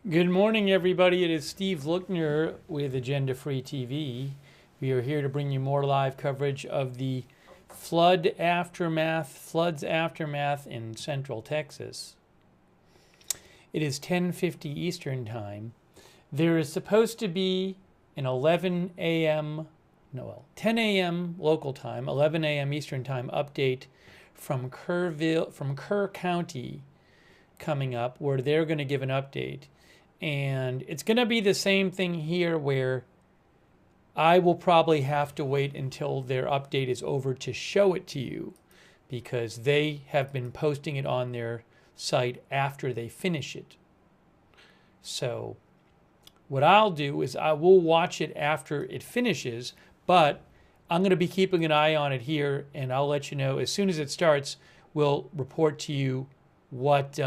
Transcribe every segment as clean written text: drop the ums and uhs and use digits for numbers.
Good morning, everybody. It is Steve Lookner with Agenda Free TV. We are here to bring you more live coverage of the floods aftermath in central Texas. It is 10:50 Eastern Time. There is supposed to be an 10 a.m. local time, 11 a.m. Eastern Time update from Kerr County coming up, where they're going to give an update. And it's going to be the same thing here, where I will probably have to wait until their update is over to show it to you, because they have been posting it on their site after they finish it. So what I'll do is I will watch it after it finishes, but I'm going to be keeping an eye on it here, and I'll let you know as soon as it starts. We'll report to you what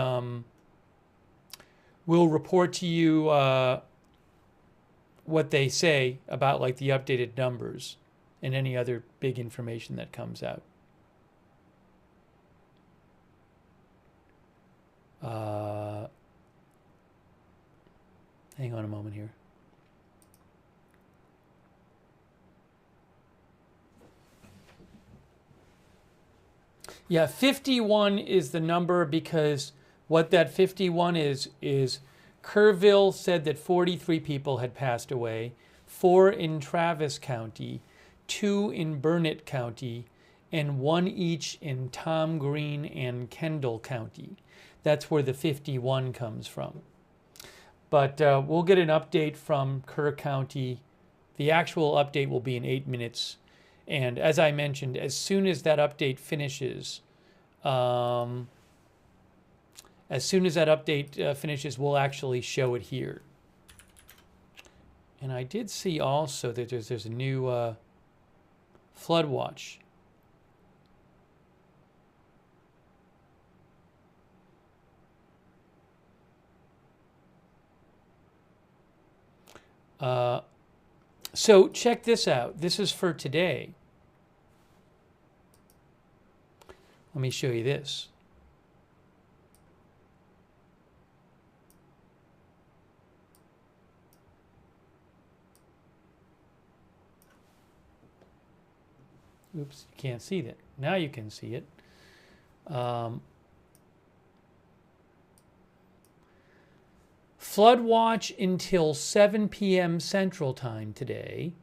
what they say about, like, the updated numbers and any other big information that comes out. Hang on a moment here. Yeah, 51 is the number, because what that 51 is Kerrville said that 43 people had passed away, 4 in Travis County, 2 in Burnett County, and 1 each in Tom Green and Kendall County. That's where the 51 comes from. But we'll get an update from Kerr County. The actual update will be in 8 minutes. And as I mentioned, as soon as that update finishes, we'll actually show it here. And I did see also that there's a new flood watch. So check this out. This is for today. Let me show you this. Oops, you can't see that. Now you can see it. Flood watch until 7 p.m. Central Time today.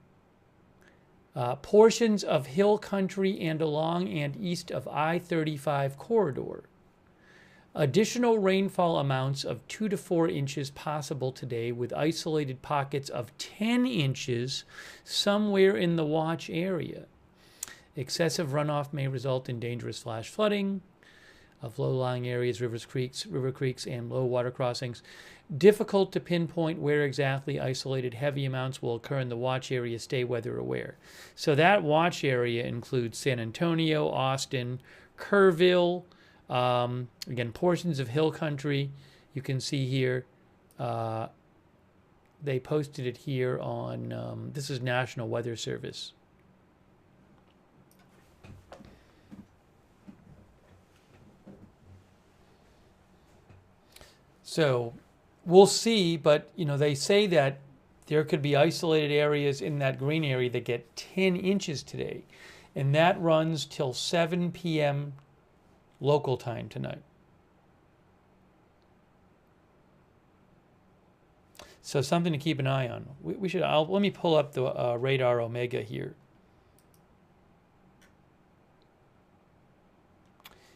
Portions of hill country and along and east of I-35 corridor. Additional rainfall amounts of 2 to 4 inches possible today, with isolated pockets of 10 inches somewhere in the watch area. Excessive runoff may result in dangerous flash flooding of low-lying areas, river creeks, and low water crossings. Difficult to pinpoint where exactly isolated heavy amounts will occur in the watch area. Stay weather aware. So that watch area includes San Antonio, Austin, Kerrville, again, portions of hill country. You can see here, they posted it here on, this is National Weather Service. So we'll see, but they say that there could be isolated areas in that green area that get 10 inches today, and that runs till 7 p.m. local time tonight. So something to keep an eye on. We should. Let me pull up the radar Omega here.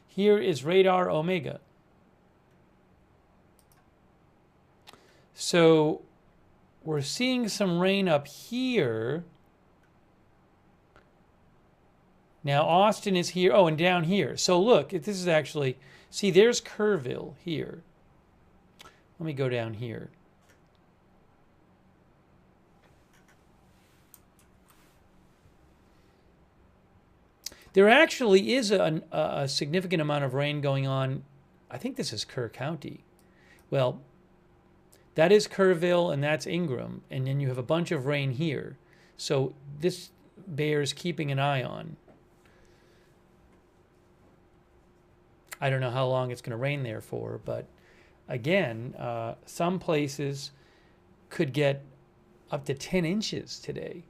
Here is radar Omega. So we're seeing some rain up here. Now Austin is here. Oh, and down here. So look, this is actually, see, there's Kerrville here. Let me go down here. There actually is a significant amount of rain going on. I think this is Kerr County. Well, that is Kerrville, and that's Ingram. And then you have a bunch of rain here. So this bears keeping an eye on. I don't know how long it's going to rain there for, but again, some places could get up to 10 inches today,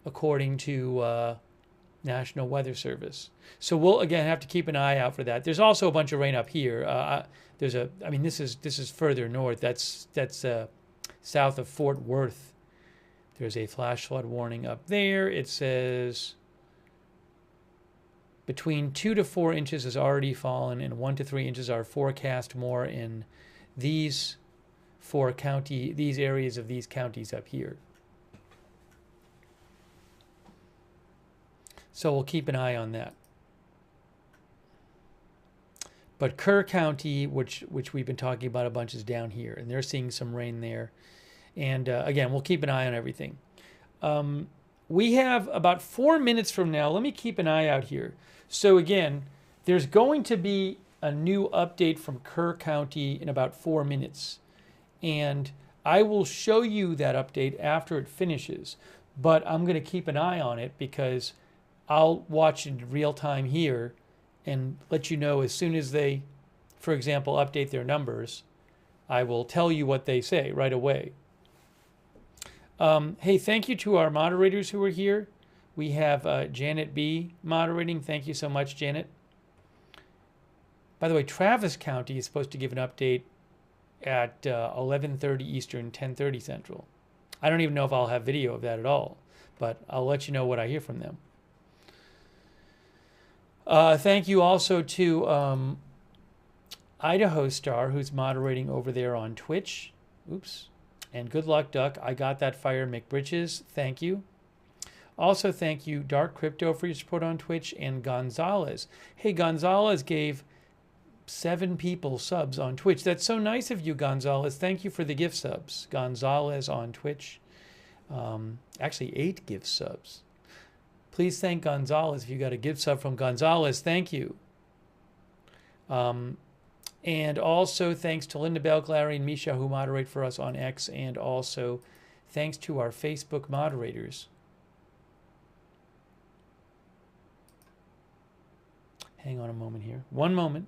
according to National Weather Service. So we'll again have to keep an eye out for that. There's also a bunch of rain up here. I mean, this is further north. That's south of Fort Worth. There's a flash flood warning up there. It says between 2 to 4 inches has already fallen, and 1 to 3 inches are forecast more in these areas of these counties up here. So we'll keep an eye on that. But Kerr County, which we've been talking about a bunch, is down here, and they're seeing some rain there. And again, we'll keep an eye on everything. We have about 4 minutes from now. Let me keep an eye out here. So again, there's going to be a new update from Kerr County in about 4 minutes. And I will show you that update after it finishes. But I'm going to keep an eye on it because I'll watch it in real time here and let you know as soon as they, for example, update their numbers. I will tell you what they say right away. Hey, thank you to our moderators who are here. We have Janet B. moderating. Thank you so much, Janet. By the way, Travis County is supposed to give an update at 11:30 Eastern, 10:30 Central. I don't even know if I'll have video of that at all, but I'll let you know what I hear from them. Thank you also to Idaho Star, who's moderating over there on Twitch. Oops. And good luck, Duck. I got that fire, McBritches. Thank you. Also, thank you, Dark Crypto, for your support on Twitch, and Gonzalez. Hey, Gonzalez gave 7 people subs on Twitch. That's so nice of you, Gonzalez. Thank you for the gift subs. Gonzalez on Twitch. Actually, 8 gift subs. Please thank Gonzalez if you got a gift sub from Gonzalez. Thank you. And also thanks to Linda Bell, Larry, and Misha who moderate for us on X. And also thanks to our Facebook moderators. Hang on a moment here. One moment.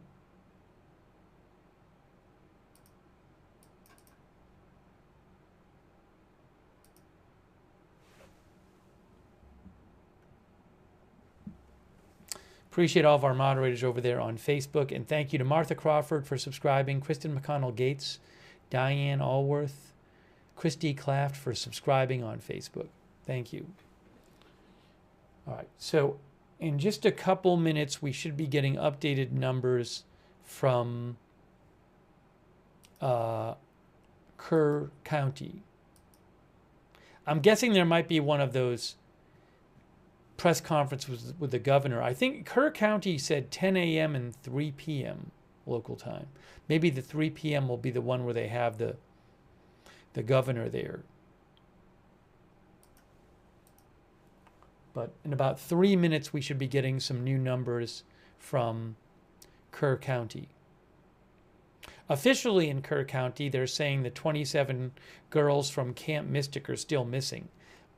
Appreciate all of our moderators over there on Facebook. And thank you to Martha Crawford for subscribing, Kristen McConnell Gates, Diane Allworth, Christy Claft for subscribing on Facebook. Thank you. All right. So in just a couple minutes, we should be getting updated numbers from Kerr County. I'm guessing there might be one of those press conference with the governor. I think Kerr County said 10 a.m. and 3 p.m. local time. Maybe the 3 p.m. will be the one where they have the governor there. But in about 3 minutes, we should be getting some new numbers from Kerr County. Officially in Kerr County, they're saying the 27 girls from Camp Mystic are still missing.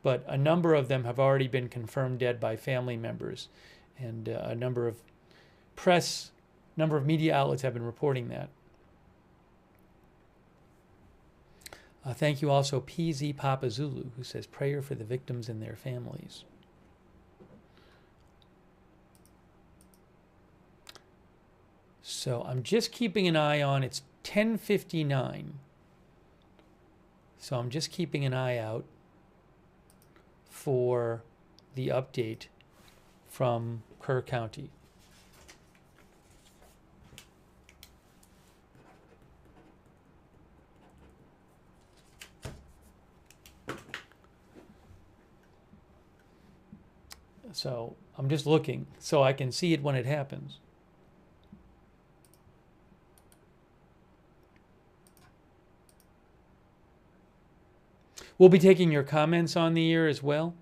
But a number of them have already been confirmed dead by family members. And a number of media outlets have been reporting that. Thank you also PZ Papa Zulu, who says prayer for the victims and their families. So I'm just keeping an eye on, it's 10:59. So I'm just keeping an eye out for the update from Kerr County. So I'm just looking so I can see it when it happens. We'll be taking your comments on the air as well.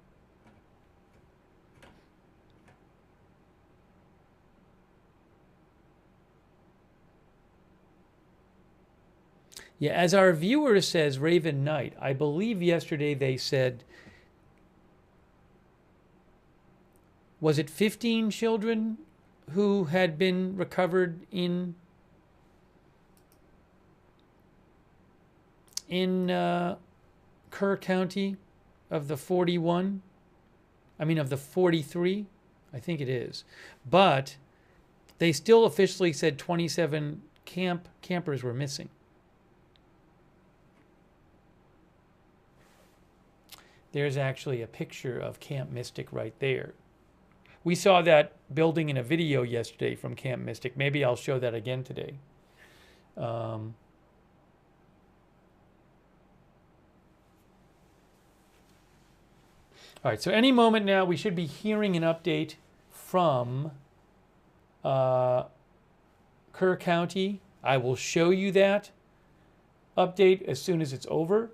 Yeah, as our viewer says, Raven Knight, I believe yesterday they said, was it 15 children who had been recovered in in Kerr County of the 41. Of the 43. I think it is. But they still officially said 27 campers were missing. There's actually a picture of Camp Mystic right there. We saw that building in a video yesterday from Camp Mystic. Maybe I'll show that again today. All right, so any moment now we should be hearing an update from Kerr County. I will show you that update as soon as it's over.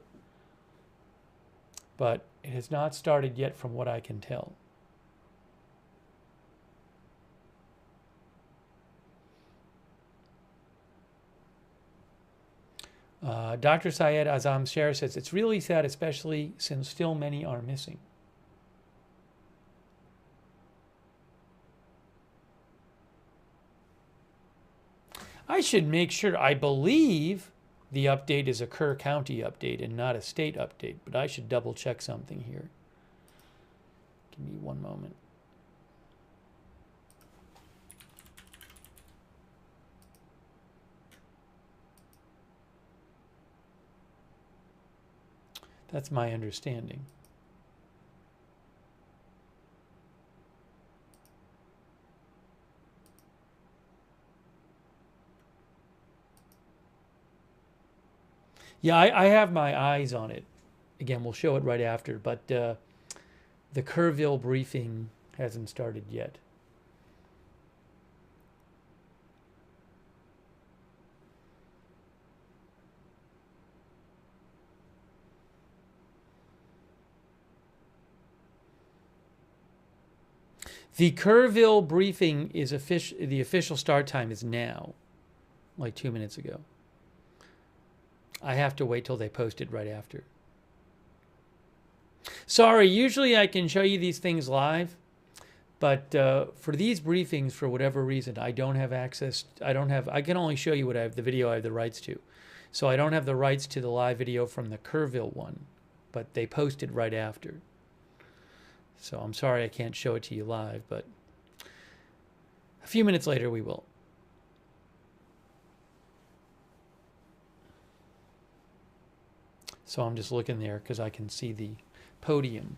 But it has not started yet from what I can tell. Dr. Syed Azam Sher says, it's really sad, especially since still many are missing. I should make sure, I believe the update is a Kerr County update and not a state update, but I should double check something here. Give me one moment. That's my understanding. Yeah, I have my eyes on it. Again, we'll show it right after, but the Kerrville briefing hasn't started yet. The Kerrville briefing is the official start time is now, like 2 minutes ago. I have to wait till they post it right after. Sorry, usually I can show you these things live, but for these briefings, for whatever reason, I don't have access. I can only show you what the video I have the rights to. So I don't have the rights to the live video from the Kerrville one, but they post it right after. So I'm sorry I can't show it to you live, but a few minutes later we will. So I'm just looking there because I can see the podium.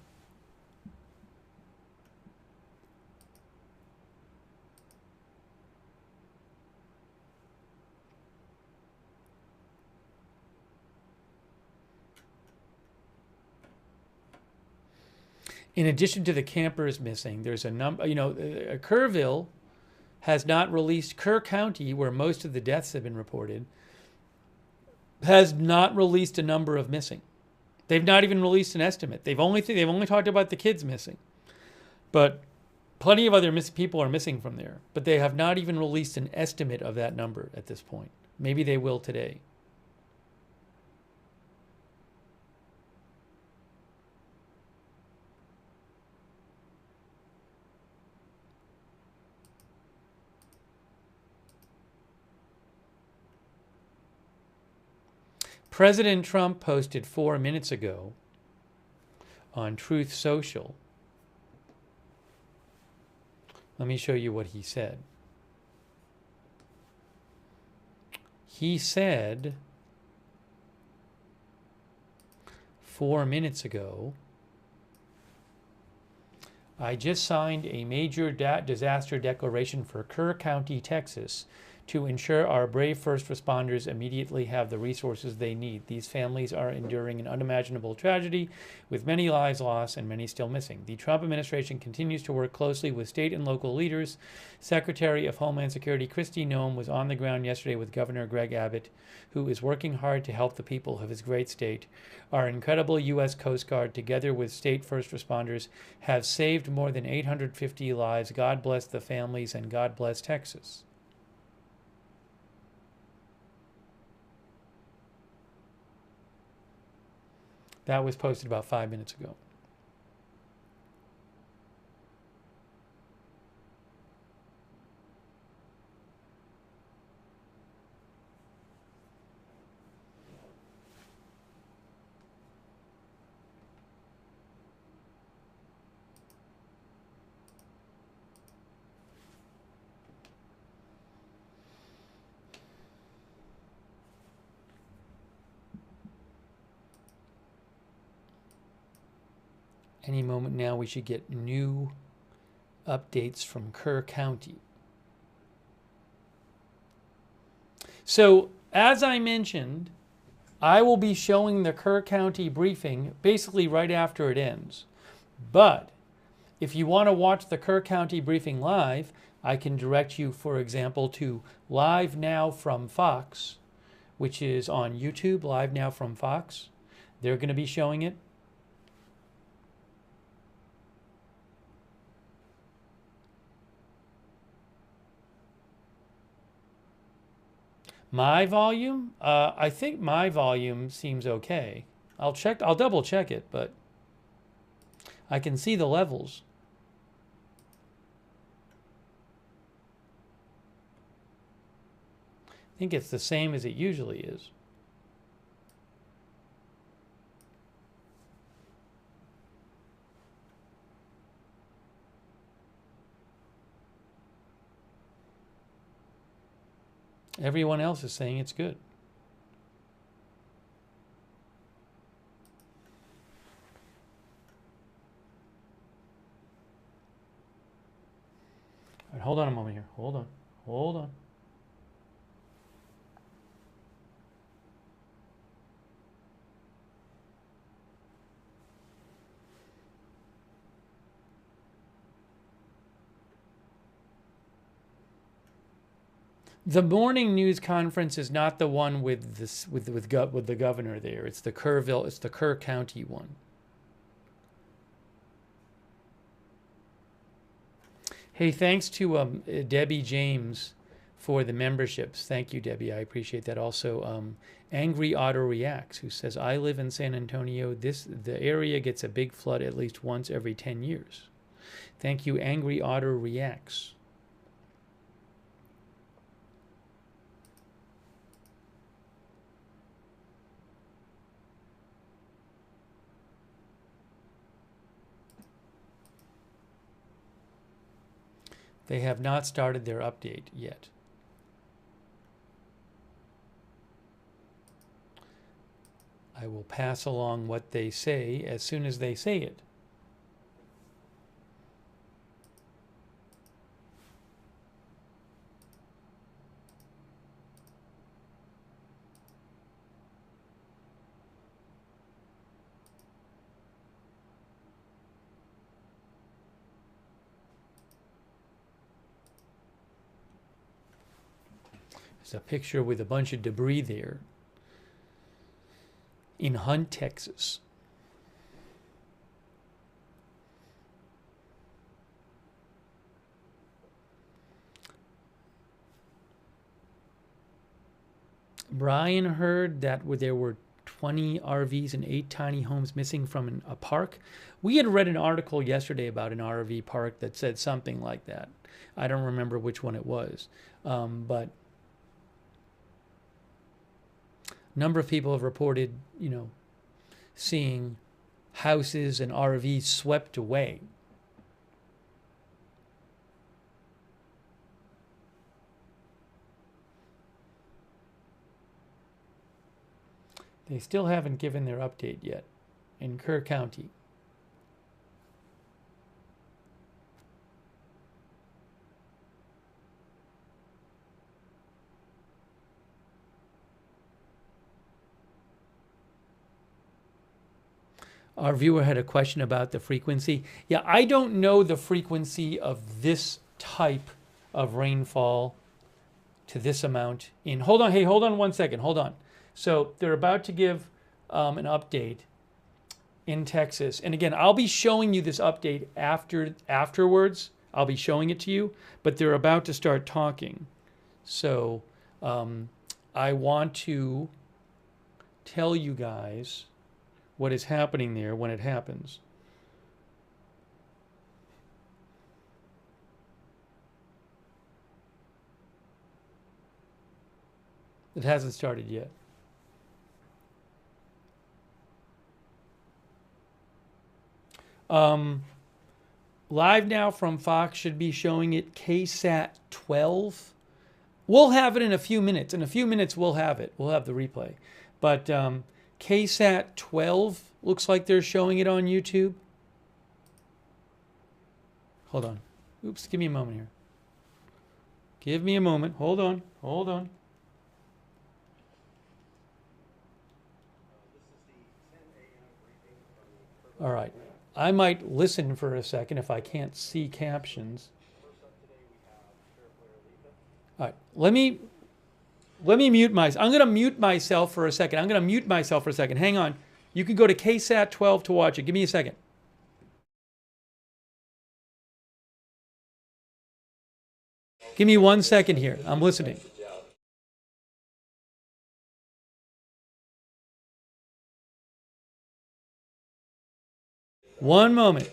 In addition to the campers missing, there's a number, Kerrville has not released, Kerr County, where most of the deaths have been reported, has not released a number of missing. They've not even released an estimate. They've only talked about the kids missing. But plenty of other people are missing from there. But they have not even released an estimate of that number at this point. Maybe they will today. President Trump posted 4 minutes ago on Truth Social. Let me show you what he said. He said 4 minutes ago, I just signed a major disaster declaration for Kerr County, Texas, to ensure our brave first responders immediately have the resources they need. These families are enduring an unimaginable tragedy with many lives lost and many still missing. The Trump administration continues to work closely with state and local leaders. Secretary of Homeland Security Kristi Noem was on the ground yesterday with Governor Greg Abbott, who is working hard to help the people of his great state. Our incredible U.S. Coast Guard, together with state first responders, have saved more than 850 lives. God bless the families and God bless Texas. That was posted about 5 minutes ago. Any moment now we should get new updates from Kerr County. So, as I mentioned, I will be showing the Kerr County briefing basically right after it ends. But if you want to watch the Kerr County briefing live, I can direct you, for example, to Live Now from Fox, which is on YouTube, Live Now from Fox. They're going to be showing it. My volume? I think my volume seems okay. I'll double check it, but I can see the levels. I think it's the same as it usually is. Everyone else is saying it's good. All right, hold on a moment here. Hold on. Hold on. The morning news conference is not the one with this with the governor there. It's the Kerr County one. Hey, thanks to Debbie James for the memberships. Thank you, Debbie. I appreciate that. Also, Angry Auto Reacts, who says, I live in San Antonio. The area gets a big flood at least once every 10 years. Thank you, Angry Auto Reacts. They have not started their update yet. I will pass along what they say as soon as they say it. There's a picture with a bunch of debris there in Hunt, Texas. Brian heard that there were 20 RVs and 8 tiny homes missing from a park. We had read an article yesterday about an RV park that said something like that. I don't remember which one it was, but a number of people have reported, seeing houses and RVs swept away. They still haven't given their update yet in Kerr County. Our viewer had a question about the frequency. Yeah, I don't know the frequency of this type of rainfall to this amount in. Hold on, hey, hold on 1 second. Hold on. So they're about to give an update in Texas. And again, I'll be showing you this update afterwards. I'll be showing it to you, but they're about to start talking. So I want to tell you guys what is happening there when it happens. It hasn't started yet. Live Now from Fox should be showing it KSAT 12. We'll have it in a few minutes. In a few minutes, we'll have it. We'll have the replay. But KSAT 12 looks like they're showing it on YouTube. Hold on. Oops, give me a moment here. Give me a moment. Hold on. Hold on. All right. I might listen for a second if I can't see captions. All right. Let me mute myself. I'm going to mute myself for a second. Hang on. You can go to KSAT 12 to watch it. Give me a second. Give me 1 second here. I'm listening. One moment.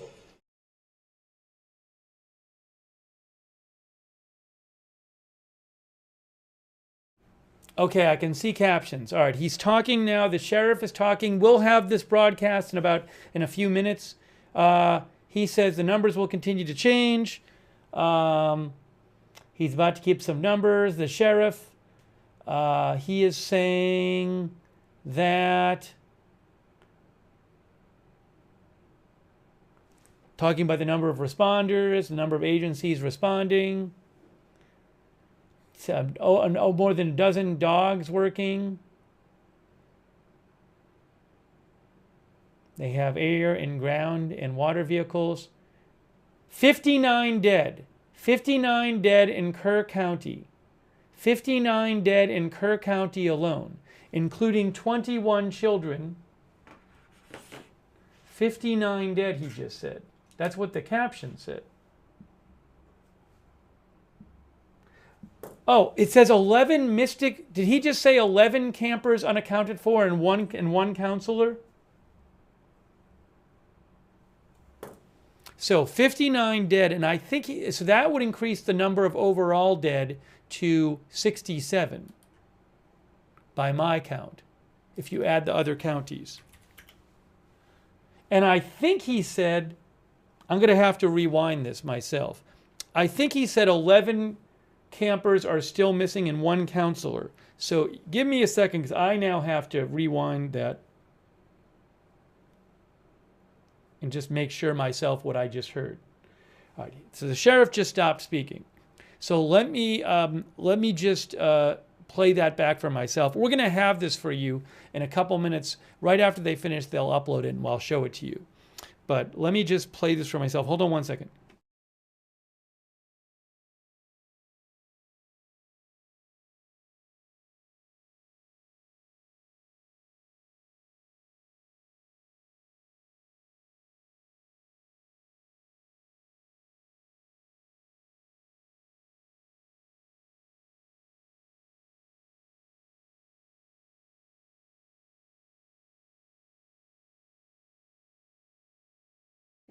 Okay, I can see captions. All right, he's talking now. The sheriff is talking. We'll have this broadcast in a few minutes. He says the numbers will continue to change. He's about to keep some numbers. The sheriff, he is saying that, talking about the number of responders, the number of agencies responding. More than a dozen dogs working. They have air and ground and water vehicles. 59 dead. 59 dead in Kerr County. 59 dead in Kerr County alone, including 21 children. 59 dead, he just said. That's what the caption said. Oh, it says 11 Mystic. Did he just say 11 campers unaccounted for and one counselor? So 59 dead, and I think so that would increase the number of overall dead to 67 by my count, if you add the other counties. And I think he said, I'm going to have to rewind this myself. I think he said 11 campers are still missing and one counselor. So give me a second because I now have to rewind that and just make sure myself what I just heard. All right, so the sheriff just stopped speaking. So let me just play that back for myself. We're going to have this for you in a couple minutes. Right after they finish, they'll upload it and I'll show it to you. But let me just play this for myself. Hold on 1 second.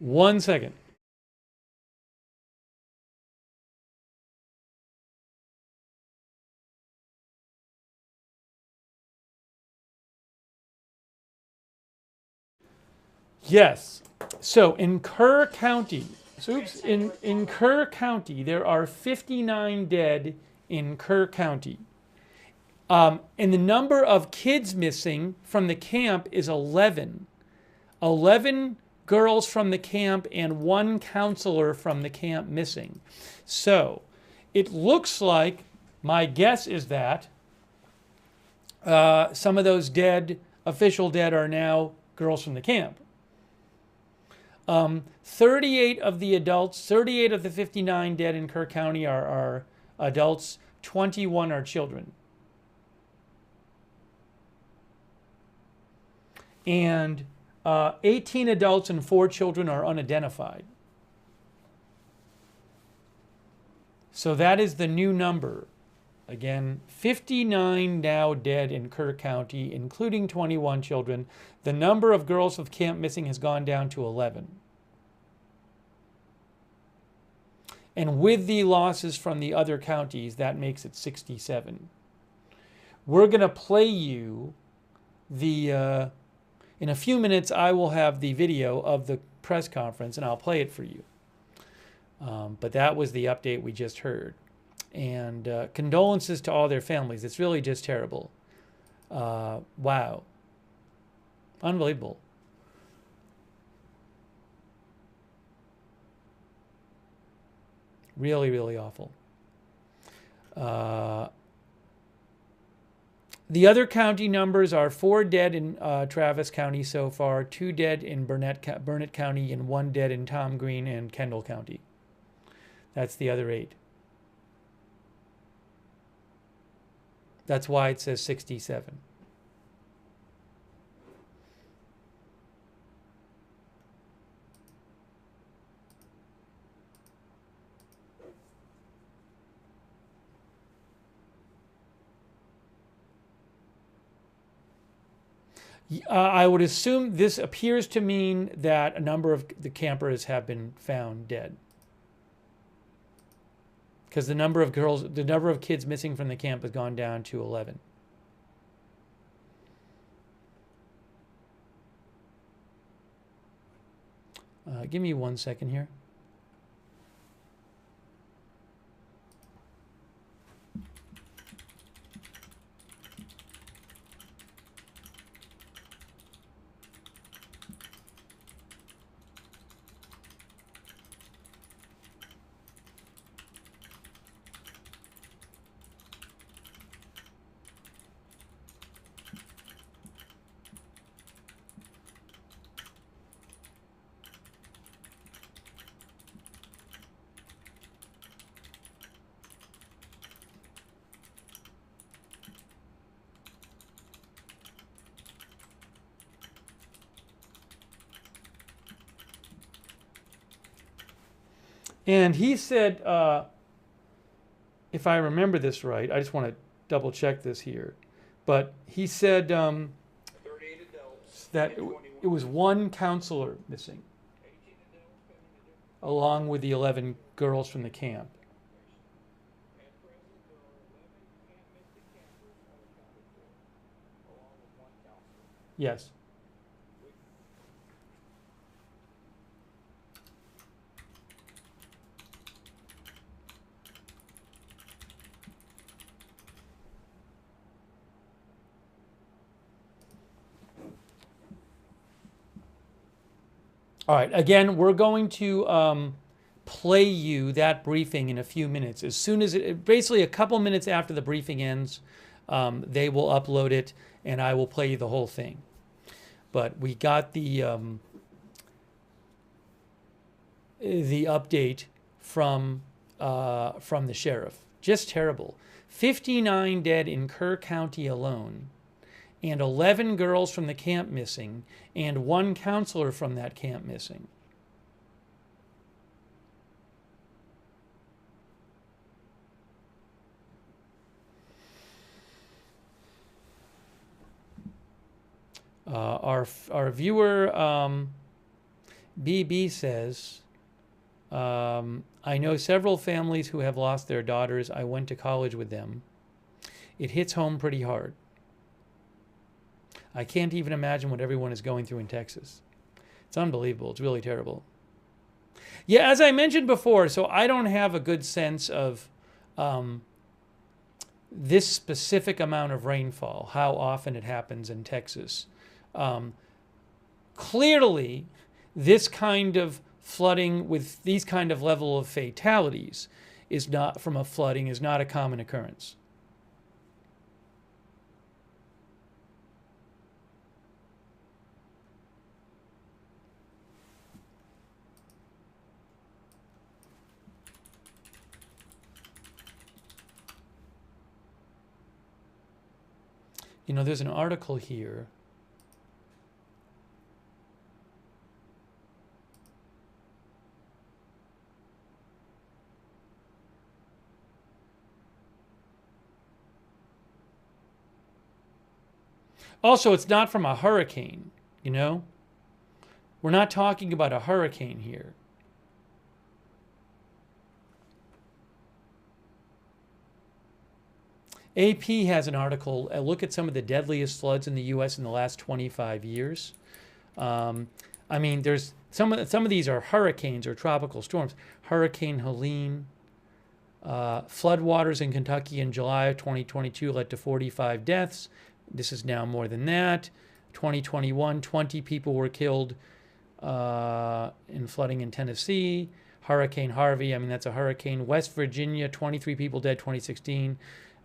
One second. Yes. So in Kerr County, in Kerr County, there are 59 dead in Kerr County. And the number of kids missing from the camp is 11. 11 girls from the camp and one counselor from the camp missing. So it looks like, my guess is that some of those dead, official dead, are now girls from the camp. 38 of the adults, 38 of the 59 dead in Kerr County are adults, 21 are children. And 18 adults and 4 children are unidentified. So that is the new number. Again, 59 now dead in Kerr County, including 21 children. The number of girls with camp missing has gone down to 11. And with the losses from the other counties, that makes it 67. We're going to play you the... in a few minutes, I will have the video of the press conference, and I'll play it for you. But that was the update we just heard. And condolences to all their families. It's really just terrible. Wow. Unbelievable. Really, really awful. The other county numbers are 4 dead in Travis County so far, 2 dead in Burnett County, and 1 dead in Tom Green and Kendall County. That's the other 8. That's why it says 67. I would assume this appears to mean that a number of the campers have been found dead. Because the number of kids missing from the camp has gone down to 11. Give me 1 second here. And he said, if I remember this right, I just want to double check this here, but he said that it was 1 counselor missing, along with the 11 girls from the camp. Yes. All right, again, we're going to play you that briefing in a few minutes. As soon as basically a couple minutes after the briefing ends, they will upload it, and I will play you the whole thing. But we got the update from the sheriff. Just terrible. 59 dead in Kerr County alone, and 11 girls from the camp missing, and 1 counselor from that camp missing. Our viewer BB says, I know several families who have lost their daughters. I went to college with them. It hits home pretty hard. I can't even imagine what everyone is going through in Texas. It's unbelievable. It's really terrible. Yeah, as I mentioned before, so I don't have a good sense of this specific amount of rainfall, how often it happens in Texas. Clearly, this kind of flooding with these kind of level of fatalities is not a common occurrence. You know, there's an article here. Also, it's not from a hurricane, you know? We're not talking about a hurricane here. AP has an article, a look at some of the deadliest floods in the U.S. in the last 25 years. I mean, there's some of these are hurricanes or tropical storms. Hurricane Helene, floodwaters in Kentucky in July of 2022 led to 45 deaths. This is now more than that. 2021, 20 people were killed in flooding in Tennessee. Hurricane Harvey, I mean, that's a hurricane. West Virginia, 23 people dead, 2016.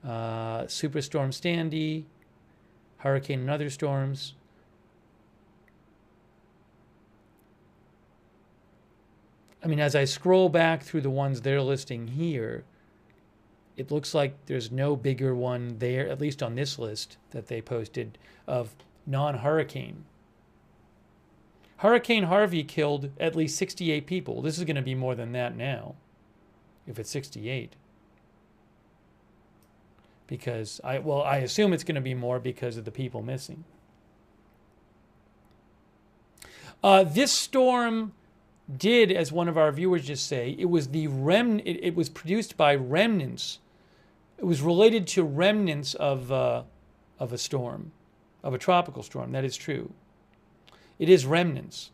Superstorm Sandy, hurricane and other storms. I mean, as I scroll back through the ones they're listing here, it looks like there's no bigger one there, at least on this list that they posted, of non-hurricane. Hurricane Harvey killed at least 68 people. This is going to be more than that now, if it's 68. Because, I assume it's going to be more because of the people missing. This storm did, as one of our viewers just say, it was it was produced by remnants. It was related to remnants of a storm, of a tropical storm. That is true. It is remnants.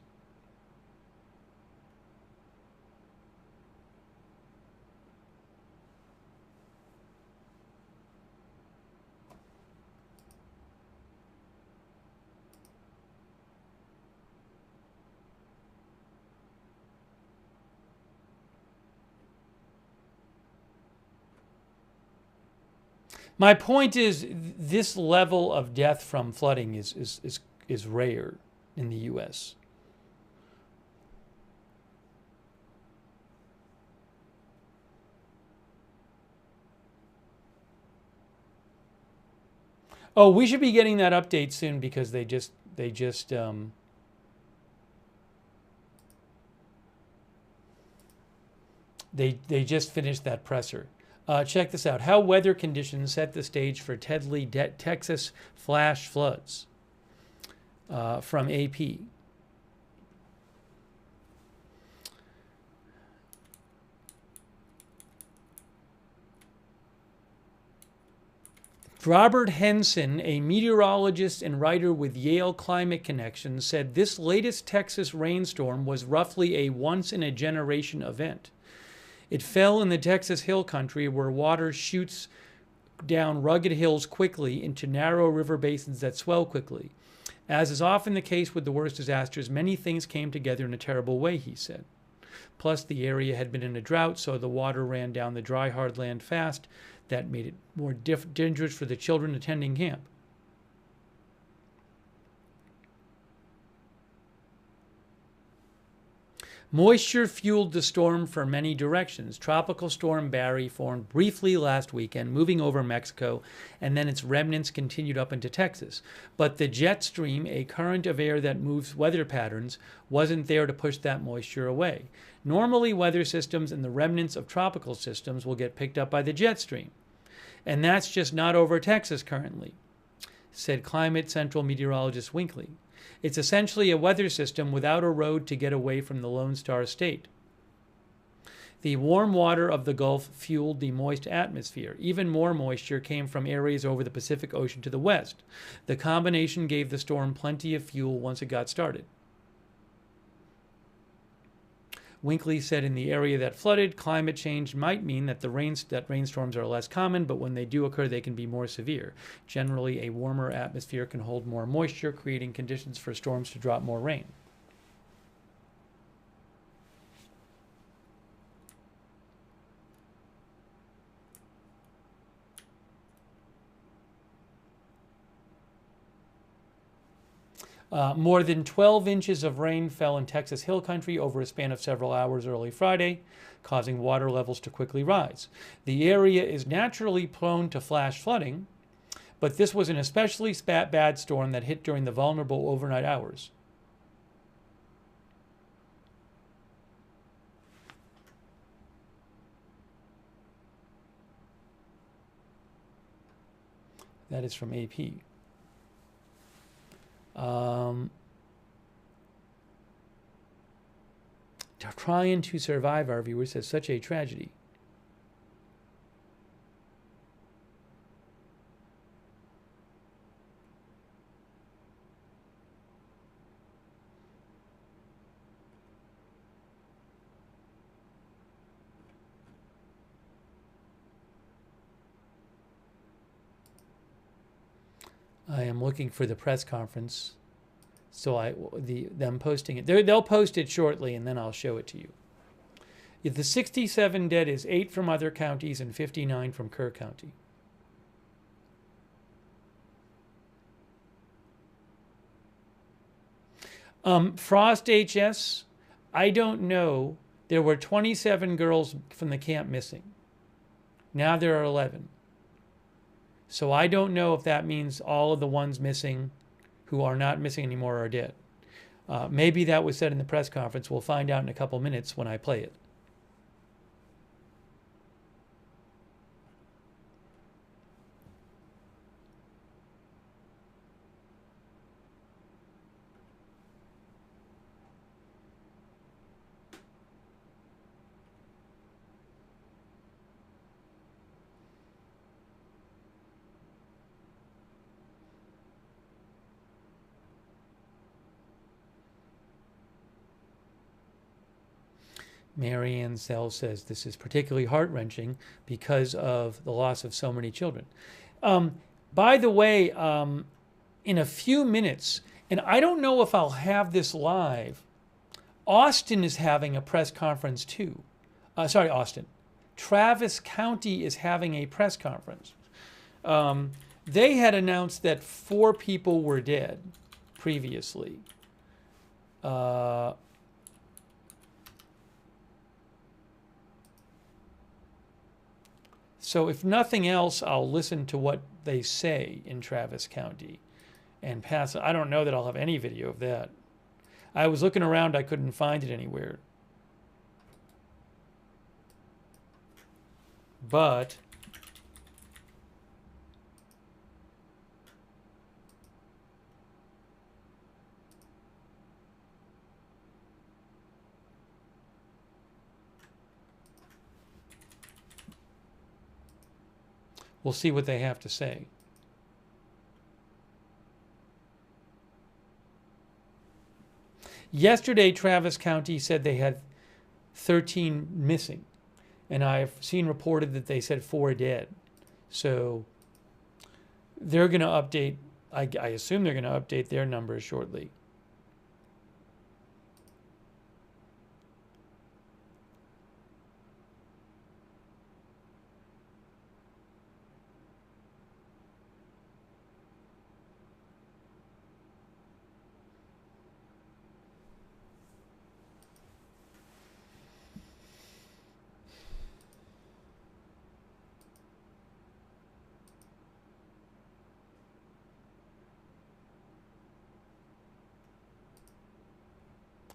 My point is, this level of death from flooding is rare in the U.S. Oh, we should be getting that update soon because they just finished that presser. Check this out. How weather conditions set the stage for deadly Texas flash floods. From AP. Robert Henson, a meteorologist and writer with Yale Climate Connection, said this latest Texas rainstorm was roughly a once-in-a-generation event. It fell in the Texas Hill Country where water shoots down rugged hills quickly into narrow river basins that swell quickly. As is often the case with the worst disasters, many things came together in a terrible way, he said. Plus, the area had been in a drought, so the water ran down the dry, hard land fast. That made it more dangerous for the children attending camp. Moisture fueled the storm from many directions. Tropical Storm Barry formed briefly last weekend, moving over Mexico, and then its remnants continued up into Texas. But the jet stream, a current of air that moves weather patterns, wasn't there to push that moisture away. Normally, weather systems and the remnants of tropical systems will get picked up by the jet stream. And that's just not over Texas currently, said Climate Central meteorologist Winkley. It's essentially a weather system without a road to get away from the Lone Star State. The warm water of the Gulf fueled the moist atmosphere. Even more moisture came from areas over the Pacific Ocean to the west. The combination gave the storm plenty of fuel once it got started. Winkley said in the area that flooded, climate change might mean that rainstorms are less common, but when they do occur, they can be more severe. Generally, a warmer atmosphere can hold more moisture, creating conditions for storms to drop more rain. More than 12 inches of rain fell in Texas Hill Country over a span of several hours early Friday, causing water levels to quickly rise. The area is naturally prone to flash flooding, but this was an especially bad storm that hit during the vulnerable overnight hours. That is from AP. Trying to survive, our viewer says, such a tragedy. I am looking for the press conference, so them posting it. They'll post it shortly, and then I'll show it to you. The 67 dead is 8 from other counties and 59 from Kerr County. Frost HS, I don't know. There were 27 girls from the camp missing. Now there are 11. So I don't know if that means all of the ones missing who are not missing anymore are dead. Maybe that was said in the press conference. We'll find out in a couple minutes when I play it. Marianne Sell says this is particularly heart-wrenching because of the loss of so many children. By the way, in a few minutes, and I don't know if I'll have this live, Austin is having a press conference too. Austin. Travis County is having a press conference. They had announced that 4 people were dead previously. So if nothing else, I'll listen to what they say in Travis County and pass. I don't know that I'll have any video of that. I was looking around, I couldn't find it anywhere. But we'll see what they have to say. Yesterday, Travis County said they had 13 missing, and I've seen reported that they said 4 dead. So they're going to update, I assume they're going to update their numbers shortly.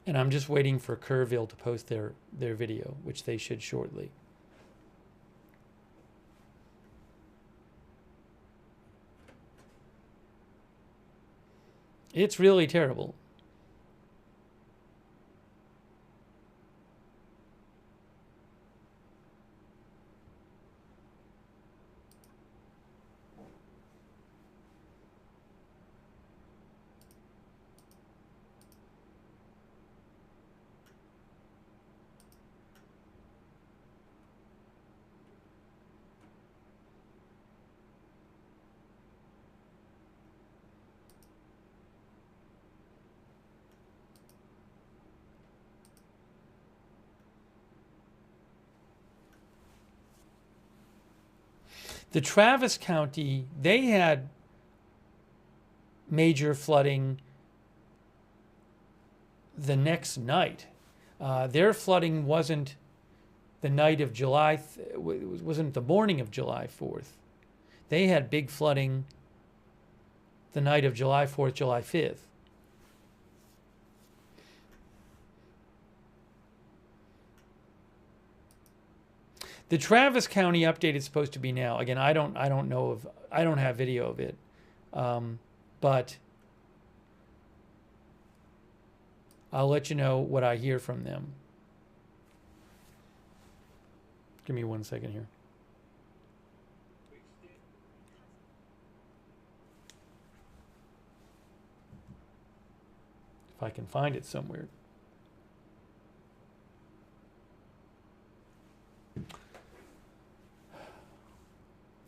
And I'm just waiting for Kerrville to post their video, which they should shortly. It's really terrible. The Travis County, they had major flooding the next night. Their flooding wasn't the night of wasn't the morning of July 4th. They had big flooding the night of July 4th, July 5th. The Travis County update is supposed to be now. Again, I don't know if I don't have video of it, but I'll let you know what I hear from them. Give me 1 second here. If I can find it somewhere.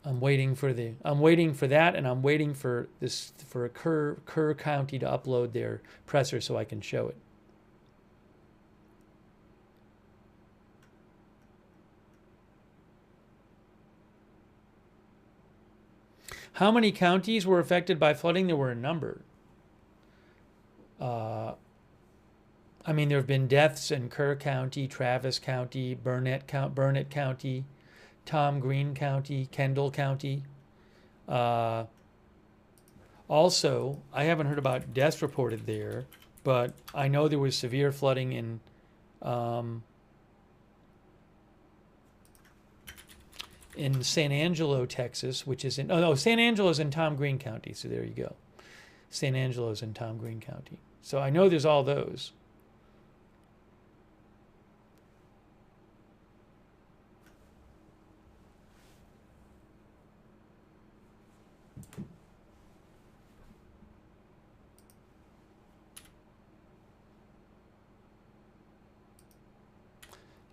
I'm waiting for that, and I'm waiting for Kerr County to upload their presser so I can show it. How many counties were affected by flooding? There were a number. I mean, there have been deaths in Kerr County, Travis County, Burnett County, Tom Green County, Kendall County. Also, I haven't heard about deaths reported there, but I know there was severe flooding in San Angelo, Texas, which is in, oh no, San Angelo's in Tom Green County, so there you go. San Angelo's in Tom Green County. So I know there's all those.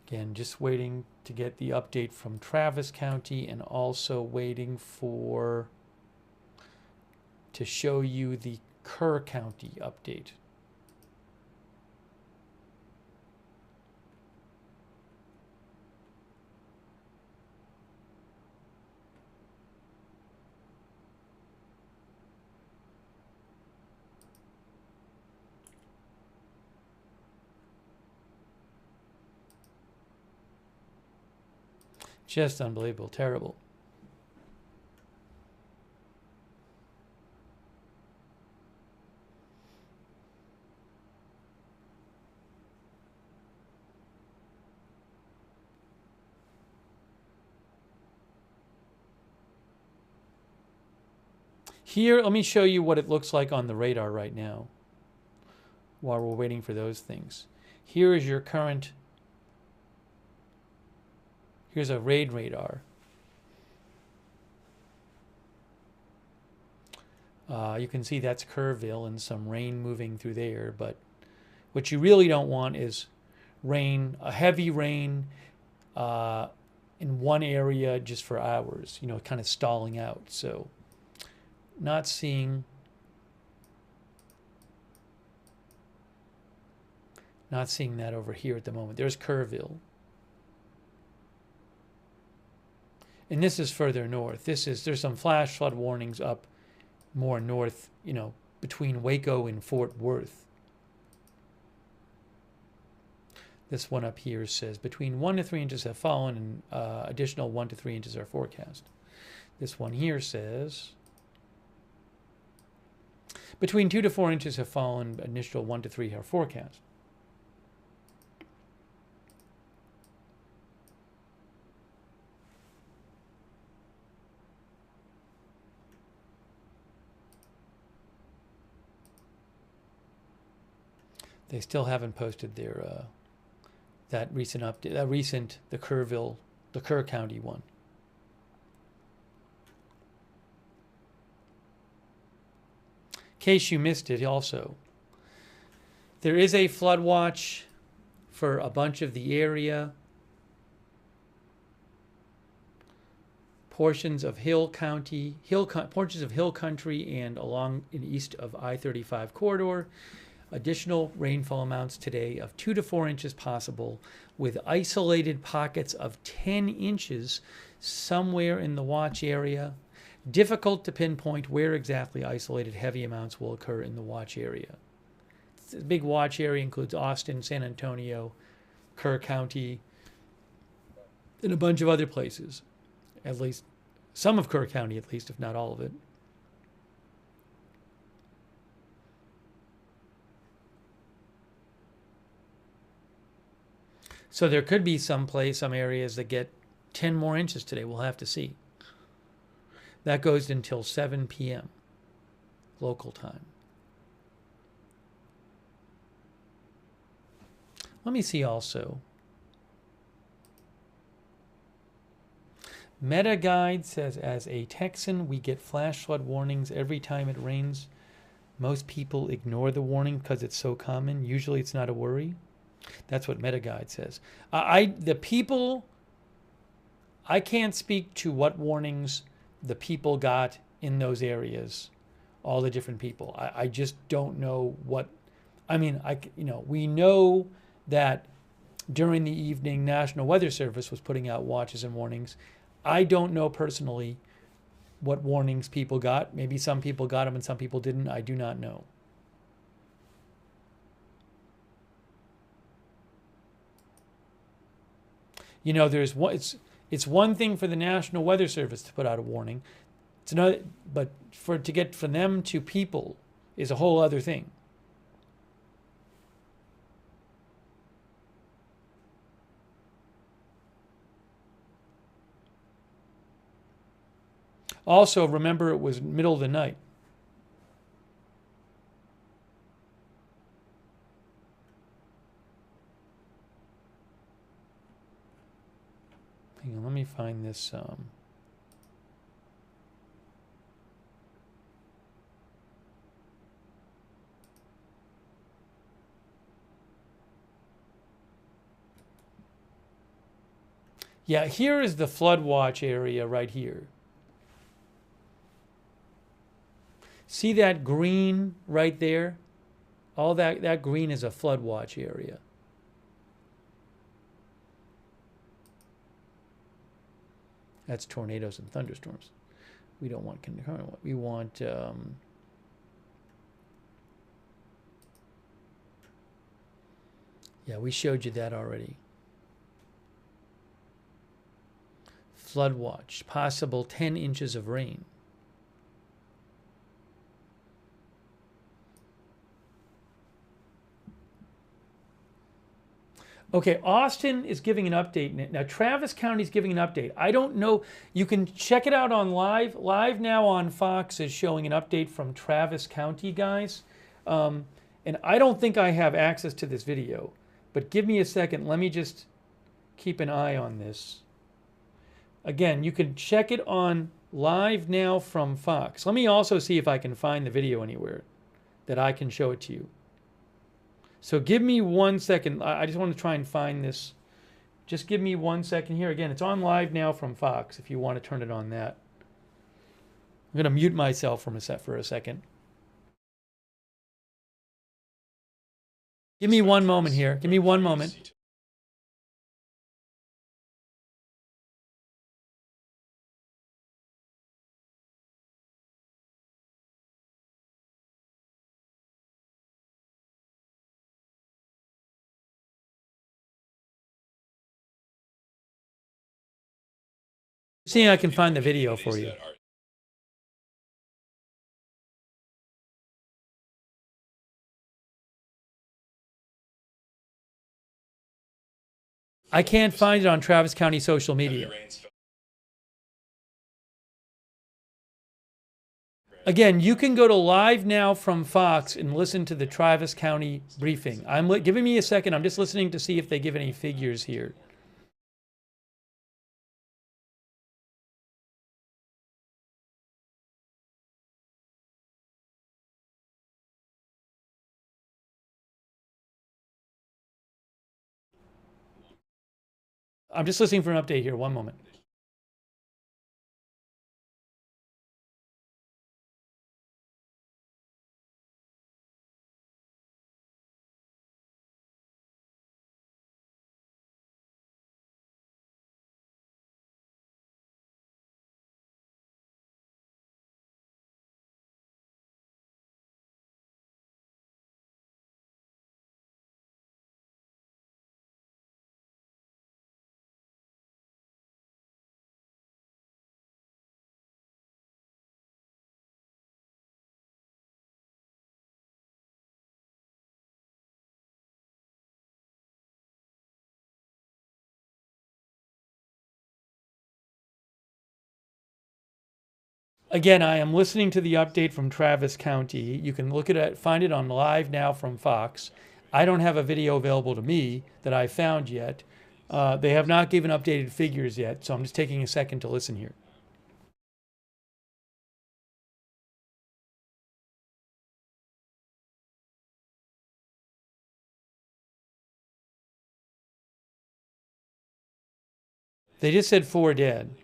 Again, just waiting to get the update from Travis County and also waiting to show you the Kerr County update. Just unbelievable, terrible. Here, let me show you what it looks like on the radar right now while we're waiting for those things. Here is your current. Here's a raid radar. You can see that's Kerrville and some rain moving through there, but what you really don't want is rain, a heavy rain in one area just for hours, you know, kind of stalling out. So not seeing that over here at the moment. There's Kerrville. And this is further north. There's some flash flood warnings up more north, you know, between Waco and Fort Worth. This one up here says between 1 to 3 inches have fallen and additional 1 to 3 inches are forecast. This one here says between 2 to 4 inches have fallen, additional 1 to 3 are forecast. They still haven't posted their that recent update, the Kerr County one. In case you missed it, also, there is a flood watch for a bunch of the area. Portions of Hill Country and along in east of I-35 corridor. Additional rainfall amounts today of 2 to 4 inches possible, with isolated pockets of 10 inches somewhere in the watch area. Difficult to pinpoint where exactly isolated heavy amounts will occur in the watch area. The big watch area includes Austin, San Antonio, Kerr County, and a bunch of other places. At least some of Kerr County, at least, if not all of it. So there could be some areas that get 10 more inches today. We'll have to see. That goes until 7 p.m. local time. Let me see also. Meta Guide says, as a Texan, we get flash flood warnings every time it rains. Most people ignore the warning because it's so common. Usually it's not a worry. That's what MetaGuide says. I can't speak to what warnings the people got in those areas, all the different people. I just don't know what. I mean, we know that during the evening, National Weather Service was putting out watches and warnings. I don't know personally what warnings people got. Maybe some people got them and some people didn't. I do not know. You know, it's one thing for the National Weather Service to put out a warning. It's another, but to get from them to people is a whole other thing. Also, remember it was middle of the night. Hang on, let me find this. Yeah, here is the flood watch area right here. See that green right there? All that green is a flood watch area. That's tornadoes and thunderstorms. We don't want, we want, yeah, we showed you that already. Flood watch, possible 10 inches of rain. Okay, Austin is giving an update. Now, Travis County is giving an update. I don't know. You can check it out on live. Live now on Fox is showing an update from Travis County, guys. And I don't think I have access to this video. But give me a second. Let me just keep an eye on this. Again, you can check it on live now from Fox. Let me also see if I can find the video anywhere that I can show it to you. So give me 1 second. I just want to try and find this. Just give me 1 second here. Again, it's on live now from Fox if you want to turn it on that. I'm going to mute myself for a second. Give me one moment here. Give me one moment. See if I can find the video for you. I can't find it on Travis County social media. Again, you can go to live now from Fox and listen to the Travis County briefing. Giving me a second. I'm just listening to see if they give any figures here. I'm just listening for an update here. One moment. Again, I am listening to the update from Travis County. You can look at it, find it on live now from Fox. I don't have a video available to me that I found yet. They have not given updated figures yet, so I'm just taking a second to listen here. They just said 4 dead.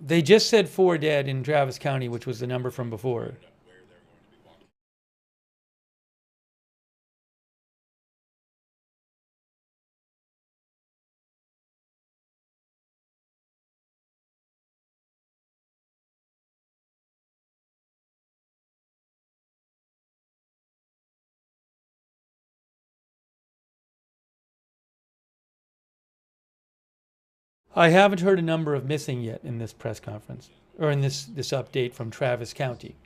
They just said 4 dead in Travis County, which was the number from before. I haven't heard a number of missing yet in this press conference, or in this update from Travis County.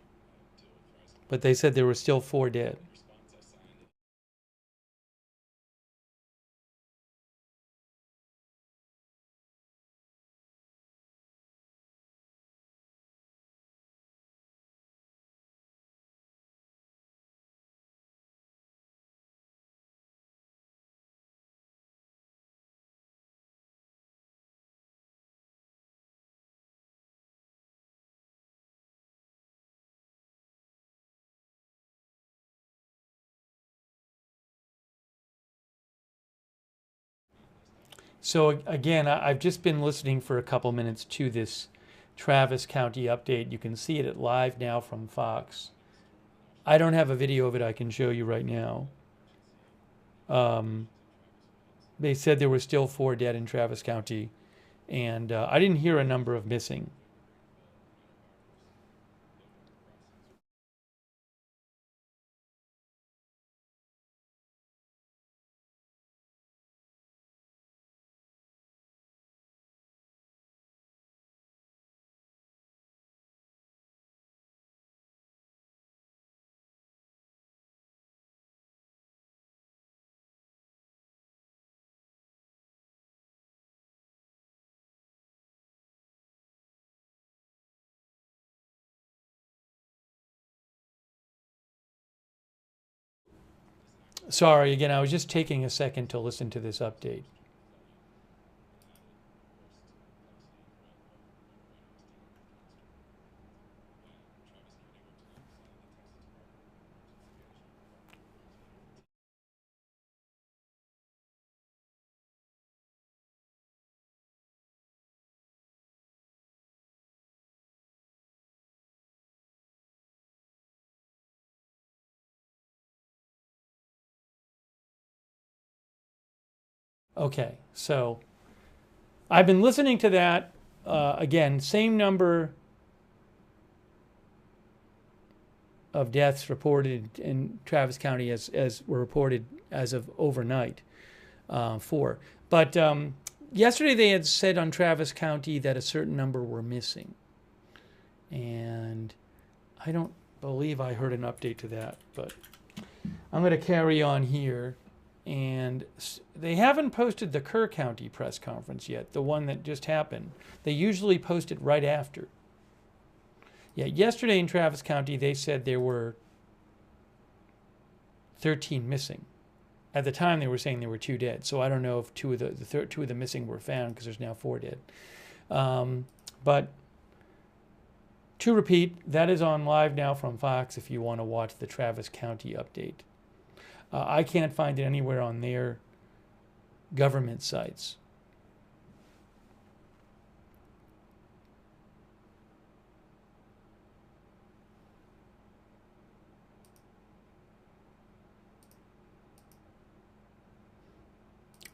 But they said there were still 4 dead. So again, I've just been listening for a couple minutes to this Travis County update. You can see it live now from Fox. I don't have a video of it I can show you right now. They said there were still 4 dead in Travis County, and I didn't hear a number of missing. Sorry, again, I was just taking a second to listen to this update. Okay, so I've been listening to that. Again, same number of deaths reported in Travis County as were reported as of overnight, 4. But yesterday they had said on Travis County that a certain number were missing. And I don't believe I heard an update to that, but I'm going to carry on here. And they haven't posted the Kerr County press conference yet, the one that just happened. They usually post it right after. Yeah, yesterday in Travis County, they said there were 13 missing. At the time, they were saying there were 2 dead. So I don't know if 2 of the missing were found, because there's now 4 dead. But to repeat, that is on live now from Fox if you want to watch the Travis County update. I can't find it anywhere on their government sites.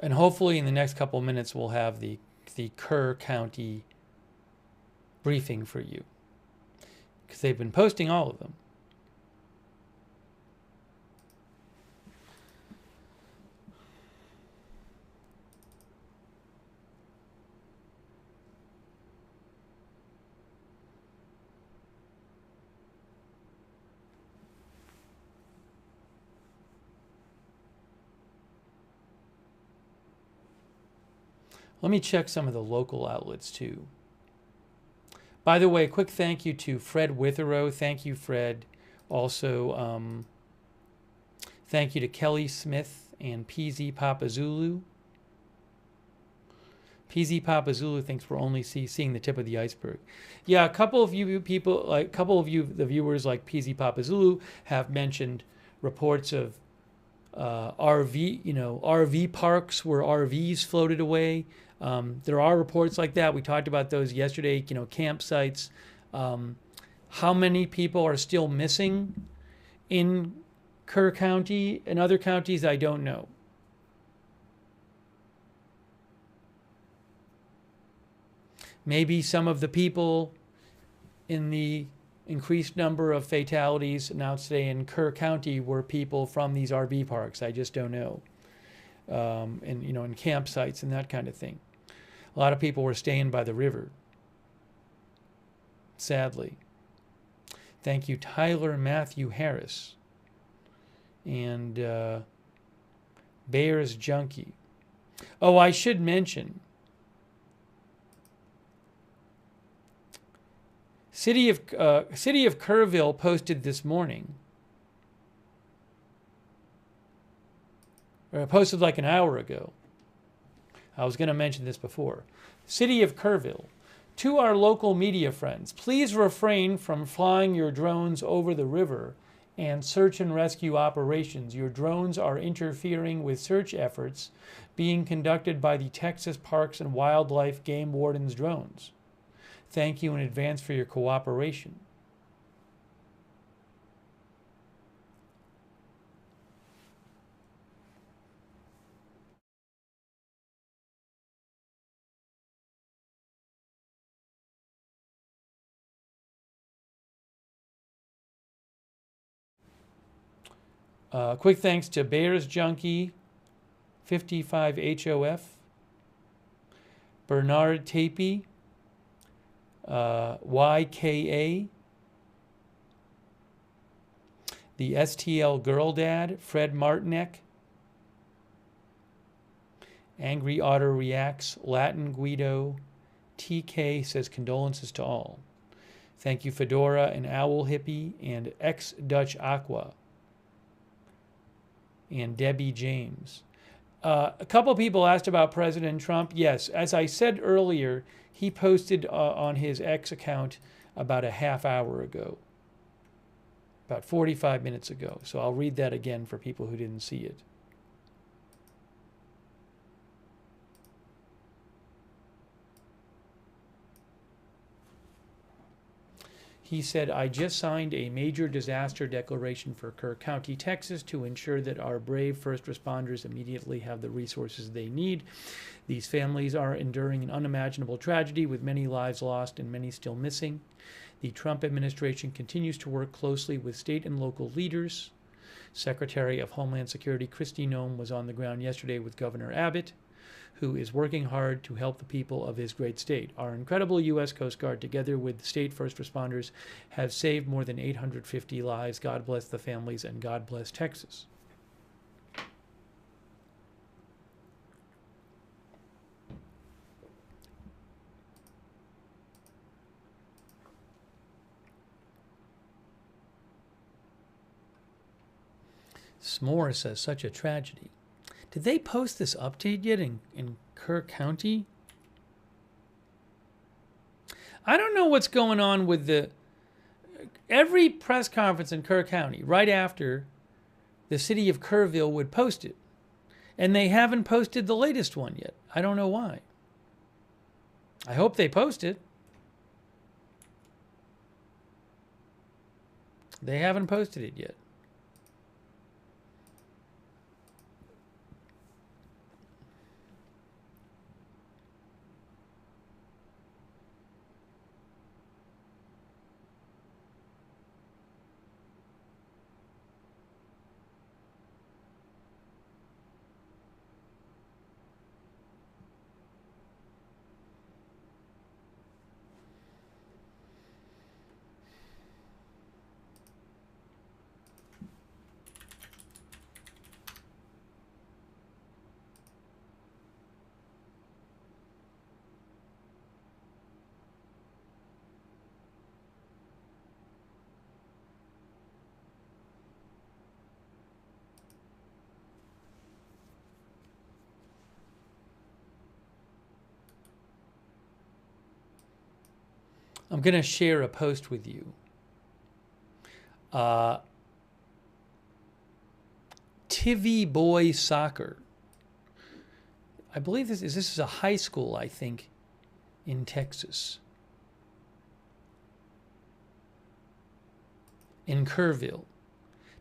And hopefully in the next couple minutes we'll have the Kerr County briefing for you, because they've been posting all of them. Let me check some of the local outlets too. By the way, quick thank you to Fred Witherow. Thank you, Fred. Also, thank you to Kelly Smith and PZ Papa Zulu. PZ Papa Zulu thinks we're only seeing the tip of the iceberg. Yeah, a couple of you people, like a couple of you, the viewers like PZ Papa Zulu, have mentioned reports of RV parks where RVs floated away. There are reports like that. We talked about those yesterday. Campsites. How many people are still missing in Kerr County and other counties? I don't know. Maybe some of the people in the increased number of fatalities announced today in Kerr County were people from these RV parks. I just don't know. And in campsites and that kind of thing. A lot of people were staying by the river, sadly. Thank you, Tyler Matthew Harris. And Bears Junkie. Oh, I should mention, City of Kerrville posted this morning, or posted like an hour ago. I was going to mention this before. City of Kerrville. To our local media friends, please refrain from flying your drones over the river and search and rescue operations. Your drones are interfering with search efforts being conducted by the Texas Parks and Wildlife Game Warden's drones. Thank you in advance for your cooperation. Quick thanks to Bears Junkie, 55HOF, Bernard Tapey, YKA, the STL Girl Dad, Fred Martinek, Angry Otter Reacts, Latin Guido, TK says condolences to all. Thank you, Fedora and Owl Hippie, and ex-Dutch Aqua, and Debbie James. A couple people asked about President Trump. Yes, as I said earlier, he posted on his X account about a half hour ago, about 45 minutes ago. So I'll read that again for people who didn't see it. He said, I just signed a major disaster declaration for Kerr County, Texas, to ensure that our brave first responders immediately have the resources they need. These families are enduring an unimaginable tragedy with many lives lost and many still missing. The Trump administration continues to work closely with state and local leaders. Secretary of Homeland Security Kristi Noem was on the ground yesterday with Governor Abbott, who is working hard to help the people of his great state. Our incredible U.S. Coast Guard, together with state first responders, have saved more than 850 lives. God bless the families, and God bless Texas. S'more says, such a tragedy. Did they post this update yet in Kerr County? I don't know what's going on with every press conference in Kerr County, right after the city of Kerrville would post it. And they haven't posted the latest one yet. I don't know why. I hope they post it. They haven't posted it yet. I'm going to share a post with you. Tivy Boy Soccer. I believe this is a high school, I think, in Texas. In Kerrville.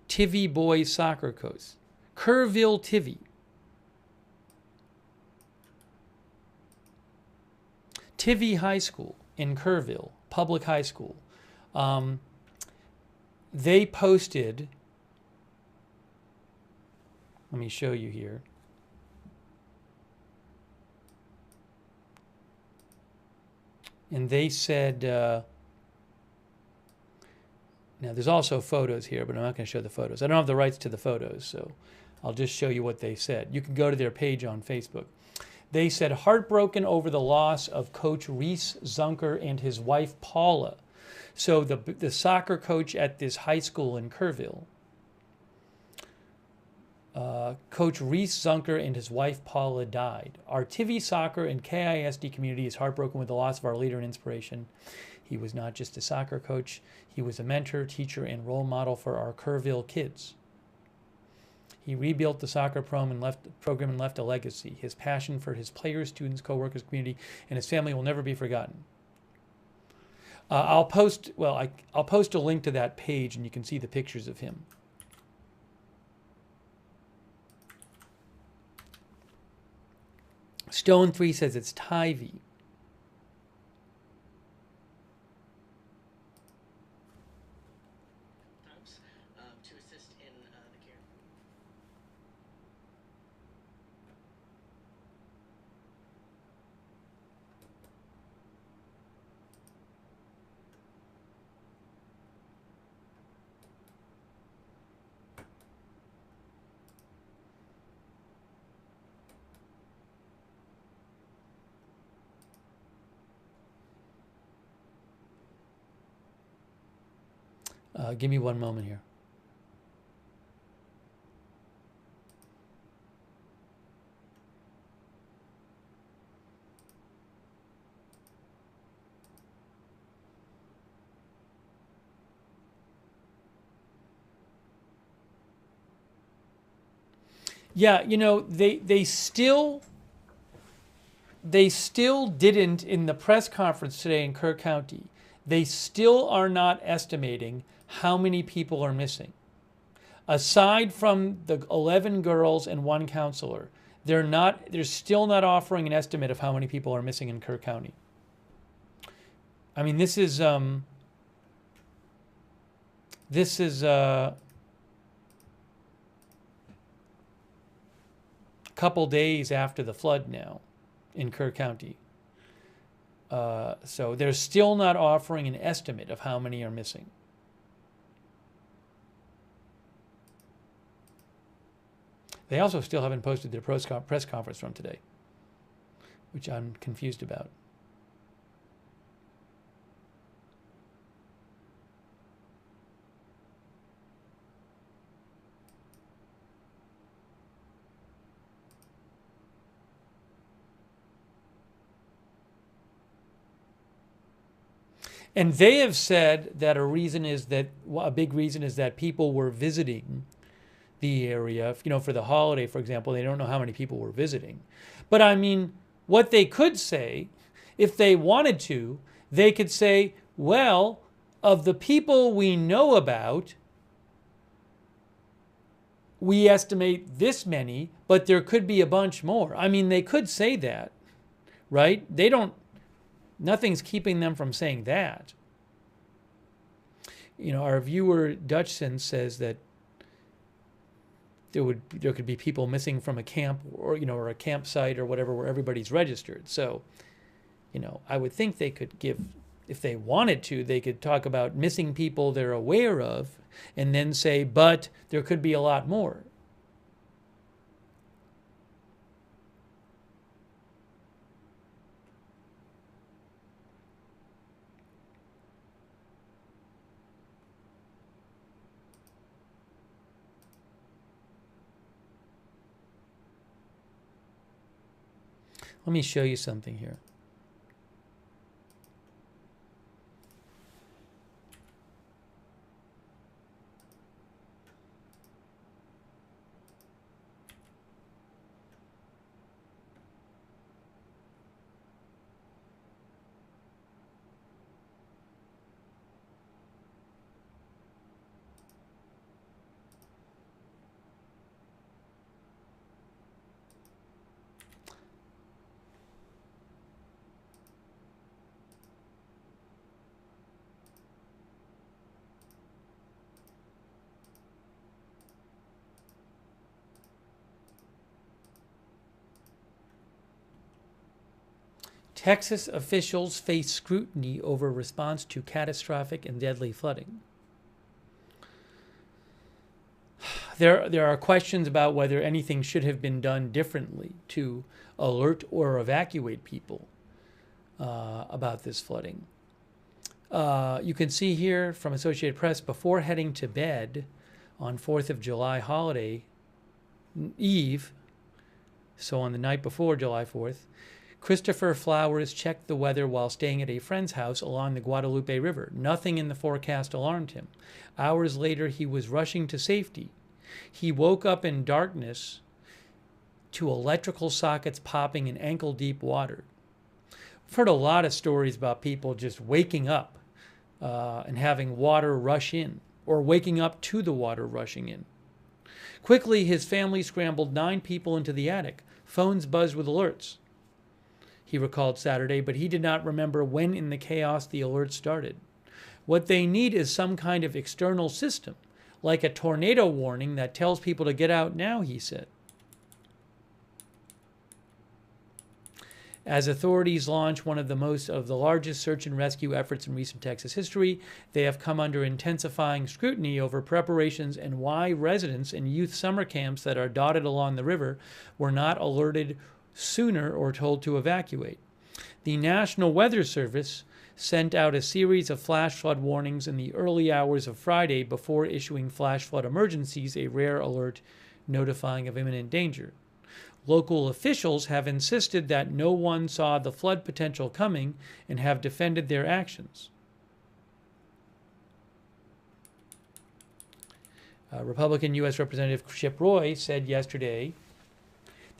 Tivy Boy Soccer Coach. Kerrville Tivy. Tivy High School in Kerrville, public high school. They posted, let me show you here. And they said, now there's also photos here, but I'm not going to show the photos. I don't have the rights to the photos, so I'll just show you what they said. You can go to their page on Facebook. They said, heartbroken over the loss of Coach Reese Zunker and his wife Paula. So the soccer coach at this high school in Kerrville, Coach Reese Zunker and his wife Paula died. Our TV soccer and KISD community is heartbroken with the loss of our leader and inspiration. He was not just a soccer coach, he was a mentor, teacher, and role model for our Kerrville kids. He rebuilt the soccer program and left a legacy. His passion for his players, students, co-workers, community, and his family will never be forgotten. I'll post a link to that page, and you can see the pictures of him. Stone 3 says it's Tyvee. To assist in the care. Give me one moment here. Yeah, you know, they still didn't, in the press conference today in Kerr County, they still are not estimating how many people are missing. Aside from the 11 girls and one counselor, they're still not offering an estimate of how many people are missing in Kerr County. I mean, this is a couple days after the flood now in Kerr County. So they're still not offering an estimate of how many are missing. They also still haven't posted their press conference from today, which I'm confused about. And they have said that a big reason is that people were visiting the area, you know, for the holiday, for example. They don't know how many people were visiting. But I mean, what they could say, if they wanted to, they could say, well, of the people we know about, we estimate this many, but there could be a bunch more. I mean, they could say that, right? Nothing's keeping them from saying that. You know, our viewer Dutchson says that there could be people missing from a camp or a campsite or whatever where everybody's registered. So, you know, I would think they could give, if they wanted to, they could talk about missing people they're aware of and then say, but there could be a lot more. Let me show you something here. Texas officials face scrutiny over response to catastrophic and deadly flooding. There are questions about whether anything should have been done differently to alert or evacuate people about this flooding. You can see here from Associated Press, before heading to bed on 4th of July holiday eve, so on the night before July 4th, Christopher Flowers checked the weather while staying at a friend's house along the Guadalupe River. Nothing in the forecast alarmed him. Hours later, he was rushing to safety. He woke up in darkness to electrical sockets popping in ankle-deep water. I've heard a lot of stories about people just waking up and having water rush in, or waking up to the water rushing in. Quickly, his family scrambled 9 people into the attic. Phones buzzed with alerts, he recalled Saturday, but he did not remember when in the chaos the alerts started. What they need is some kind of external system, like a tornado warning that tells people to get out now, he said. As authorities launch one of the largest search and rescue efforts in recent Texas history, they have come under intensifying scrutiny over preparations and why residents in youth summer camps that are dotted along the river were not alerted sooner or told to evacuate. The National Weather Service sent out a series of flash flood warnings in the early hours of Friday before issuing flash flood emergencies, a rare alert notifying of imminent danger. Local officials have insisted that no one saw the flood potential coming and have defended their actions. Republican U.S. Representative Chip Roy said yesterday,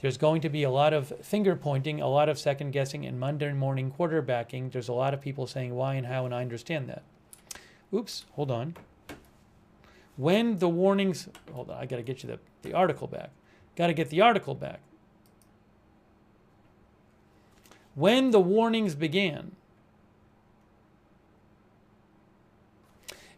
there's going to be a lot of finger-pointing, a lot of second-guessing, and Monday morning quarterbacking. There's a lot of people saying why and how, and I understand that. Oops, hold on. When the warnings... Hold on, I got to get you the article back. Got to get the article back. When the warnings began,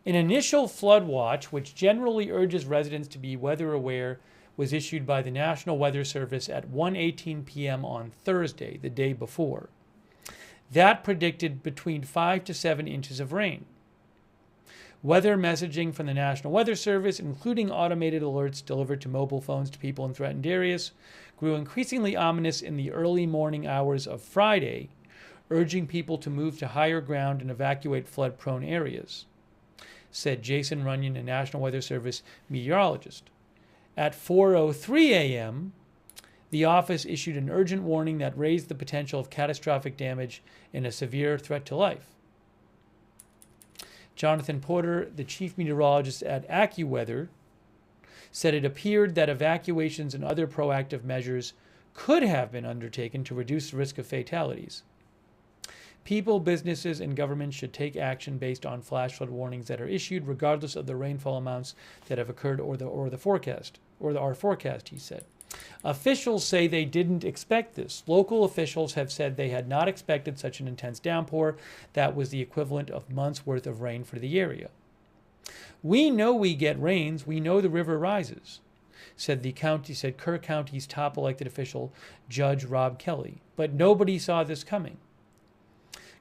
an initial flood watch, which generally urges residents to be weather aware, was issued by the National Weather Service at 1:18 p.m. on Thursday, the day before. That predicted between 5 to 7 inches of rain. Weather messaging from the National Weather Service, including automated alerts delivered to mobile phones to people in threatened areas, grew increasingly ominous in the early morning hours of Friday, urging people to move to higher ground and evacuate flood-prone areas, said Jason Runyon, a National Weather Service meteorologist. At 4:03 a.m., the office issued an urgent warning that raised the potential of catastrophic damage and a severe threat to life. Jonathan Porter, the chief meteorologist at AccuWeather, said it appeared that evacuations and other proactive measures could have been undertaken to reduce the risk of fatalities. People, businesses, and governments should take action based on flash flood warnings that are issued, regardless of the rainfall amounts that have occurred or our forecast, he said. Officials say they didn't expect this. Local officials have said they had not expected such an intense downpour that was the equivalent of months' worth of rain for the area. We know we get rains. We know the river rises, said Kerr County's top elected official, Judge Rob Kelly. But nobody saw this coming.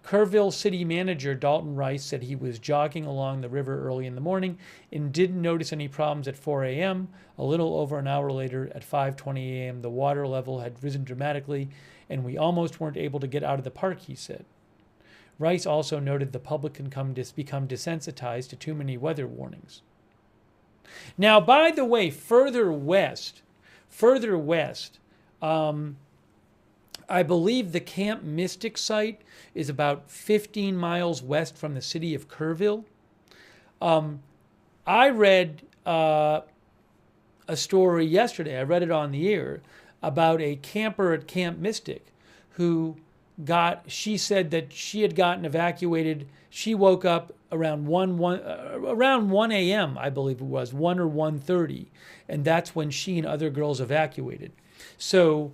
Kerrville City Manager Dalton Rice said he was jogging along the river early in the morning and didn't notice any problems at 4 a.m. A little over an hour later, at 5:20 a.m., the water level had risen dramatically, and we almost weren't able to get out of the park, he said. Rice also noted the public can become desensitized to too many weather warnings. Now, by the way, further west, I believe the Camp Mystic site is about 15 miles west from the city of Kerrville. I read a story yesterday, I read it on the air, about a camper at Camp Mystic who she said that she had gotten evacuated. She woke up around 1 a.m., I believe it was, 1 or 1:30, and that's when she and other girls evacuated. So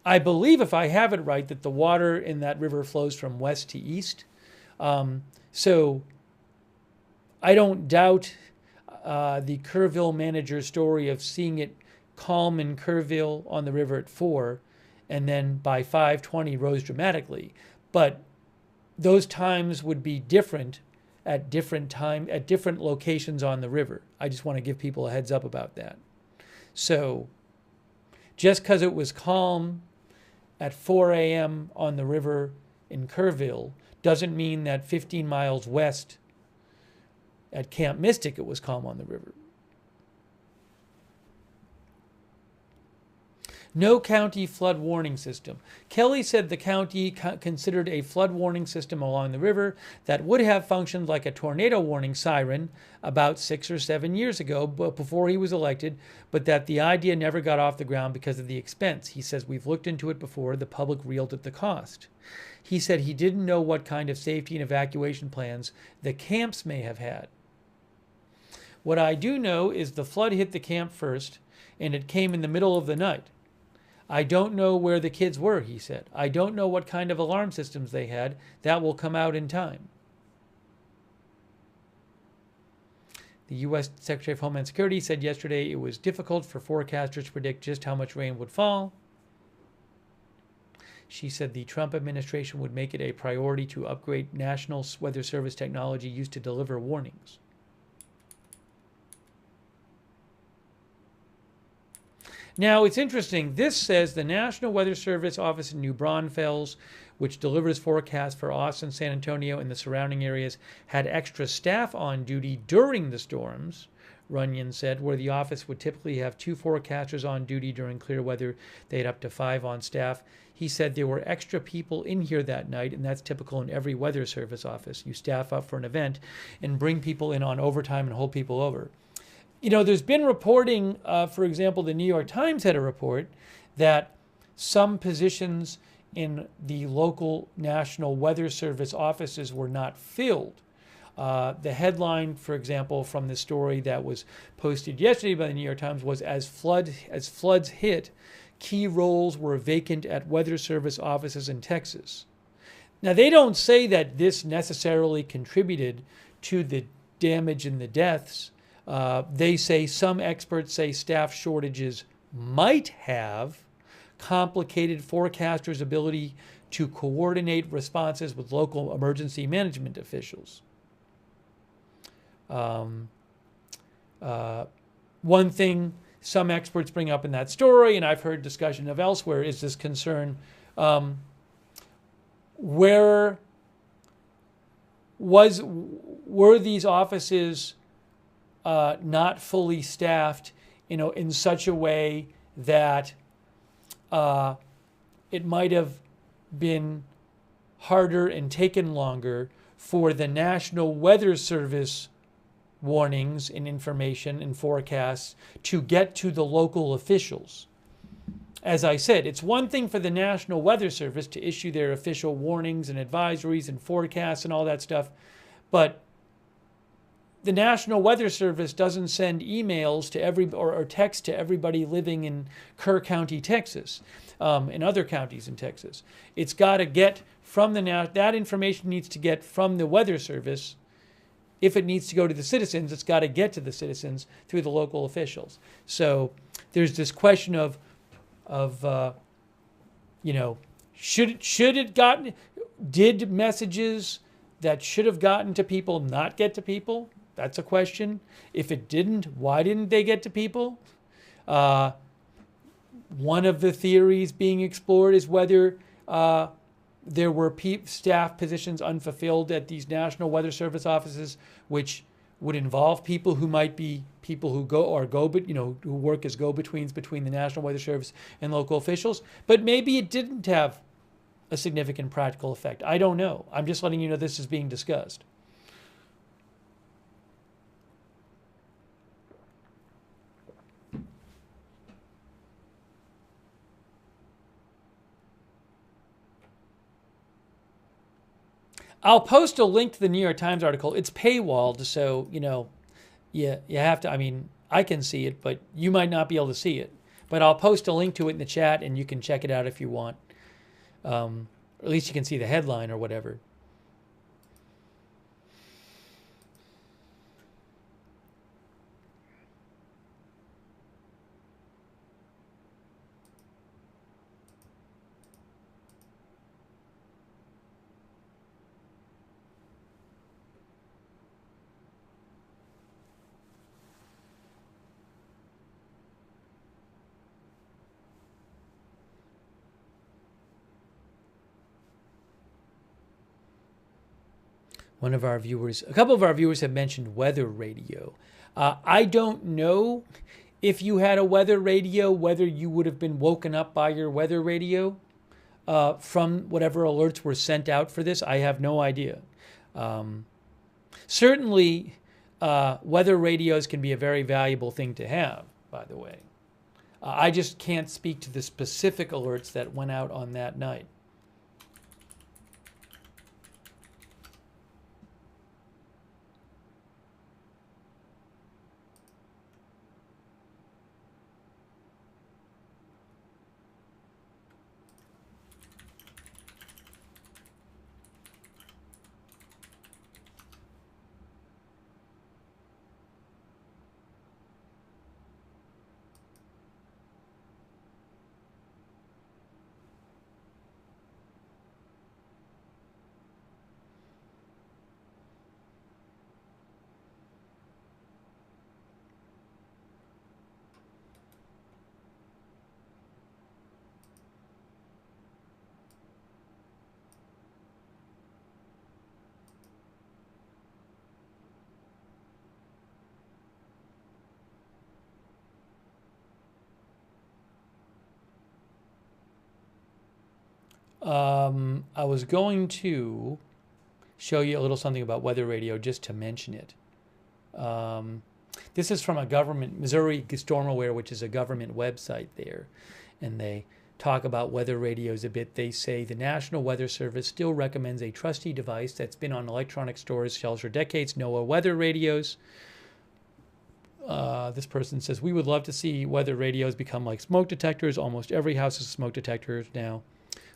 I believe, if I have it right, that the water in that river flows from west to east. So I don't doubt the Kerrville manager's story of seeing it calm in Kerrville on the river at 4 and then by 5:20 rose dramatically. But those times would be different at different locations on the river. I just want to give people a heads up about that. So just because it was calm at 4 a.m. on the river in Kerrville doesn't mean that 15 miles west at Camp Mystic it was calm on the river. No county flood warning system. Kelly said the county considered a flood warning system along the river that would have functioned like a tornado warning siren about 6 or 7 years ago, but before he was elected, but that the idea never got off the ground because of the expense. He says, we've looked into it before, the public reeled at the cost. He said he didn't know what kind of safety and evacuation plans the camps may have had. What I do know is the flood hit the camp first, and it came in the middle of the night. I don't know where the kids were, he said. I don't know what kind of alarm systems they had. That will come out in time. The U.S. Secretary of Homeland Security said yesterday it was difficult for forecasters to predict just how much rain would fall. She said the Trump administration would make it a priority to upgrade National Weather Service technology used to deliver warnings. Now, it's interesting. This says the National Weather Service office in New Braunfels, which delivers forecasts for Austin, San Antonio, and the surrounding areas, had extra staff on duty during the storms, Runyon said, where the office would typically have 2 forecasters on duty during clear weather. They had up to 5 on staff. He said there were extra people in here that night, and that's typical in every weather service office. You staff up for an event and bring people in on overtime and hold people over. You know, there's been reporting, for example, the New York Times had a report that some positions in the local National Weather Service offices were not filled. The headline, for example, from the story that was posted yesterday by the New York Times was, as floods hit, key roles were vacant at Weather Service offices in Texas. Now, they don't say that this necessarily contributed to the damage and the deaths. They say some experts say staff shortages might have complicated forecasters' ability to coordinate responses with local emergency management officials. One thing some experts bring up in that story, and I've heard discussion of elsewhere, is this concern were these offices not fully staffed, in such a way that it might have been harder and taken longer for the National Weather Service warnings and information and forecasts to get to the local officials. As I said, it's one thing for the National Weather Service to issue their official warnings and advisories and forecasts and all that stuff, but the National Weather Service doesn't send emails to or text to everybody living in Kerr County, Texas, and other counties in Texas. It's got to get from that information needs to get from the Weather Service. If it needs to go to the citizens, it's got to get to the citizens through the local officials. So there's this question of did messages that should have gotten to people not get to people? That's a question. If it didn't, why didn't they get to people? One of the theories being explored is whether there were staff positions unfulfilled at these National Weather Service offices, which would involve people who might be people who who work as go-betweens between the National Weather Service and local officials. But maybe it didn't have a significant practical effect. I don't know. I'm just letting you know this is being discussed. I'll post a link to the New York Times article. It's paywalled, so, you have to, I can see it, but you might not be able to see it. But I'll post a link to it in the chat, and you can check it out if you want. Or at least you can see the headline or whatever. One of our viewers, a couple of our viewers have mentioned weather radio. I don't know if you had a weather radio, whether you would have been woken up by your weather radio from whatever alerts were sent out for this. I have no idea. Certainly, weather radios can be a very valuable thing to have, by the way. I just can't speak to the specific alerts that went out on that night. I was going to show you a little something about weather radio just to mention it. This is from a government, Missouri Storm Aware, which is a government website there. And they talk about weather radios a bit. They say the National Weather Service still recommends a trusty device that's been on electronic stores shelves for decades, NOAA weather radios. This person says, we would love to see weather radios become like smoke detectors. Almost every house has a smoke detector now.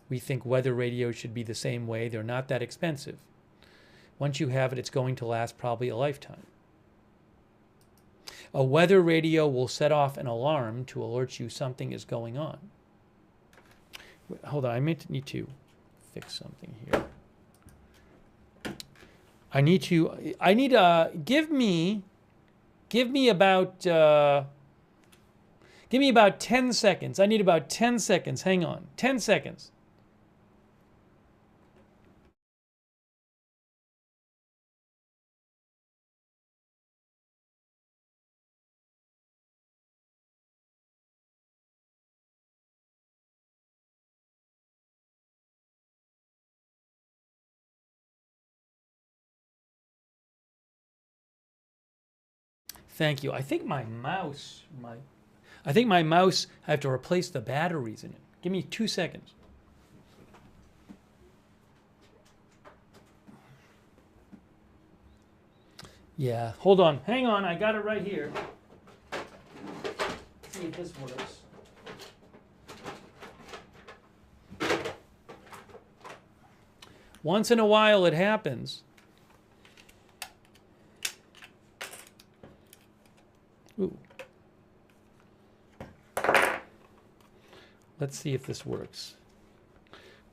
We think weather radios should be the same way. They're not that expensive. Once you have it, it's going to last probably a lifetime. A weather radio will set off an alarm to alert you something is going on. Hold on, I need to fix something here. Give me about 10 seconds. I need about 10 seconds. Hang on. 10 seconds. Thank you. I think my mouse, I have to replace the batteries in it. Give me 2 seconds. Yeah, hold on. Hang on, I got it right here. Let's see if this works. Once in a while it happens. Ooh. Let's see if this works.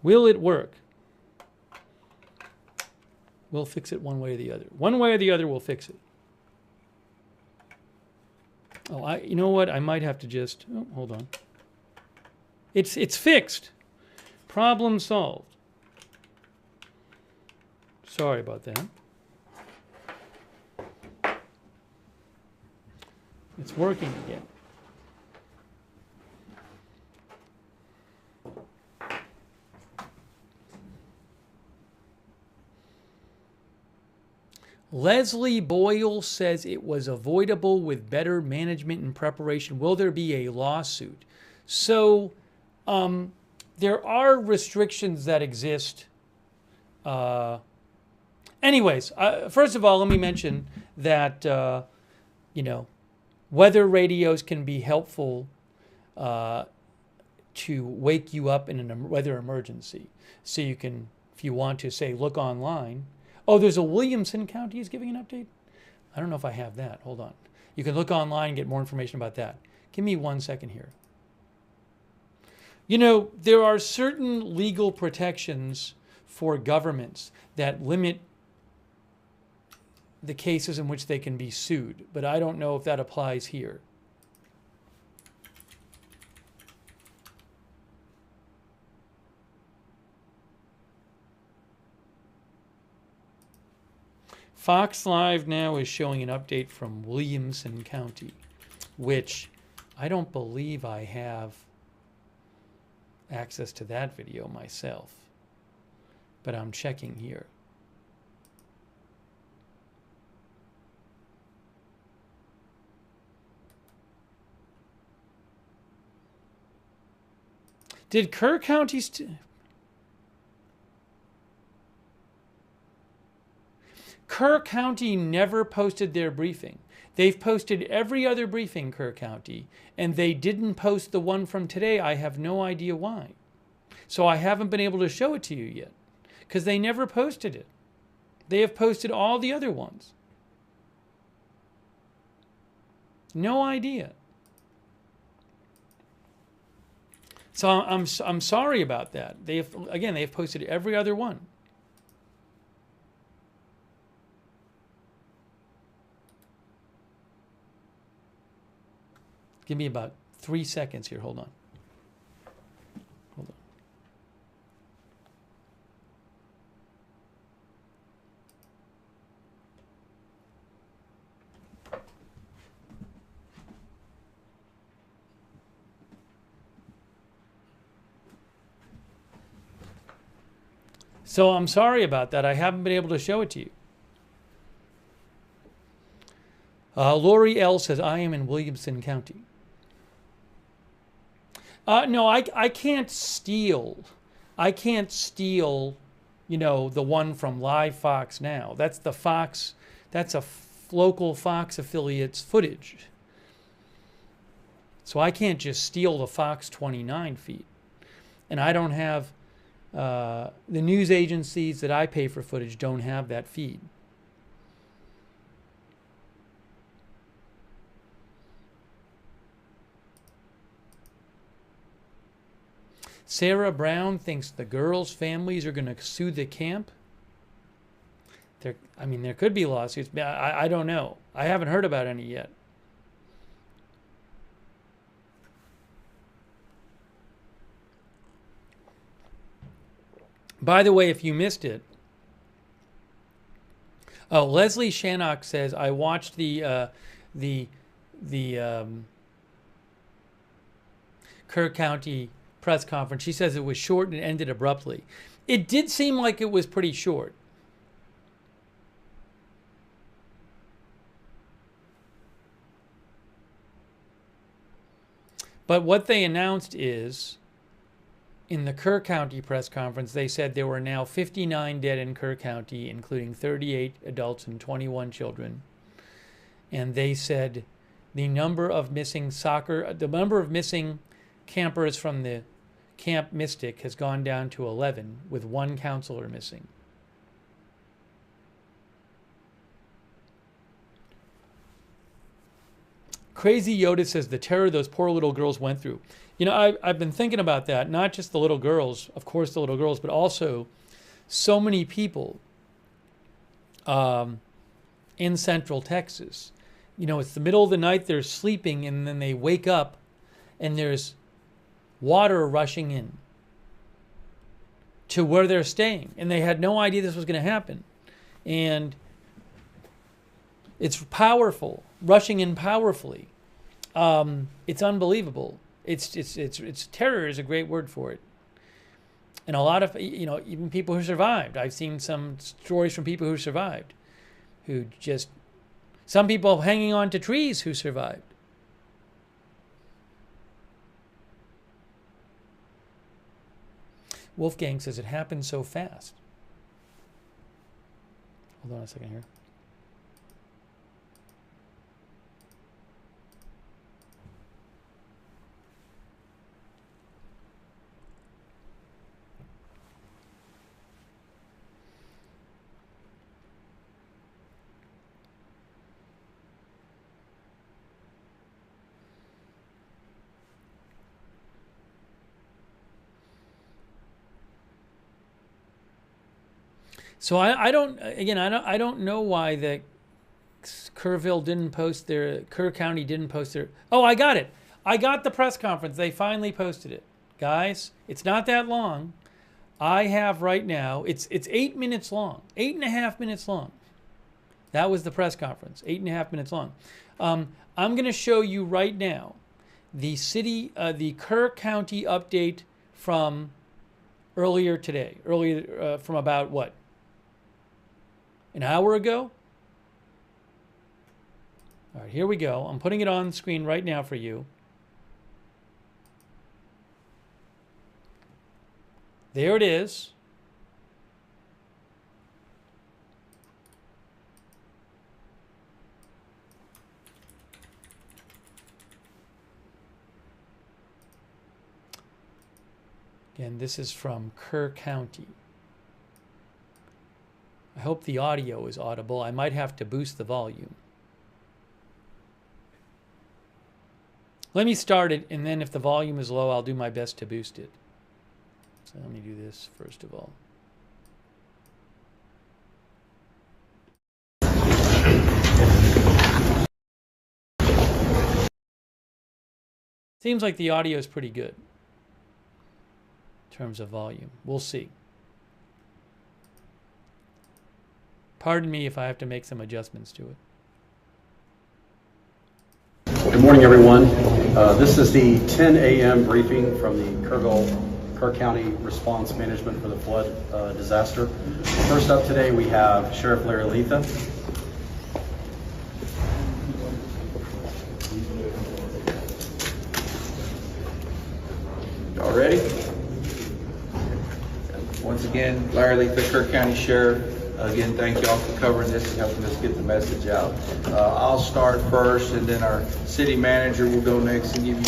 Will it work? We'll fix it one way or the other. One way or the other, we'll fix it. Oh, you know what? I might have to just, oh, hold on. It's fixed. Problem solved. Sorry about that. It's working again. Leslie Boyle says it was avoidable with better management and preparation. Will there be a lawsuit? So there are restrictions that exist. Anyways, first of all, let me mention that, weather radios can be helpful to wake you up in a weather emergency. So you can, if you want to, say, look online. Oh, there's a Williamson County is giving an update? I don't know if I have that. Hold on. You can look online and get more information about that. Give me 1 second here. There are certain legal protections for governments that limit the cases in which they can be sued, but I don't know if that applies here. Fox Live now is showing an update from Williamson County, which I don't believe I have access to that video myself, but I'm checking here. Did Kerr County Kerr County never posted their briefing. They've posted every other briefing, Kerr County, and they didn't post the one from today. I have no idea why. So I haven't been able to show it to you yet, because they never posted it. They have posted all the other ones. No idea. So I'm sorry about that. They've posted every other one. Give me about 3 seconds here. Hold on. Hold on. So I'm sorry about that. I haven't been able to show it to you. Lori L. says, I am in Williamson County. No, I can't steal. I can't steal, you know, the one from Live Fox Now. That's the Fox, that's a local Fox affiliate's footage. So I can't just steal the Fox 29 feed. And I don't have, the news agencies that I pay for footage don't have that feed. Sarah Brown thinks the girls' families are going to sue the camp. There could be lawsuits. I don't know. I haven't heard about any yet. By the way, if you missed it, Leslie Shannock says, I watched the Kerr County press conference. She says it was short and ended abruptly. It did seem like it was pretty short. But what they announced is, in the Kerr County press conference, they said there were now 59 dead in Kerr County, including 38 adults and 21 children. And they said the number of missing campers from the Camp Mystic has gone down to 11, with one counselor missing. Crazy Yoda says the terror those poor little girls went through. You know, I've been thinking about that, not just the little girls, of course the little girls, but also so many people in Central Texas. You know, it's the middle of the night, they're sleeping, and then they wake up and there's water rushing in to where they're staying. And they had no idea this was going to happen. And it's powerful, rushing in powerfully. It's unbelievable. It's terror is a great word for it. And a lot of, you know, even people who survived. I've seen some stories from people who survived, who just, some people hanging on to trees who survived. Wolfgang says it happened so fast. Hold on a second here. So I don't know why the Kerr County didn't post their, oh, I got it. I got the press conference. They finally posted it. Guys, it's not that long. I have right now, it's 8 minutes long, 8.5 minutes long. That was the press conference, 8.5 minutes long. I'm going to show you right now the Kerr County update from earlier today, from about what? An hour ago? All right, here we go. I'm putting it on the screen right now for you. There it is. Again, this is from Kerr County. I hope the audio is audible. I might have to boost the volume. Let me start it, and then if the volume is low, I'll do my best to boost it. So let me do this first of all. Seems like the audio is pretty good in terms of volume. We'll see. Pardon me if I have to make some adjustments to it. Good morning, everyone. This is the 10 a.m. briefing from the Kerr County Response Management for the flood disaster. First up today, we have Sheriff Larry Letha. Y'all ready? Once again, Larry Letha, Kerr County Sheriff. Again, thank y'all for covering this and helping us get the message out. I'll start first, and then our city manager will go next and give you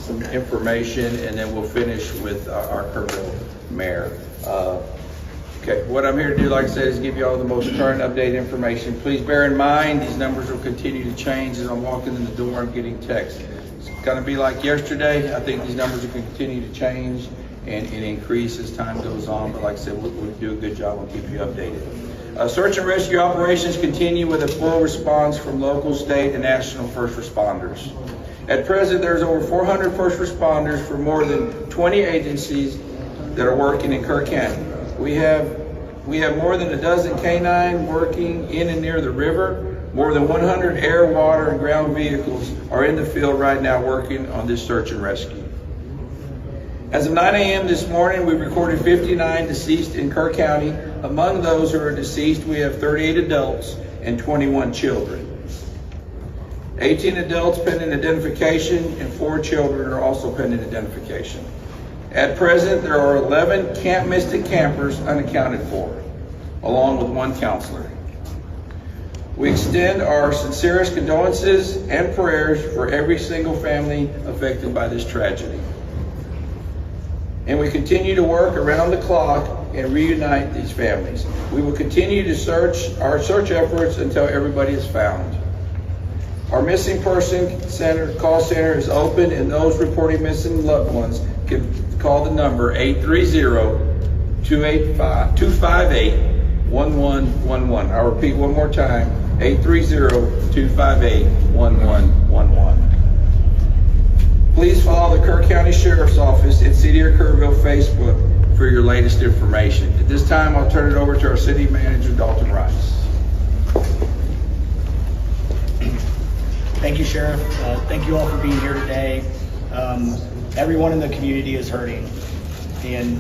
some information, and then we'll finish with our Kerrville mayor. Okay, what I'm here to do, like I said, is give you all the most current updated information. Please bear in mind, these numbers will continue to change as I'm walking in the door. I'm getting texts. It's going to be like yesterday. I think these numbers will continue to change and increase as time goes on, but like I said, we'll do a good job. We'll keep you updated. Search and rescue operations continue with a full response from local, state, and national first responders. At present, there's over 400 first responders for more than 20 agencies that are working in Kerr County. We have more than a dozen canine working in and near the river. More than 100 air, water, and ground vehicles are in the field right now working on this search and rescue. As of 9 a.m. this morning, we recorded 59 deceased in Kerr County. Among those who are deceased, we have 38 adults and 21 children. 18 adults pending identification and 4 children are also pending identification. At present, there are 11 Camp Mystic campers unaccounted for, along with 1 counselor. We extend our sincerest condolences and prayers for every single family affected by this tragedy. And we continue to work around the clock and reunite these families. We will continue to our search efforts until everybody is found. Our missing person call center is open, and those reporting missing loved ones can call the number 830-258-1111. I'll repeat one more time, 830-258-1111. Please follow the Kerr County Sheriff's Office and City of Kerrville Facebook for your latest information. At this time, I'll turn it over to our City Manager, Dalton Rice. Thank you, Sheriff. Thank you all for being here today. Everyone in the community is hurting, and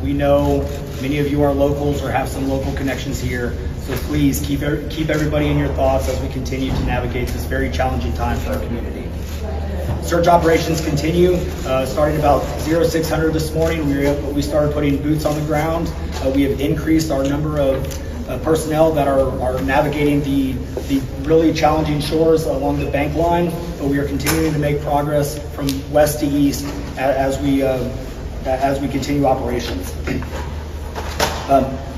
we know many of you are locals or have some local connections here, so please keep everybody in your thoughts as we continue to navigate this very challenging time for our community. Search operations continue. Starting about 0600 this morning, we started putting boots on the ground. We have increased our number of personnel that are navigating the really challenging shores along the bank line, but we are continuing to make progress from west to east as we continue operations.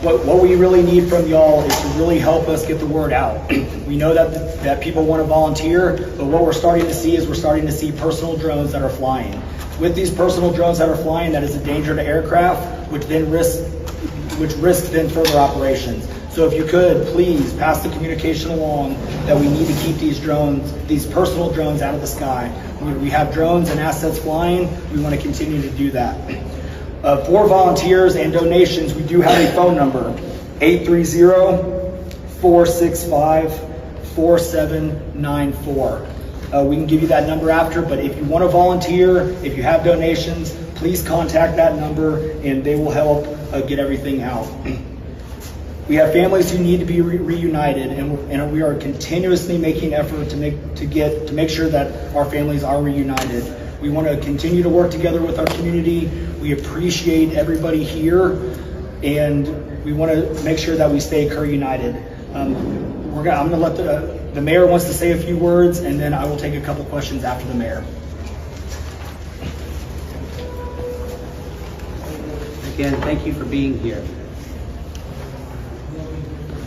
What we really need from y'all is to really help us get the word out. We know that people want to volunteer, but what we're starting to see is personal drones that are flying. With these personal drones that are flying, that is a danger to aircraft, which risks further operations. So if you could, please pass the communication along that we need to keep these personal drones out of the sky. We have drones and assets flying. We want to continue to do that. For volunteers and donations, we do have a phone number, 830-588-1111. 465-4794. We can give you that number after, but if you want to volunteer, if you have donations, please contact that number and they will help get everything out. We have families who need to be reunited, and we are continuously making effort to make sure that our families are reunited. We want to continue to work together with our community. We appreciate everybody here, and we want to make sure that we stay Kerr United. I'm going to let the mayor wants to say a few words, and then I will take a couple questions after the mayor. Again, thank you for being here.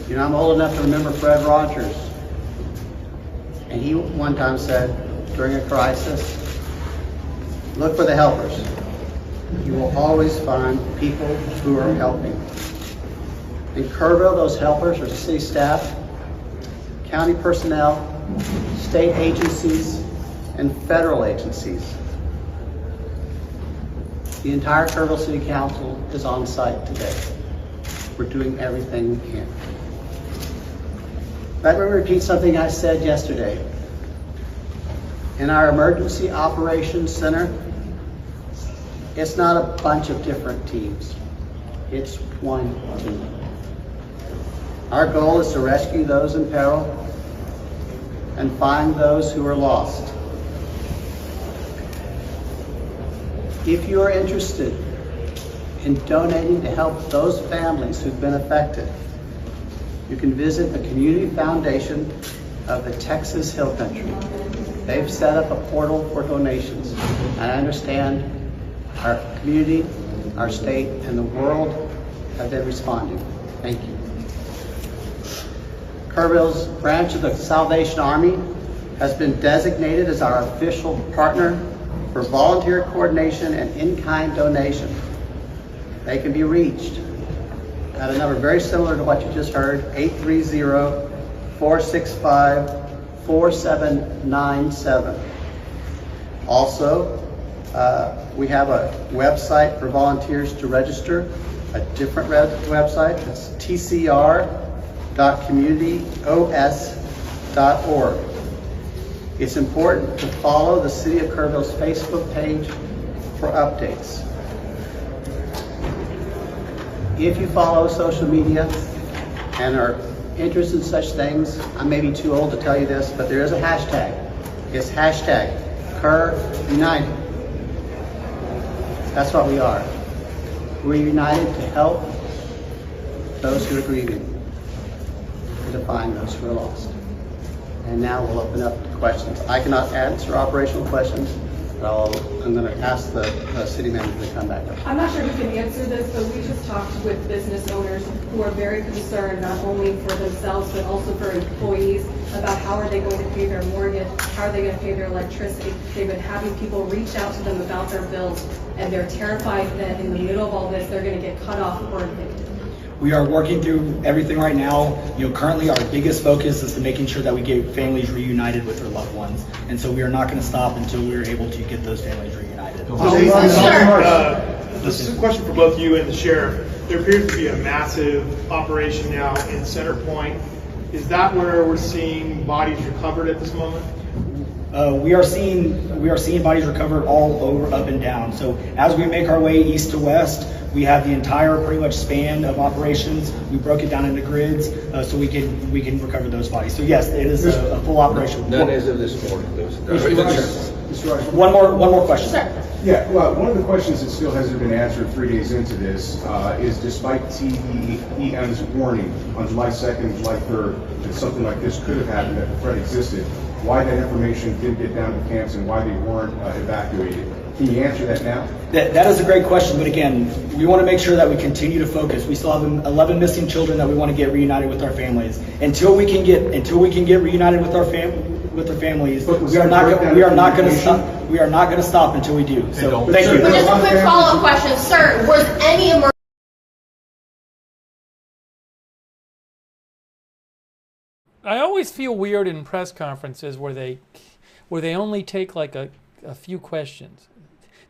You know, I'm old enough to remember Fred Rogers, and he one time said during a crisis, look for the helpers. You will always find people who are helping. In Kerrville, those helpers are city staff, county personnel, state agencies, and federal agencies. The entire Kerrville City Council is on site today. We're doing everything we can. Let me repeat something I said yesterday. In our Emergency Operations Center, it's not a bunch of different teams. It's one team. Our goal is to rescue those in peril and find those who are lost. If you are interested in donating to help those families who've been affected, you can visit the Community Foundation of the Texas Hill Country. They've set up a portal for donations. I understand our community, our state, and the world have been responding. Thank you. Kerrville's branch of the Salvation Army has been designated as our official partner for volunteer coordination and in-kind donation. They can be reached at a number very similar to what you just heard, 830-465-4797. Also, we have a website for volunteers to register, a different website. It's tcr.communityos.org. It's important to follow the City of Kerrville's Facebook page for updates. If you follow social media and are interested in such things, I may be too old to tell you this, but there is a hashtag. It's hashtag Kerr United. That's what we are. We're united to help those who are grieving and to find those who are lost. And now we'll open up to questions. I cannot answer operational questions, but I'm going to ask the city manager to come back up. I'm not sure who can answer this, but we just talked with business owners who are very concerned, not only for themselves, but also for employees, about how are they going to pay their mortgage, how are they going to pay their electricity. They've been having people reach out to them about their bills, and they're terrified that in the middle of all this, they're going to get cut off or evicted. We are working through everything right now. Currently our biggest focus is to making sure that we get families reunited with their loved ones. And so we are not going to stop until we are able to get those families reunited. This is a question for both you and the sheriff. There appears to be a massive operation now in Center Point. Is that where we're seeing bodies recovered at this moment? We are seeing bodies recovered all over, up and down. So as we make our way east to west, we have the entire pretty much span of operations. We broke it down into grids so we can recover those bodies. So yes, it is a full operation. None as of this morning. One more question. Sir. Yeah, well, one of the questions that still hasn't been answered 3 days into this is, despite TEM's warning on July 2nd, July 3rd, that something like this could have happened, that the threat existed, why that information didn't get down to camps and why they weren't evacuated. Can you answer that now? That is a great question, but again, we want to make sure that we continue to focus. We still have 11 missing children that we want to get reunited with our families. Until we can get reunited with our families, we are not going to stop until we do. So thank you. But just a quick follow-up question, sir. Was any emergency? I always feel weird in press conferences where they only take like a few questions.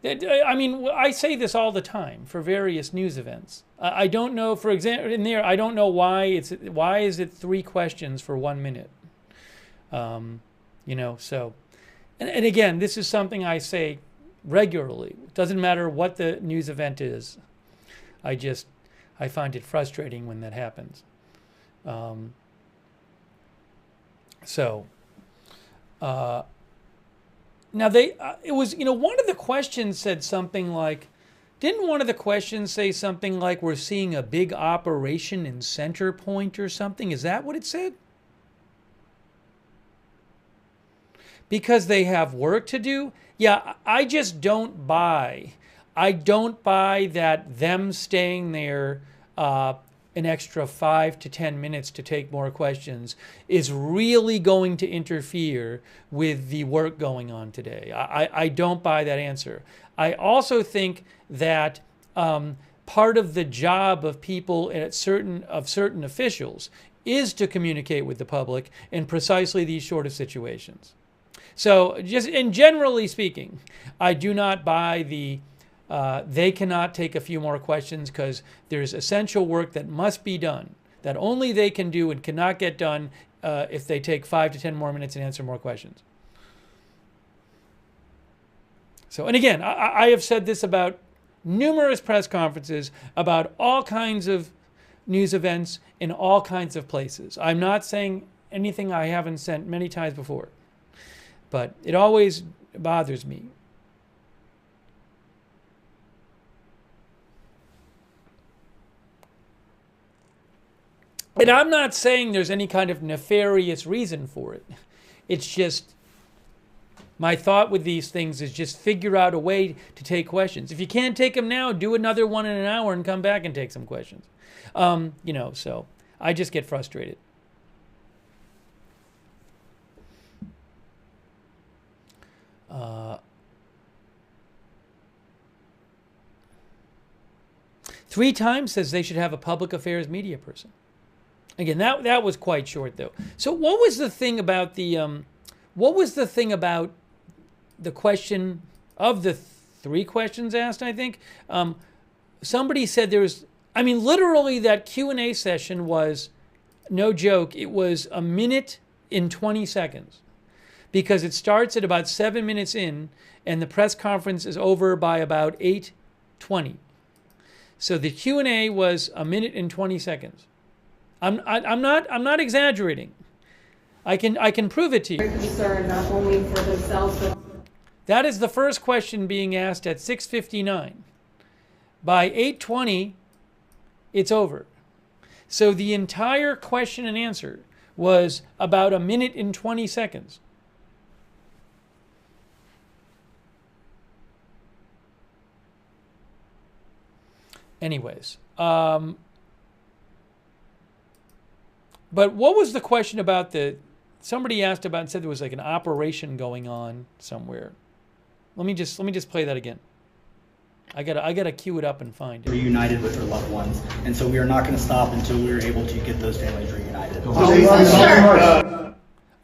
I mean, I say this all the time for various news events. I don't know, for example, in there, I don't know why is it 3 questions for 1 minute? You know, so, and again, this is something I say regularly. It doesn't matter what the news event is. I find it frustrating when that happens. Now it was, you know, one of the questions said something like, didn't one of the questions say something like, we're seeing a big operation in Center Point or something? Is that what it said? Because they have work to do? Yeah, I just don't buy. I don't buy that them staying there an extra 5 to 10 minutes to take more questions is really going to interfere with the work going on today. I don't buy that answer. I also think that part of the job of people at certain officials is to communicate with the public in precisely these sort of situations. So just in generally speaking, I do not buy the they cannot take a few more questions because there's essential work that must be done that only they can do and cannot get done if they take 5 to 10 more minutes and answer more questions. So, and again, I have said this about numerous press conferences, about all kinds of news events in all kinds of places. I'm not saying anything I haven't said many times before, but it always bothers me. And I'm not saying there's any kind of nefarious reason for it. It's just my thought with these things is just figure out a way to take questions. If you can't take them now, do another one in an hour and come back and take some questions. You know, so I just get frustrated. Three Times says they should have a public affairs media person. Again, that was quite short though. So what was the thing about the question of the 3 questions asked, I think? Somebody said there was, I mean, literally that Q&A session was, no joke, it was 1 minute and 20 seconds. Because it starts at about 7 minutes in, and the press conference is over by about 8:20. So the Q&A was 1 minute and 20 seconds. I'm not exaggerating. I can prove it to you. Concerned not only for themselves but that is the first question being asked at 6:59. By 8:20, it's over. So the entire question and answer was about 1 minute and 20 seconds. Anyways, but what was the question about somebody asked about and said there was like an operation going on somewhere. Let me just play that again. I gotta cue it up and find it. Reunited with their loved ones, and so we are not going to stop until we are able to get those families reunited. Sure.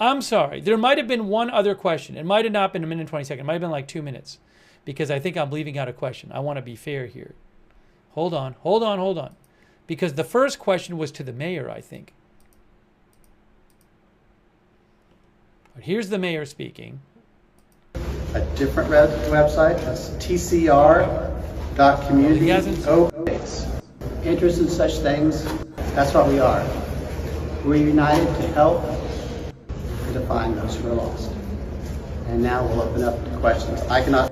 I'm sorry. There might have been one other question. It might have not been 1 minute and 20 seconds. It might have been like 2 minutes, because I think I'm leaving out a question. I want to be fair here. Hold on. Because the first question was to the mayor, I think. But here's the mayor speaking. A different website, that's tcr.community. Interest in such things, that's what we are. We're united to help and to find those who are lost. And now we'll open up to questions. I cannot.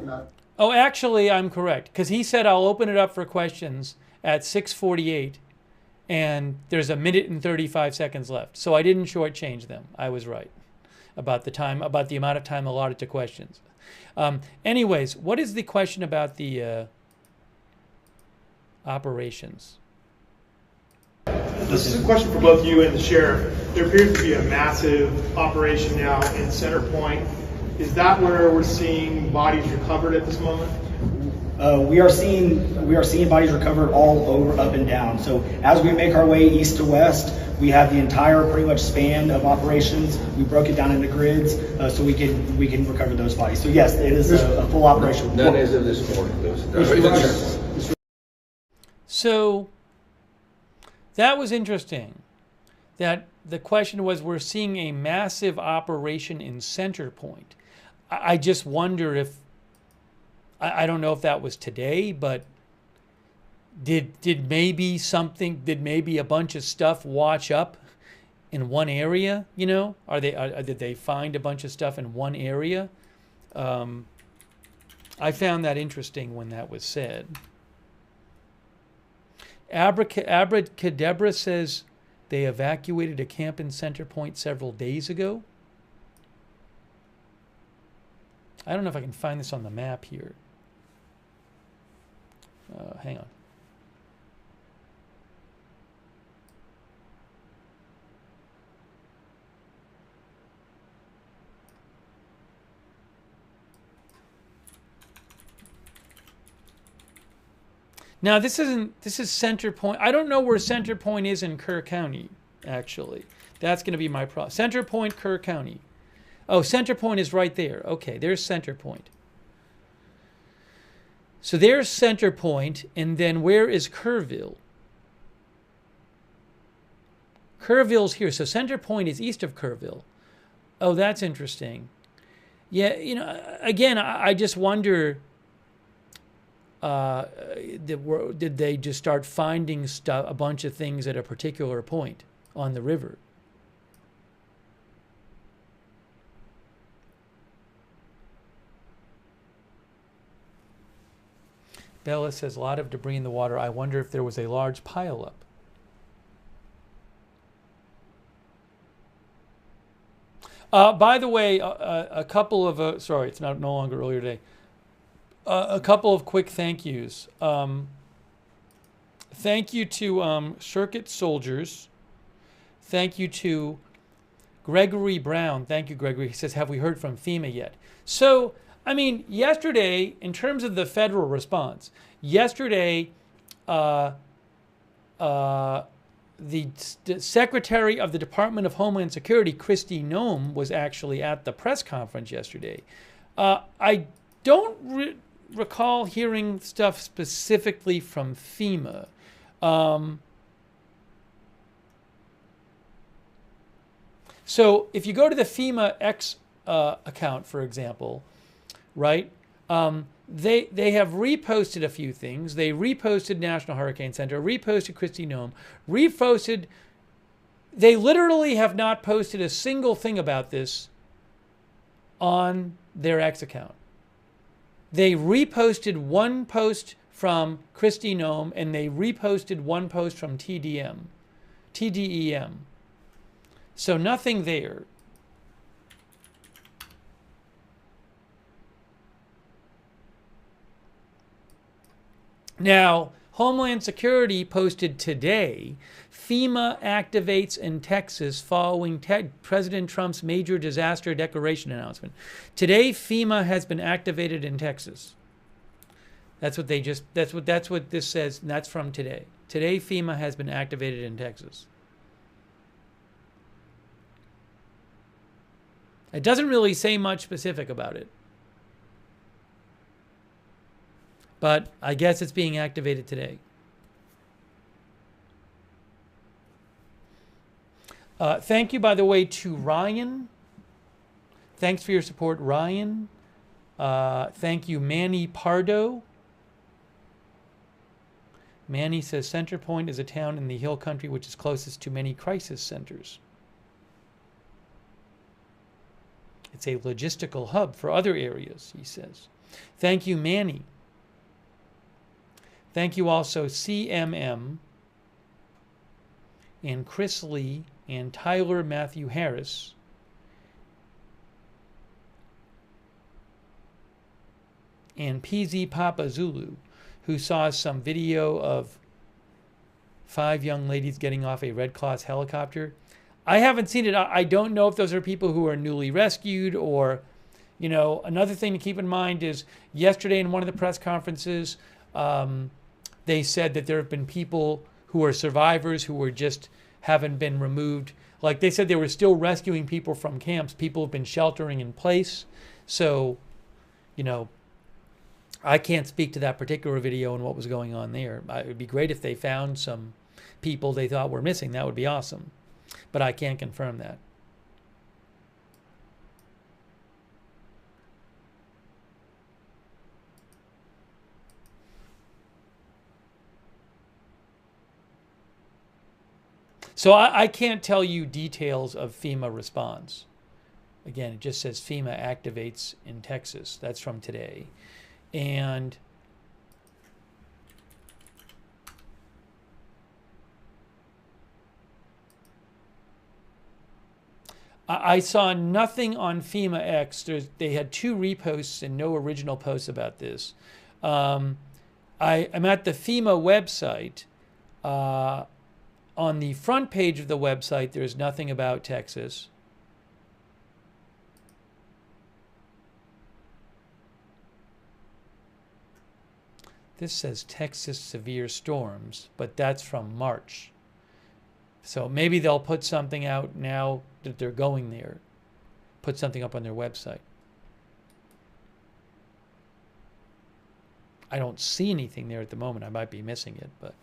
Oh, actually, I'm correct, because he said I'll open it up for questions at 6:48, and there's 1 minute and 35 seconds left. So I didn't shortchange them. I was right about the time, about the amount of time allotted to questions. Anyways, what is the question about the operations? This is a question for both you and the sheriff. There appears to be a massive operation now in Center Point. Is that where we're seeing bodies recovered at this moment? We are seeing bodies recovered all over, up and down. So as we make our way east to west, we have the entire pretty much span of operations. We broke it down into grids so we can recover those bodies. So yes, it is a full operation. None as of this morning. So that was interesting. That the question was, we're seeing a massive operation in Center Point. I just wonder if, I don't know if that was today, but did maybe a bunch of stuff wash up in one area? You know, did they find a bunch of stuff in one area? I found that interesting when that was said. Abracadabra says they evacuated a camp in Center Point several days ago. I don't know if I can find this on the map here. Hang on. Now this is Center Point. I don't know where Center Point is in Kerr County, actually. That's going to be my problem. Center Point, Kerr County. Oh, Center Point is right there. Okay, there's Center Point. So there's Center Point, and then where is Kerrville? Kerrville's here. So Center Point is east of Kerrville. Oh, that's interesting. Yeah, you know, again, I just wonder, did they just start finding stuff, a bunch of things at a particular point on the river? Bella says, a lot of debris in the water. I wonder if there was a large pileup. By the way, a couple of, sorry, it's no longer earlier today. A couple of quick thank yous. Thank you to Circuit Soldiers. Thank you to Gregory Brown. Thank you, Gregory. He says, have we heard from FEMA yet? So, I mean, yesterday, in terms of the federal response, yesterday, the Secretary of the Department of Homeland Security, Kristi Noem, was actually at the press conference yesterday. I don't recall hearing stuff specifically from FEMA. So if you go to the FEMA X account, for example, right? They have reposted a few things. They reposted National Hurricane Center, reposted Kristi Noem, reposted. They literally have not posted a single thing about this on their X account. They reposted one post from Kristi Noem, and they reposted one post from TDEM. So nothing there. Now, Homeland Security posted today, FEMA activates in Texas following President Trump's major disaster declaration announcement. Today, FEMA has been activated in Texas. That's what this says, and that's from today. Today, FEMA has been activated in Texas. It doesn't really say much specific about it. But I guess it's being activated today. Thank you, by the way, to Ryan. Thanks for your support, Ryan. Thank you, Manny Pardo. Manny says Center Point is a town in the Hill Country which is closest to many crisis centers. It's a logistical hub for other areas, he says. Thank you, Manny. Thank you also CMM and Chris Lee and Tyler Matthew Harris. And PZ Papa Zulu, who saw some video of 5 young ladies getting off a Red Cross helicopter. I haven't seen it. I don't know if those are people who are newly rescued or, You know, another thing to keep in mind is yesterday in one of the press conferences, they said that there have been people who are survivors who haven't been removed. Like they said they were still rescuing people from camps. People have been sheltering in place. So, you know, I can't speak to that particular video and what was going on there. It would be great if they found some people they thought were missing. That would be awesome. But I can't confirm that. So I can't tell you details of FEMA response. Again, it just says FEMA activates in Texas. That's from today. And I saw nothing on FEMA X. They had 2 reposts and no original posts about this. I'm at the FEMA website. On the front page of the website, there's nothing about Texas. This says Texas severe storms, but that's from March. So maybe they'll put something out now that they're going there. Put something up on their website. I don't see anything there at the moment. I might be missing it, but...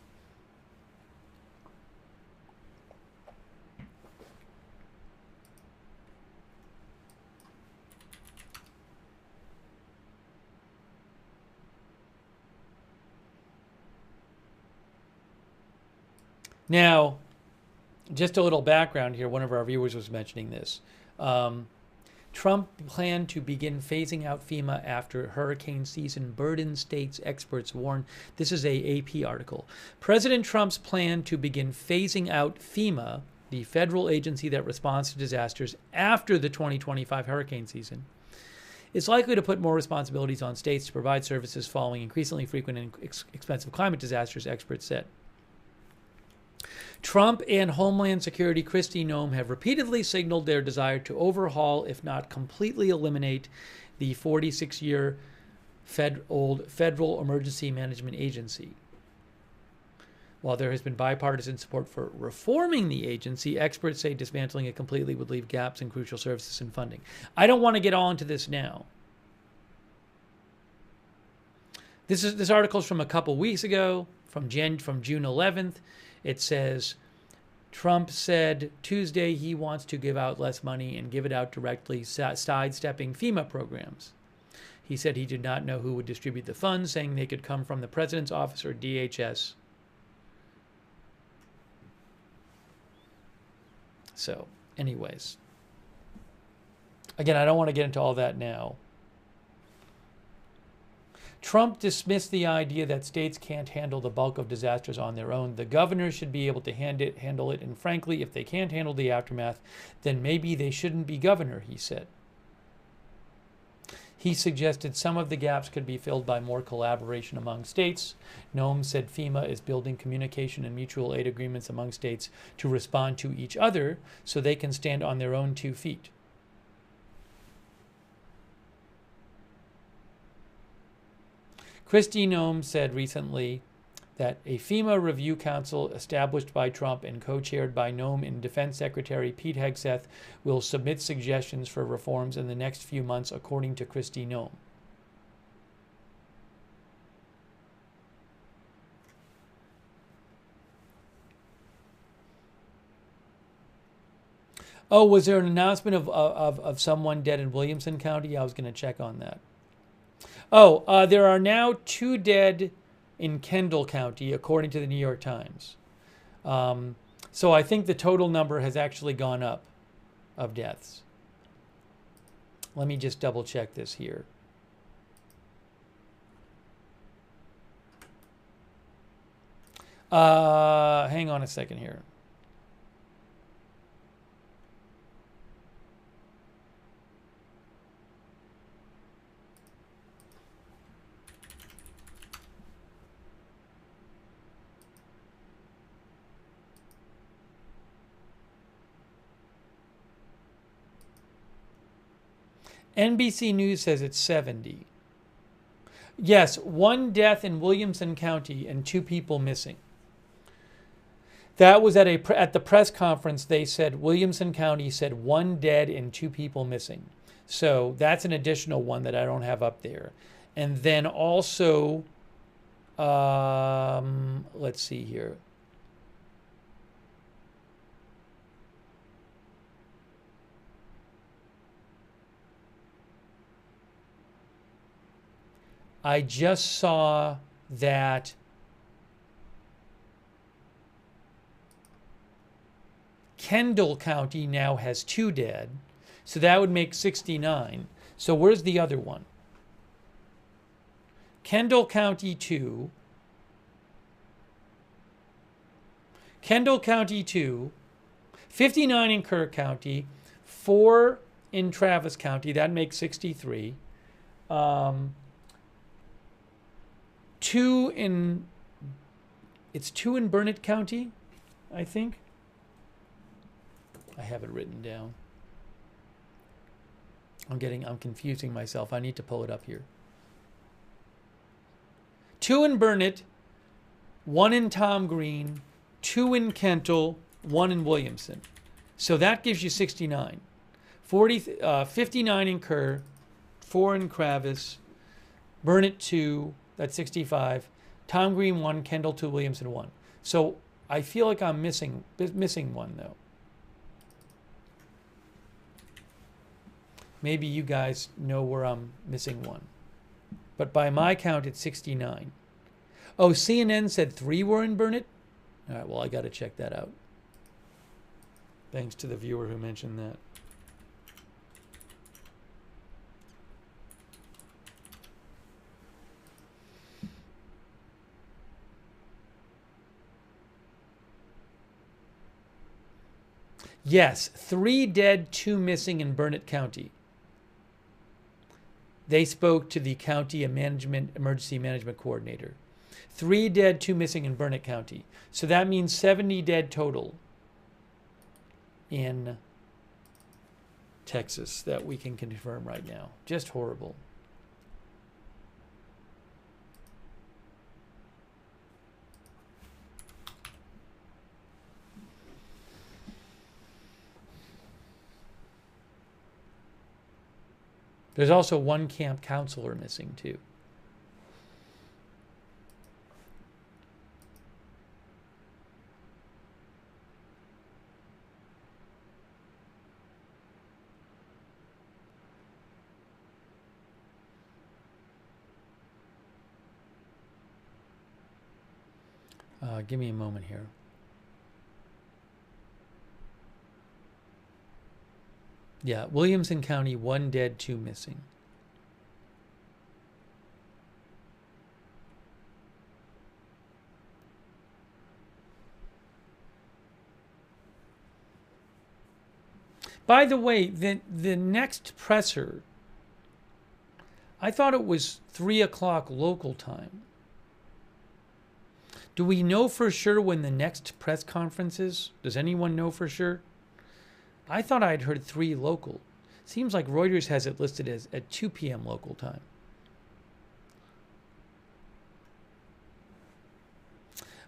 Now, just a little background here. One of our viewers was mentioning this. Trump planned to begin phasing out FEMA after hurricane season burdened states, experts warn. This is a AP article. President Trump's plan to begin phasing out FEMA, the federal agency that responds to disasters after the 2025 hurricane season, is likely to put more responsibilities on states to provide services following increasingly frequent and expensive climate disasters, experts said. Trump and Homeland Security Kristi Noem have repeatedly signaled their desire to overhaul, if not completely eliminate, the 46-year old Federal Emergency Management Agency. While there has been bipartisan support for reforming the agency, experts say dismantling it completely would leave gaps in crucial services and funding. I don't want to get all into this now. This article is from a couple weeks ago, from June 11th. It says, Trump said Tuesday he wants to give out less money and give it out directly, sidestepping FEMA programs. He said he did not know who would distribute the funds, saying they could come from the president's office or DHS. So, anyways. Again, I don't want to get into all that now. Trump dismissed the idea that states can't handle the bulk of disasters on their own. The governors should be able to handle it, and frankly, if they can't handle the aftermath, then maybe they shouldn't be governor, he said. He suggested some of the gaps could be filled by more collaboration among states. Noem said FEMA is building communication and mutual aid agreements among states to respond to each other so they can stand on their own 2 feet. Kristi Noem said recently that a FEMA review council established by Trump and co-chaired by Noem and Defense Secretary Pete Hegseth will submit suggestions for reforms in the next few months, according to Kristi Noem. Oh, was there an announcement of someone dead in Williamson County? I was going to check on that. Oh, there are now 2 dead in Kendall County, according to the New York Times. So I think the total number has actually gone up of deaths. Let me just double check this here. Hang on a second here. NBC News says it's 70. Yes, 1 death in Williamson County and 2 people missing. That was at the press conference. They said Williamson County said 1 dead and 2 people missing. So that's an additional one that I don't have up there. And then also, let's see here. I just saw that Kendall County now has 2 dead, so that would make 69. So where's the other one? Kendall County 2. Kendall County 2. 59 in Kerr County. 4 in Travis County. That makes 63. 2 in... It's 2 in Burnett County, I think. I have it written down. I'm confusing myself. I need to pull it up here. 2 in Burnett, 1 in Tom Green, 2 in Kentel, 1 in Williamson. So that gives you 69. 59 in Kerr, 4 in Travis, Burnett 2, that's 65. Tom Green 1, Kendall 2, Williamson 1. So I feel like I'm missing one though. Maybe you guys know where I'm missing one. But by my count, it's 69. Oh, CNN said 3 were in Burnett? All right, well, I got to check that out. Thanks to the viewer who mentioned that. Yes, 3 dead, 2 missing in Burnett County. They spoke to the county emergency management coordinator. 3 dead, 2 missing in Burnett County. So that means 70 dead total in Texas that we can confirm right now. Just horrible. There's also 1 camp counselor missing too. Give me a moment here. Yeah, Williamson County, 1 dead, 2 missing. By the way, the next presser, I thought it was 3 o'clock local time. Do we know for sure when the next press conference is? Does anyone know for sure? I thought I'd heard 3 local. Seems like Reuters has it listed as at 2 p.m. local time.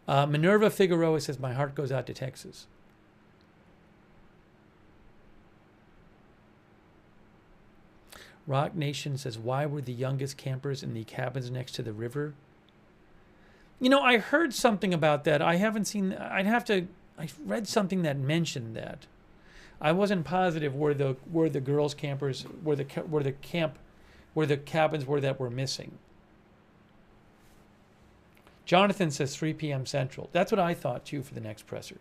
Minerva Figueroa says, my heart goes out to Texas. Rock Nation says, why were the youngest campers in the cabins next to the river? You know, I heard something about that. I haven't seen, I read something that mentioned that. I wasn't positive where the girls campers, where the cabins were that were missing. Jonathan says 3 p.m. Central. That's what I thought too for the next presser.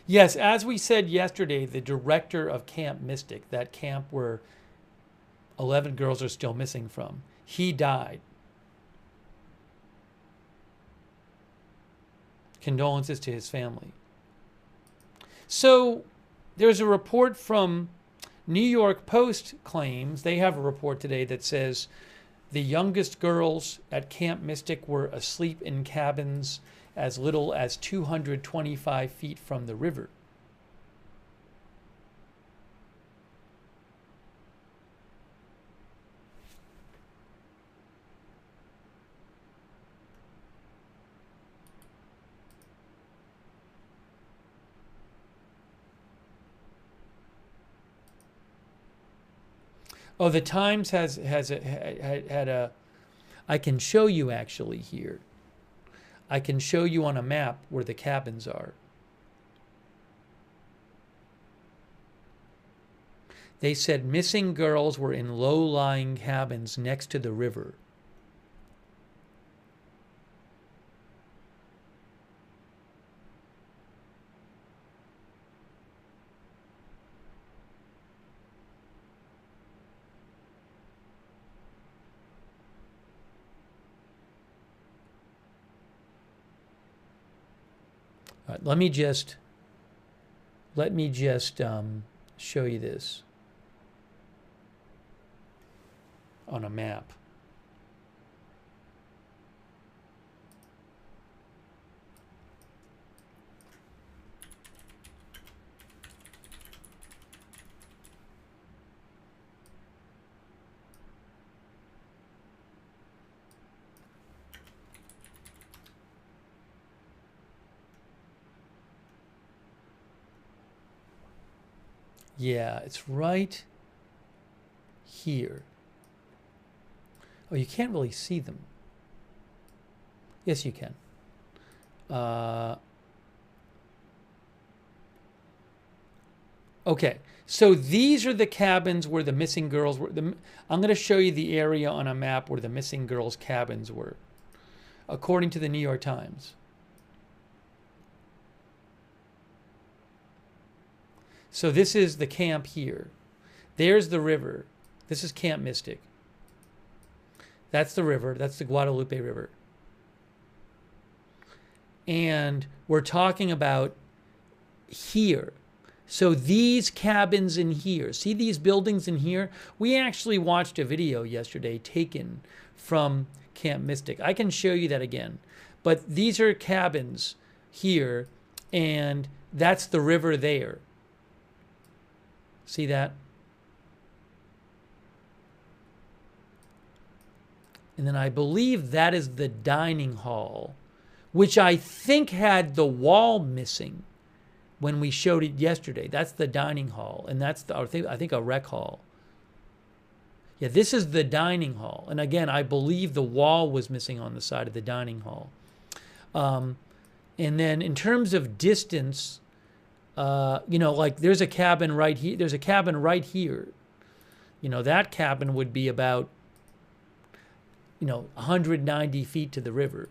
Yes, as we said yesterday, the director of Camp Mystic, that camp where 11 girls are still missing from, he died. Condolences to his family. So there's a report from New York Post claims, they have a report today that says the youngest girls at Camp Mystic were asleep in cabins as little as 225 feet from the river. Oh, the Times had a. I can show you actually here. I can show you on a map where the cabins are. They said missing girls were in low-lying cabins next to the river. Let me just show you this on a map. Yeah, it's right here. Oh, you can't really see them. Yes, you can. Okay, so these are the cabins where the missing girls were. I'm going to show you the area on a map where the missing girls' cabins were, according to the New York Times. So this is the camp here. There's the river. This is Camp Mystic. That's the river. That's the Guadalupe River. And we're talking about here. So these cabins in here, see these buildings in here? We actually watched a video yesterday taken from Camp Mystic. I can show you that again. But these are cabins here, and that's the river there. See that? And then I believe that is the dining hall, which I think had the wall missing when we showed it yesterday. That's the dining hall, and that's the, I think a rec hall. Yeah, this is the dining hall. And again, I believe the wall was missing on the side of the dining hall. And then in terms of distance, you know, like there's a cabin right here. There's a cabin right here. You know, that cabin would be about, 190 feet to the river.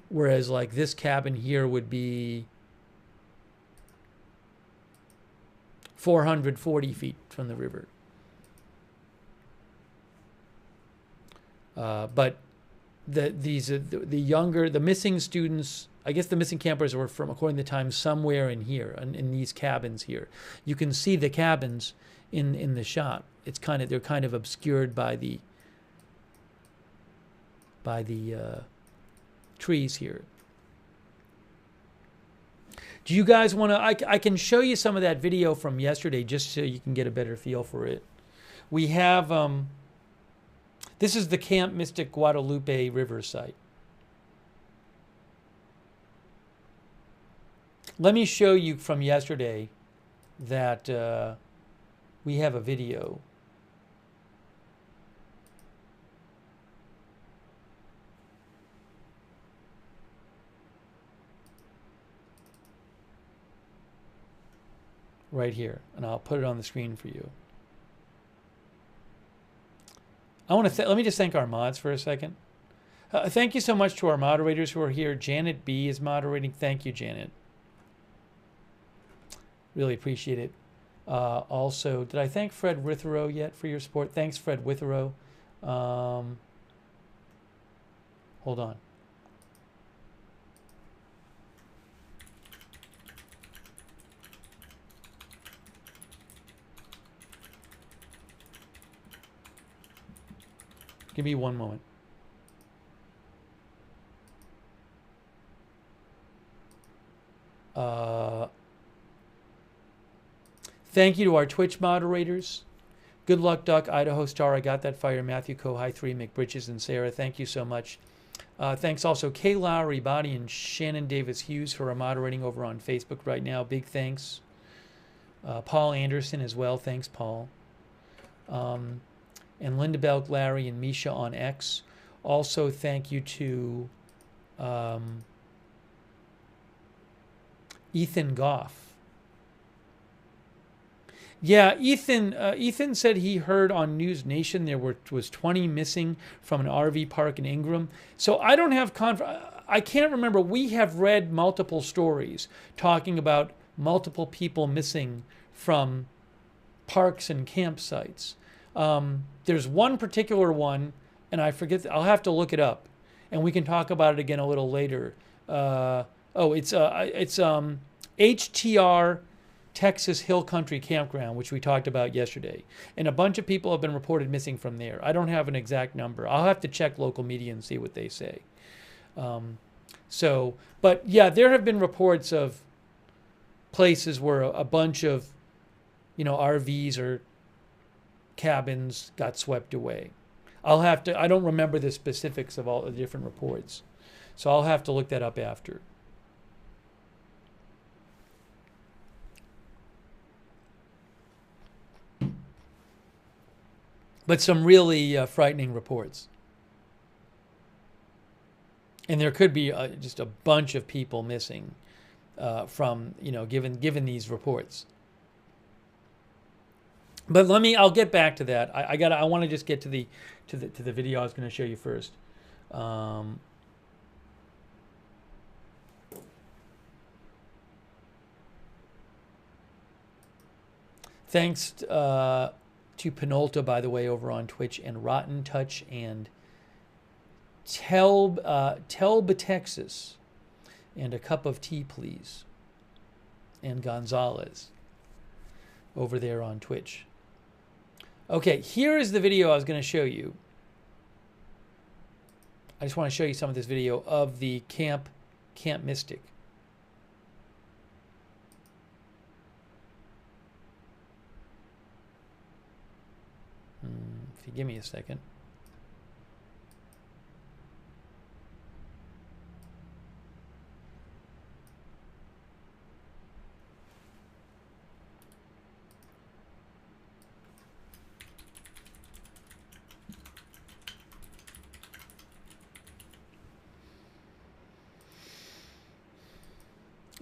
Whereas like this cabin here would be 440 feet from the river. But the missing students, I guess the missing campers were from, according to the Times, somewhere in here, in these cabins here. You can see the cabins in the shot. They're kind of obscured by the trees here. Do you guys want to? I can show you some of that video from yesterday just so you can get a better feel for it. We have this is the Camp Mystic Guadalupe River site. Let me show you from yesterday that we have a video. Right here, and I'll put it on the screen for you. Let me just thank our mods for a second. Thank you so much to our moderators who are here. Janet B is moderating. Thank you, Janet. Really appreciate it. Also, did I thank Fred Witherow yet for your support? Thanks, Fred Witherow. Hold on. Give me one moment. Thank you to our Twitch moderators. Good luck, Duck, Idaho Star, I Got That Fire, Matthew Co, High 3, McBridges, and Sarah. Thank you so much. Thanks also Kay Lowry, Bonnie, and Shannon Davis Hughes who are moderating over on Facebook right now. Big thanks. Paul Anderson as well. Thanks, Paul. And Linda Belk, Larry, and Misha on X. Also, thank you to Ethan Goff. Yeah, Ethan said he heard on News Nation there was 20 missing from an RV park in Ingram. So I don't have I can't remember. We have read multiple stories talking about multiple people missing from parks and campsites. There's one particular one, and I forget. I'll have to look it up, and we can talk about it again a little later. It's HTR Texas Hill Country Campground, which we talked about yesterday, and a bunch of people have been reported missing from there. I don't have an exact number. I'll have to check local media and see what they say. But yeah, there have been reports of places where a bunch of, RVs or cabins got swept away. I don't remember the specifics of all the different reports, so I'll have to look that up after. But some really frightening reports. And there could be just a bunch of people missing from, given these reports. But I'll get back to that. I want to just get to the video I was going to show you first. Thanks to Penolta, by the way, over on Twitch, and Rotten Touch, and Telba, Texas, and A Cup of Tea, Please, and Gonzalez over there on Twitch. Okay, here is the video I was going to show you. I just want to show you some of this video of the Camp Mystic. If you give me a second.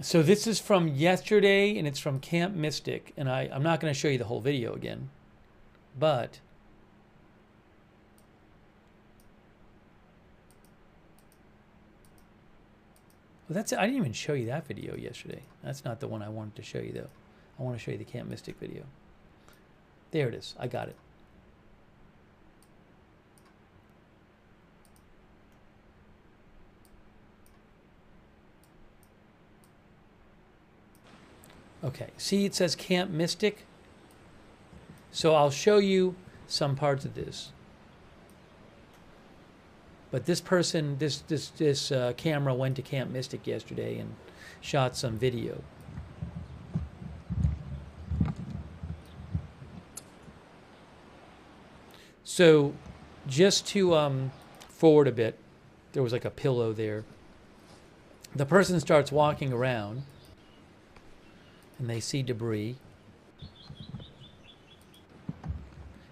So this is from yesterday, and it's from Camp Mystic, and I'm not going to show you the whole video again, but I didn't even show you that video yesterday. That's not the one I wanted to show you, though. I want to show you the Camp Mystic video. There it is. I got it. Okay. See, it says Camp Mystic. So I'll show you some parts of this. But this person, this camera went to Camp Mystic yesterday and shot some video. So just to forward a bit, there was like a pillow there. The person starts walking around and they see debris.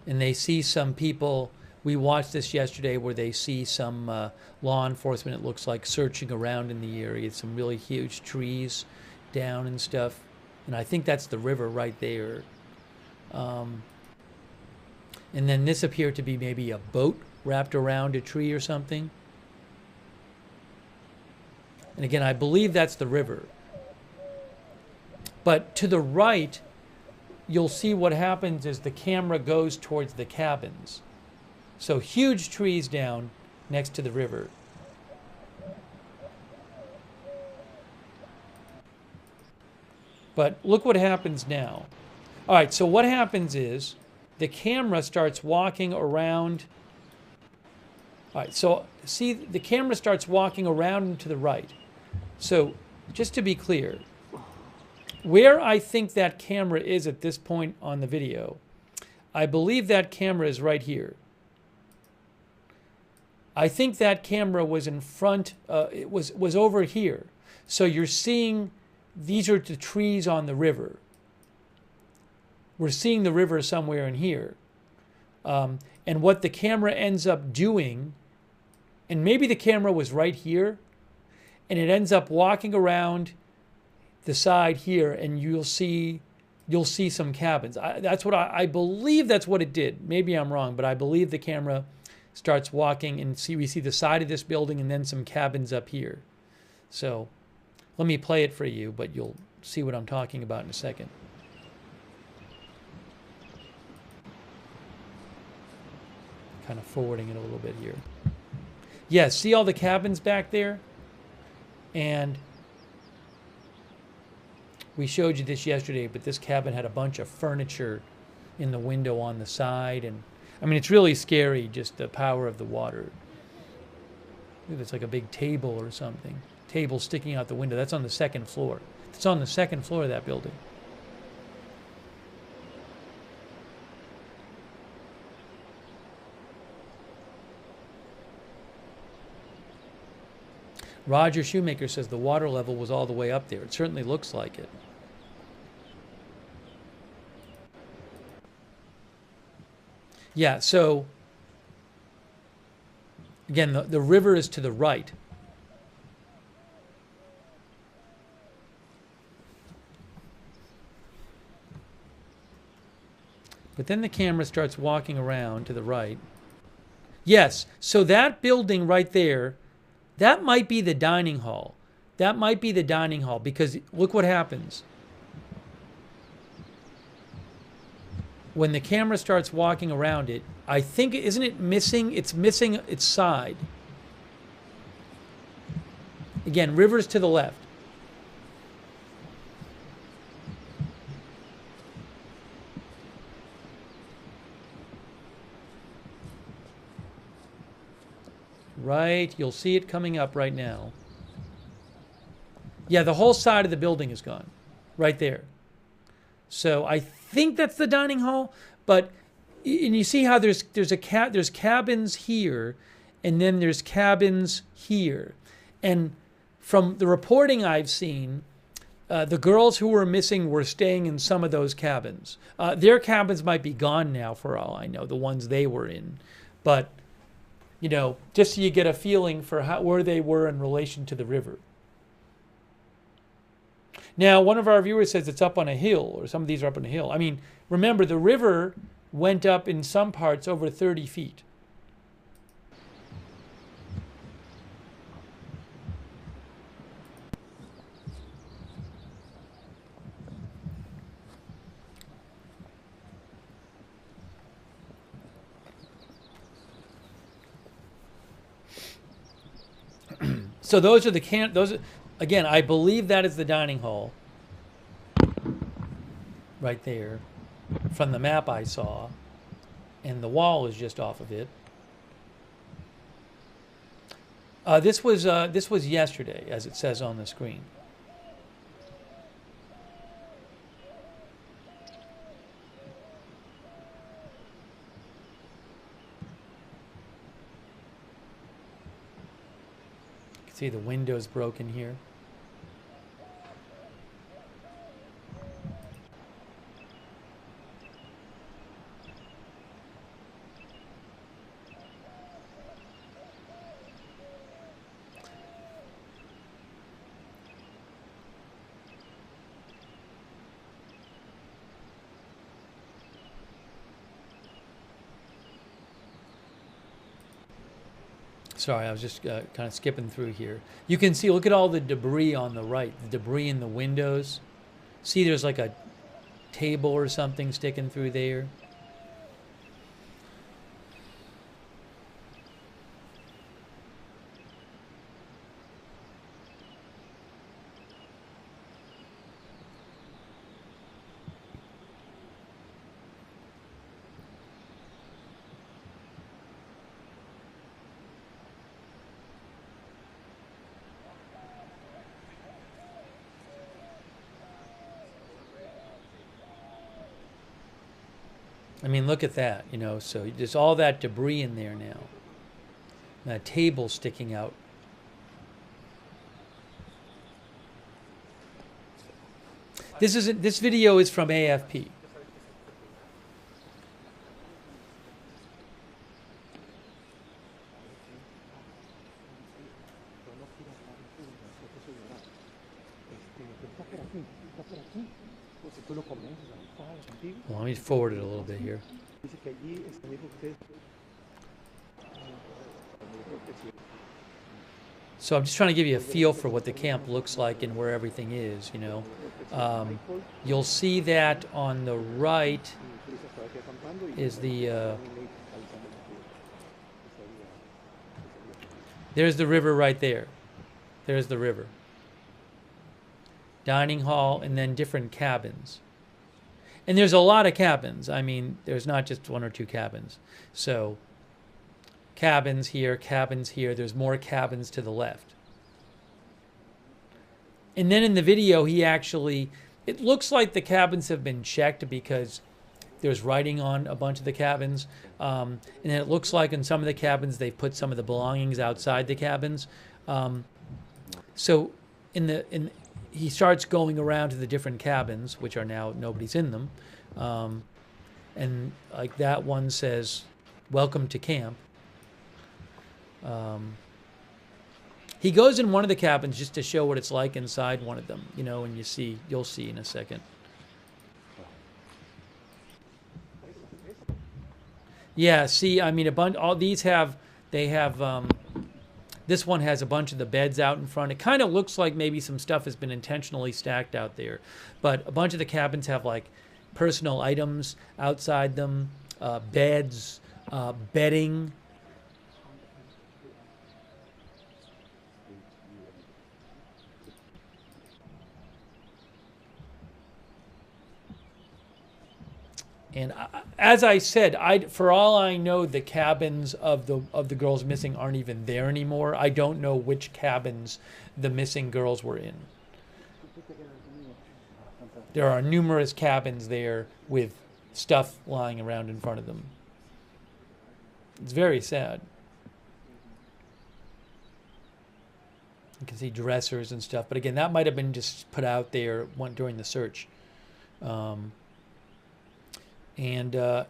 And they see some people. We watched this yesterday where they see some law enforcement, it looks like, searching around in the area. Some really huge trees down and stuff. And I think that's the river right there. And then this appeared to be maybe a boat wrapped around a tree or something. And again, I believe that's the river. But to the right, you'll see what happens is the camera goes towards the cabins. So huge trees down next to the river. But look what happens now. All right, so what happens is the camera starts walking around. All right, so see, the camera starts walking around and to the right. So just to be clear, where I think that camera is at this point on the video, I believe that camera is right here. I think that camera was in front, it was over here. So you're seeing, these are the trees on the river. We're seeing the river somewhere in here. And what the camera ends up doing, and maybe the camera was right here, and it ends up walking around the side here, and you'll see some cabins. That's what I believe that's what it did. Maybe I'm wrong, but I believe the camera starts walking, and we see the side of this building and then some cabins up here. So let me play it for you, but you'll see what I'm talking about in a second. Kind of forwarding it a little bit here. Yeah, see all the cabins back there? And we showed you this yesterday, but this cabin had a bunch of furniture in the window on the side. And I mean, it's really scary, just the power of the water. It's like a big table or something. Table sticking out the window. That's on the second floor. It's on the second floor of that building. Roger Shoemaker says the water level was all the way up there. It certainly looks like it. Yeah, so again, the river is to the right. But then the camera starts walking around to the right. Yes, so that building right there, that might be the dining hall. That might be the dining hall, because look what happens. When the camera starts walking around it, I think, isn't it missing? It's missing its side. Again, river's to the left. Right, you'll see it coming up right now. Yeah, the whole side of the building is gone, right there. So I think that's the dining hall, but and you see how there's cabins here, and then there's cabins here, and from the reporting I've seen, the girls who were missing were staying in some of those cabins. Their cabins might be gone now, for all I know, the ones they were in, but you know, just so you get a feeling for where they were in relation to the river. Now, one of our viewers says it's up on a hill, or some of these are up on a hill. I mean, remember, the river went up in some parts over 30 feet. So those are the again, I believe that is the dining hall right there from the map I saw, and the wall is just off of it. This was yesterday, as it says on the screen. See, the window's broken here. Sorry, I was just kind of skipping through here. You can see, look at all the debris on the right, the debris in the windows. See, there's like a table or something sticking through there. I mean, look at that, you know, so there's all that debris in there now. That table sticking out. This video is from AFP. Well, let me forward it a little bit here. So I'm just trying to give you a feel for what the camp looks like and where everything is, you know. You'll see that on the right is the... there's the river right there. There's the river. Dining hall, and then different cabins. And there's a lot of cabins. I mean, there's not just one or two cabins. So cabins here, there's more cabins to the left. And then in the video, he actually, it looks like the cabins have been checked because there's writing on a bunch of the cabins. And then it looks like in some of the cabins, they've put some of the belongings outside the cabins. So he starts going around to the different cabins, which are now, nobody's in them. And like that one says, "Welcome to camp." He goes in one of the cabins just to show what it's like inside one of them, you know, and you'll see in a second. Yeah, see, I mean, all these have, this one has a bunch of the beds out in front. It kind of looks like maybe some stuff has been intentionally stacked out there. But a bunch of the cabins have like personal items outside them, beds, bedding. And as I said, for all I know, the cabins of the girls missing aren't even there anymore. I don't know which cabins the missing girls were in. There are numerous cabins there with stuff lying around in front of them. It's very sad. You can see dressers and stuff, but again, that might have been just put out there during the search. And I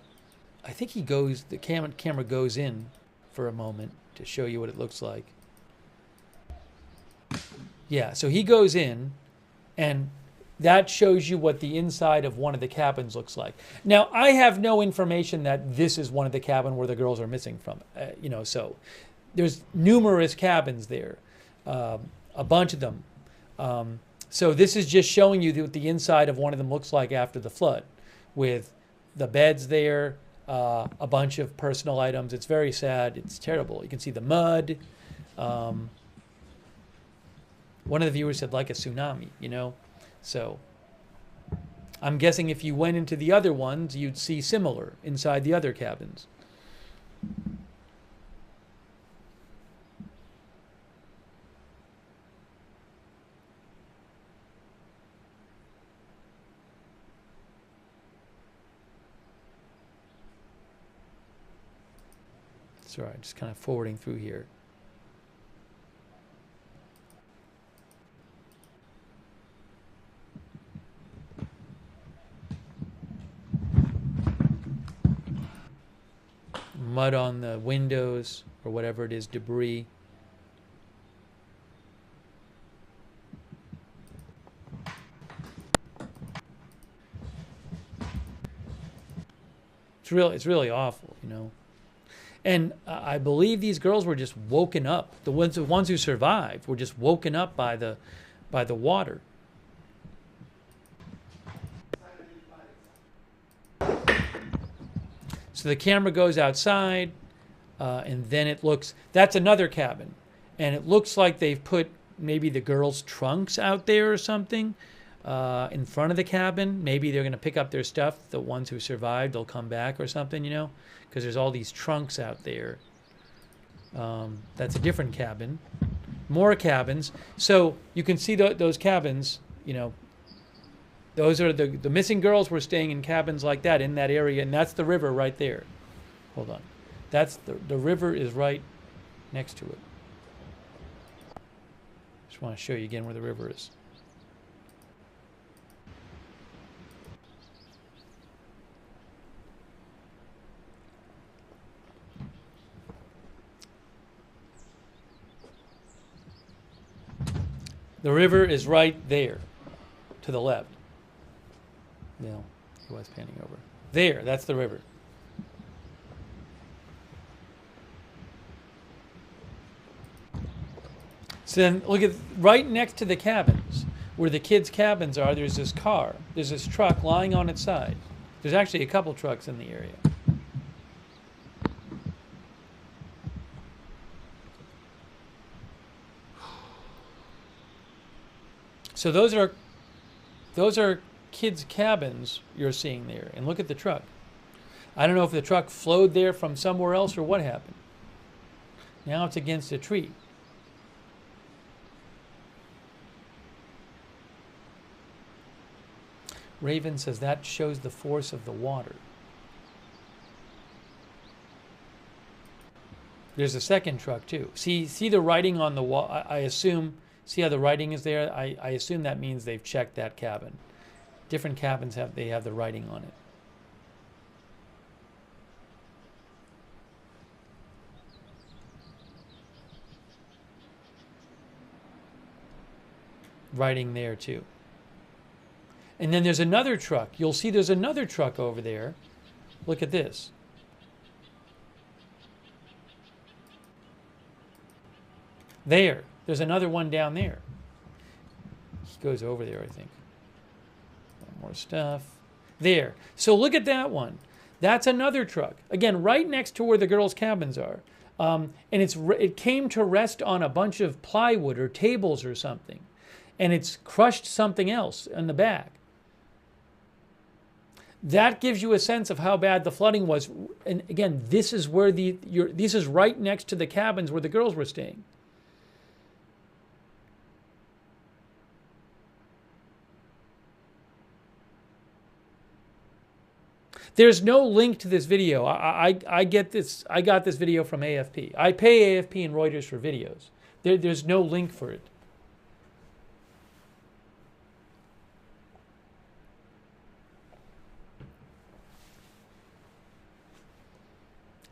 think the camera goes in for a moment to show you what it looks like. Yeah, so he goes in, and that shows you what the inside of one of the cabins looks like. Now, I have no information that this is one of the cabins where the girls are missing from. You know, so there's numerous cabins there, a bunch of them. So this is just showing you what the inside of one of them looks like after the flood, with the beds there, a bunch of personal items. It's very sad. It's terrible. You can see the mud. One of the viewers said like a tsunami, you know. So I'm guessing if you went into the other ones, you'd see similar inside the other cabins. Sorry, just kind of forwarding through here. Mud on the windows or whatever it is, debris. It's really awful, you know. And I believe these girls were just woken up. The ones who survived were just woken up by the water. So the camera goes outside, and then it looks, that's another cabin. And it looks like they've put maybe the girls' trunks out there or something in front of the cabin. Maybe they're going to pick up their stuff. The ones who survived, they'll come back or something, you know, because there's all these trunks out there. That's a different cabin. More cabins. So you can see those cabins, you know, those are the missing girls were staying in cabins like that in that area, and that's the river right there. Hold on. That's the river is right next to it. Just want to show you again where the river is. The river is right there to the left. No, he was panning over. There, that's the river. So then look at right next to the cabins, where the kids' cabins are, there's this car. There's this truck lying on its side. There's actually a couple trucks in the area. So those are kids' cabins you're seeing there. And look at the truck. I don't know if the truck flowed there from somewhere else or what happened. Now it's against a tree. Raven says that shows the force of the water. There's a second truck too. See the writing on the wall? I assume, see how the writing is there? I assume that means they've checked that cabin. Different cabins have the writing on it. Writing there too. And then there's another truck. You'll see there's another truck over there. Look at this. There's another one down there. He goes over there, I think. More stuff. There. So look at that one. That's another truck. Again, right next to where the girls' cabins are. And it came to rest on a bunch of plywood or tables or something. And it's crushed something else in the back. That gives you a sense of how bad the flooding was. And again, this is where this is right next to the cabins where the girls were staying. There's no link to this video. I got this video from AFP. I pay AFP and Reuters for videos. There's no link for it.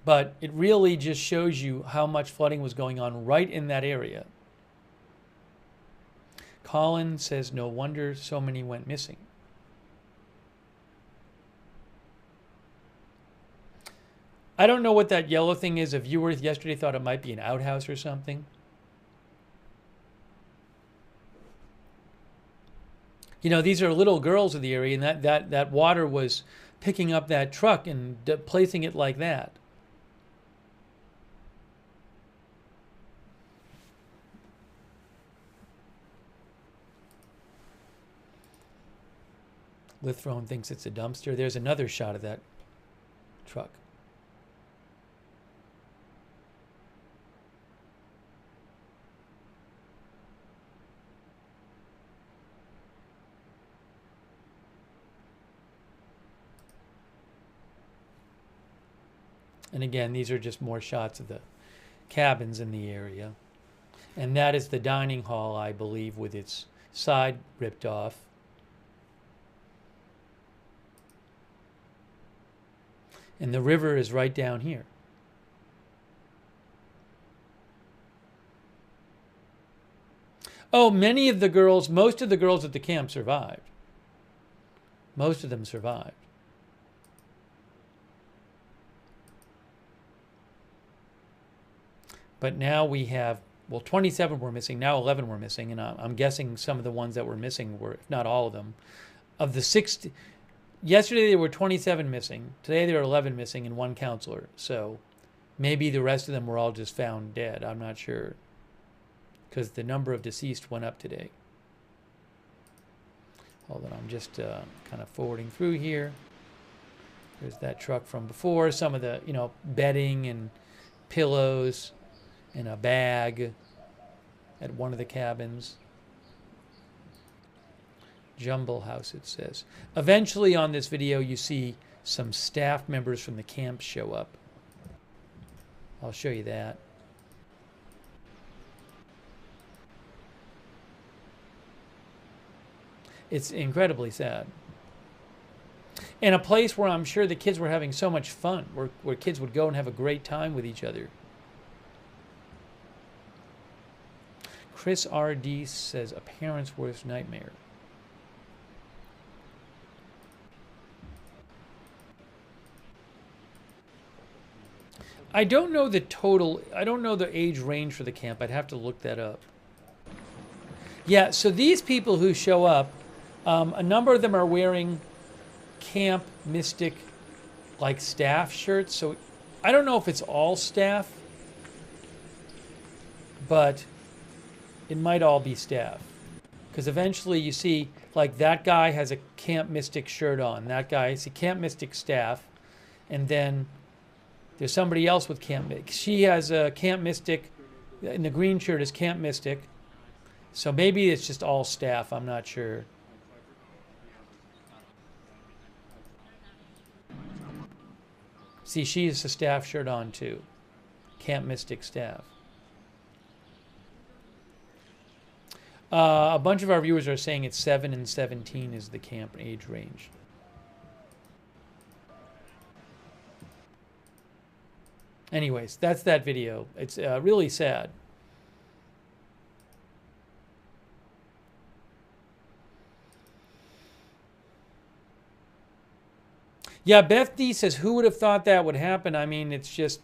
But it really just shows you how much flooding was going on right in that area. Colin says, no wonder so many went missing. I don't know what that yellow thing is. A viewer yesterday thought it might be an outhouse or something. You know, these are little girls in the area, and that water was picking up that truck and placing it like that. Lithrone thinks it's a dumpster. There's another shot of that truck. And again, these are just more shots of the cabins in the area. And that is the dining hall, I believe, with its side ripped off. And the river is right down here. Oh, most of the girls at the camp survived. Most of them survived. But now we have, well, 27 were missing. Now 11 were missing. And I'm guessing some of the ones that were missing were, if not all of them, of the 60. yesterday there were 27 missing. Today there are 11 missing and 1 counselor. So maybe the rest of them were all just found dead. I'm not sure, because the number of deceased went up today. Hold on, I'm just kind of forwarding through here. There's that truck from before. Some of the, bedding and pillows and a bag at one of the cabins. Jumble house, it says. Eventually on this video, you see some staff members from the camp show up. I'll show you that. It's incredibly sad. And a place where I'm sure the kids were having so much fun, where kids would go and have a great time with each other. Chris R.D. says, a parent's worst nightmare. I don't know the age range for the camp. I'd have to look that up. Yeah, so these people who show up, a number of them are wearing Camp Mystic like staff shirts. So I don't know if it's all staff, but it might all be staff. Because eventually you see, like, that guy has a Camp Mystic shirt on. That guy is a Camp Mystic staff. And then there's somebody else with Camp Mystic. She has a Camp Mystic, and the green shirt is Camp Mystic. So maybe it's just all staff. I'm not sure. See, she has a staff shirt on too. Camp Mystic staff. A bunch of our viewers are saying it's 7 and 17 is the camp age range. Anyways, that's that video. It's really sad. Yeah, Beth D says, who would have thought that would happen? I mean, it's just,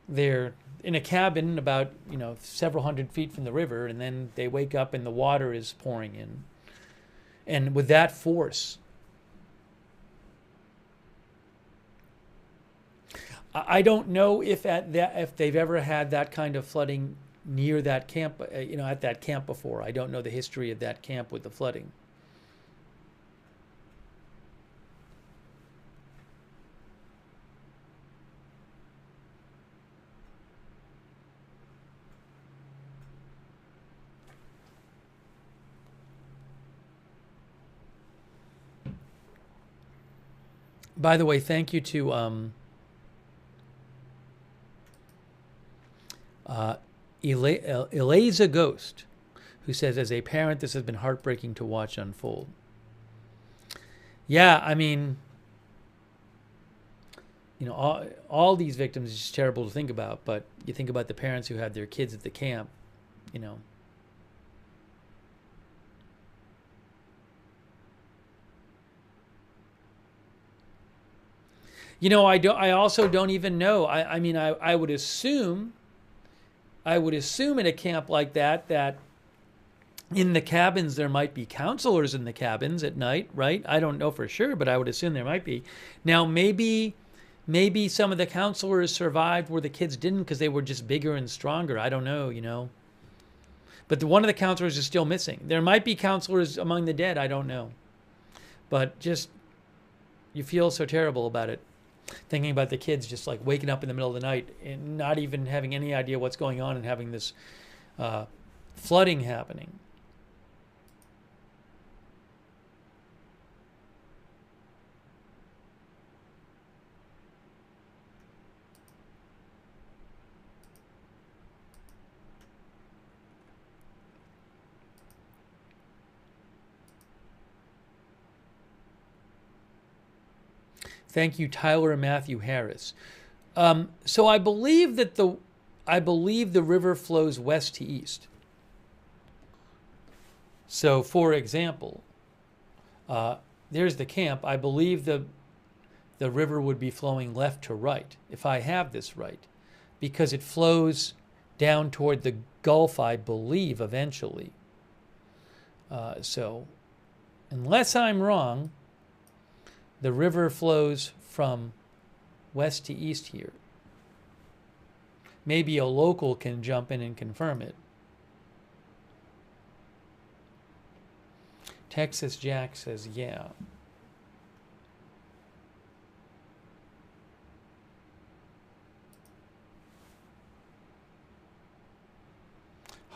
they're in a cabin about, several hundred feet from the river, and then they wake up and the water is pouring in. And with that force, I don't know if they've ever had that kind of flooding near that camp, at that camp before. I don't know the history of that camp with the flooding. By the way, thank you to Eliza Ghost, who says, as a parent, this has been heartbreaking to watch unfold. Yeah, I mean, all these victims is just terrible to think about, but you think about the parents who had their kids at the camp, I also don't even know. I mean, I would assume in a camp like that in the cabins there might be counselors in the cabins at night, right? I don't know for sure, but I would assume there might be. Now, maybe some of the counselors survived where the kids didn't because they were just bigger and stronger. I don't know, But one of the counselors is still missing. There might be counselors among the dead. I don't know. But just, you feel so terrible about it. Thinking about the kids just like waking up in the middle of the night and not even having any idea what's going on and having this flooding happening. Thank you, Tyler and Matthew Harris. So I believe that the river flows west to east. So, for example, there's the camp. I believe the river would be flowing left to right, if I have this right. because it flows down toward the Gulf, I believe, eventually. So, unless I'm wrong, the river flows from west to east here. Maybe a local can jump in and confirm it. Texas Jack says, yeah.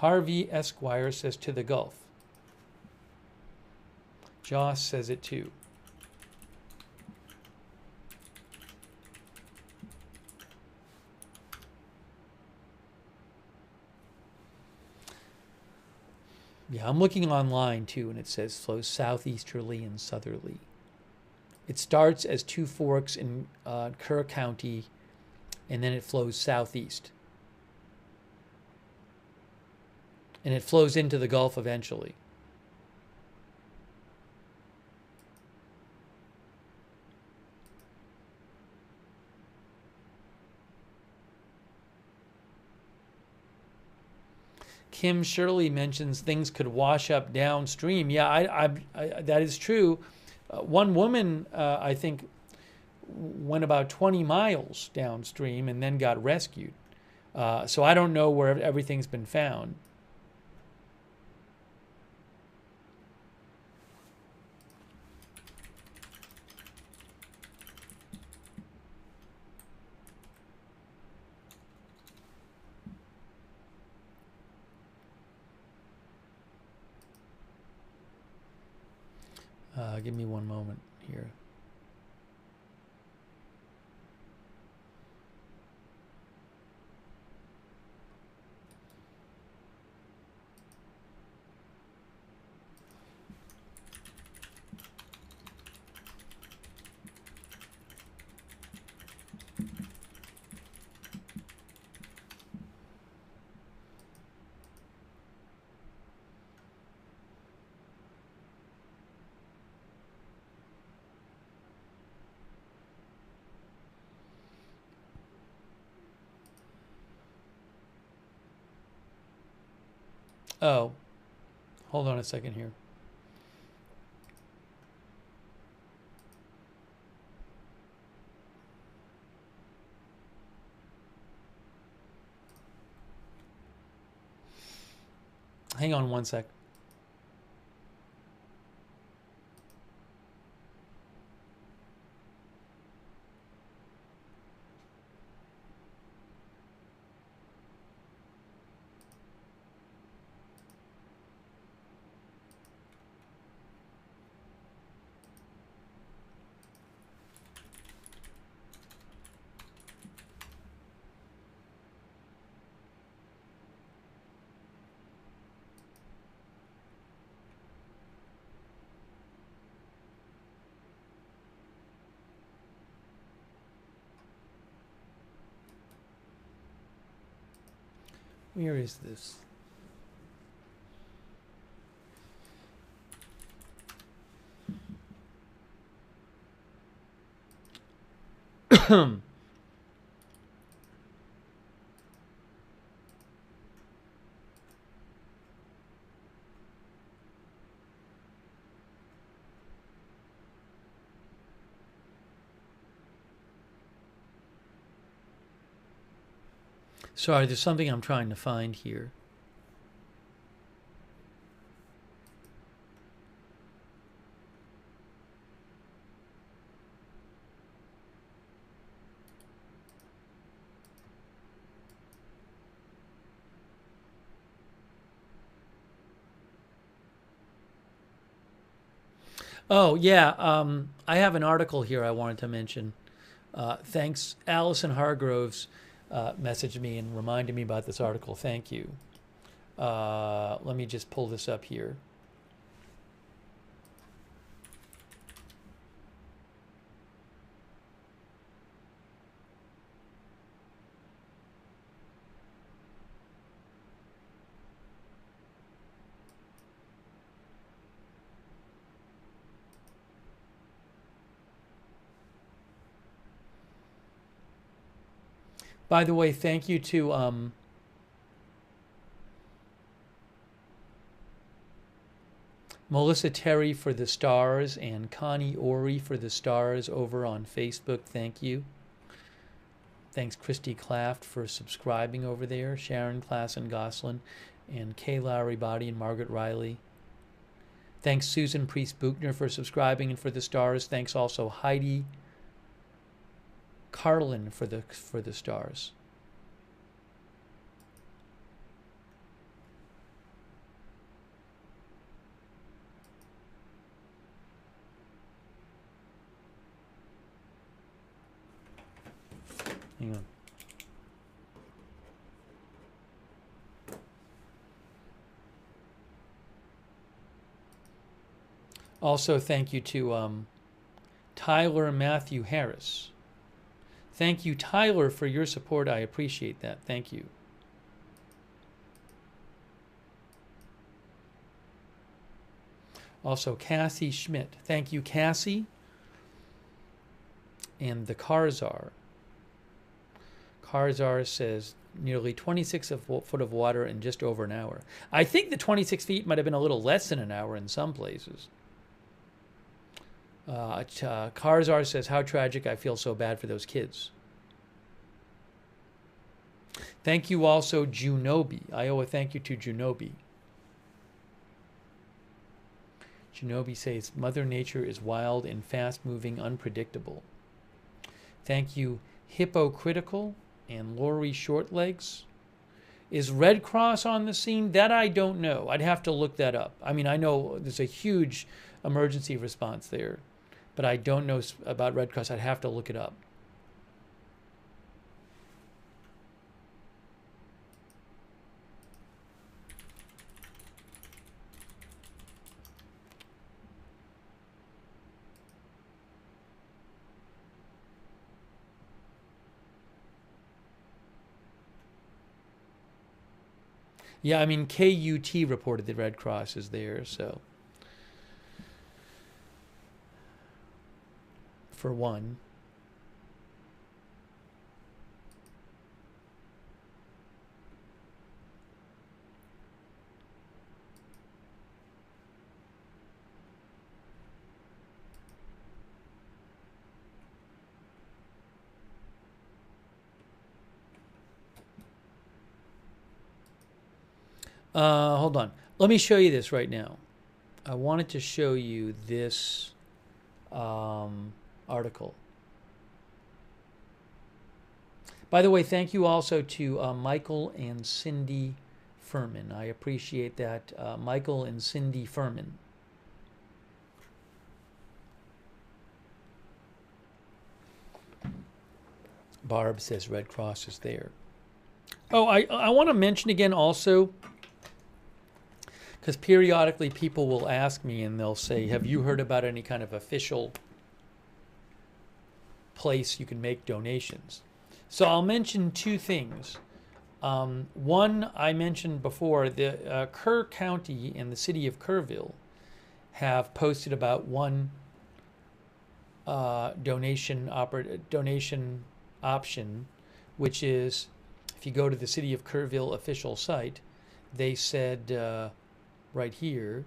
Harvey Esquire says to the Gulf. Joss says it too. Yeah, I'm looking online too, and it says flows southeasterly and southerly. It starts as two forks in Kerr County, and then it flows southeast. And it flows into the Gulf eventually. Kim Shirley mentions things could wash up downstream. Yeah, that is true. One woman, I think, went about 20 miles downstream and then got rescued. So I don't know where everything's been found. Give me one moment here. Oh, hold on a second here. Hang on one sec. Where is this? Sorry, there's something I'm trying to find here. Oh, yeah, I have an article here I wanted to mention. Thanks, Allison Hargroves messaged me and reminded me about this article. Thank you. Let me just pull this up here. By the way, thank you to Melissa Terry for the stars and Connie Ori for the stars over on Facebook. Thank you. Thanks Christy Claft for subscribing over there. Sharon Klassen Goslin and Kay Lowry Body and Margaret Riley. Thanks Susan Priest Buchner for subscribing and for the stars. Thanks also Heidi Carlin for the stars. Hang on. Also, thank you to Tyler Matthew Harris. Thank you, Tyler, for your support. I appreciate that. Thank you. Also, Cassie Schmidt. Thank you, Cassie. And the Karzar. Karzar says nearly 26 foot of water in just over an hour. I think the 26 feet might have been a little less than an hour in some places. Karzar says, how tragic, I feel so bad for those kids. Thank you also, Junobi. I owe a thank you to Junobi. Junobi says, Mother Nature is wild and fast-moving, unpredictable. Thank you, Hypocritical and Lori Shortlegs. Is Red Cross on the scene? That I don't know. I'd have to look that up. I mean, I know there's a huge emergency response there, but I don't know about Red Cross. I'd have to look it up. Yeah, I mean, KUT reported the Red Cross is there, so. For one. Hold on. Let me show you this right now. I wanted to show you this article. By the way, thank you also to Michael and Cindy Furman. I appreciate that. Michael and Cindy Furman. Barb says Red Cross is there. Oh, I want to mention again also, because periodically people will ask me and they'll say, have you heard about any kind of official place you can make donations? So I'll mention two things. One, I mentioned before, the Kerr County and the city of Kerrville have posted about one donation option, which is, if you go to the city of Kerrville official site, they said right here,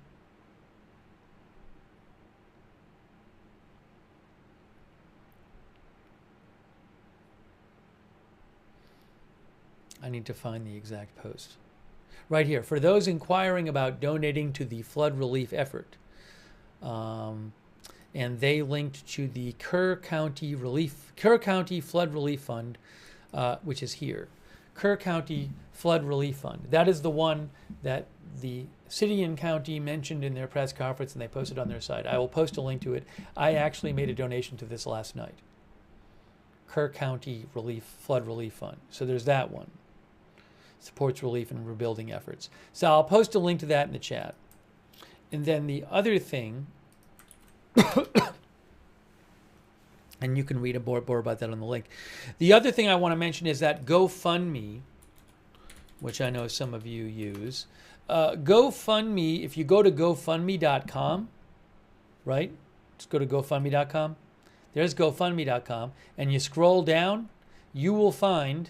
I need to find the exact post. Right here, for those inquiring about donating to the flood relief effort. And they linked to the Kerr County Flood Relief Fund, which is here. Kerr County Flood Relief Fund. That is the one that the city and county mentioned in their press conference and they posted on their site. I will post a link to it. I actually made a donation to this last night. Kerr County Flood Relief Fund. So there's that one. Supports relief and rebuilding efforts. So I'll post a link to that in the chat. And then the other thing, and you can read more about that on the link. The other thing I want to mention is that GoFundMe, which I know some of you use. GoFundMe, if you go to GoFundMe.com, right? Just go to GoFundMe.com. There's GoFundMe.com. And you scroll down, you will find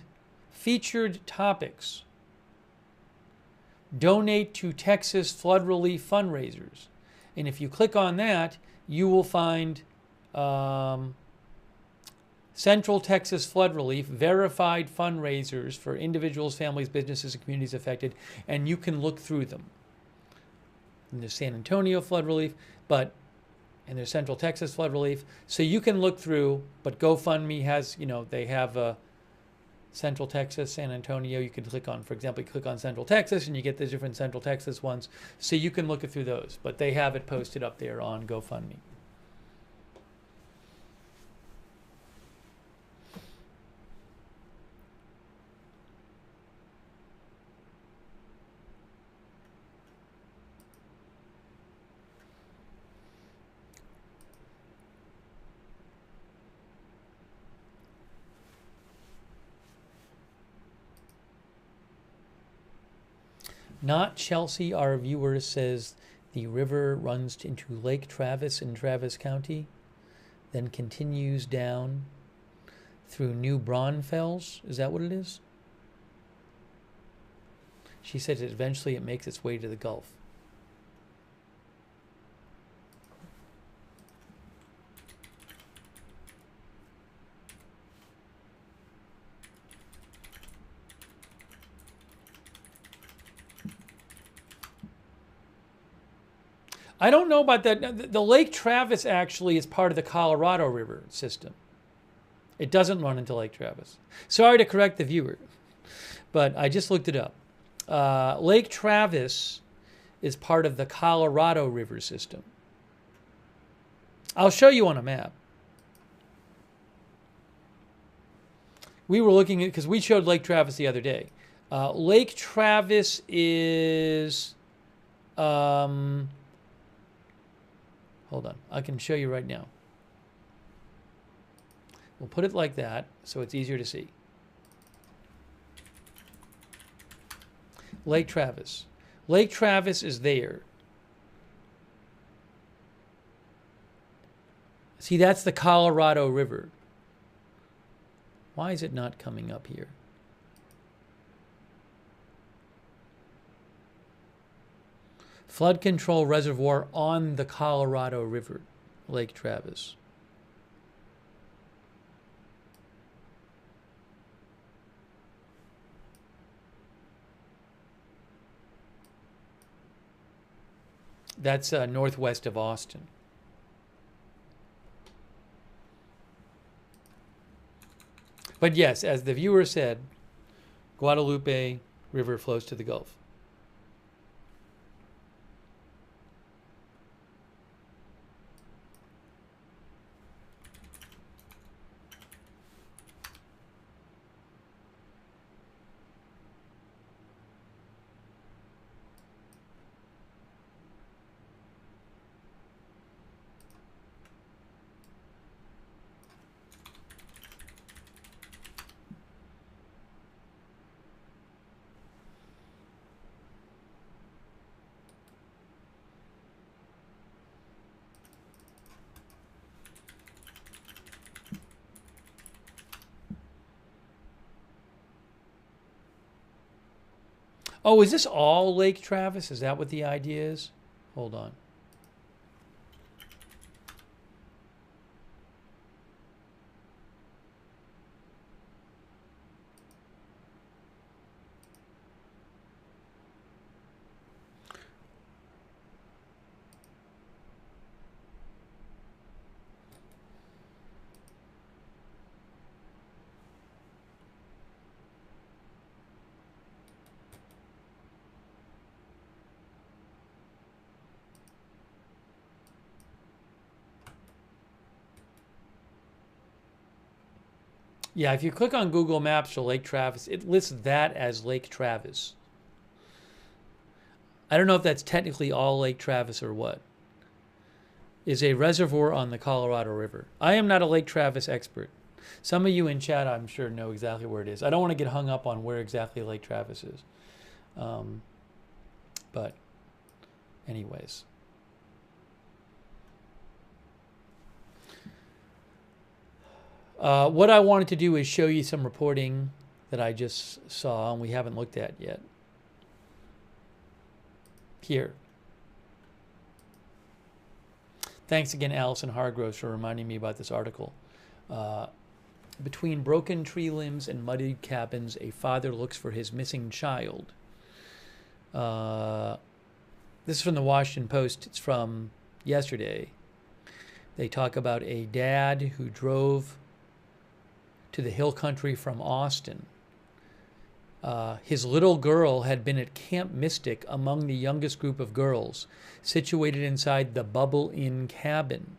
featured topics. Donate to Texas flood relief fundraisers. And if you click on that, you will find Central Texas Flood Relief, verified fundraisers for individuals, families, businesses, and communities affected, and you can look through them. And there's San Antonio Flood Relief, and there's Central Texas Flood Relief. So you can look through, but GoFundMe has, they have Central Texas, San Antonio. You can click on, for example, you click on Central Texas and you get the different Central Texas ones. So you can look through those, but they have it posted up there on GoFundMe. Not Chelsea, our viewer says the river runs into Lake Travis in Travis County, then continues down through New Braunfels. Is that what it is? She said that eventually it makes its way to the Gulf. I don't know about that. The Lake Travis actually is part of the Colorado River system. It doesn't run into Lake Travis. Sorry to correct the viewer, but I just looked it up. Lake Travis is part of the Colorado River system. I'll show you on a map. We were looking at, because we showed Lake Travis the other day. Lake Travis is... hold on, I can show you right now. We'll put it like that so it's easier to see. Lake Travis. Lake Travis is there. See, that's the Colorado River. Why is it not coming up here? Flood control reservoir on the Colorado River, Lake Travis. That's northwest of Austin. But yes, as the viewer said, Guadalupe River flows to the Gulf. Oh, is this all Lake Travis? Is that what the idea is? Hold on. Yeah, if you click on Google Maps for Lake Travis, it lists that as Lake Travis. I don't know if that's technically all Lake Travis or what. Is a reservoir on the Colorado River. I am not a Lake Travis expert. Some of you in chat, I'm sure, know exactly where it is. I don't want to get hung up on where exactly Lake Travis is. But anyways. What I wanted to do is show you some reporting that I just saw and we haven't looked at yet. Here. Thanks again, Allison Hargroves, for reminding me about this article. Between broken tree limbs and muddied cabins, a father looks for his missing child. This is from the Washington Post. It's from yesterday. They talk about a dad who drove to the hill country from Austin. His little girl had been at Camp Mystic among the youngest group of girls, situated inside the Bubble Inn cabin.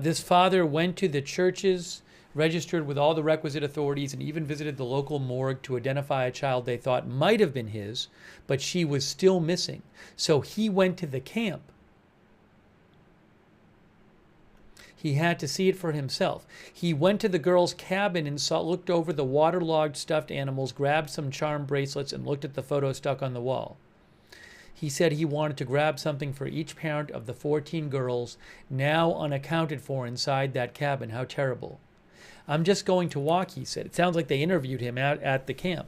This father went to the churches, registered with all the requisite authorities, and even visited the local morgue to identify a child they thought might have been his, but she was still missing. So he went to the camp. He had to see it for himself. He went to the girl's cabin and looked over the waterlogged stuffed animals, grabbed some charm bracelets, and looked at the photo stuck on the wall. He said he wanted to grab something for each parent of the 14 girls now unaccounted for inside that cabin. How terrible. I'm just going to walk, he said. It sounds like they interviewed him out at the camp.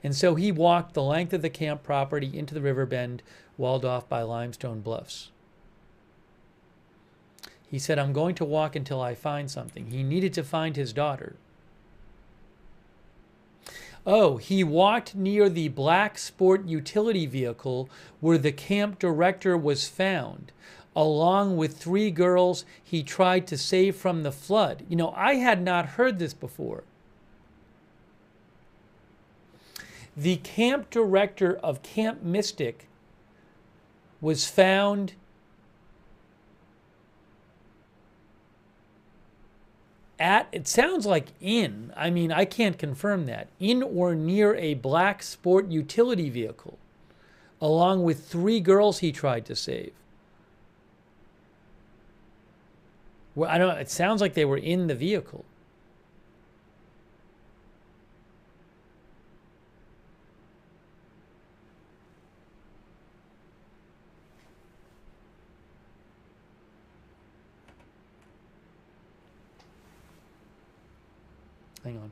And so he walked the length of the camp property into the river bend, walled off by limestone bluffs. He said, I'm going to walk until I find something. He needed to find his daughter. Oh, he walked near the black sport utility vehicle where the camp director was found, along with 3 girls he tried to save from the flood. You know, I had not heard this before. The camp director of Camp Mystic was found at, it sounds like in, I mean, I can't confirm that, in or near a black sport utility vehicle, along with 3 girls he tried to save. Well, I don't know, it sounds like they were in the vehicle. Hang on.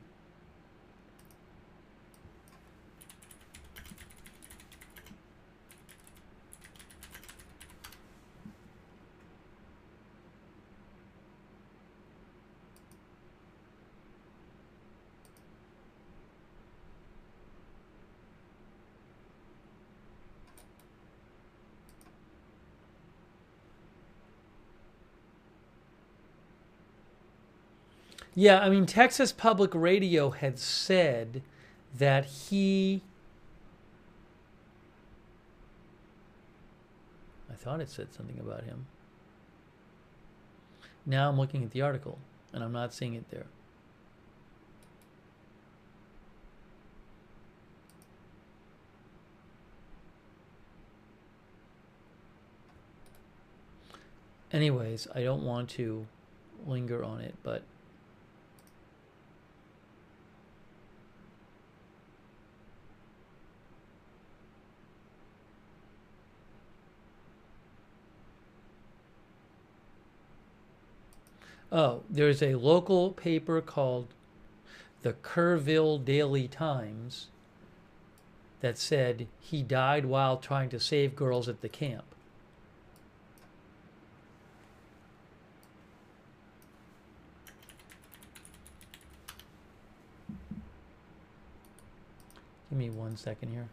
Yeah, I mean, Texas Public Radio had said that I thought it said something about him. Now I'm looking at the article, and I'm not seeing it there. Anyways, I don't want to linger on it, but oh, there's a local paper called the Kerrville Daily Times that said he died while trying to save girls at the camp. Give me 1 second here.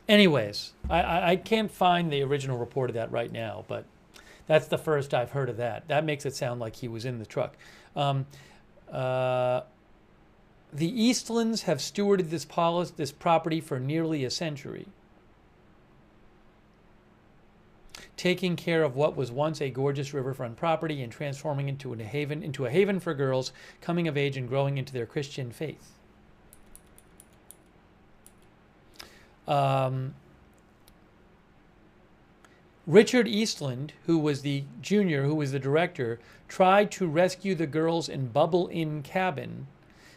Anyways, I can't find the original report of that right now, but that's the first I've heard of that. That makes it sound like he was in the truck. The Eastlands have stewarded this property for nearly a century, taking care of what was once a gorgeous riverfront property and transforming it into a haven for girls coming of age and growing into their Christian faith. Richard Eastland, who was the director, tried to rescue the girls in Bubble Inn cabin,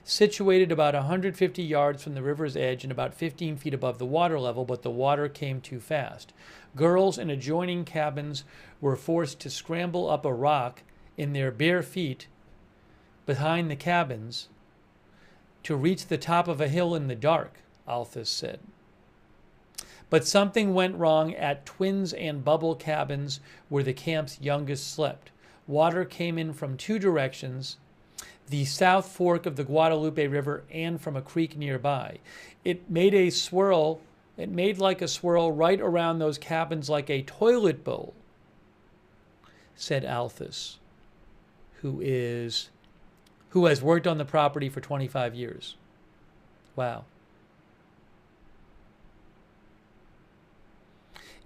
situated about 150 yards from the river's edge and about 15 feet above the water level, but the water came too fast. Girls in adjoining cabins were forced to scramble up a rock in their bare feet behind the cabins to reach the top of a hill in the dark, Althus said. But something went wrong at Twins and Bubble cabins where the camp's youngest slept. Water came in from two directions, the South Fork of the Guadalupe River and from a creek nearby. It made like a swirl right around those cabins like a toilet bowl, said Althus, who has worked on the property for 25 years. Wow.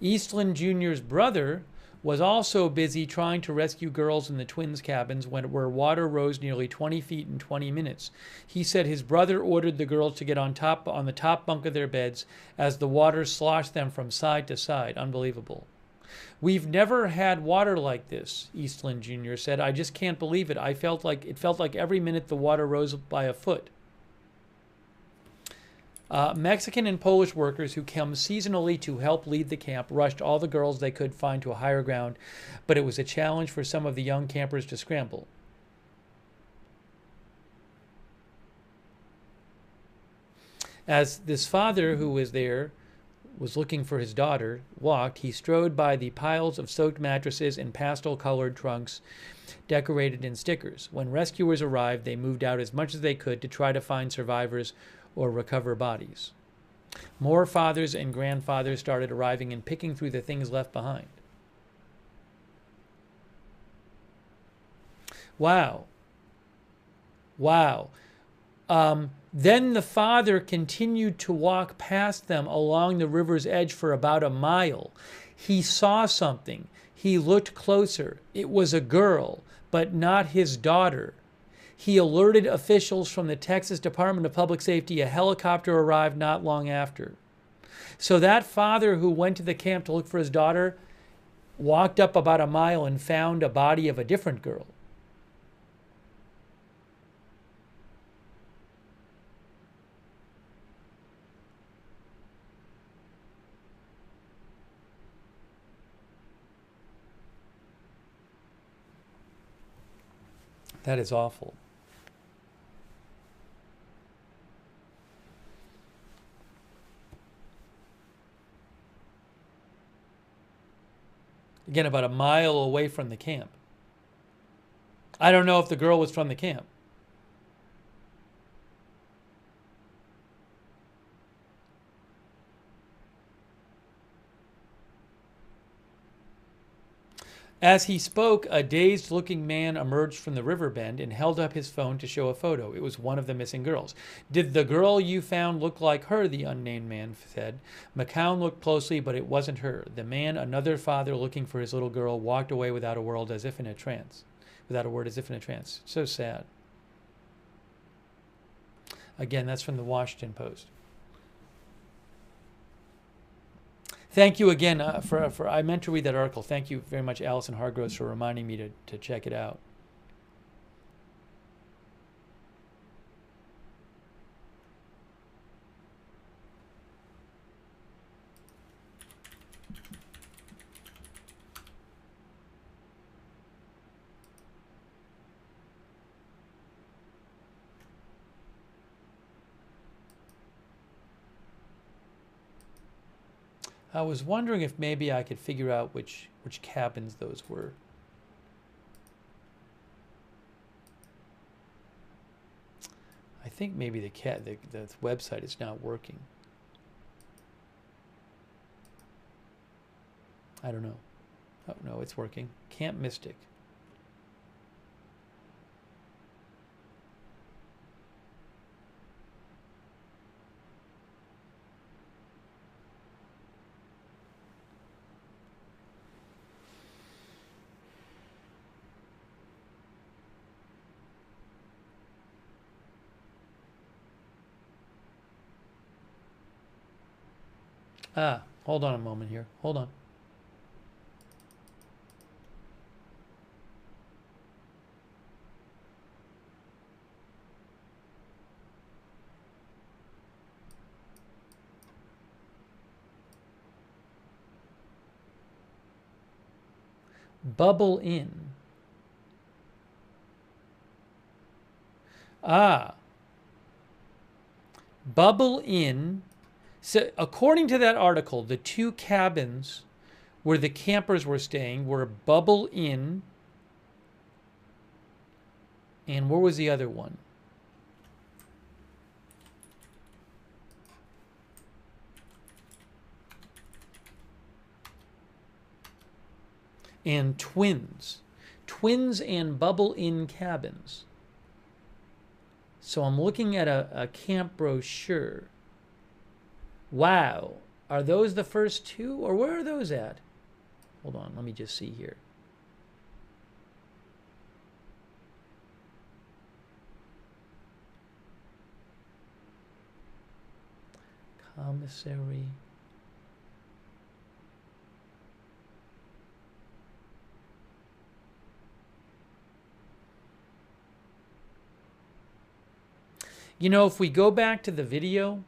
Eastland Jr.'s brother was also busy trying to rescue girls in the Twins cabins where water rose nearly 20 feet in 20 minutes. He said his brother ordered the girls to get on the top bunk of their beds as the water sloshed them from side to side. Unbelievable. We've never had water like this, Eastland Jr. said. I just can't believe it. It felt like every minute the water rose by a foot. Mexican and Polish workers who come seasonally to help lead the camp rushed all the girls they could find to a higher ground, but it was a challenge for some of the young campers to scramble. As this father who was there was looking for his daughter walked, he strode by the piles of soaked mattresses and pastel-colored trunks decorated in stickers. When rescuers arrived, they moved out as much as they could to try to find survivors or recover bodies. More fathers and grandfathers started arriving and picking through the things left behind. Wow. Wow. Then the father continued to walk past them along the river's edge for about a mile. He saw something. He looked closer. It was a girl, but not his daughter. He alerted officials from the Texas Department of Public Safety. A helicopter arrived not long after. So that father who went to the camp to look for his daughter walked up about a mile and found a body of a different girl. That is awful. Again, about a mile away from the camp. I don't know if the girl was from the camp. As he spoke, a dazed-looking man emerged from the river bend and held up his phone to show a photo. It was one of the missing girls. "Did the girl you found look like her?" the unnamed man said. McCown looked closely, but it wasn't her. The man, another father looking for his little girl, walked away without a word as if in a trance. So sad. Again, that's from the Washington Post. Thank you again for I meant to read that article. Thank you very much, Allison Hargroves, for reminding me to check it out. I was wondering if maybe I could figure out which cabins those were. I think maybe the website is not working. I don't know. Oh no, it's working. Camp Mystic. Hold on a moment here. Hold on. Bubble in. Bubble in. So according to that article, the 2 cabins where the campers were staying were Bubble Inn, and where was the other one? And Twins. Twins and Bubble Inn cabins. So I'm looking at a camp brochure. Wow. Are those the first 2? Or where are those at? Hold on, let me just see here. Commissary. You know, if we go back to the video,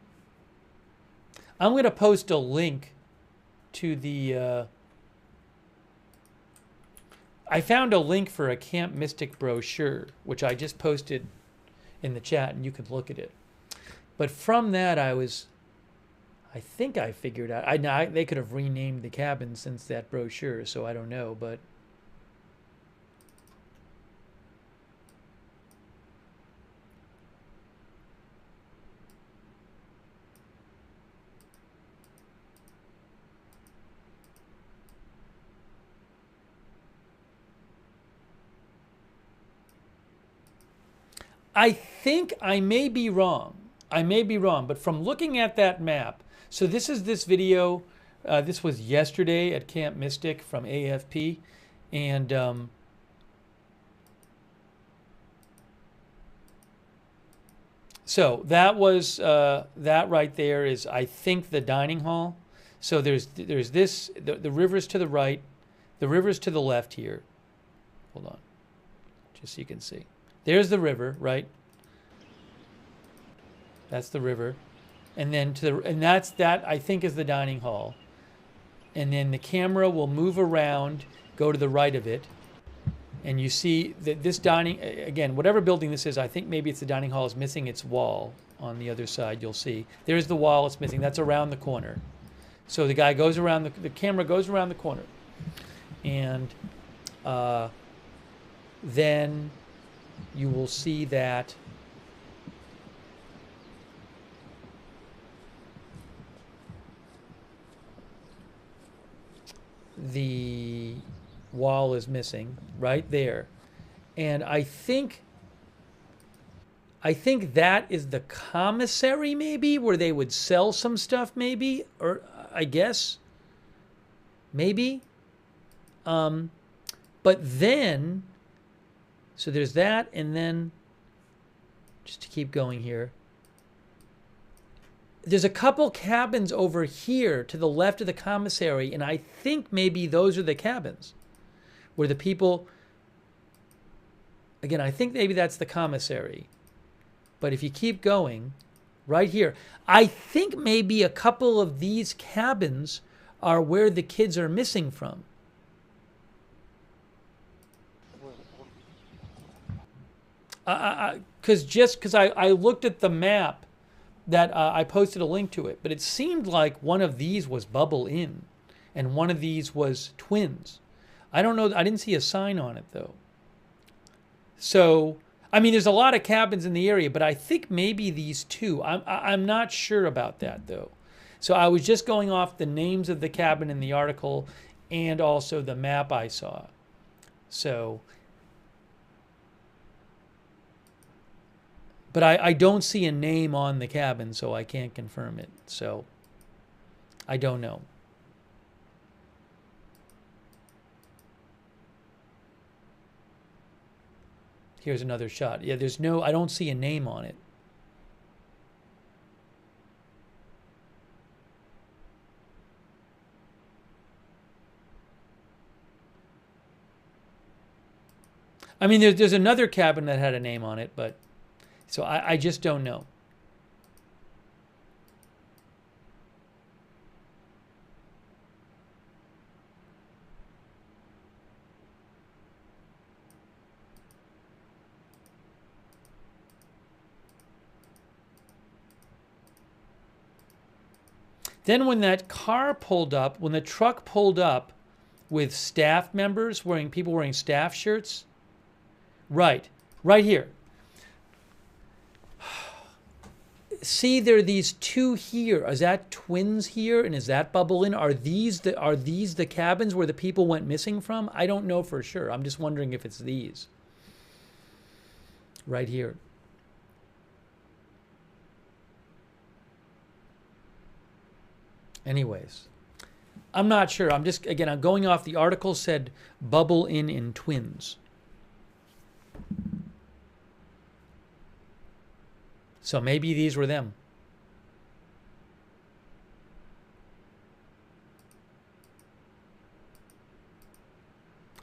I'm going to post a link to the... I found a link for a Camp Mystic brochure, which I just posted in the chat, and you can look at it. But from that, I think I figured out... they could have renamed the cabin since that brochure, so I don't know, but... I think I may be wrong. I may be wrong, but from looking at that map, so this is this video. This was yesterday at Camp Mystic from AFP, and so that was that right there is, I think, the dining hall. So there's this, the river's to the right, the river's to the left here. Hold on, just so you can see. There's the river, right? That's the river. And then that I think is the dining hall. And then the camera will move around, go to the right of it. And you see that this dining, again, whatever building this is, I think maybe it's the dining hall, is missing its wall on the other side. You'll see. There's the wall it's missing. That's around the corner. So the guy goes around, the camera goes around the corner. And then you will see that the wall is missing right there. And I think that is the commissary, maybe, where they would sell some stuff, maybe, or I guess maybe. But then, so there's that, and then, just to keep going here, there's a couple cabins over here to the left of the commissary, and I think maybe those are the cabins where the people, again, I think maybe that's the commissary. But if you keep going, right here, I think maybe a couple of these cabins are where the kids are missing from. Because I looked at the map that I posted a link to it, but it seemed like one of these was Bubble Inn and one of these was Twins. I don't know. I didn't see a sign on it, though. So, I mean, there's a lot of cabins in the area, but I think maybe these two. I'm not sure about that, though. So I was just going off the names of the cabin in the article and also the map I saw. So... But I don't see a name on the cabin, so I can't confirm it. So I don't know. Here's another shot. Yeah, I don't see a name on it. I mean, there's another cabin that had a name on it, but so I just don't know. Then when that car pulled up, when the truck pulled up with staff members people wearing staff shirts, right here. See, there are these two here. Is that twins here? And is that bubble in? Are these the cabins where the people went missing from? I don't know for sure. I'm just wondering if it's these. Right here. Anyways, I'm not sure. I'm going off the article said bubble in twins. So maybe these were them.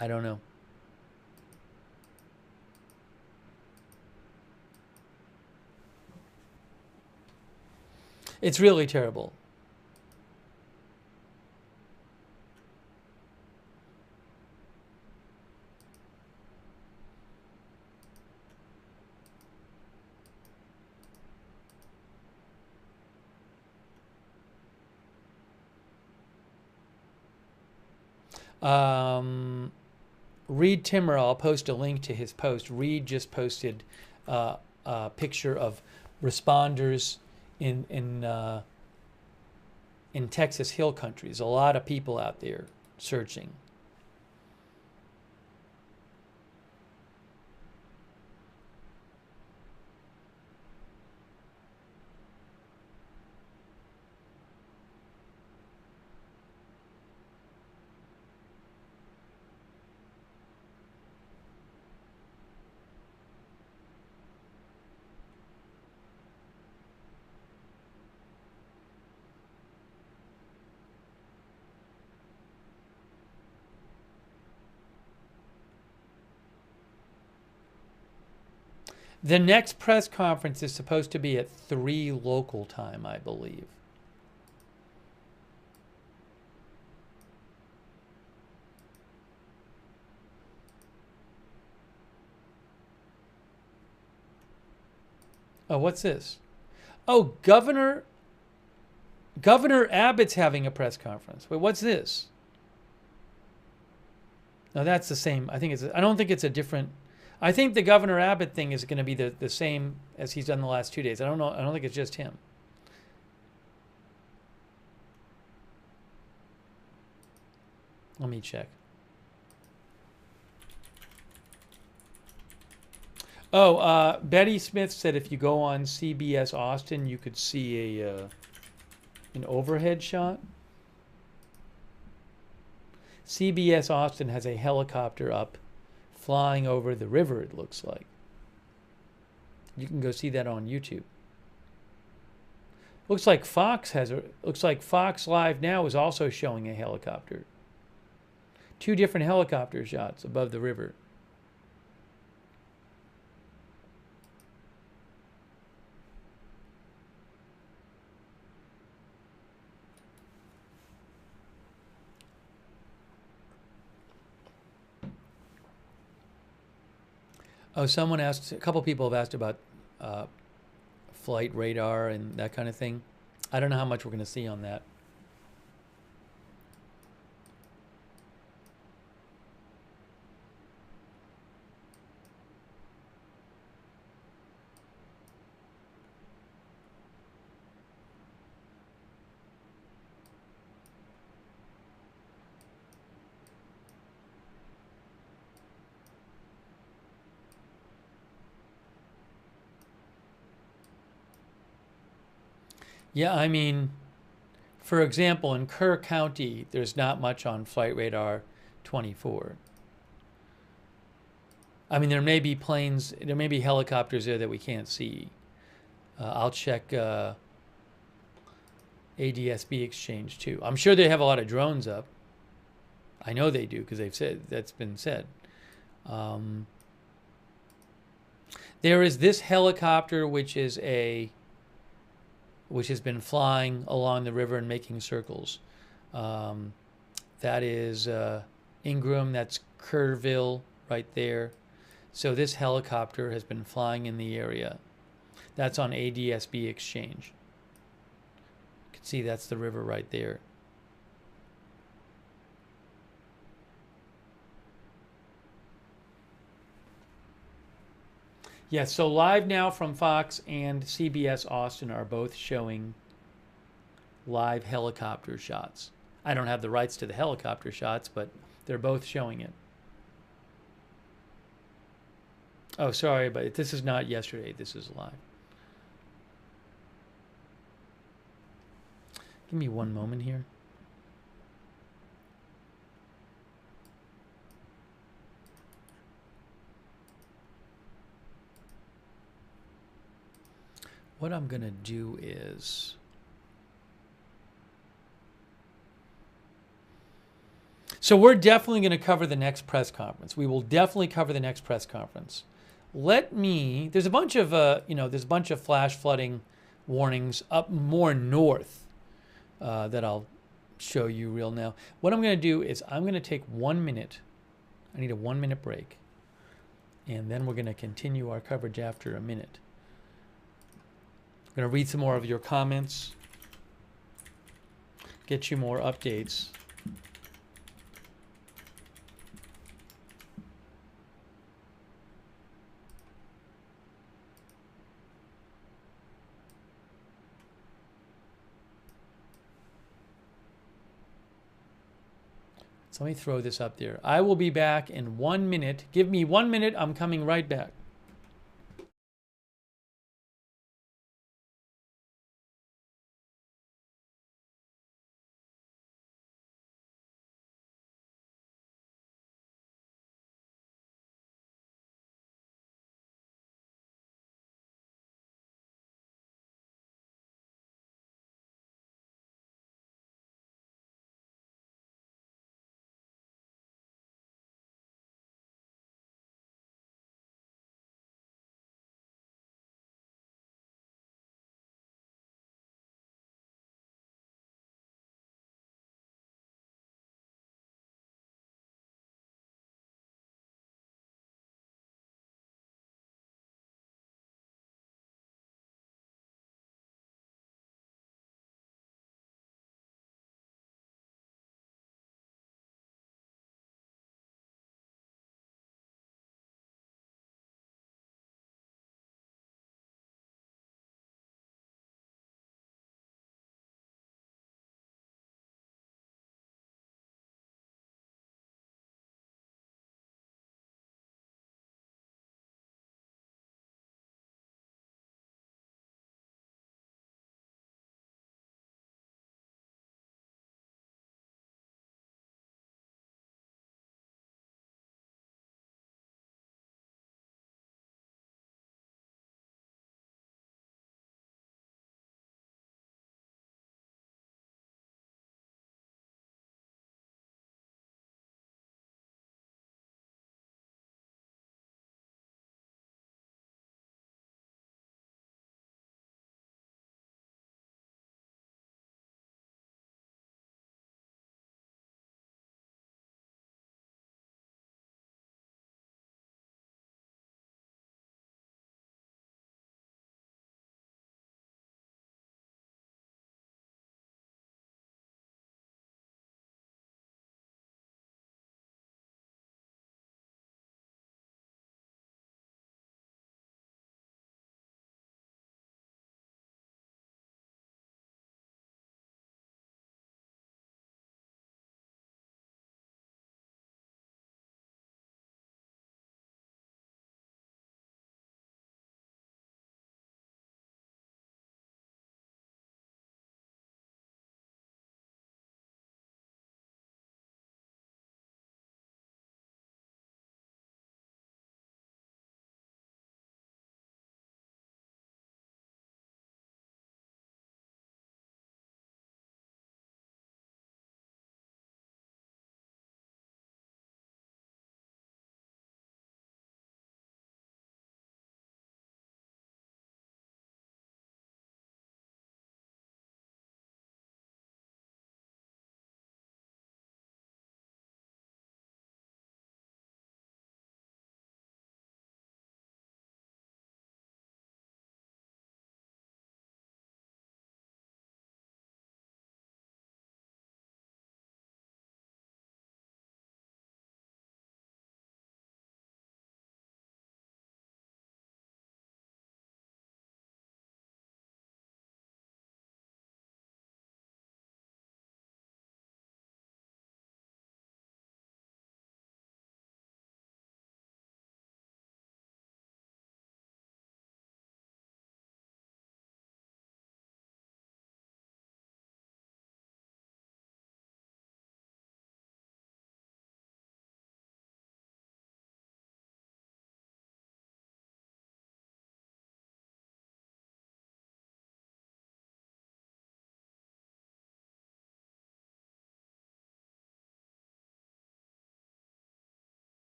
I don't know. It's really terrible. Reed Timmer, I'll post a link to his post. Reed just posted a picture of responders in Texas Hill Country. There's a lot of people out there searching. The next press conference is supposed to be at 3 local time, I believe. Oh, what's this? Oh, Governor Abbott's having a press conference. Wait, what's this? No, that's the same. I don't think it's a different. I think the Governor Abbott thing is going to be the same as he's done the last 2 days. I don't know. I don't think it's just him. Let me check. Oh, Betty Smith said if you go on CBS Austin, you could see an overhead shot. CBS Austin has a helicopter up flying over the river, it looks like. You can go see that on YouTube. Looks like Fox Live Now is also showing a helicopter. 2 different helicopter shots above the river. Oh, a couple people have asked about flight radar and that kind of thing. I don't know how much we're going to see on that. Yeah, I mean, for example, in Kerr County, there's not much on Flight Radar 24. I mean, there may be helicopters there that we can't see. I'll check ADSB Exchange too. I'm sure they have a lot of drones up. I know they do because that's been said. There is this helicopter, which has been flying along the river and making circles. That is Ingram. That's Kerrville right there. So this helicopter has been flying in the area. That's on ADSB Exchange. You can see that's the river right there. Yes, so live now from Fox and CBS Austin are both showing live helicopter shots. I don't have the rights to the helicopter shots, but they're both showing it. Oh, sorry, but this is not yesterday. This is live. Give me one moment here. What I'm going to do is so we're definitely going to cover the next press conference. We will definitely cover the next press conference. There's a bunch of there's a bunch of flash flooding warnings up more north that I'll show you real now. What I'm going to do is I'm going to take 1 minute. I need a 1 minute break. And then we're going to continue our coverage after a minute. I'm going to read some more of your comments, get you more updates. So let me throw this up there. I will be back in 1 minute. Give me 1 minute. I'm coming right back.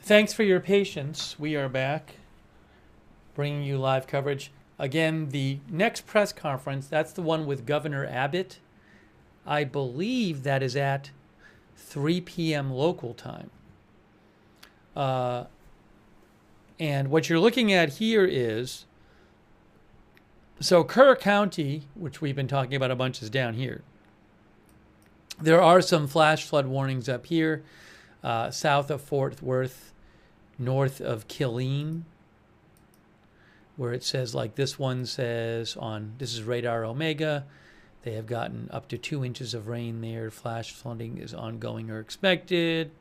Thanks for your patience. We are back, bringing you live coverage. Again, the next press conference, that's the one with Governor Abbott. I believe that is at 3 p.m. local time. And what you're looking at here is, so Kerr County, which we've been talking about a bunch, is down here. There are some flash flood warnings up here, south of Fort Worth, north of Killeen, where it says, like this one says on, this is radar Omega, they have gotten up to 2 inches of rain there. Flash flooding is ongoing or expected.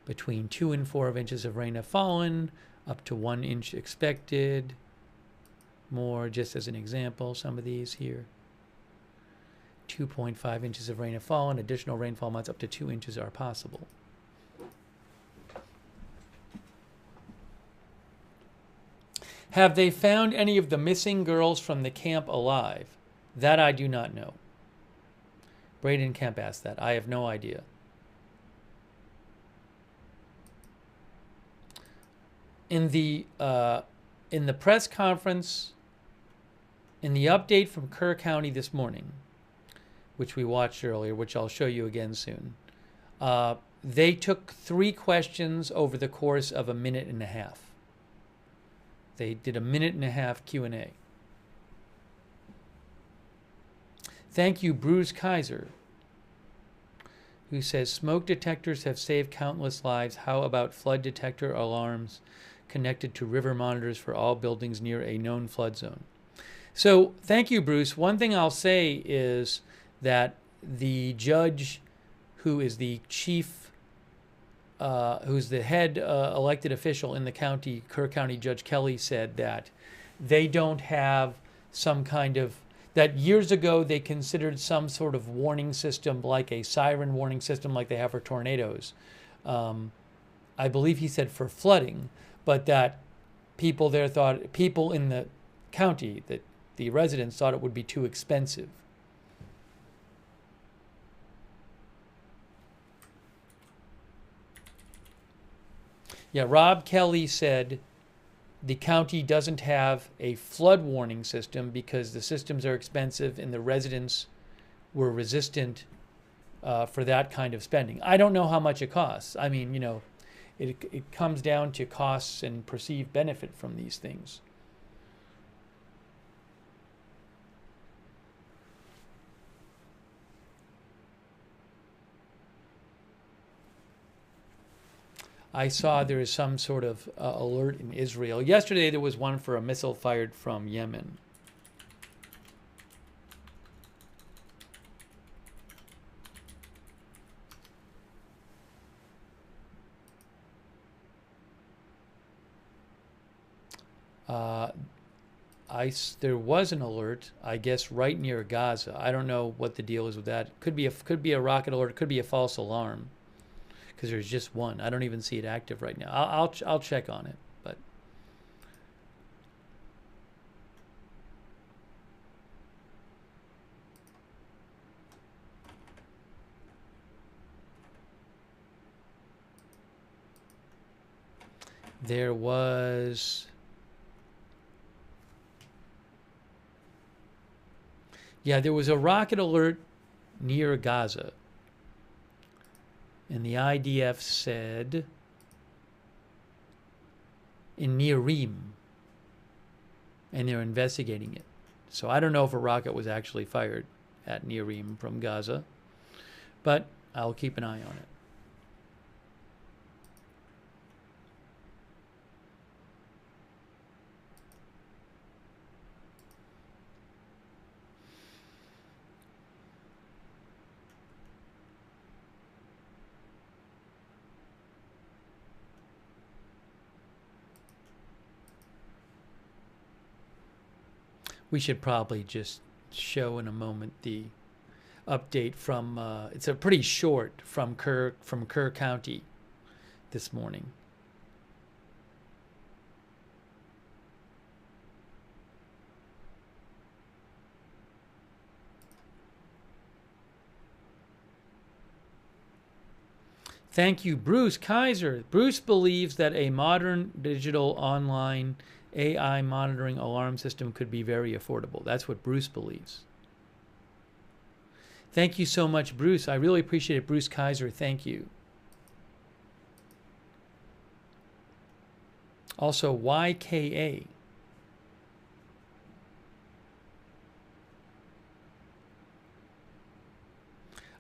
Between 2 and 4 inches of rain have fallen, up to 1 inch expected. More, just as an example, some of these here. 2.5 inches of rain have fallen. Additional rainfall amounts up to 2 inches are possible. Have they found any of the missing girls from the camp alive? That I do not know. Braden Kemp asked that. I have no idea. In the press conference, in the update from Kerr County this morning, which we watched earlier, which I'll show you again soon, they took 3 questions over the course of a minute and a half. They did a minute and a half Q&A. Thank you, Bruce Kaiser, who says, smoke detectors have saved countless lives. How about flood detector alarms connected to river monitors for all buildings near a known flood zone? So thank you, Bruce. One thing I'll say is that the judge who is the chief, who's the head elected official in the county, Kerr County Judge Kelly, said that they don't have some kind of, that years ago they considered some sort of warning system like a siren warning system like they have for tornadoes. I believe he said for flooding, but that people there thought, people in the county, that the residents thought it would be too expensive. Yeah, Rob Kelly said the county doesn't have a flood warning system because the systems are expensive and the residents were resistant for that kind of spending. I don't know how much it costs. I mean, you know, it comes down to costs and perceived benefit from these things. I saw there is some sort of alert in Israel. Yesterday there was one for a missile fired from Yemen. There was an alert, I guess, right near Gaza. I don't know what the deal is with that. Could be a rocket alert. Could be a false alarm, because there's just one. I don't even see it active right now. I'll check on it, but there was. Yeah, there was a rocket alert near Gaza. And the IDF said in Nirim, and they're investigating it. So I don't know if a rocket was actually fired at Nirim from Gaza, but I'll keep an eye on it. We should probably just show in a moment the update from, it's a pretty short, from Kerr County this morning. Thank you, Bruce Kaiser. Bruce believes that a modern digital online AI monitoring alarm system could be very affordable. That's what Bruce believes. Thank you so much, Bruce. I really appreciate it, Bruce Kaiser. Thank you. Also, YKA.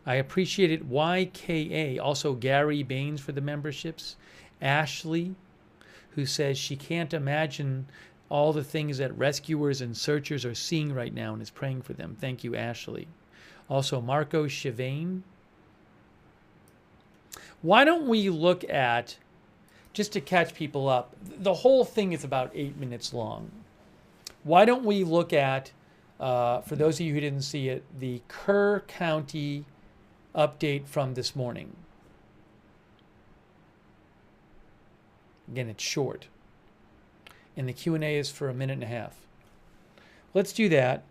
I appreciate it, YKA. Also, Gary Baines for the memberships. Ashley, who says she can't imagine all the things that rescuers and searchers are seeing right now and is praying for them. Thank you, Ashley. Also, Marco Chivane. Why don't we look at, just to catch people up, the whole thing is about 8 minutes long. Why don't we look at, for those of you who didn't see it, the Kerr County update from this morning. Again, it's short. And the Q&A is for 1.5 minutes. Let's do that.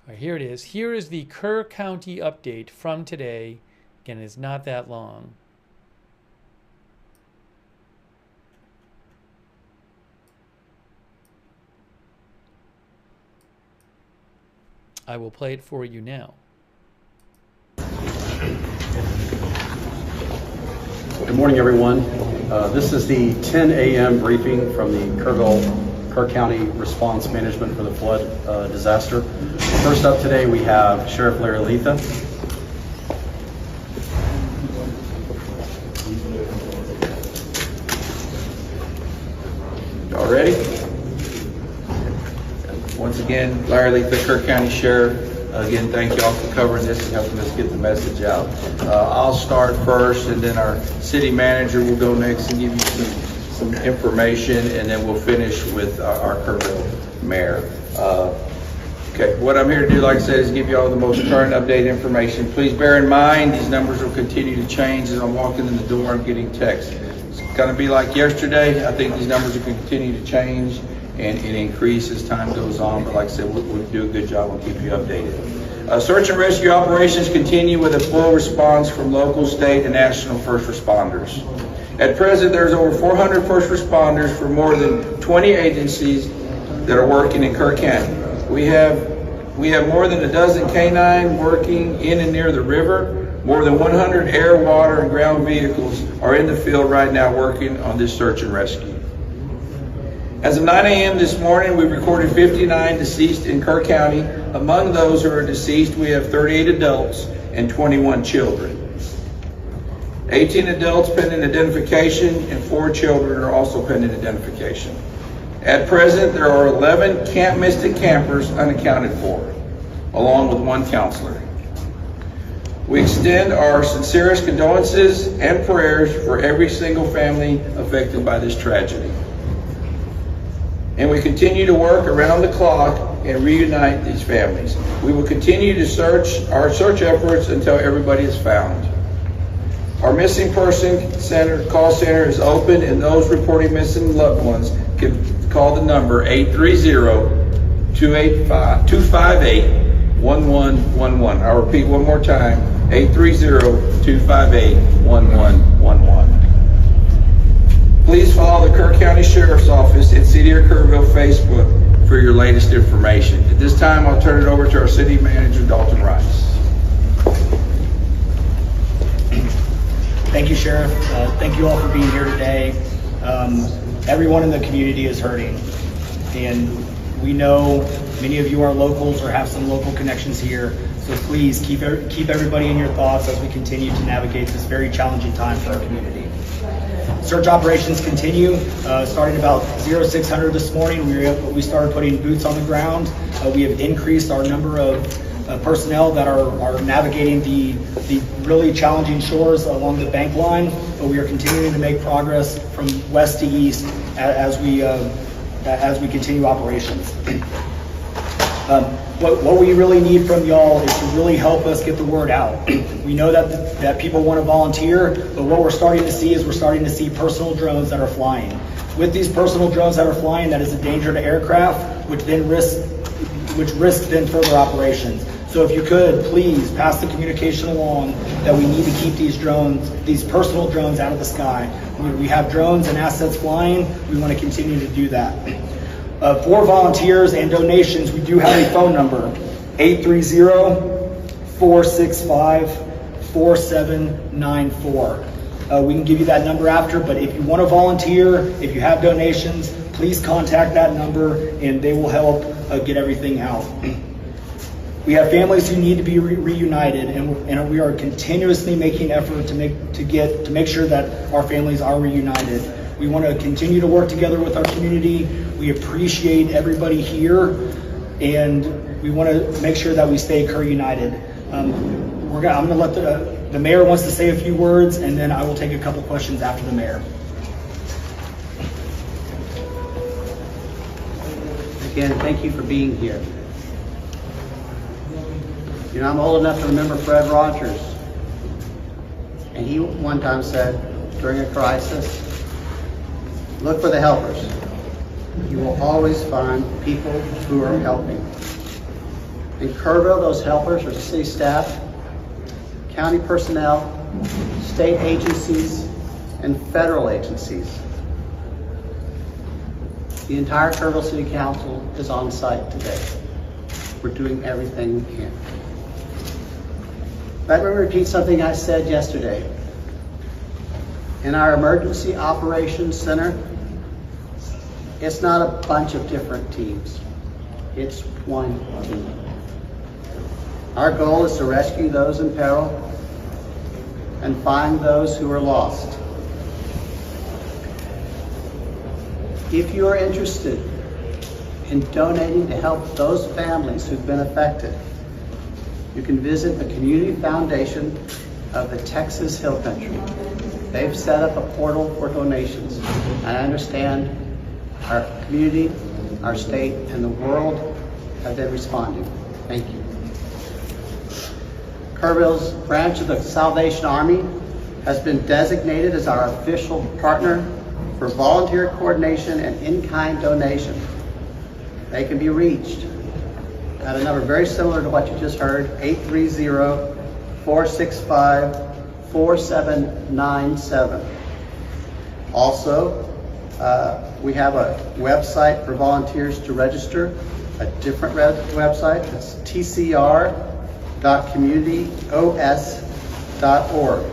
All right, here it is. Here is the Kerr County update from today. Again, it's not that long. I will play it for you now. Good morning, everyone. This is the 10 a.m. briefing from the Kerr County Response Management for the Flood Disaster. First up today, we have Sheriff Larry Letha. Y'all ready? Once again, Larry Letha, Kerr County Sheriff. Again, thank you all for covering this and helping us get the message out. I'll start first, and then our city manager will go next and give you some information, and then we'll finish with our Kerrville mayor. Okay, what I'm here to do, like I said, is give you all the most current update information. Please bear in mind, these numbers will continue to change. As I'm walking in the door, I'm getting texts. It's going to be like yesterday. I think these numbers will continue to change and increase as time goes on, but like I said, we'll do a good job. We'll keep you updated. Search and rescue operations continue with a full response from local, state, and national first responders. At present, there's over 400 first responders for more than 20 agencies that are working in Kerr County. We have more than a dozen canine working in and near the river. More than 100 air, water, and ground vehicles are in the field right now working on this search and rescue. As of 9 a.m. this morning, we recorded 59 deceased in Kerr County. Among those who are deceased, we have 38 adults and 21 children. 18 adults pending identification and 4 children are also pending identification. At present, there are 11 Camp Mystic campers unaccounted for, along with 1 counselor. We extend our sincerest condolences and prayers for every single family affected by this tragedy. And we continue to work around the clock and reunite these families. We will continue to our search efforts until everybody is found. Our missing person call center is open, and those reporting missing loved ones can call the number 830-258-1111. I'll repeat one more time, 830-258-1111. Please follow the Kerr County Sheriff's Office and City of Kerrville Facebook for your latest information. At this time, I'll turn it over to our City Manager, Dalton Rice. Thank you, Sheriff. Thank you all for being here today. Everyone in the community is hurting, and we know many of you are locals or have some local connections here, so please keep everybody in your thoughts as we continue to navigate this very challenging time for our community. Search operations continue. Starting about 0600 this morning, we started putting boots on the ground. We have increased our number of personnel that are navigating the really challenging shores along the bank line, but we are continuing to make progress from west to east as we continue operations. What we really need from y'all is to really help us get the word out. We know that people want to volunteer, but what we're starting to see is personal drones that are flying. With these personal drones that are flying, that is a danger to aircraft, which risks then further operations. So if you could, please pass the communication along that we need to keep these personal drones out of the sky. We have drones and assets flying. We want to continue to do that. For volunteers and donations, we do have a phone number, 830-465-4794. We can give you that number after, but if you want to volunteer, if you have donations, please contact that number and they will help get everything out. We have families who need to be reunited, and we are continuously making effort to make sure that our families are reunited. We want to continue to work together with our community. We appreciate everybody here, and we want to make sure that we stay Kerr United. I'm going to let the mayor wants to say a few words, and then I will take a couple questions after the mayor. Again, thank you for being here. You know, I'm old enough to remember Fred Rogers, and he one time said, during a crisis, look for the helpers. You will always find people who are helping. In Kerrville, those helpers are city staff, county personnel, state agencies, and federal agencies. The entire Kerrville City Council is on site today. We're doing everything we can. Let me repeat something I said yesterday. In our Emergency Operations Center, it's not a bunch of different teams. It's one team. Our goal is to rescue those in peril and find those who are lost. If you are interested in donating to help those families who've been affected, you can visit the Community Foundation of the Texas Hill Country. They've set up a portal for donations. I understand our community, our state, and the world have been responding. Thank you. Kerrville's branch of the Salvation Army has been designated as our official partner for volunteer coordination and in-kind donation. They can be reached at a number very similar to what you just heard, 830-465-4797. Also, we have a website for volunteers to register, a different website. It's tcr.communityos.org.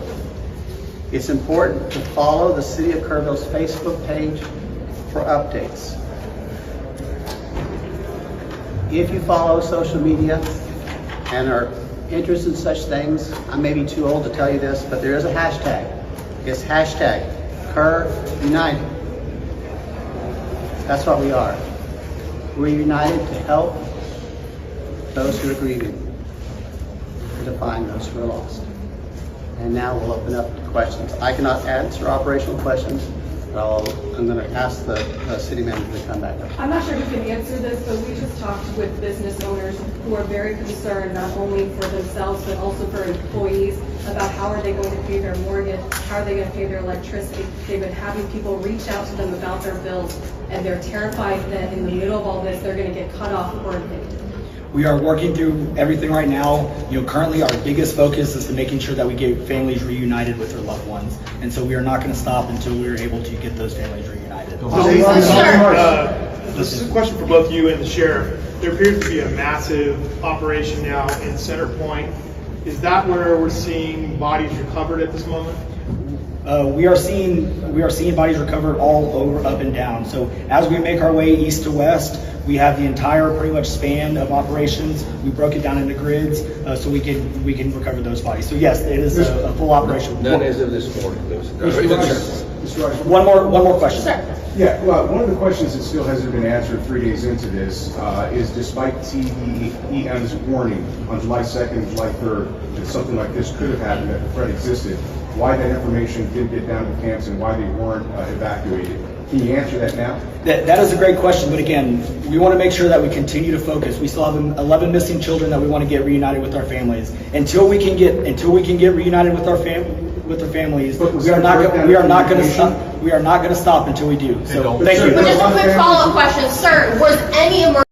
It's important to follow the City of Kerrville's Facebook page for updates. If you follow social media and are interested in such things, I may be too old to tell you this, but there is a hashtag. It's hashtag Kerr United. That's what we are. We're united to help those who are grieving and to find those who are lost. And now we'll open up to questions. I cannot answer operational questions, but I'm going to ask the city manager to come back up. I'm not sure who can answer this, but we just talked with business owners who are very concerned, not only for themselves, but also for employees, about how are they going to pay their mortgage, how are they going to pay their electricity. They've been having people reach out to them about their bills, and they're terrified that in the middle of all this, they're going to get cut off or evicted. We are working through everything right now. Currently our biggest focus is to making sure that we get families reunited with their loved ones. And so we are not going to stop until we are able to get those families reunited. This is a question for both you and the sheriff. There appears to be a massive operation now in Center Point. Is that where we're seeing bodies recovered at this moment? We are seeing bodies recovered all over, up and down. So as we make our way east to west, we have the entire pretty much span of operations. We broke it down into grids so we can recover those bodies. So yes, it is a full operation. None as of this morning. Mr. Rogers, One more question. yeah, well, one of the questions that still hasn't been answered 3 days into this is despite TEM's warning on July 2nd, July 3rd, that something like this could have happened, that the threat existed, why that information didn't get down to the camps and why they weren't evacuated. Can you answer that now? That is a great question, but again, we want to make sure that we continue to focus. We still have 11 missing children that we want to get reunited with our families. Until we can get reunited with our families, we are not going to stop until we do. So thank you. But just a quick follow-up question, sir. Was any emergency?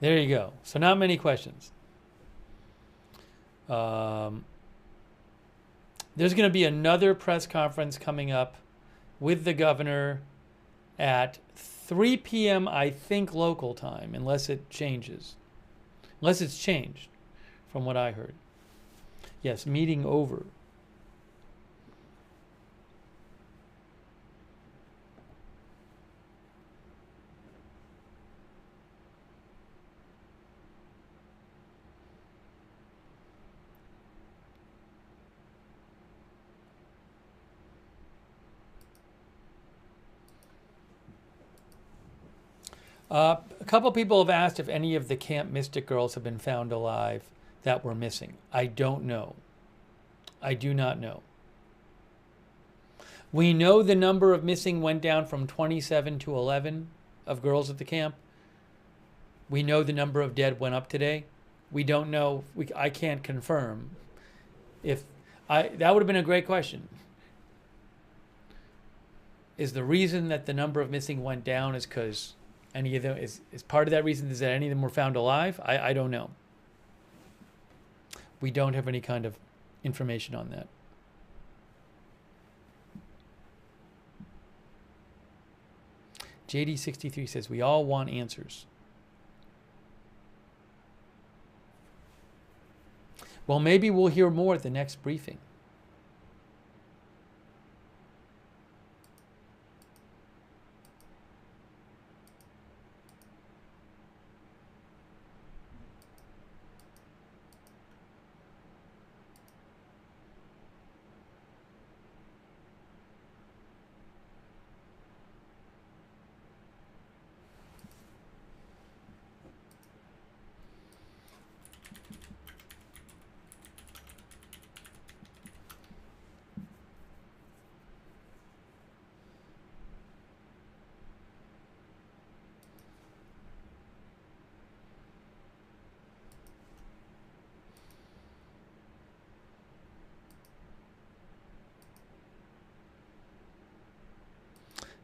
There you go. So not many questions. There's going to be another press conference coming up with the governor at 3 p.m., I think, local time, unless it changes. Unless it's changed, from what I heard. Yes, meeting over. A couple people have asked if any of the Camp Mystic girls have been found alive that were missing. I don't know. I do not know. We know the number of missing went down from 27 to 11 of girls at the camp. We know the number of dead went up today. We don't know. I can't confirm. That would have been a great question. Is the reason that the number of missing went down is because any of them is part of that reason is that any of them were found alive? I don't know. We don't have any kind of information on that. JD63 says we all want answers. Well, maybe we'll hear more at the next briefing.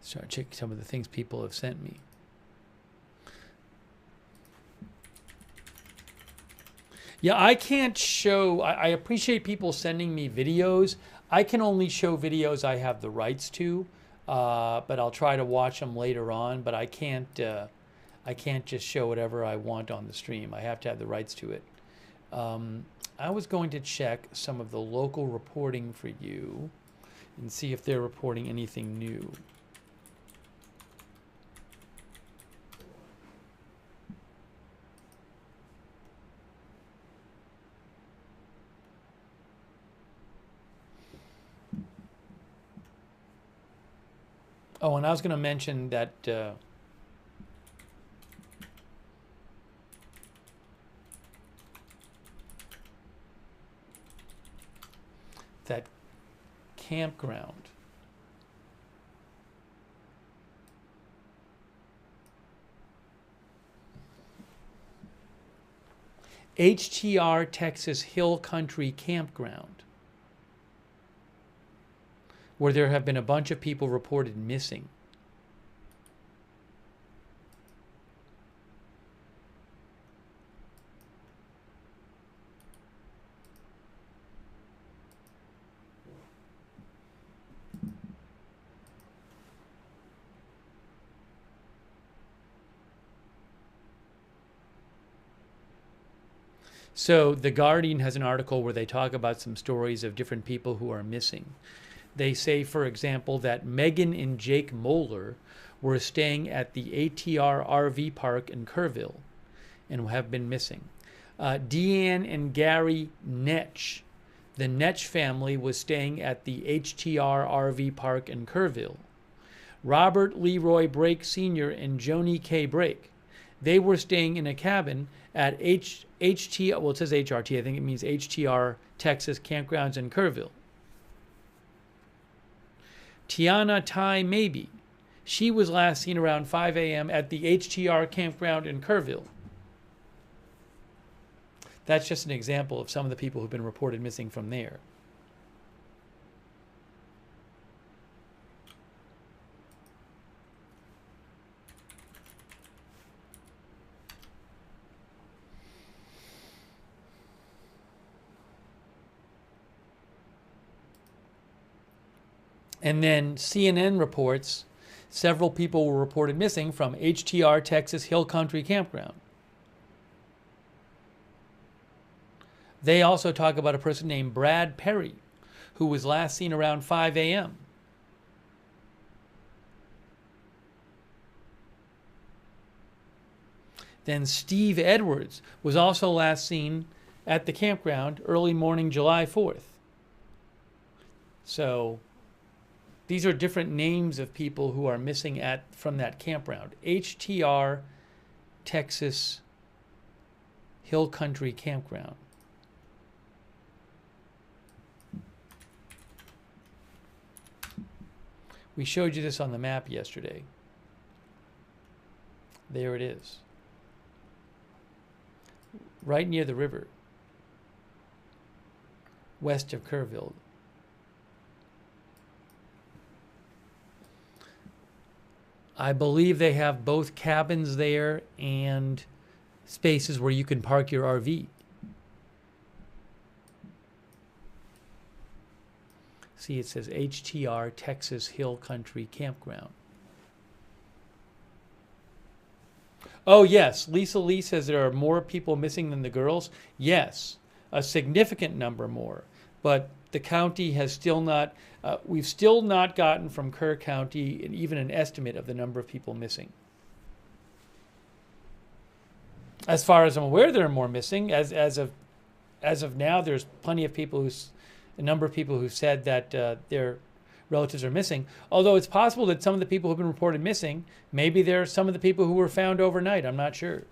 Start checking some of the things people have sent me. Yeah, I can't show, I appreciate people sending me videos. I can only show videos I have the rights to, but I'll try to watch them later on, but I can't just show whatever I want on the stream. I have to have the rights to it. I was going to check some of the local reporting for you and see if they're reporting anything new. Oh, and I was going to mention that that campground HTR Texas Hill Country Campground, where there have been a bunch of people reported missing. So The Guardian has an article where they talk about some stories of different people who are missing. They say, for example, that Megan and Jake Moeller were staying at the ATR RV park in Kerrville and have been missing. Deanne and Gary Netsch, The Netsch family was staying at the HTR RV Park in Kerrville. Robert Leroy Brake Sr. and Joni K. Brake. They were staying in a cabin at HTR, well, it says HRT, I think it means HTR Texas Campgrounds in Kerrville. Tiana Ty Maybe. She was last seen around 5 a.m. at the HTR Campground in Kerrville. That's just an example of some of the people who've been reported missing from there. And then CNN reports several people were reported missing from HTR Texas Hill Country Campground. They also talk about a person named Brad Perry, who was last seen around 5 a.m. Then Steve Edwards was also last seen at the campground early morning July 4th. So these are different names of people who are missing from that campground. HTR Texas Hill Country Campground. We showed you this on the map yesterday. There it is. Right near the river. West of Kerrville. I believe they have both cabins there and spaces where you can park your RV. See, it says HTR Texas Hill Country Campground. Oh, yes. Lisa Lee says there are more people missing than the girls. Yes, a significant number more. But the county has still not, we've still not gotten from Kerr County even an estimate of the number of people missing. As far as I'm aware, there are more missing. As of now, there's plenty of people a number of people who said that their relatives are missing. Although it's possible that some of the people who've been reported missing, maybe they're some of the people who were found overnight. I'm not sure.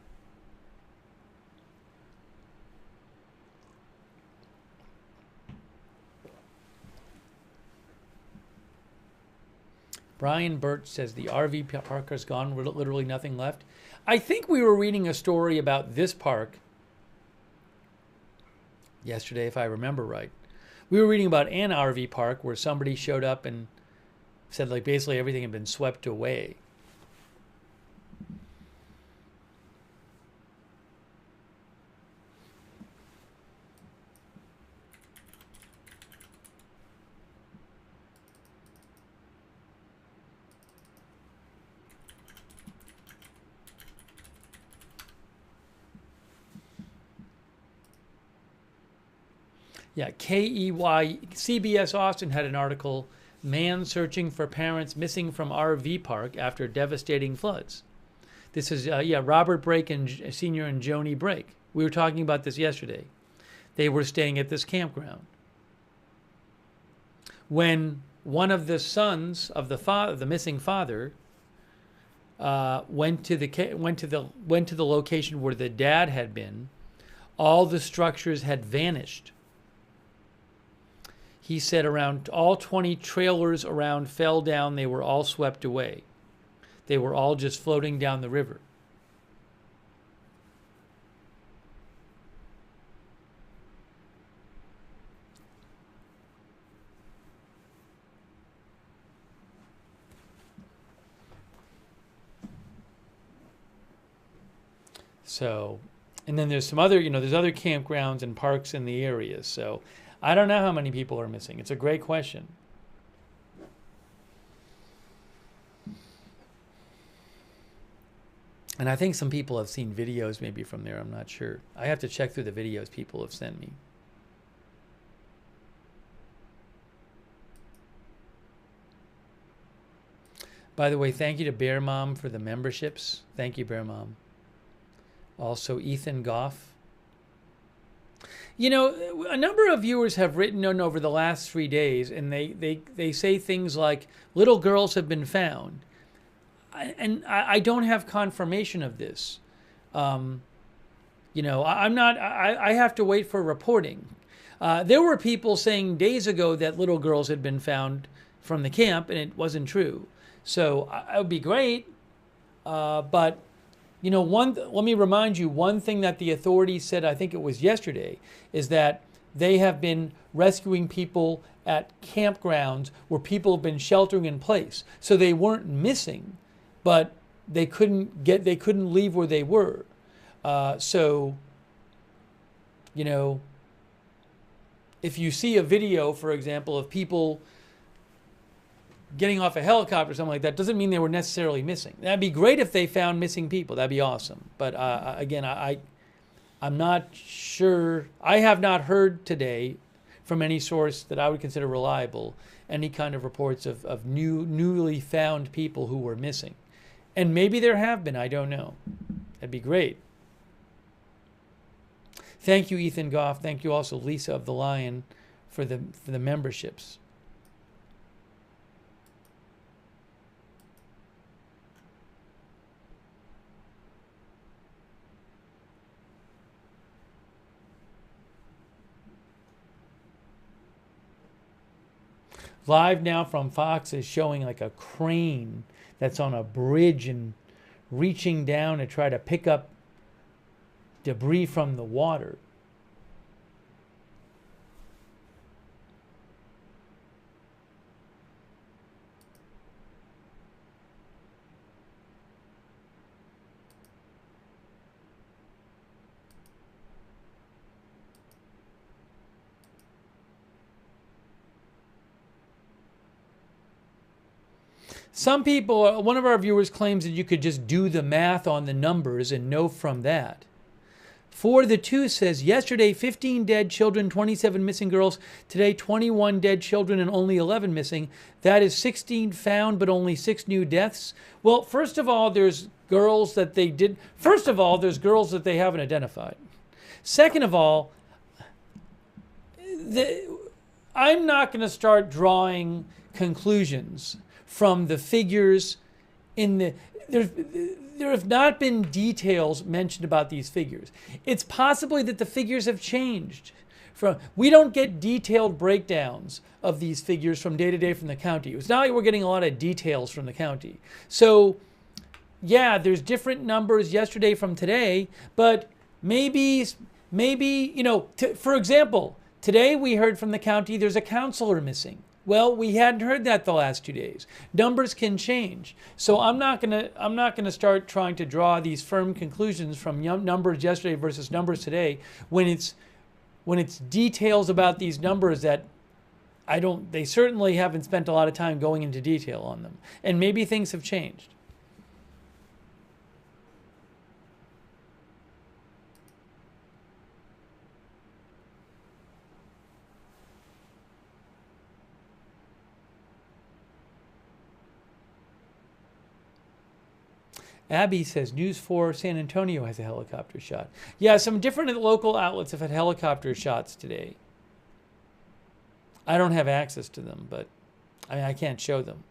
Brian Burt says the RV park has gone, literally nothing left. I think we were reading a story about this park yesterday, if I remember right. We were reading about an RV park where somebody showed up and said like basically everything had been swept away. Yeah, KEY, CBS Austin had an article, Man Searching for Parents Missing from RV Park After Devastating Floods. This is, Robert Brake and Sr. and Joni Brake. We were talking about this yesterday. They were staying at this campground. When one of the sons of the missing father went to the location where the dad had been, all the structures had vanished. He said around all 20 trailers around fell down. They were all swept away. They were all just floating down the river. So, and then there's some other, there's other campgrounds and parks in the area. So I don't know how many people are missing. It's a great question. And I think some people have seen videos maybe from there. I'm not sure. I have to check through the videos people have sent me. By the way, thank you to Bear Mom for the memberships. Thank you, Bear Mom. Also, Ethan Goff. You know, a number of viewers have written in over the last 3 days, and they say things like, little girls have been found. I don't have confirmation of this. You know, I have to wait for reporting. There were people saying days ago that little girls had been found from the camp, and it wasn't true. So it would be great. But, you know, let me remind you, one thing that the authorities said, I think it was yesterday, is that they have been rescuing people at campgrounds where people have been sheltering in place. So they weren't missing, but they couldn't leave where they were. So, you know, if you see a video, for example, of people getting off a helicopter or something like that, doesn't mean they were necessarily missing. That'd be great if they found missing people. That'd be awesome. But again, I'm not sure. I have not heard today from any source that I would consider reliable any kind of reports of newly found people who were missing. And maybe there have been. I don't know. That'd be great. Thank you, Ethan Goff. Thank you also, Lisa of the Lion, for the memberships. Live now from Fox is showing like a crane that's on a bridge and reaching down to try to pick up debris from the water. Some people, one of our viewers claims that you could just do the math on the numbers and know from that. For the Two says, yesterday 15 dead children, 27 missing girls. Today 21 dead children and only 11 missing. That is 16 found but only 6 new deaths. Well, first of all, there's girls that they did. First of all, there's girls that they haven't identified. Second of all, I'm not going to start drawing conclusions from the figures in the... There have not been details mentioned about these figures. It's possibly that the figures have changed. We don't get detailed breakdowns of these figures from day to day from the county. It's not like we're getting a lot of details from the county. So, yeah, there's different numbers yesterday from today, but maybe you know, for example, today we heard from the county there's a counselor missing. Well, we hadn't heard that the last 2 days. Numbers can change. So I'm not gonna start trying to draw these firm conclusions from numbers yesterday versus numbers today when it's details about these numbers that they certainly haven't spent a lot of time going into detail on them. And maybe things have changed. Abby says, News 4 San Antonio has a helicopter shot. Yeah, some different local outlets have had helicopter shots today. I don't have access to them, but I can't show them.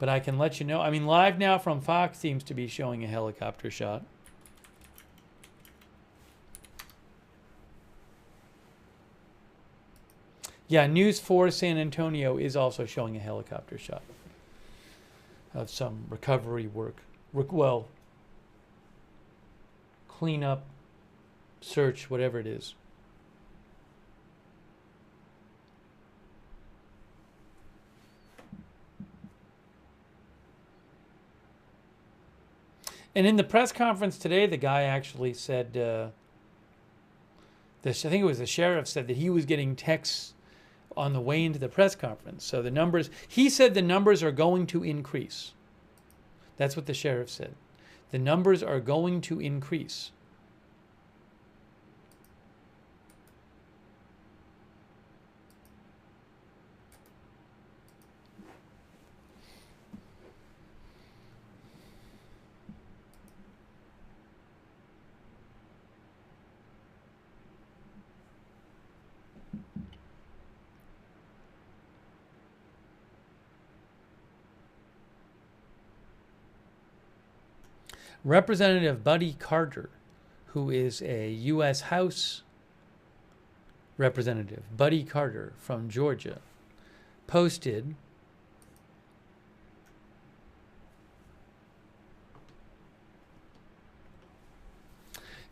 But I can let you know. I mean, Live Now from Fox seems to be showing a helicopter shot. Yeah, News 4 San Antonio is also showing a helicopter shot of some recovery work. Well, cleanup, search, whatever it is. And in the press conference today, the guy actually said, I think it was the sheriff said that he was getting texts on the way into the press conference. So the numbers, he said the numbers are going to increase. That's what the sheriff said. The numbers are going to increase. Representative Buddy Carter, who is a U.S. House representative, Buddy Carter from Georgia, posted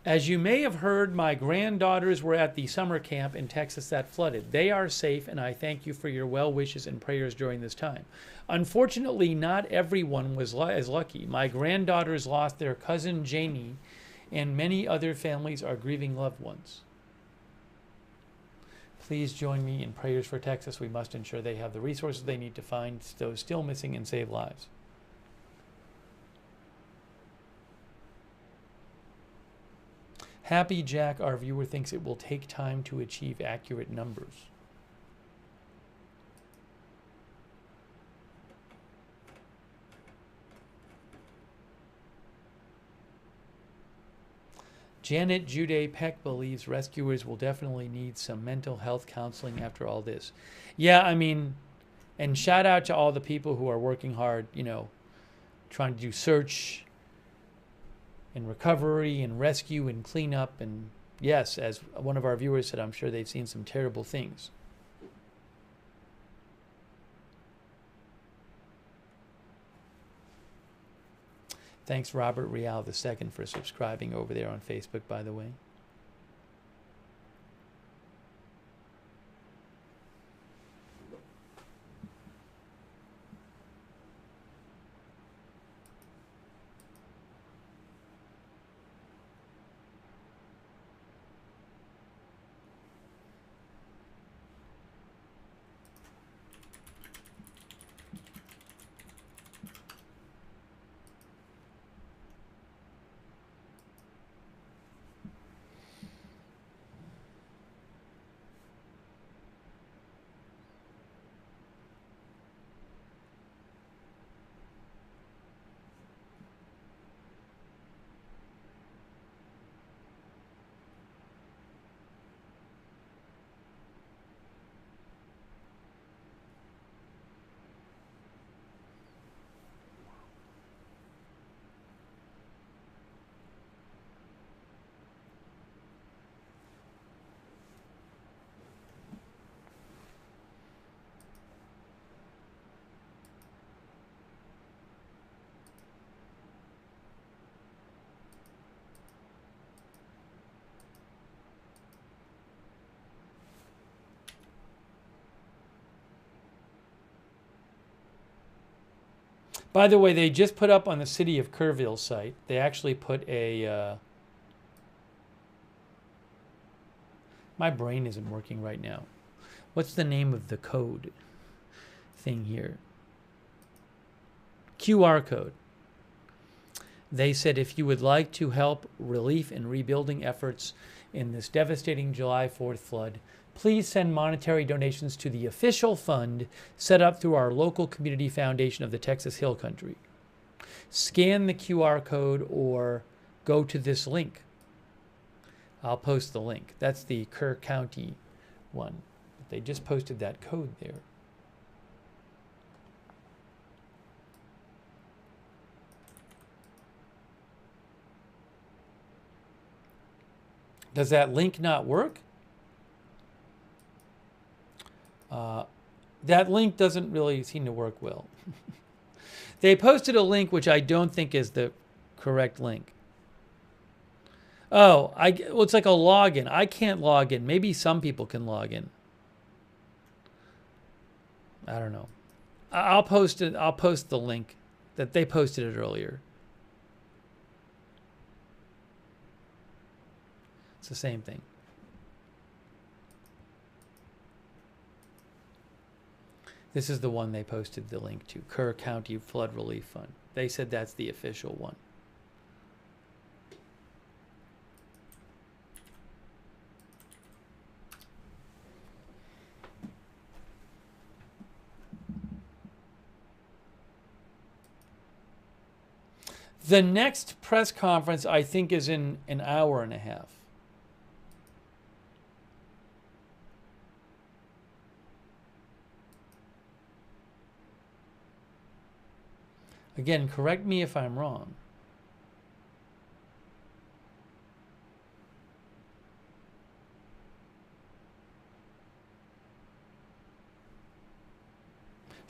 As you may have heard, my granddaughters were at the summer camp in Texas that flooded. They are safe, and I thank you for your well wishes and prayers during this time. Unfortunately, not everyone was as lucky. My granddaughters lost their cousin Janie, and many other families are grieving loved ones. Please join me in prayers for Texas. We must ensure they have the resources they need to find those still missing and save lives. Happy Jack, our viewer, thinks it will take time to achieve accurate numbers. Janet Jude Peck believes rescuers will definitely need some mental health counseling after all this. Yeah, I mean, and shout out to all the people who are working hard, you know, trying to do search and recovery and rescue and cleanup. And yes, as one of our viewers said, I'm sure they've seen some terrible things. Thanks, Robert Real II, for subscribing over there on Facebook, by the way. By the way, they just put up on the City of Kerrville site, they actually put a... my brain isn't working right now. What's the name of the code thing here? QR code. They said if you would like to help relief and rebuilding efforts in this devastating July 4th flood, please send monetary donations to the official fund set up through our local community foundation of the Texas Hill Country. Scan the QR code or go to this link. I'll post the link. That's the Kerr County one. They just posted that code there. Does that link not work? That link doesn't really seem to work well. They posted a link which I don't think is the correct link. Oh, well, it's like a login. I can't log in. Maybe some people can log in. I don't know. I'll post it. I'll post the link that they posted it earlier. It's the same thing. This is the one they posted the link to, Kerr County Flood Relief Fund. They said that's the official one. The next press conference, I think, is in an hour and a half. Again, correct me if I'm wrong.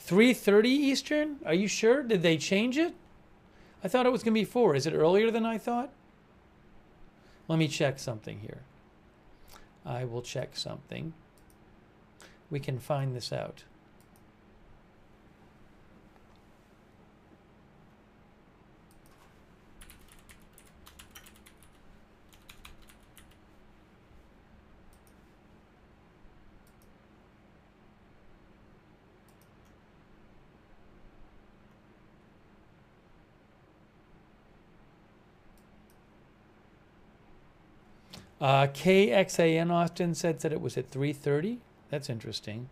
3:30 Eastern? Are you sure? Did they change it? I thought it was going to be 4. Is it earlier than I thought? Let me check something here. I will check something. We can find this out. KXAN Austin said that it was at 3:30. That's interesting.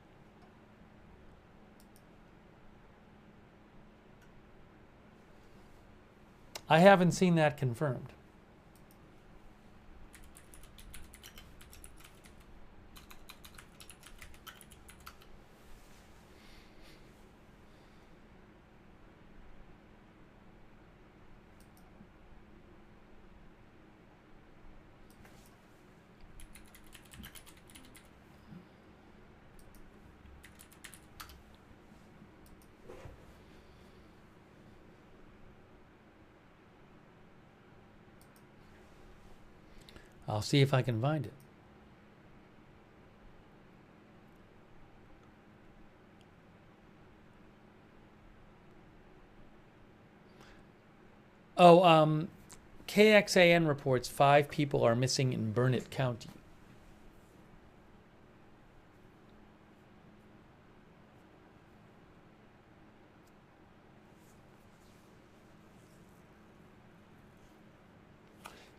I haven't seen that confirmed. I'll see if I can find it. Oh, KXAN reports 5 people are missing in Burnett County.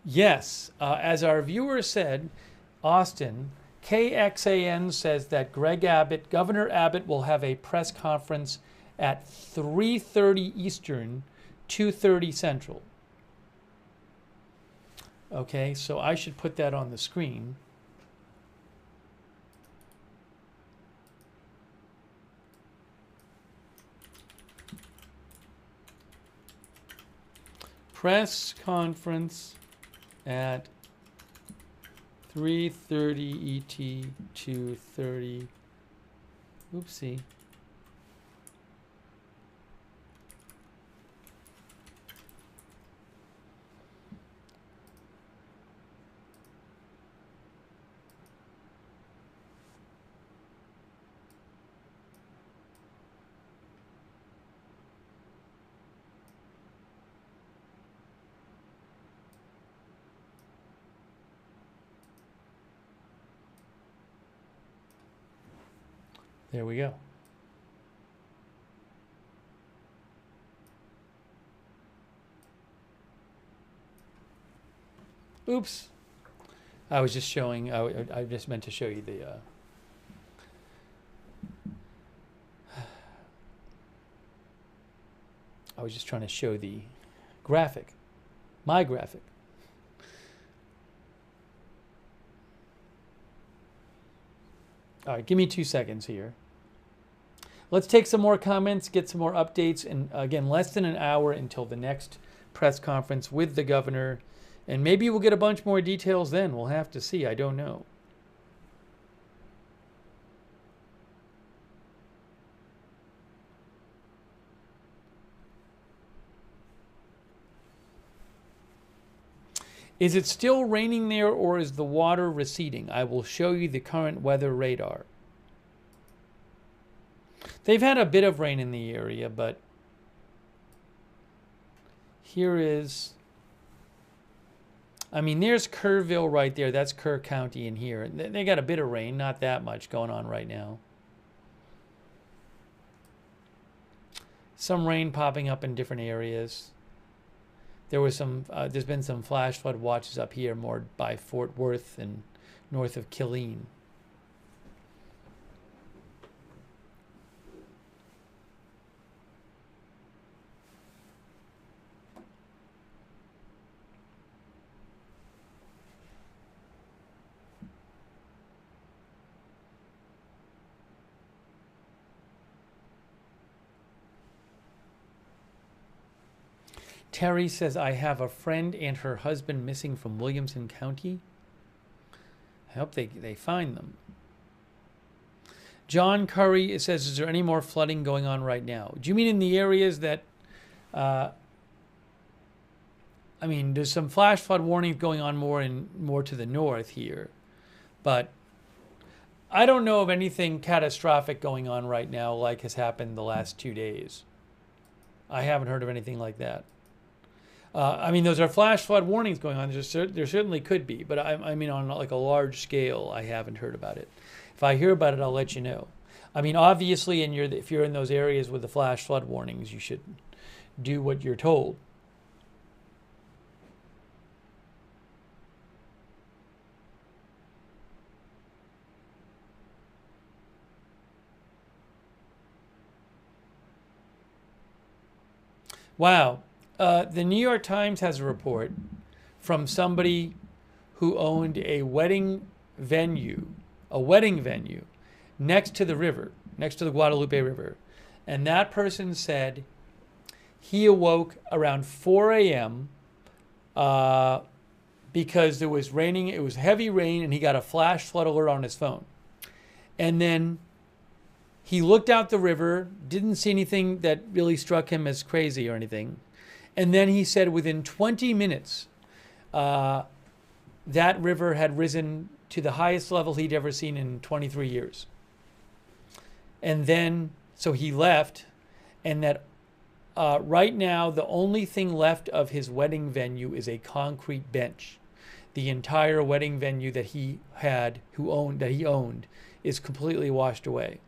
Yes, as our viewer said, Austin, KXAN says that Governor Abbott will have a press conference at 3:30 Eastern, 2:30 Central. Okay, so I should put that on the screen. Press conference at 3:30 ET, 2:30. Oopsie. There we go. Oops. I was just showing, I just meant to show you the, I was just trying to show the graphic, my graphic. All right, give me 2 seconds here. Let's take some more comments, get some more updates, and again, less than an hour until the next press conference with the governor. And maybe we'll get a bunch more details then. We'll have to see. I don't know. Is it still raining there, or is the water receding? I will show you the current weather radar. They've had a bit of rain in the area, but here is, I mean, there's Kerrville right there. That's Kerr County in here. They got a bit of rain, not that much going on right now. Some rain popping up in different areas. There was some, there's been some flash flood watches up here more by Fort Worth and north of Killeen. Terry says, I have a friend and her husband missing from Williamson County. I hope they find them. John Curry says, is there any more flooding going on right now? Do you mean in the areas that, I mean, there's some flash flood warnings going on more to the north here, but I don't know of anything catastrophic going on right now like has happened the last 2 days. I haven't heard of anything like that. I mean, those are flash flood warnings going on. There certainly could be, but I mean, on like a large scale, I haven't heard about it. If I hear about it, I'll let you know. I mean, obviously, if you're in those areas with the flash flood warnings, you should do what you're told. Wow. The New York Times has a report from somebody who owned a wedding venue next to the river, next to the Guadalupe River. And that person said he awoke around 4 a.m. Because it was raining. It was heavy rain, and he got a flash flood alert on his phone. And then he looked out the river, didn't see anything that really struck him as crazy or anything. And then he said within 20 minutes, that river had risen to the highest level he'd ever seen in 23 years. And then, so he left, and that right now, the only thing left of his wedding venue is a concrete bench. The entire wedding venue that he owned, is completely washed away.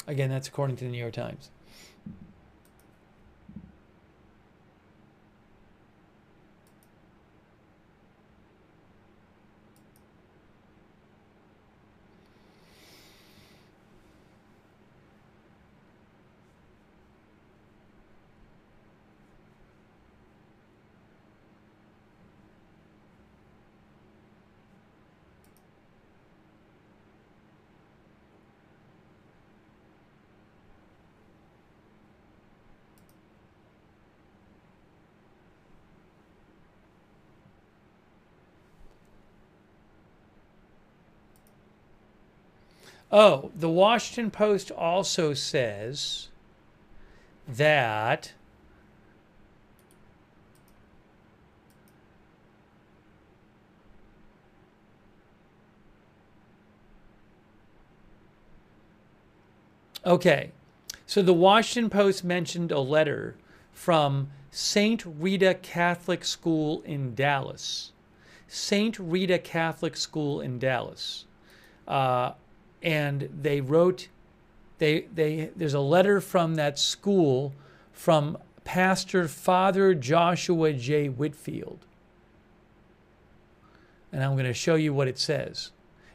Again, that's according to the New York Times. Oh, the Washington Post also says that okay, so the Washington Post mentioned a letter from St. Rita Catholic School in Dallas. St. Rita Catholic School in Dallas. And they wrote, there's a letter from that school from Pastor Father Joshua J. Whitfield. And I'm going to show you what it says.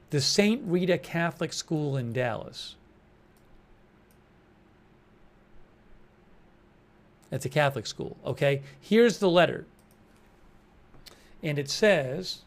The St. Rita Catholic School in Dallas. That's a Catholic school, okay? Here's the letter. And it says,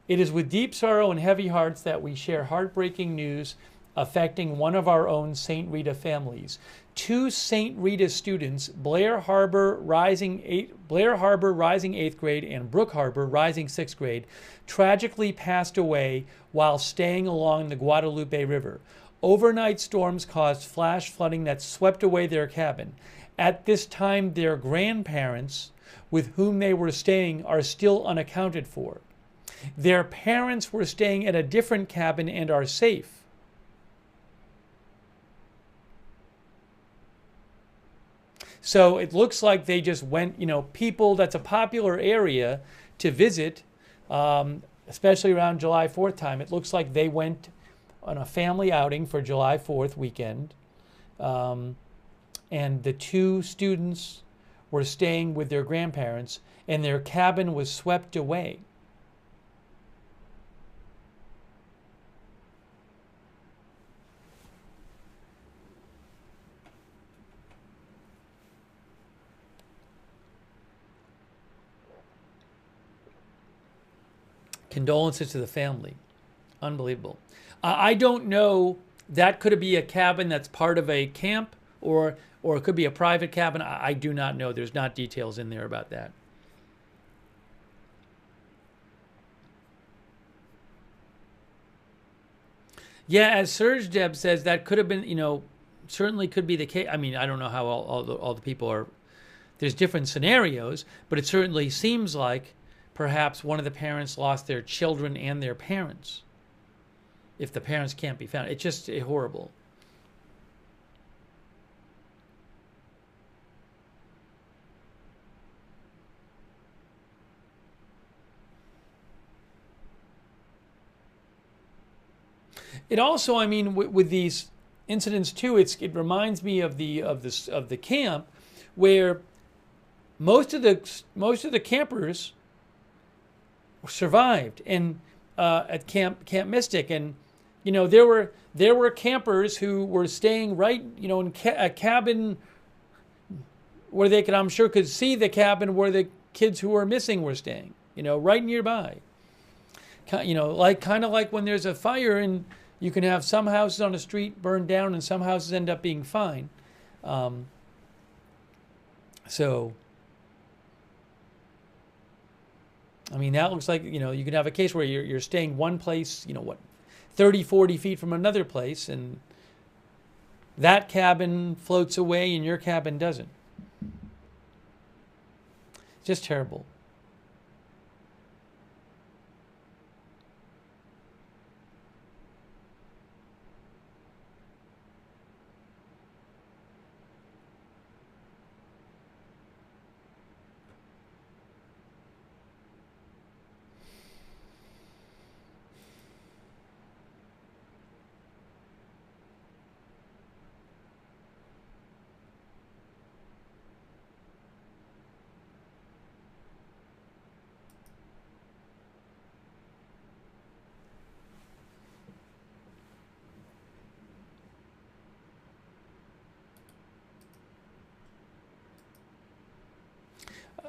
"It is with deep sorrow and heavy hearts that we share heartbreaking news affecting one of our own St. Rita families. Two St. Rita students, Blair Harbor rising 8th grade and Brook Harbor rising 6th grade, tragically passed away while staying along the Guadalupe River. Overnight storms caused flash flooding that swept away their cabin. At this time, their grandparents, with whom they were staying, are still unaccounted for. Their parents were staying at a different cabin and are safe. So it looks like they just went, people, that's a popular area to visit, especially around July 4th time. It looks like they went on a family outing for July 4th weekend. And the two students were staying with their grandparents, and their cabin was swept away. Condolences to the family. Unbelievable. I don't know that could be a cabin that's part of a camp, or it could be a private cabin. I do not know. There's not details in there about that. Yeah, as Serge Deb says, that could have been, certainly could be the case. I mean, I don't know how all the people are. There's different scenarios, but it certainly seems like perhaps one of the parents lost their children and their parents. If the parents can't be found, it's just horrible. It also, I mean, with these incidents too, it reminds me of the camp, where most of the campers survived, and at Camp Mystic, and there were campers who were staying right in a cabin where they could, I'm sure, could see the cabin where the kids who were missing were staying, right nearby. Kind of like when there's a fire and you can have some houses on a street burned down and some houses end up being fine. So, I mean, that looks like, you can have a case where you're staying one place, 30, 40 feet from another place, and that cabin floats away and your cabin doesn't. Just terrible.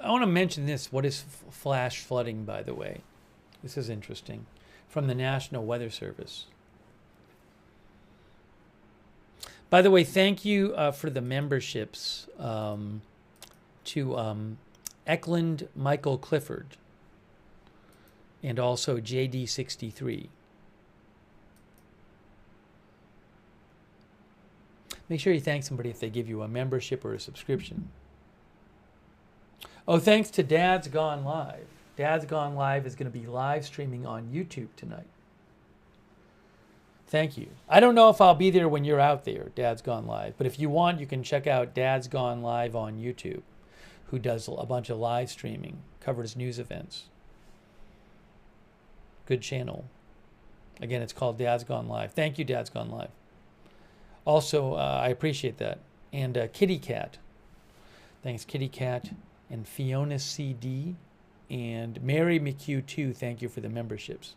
I want to mention this. What is flash flooding, by the way? This is interesting. From the National Weather Service. By the way, thank you for the memberships to Eklund Michael Clifford and also JD63. Make sure you thank somebody if they give you a membership or a subscription. Oh, thanks to Dad's Gone Live. Dad's Gone Live is going to be live streaming on YouTube tonight. Thank you. I don't know if I'll be there when you're out there, Dad's Gone Live, but if you want, you can check out Dad's Gone Live on YouTube, who does a bunch of live streaming, covers news events. Good channel. Again, it's called Dad's Gone Live. Thank you, Dad's Gone Live. Also, I appreciate that. And Kitty Cat. Thanks, Kitty Cat. And Fiona CD and Mary McHugh too. Thank you for the memberships.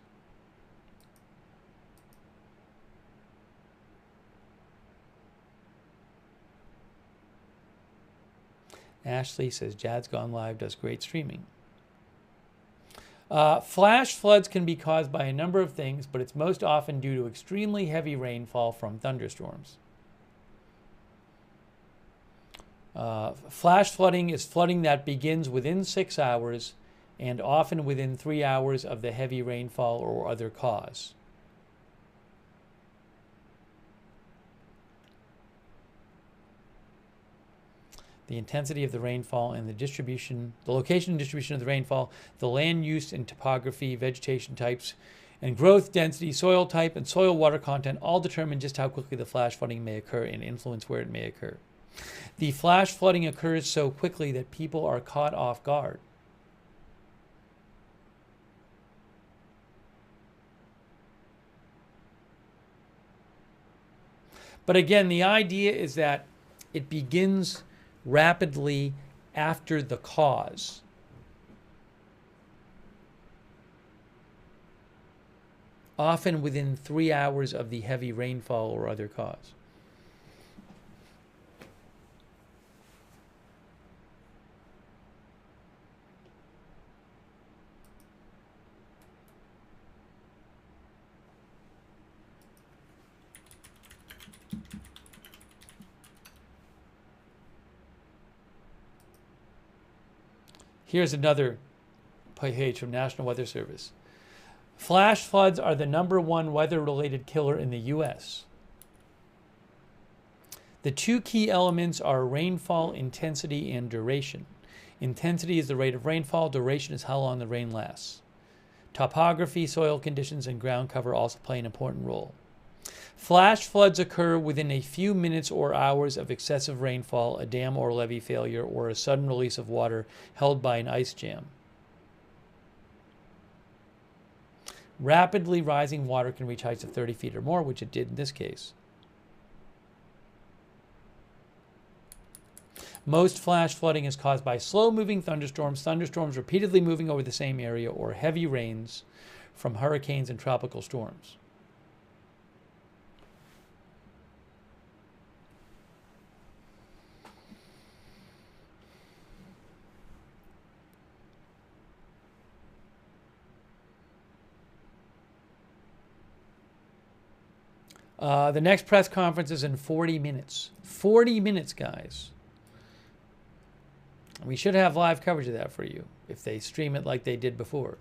Ashley says Dad's Gone Live does great streaming. Flash floods can be caused by a number of things, but it's most often due to extremely heavy rainfall from thunderstorms. Flash flooding is flooding that begins within 6 hours and often within 3 hours of the heavy rainfall or other cause. The intensity of the rainfall and the location and distribution of the rainfall, the land use and topography, vegetation types, and growth density, soil type, and soil water content all determine just how quickly the flash flooding may occur and influence where it may occur. The flash flooding occurs so quickly that people are caught off guard. But again, the idea is that it begins rapidly after the cause. Often within 3 hours of the heavy rainfall or other cause. Here's another page from National Weather Service. Flash floods are the #1 weather-related killer in the U.S. The two key elements are rainfall intensity and duration. Intensity is the rate of rainfall. Duration is how long the rain lasts. Topography, soil conditions, and ground cover also play an important role. Flash floods occur within a few minutes or hours of excessive rainfall, a dam or levee failure, or a sudden release of water held by an ice jam. Rapidly rising water can reach heights of 30 feet or more, which it did in this case. Most flash flooding is caused by slow-moving thunderstorms, thunderstorms repeatedly moving over the same area, or heavy rains from hurricanes and tropical storms. The next press conference is in 40 minutes. 40 minutes, guys. We should have live coverage of that for you if they stream it like they did before.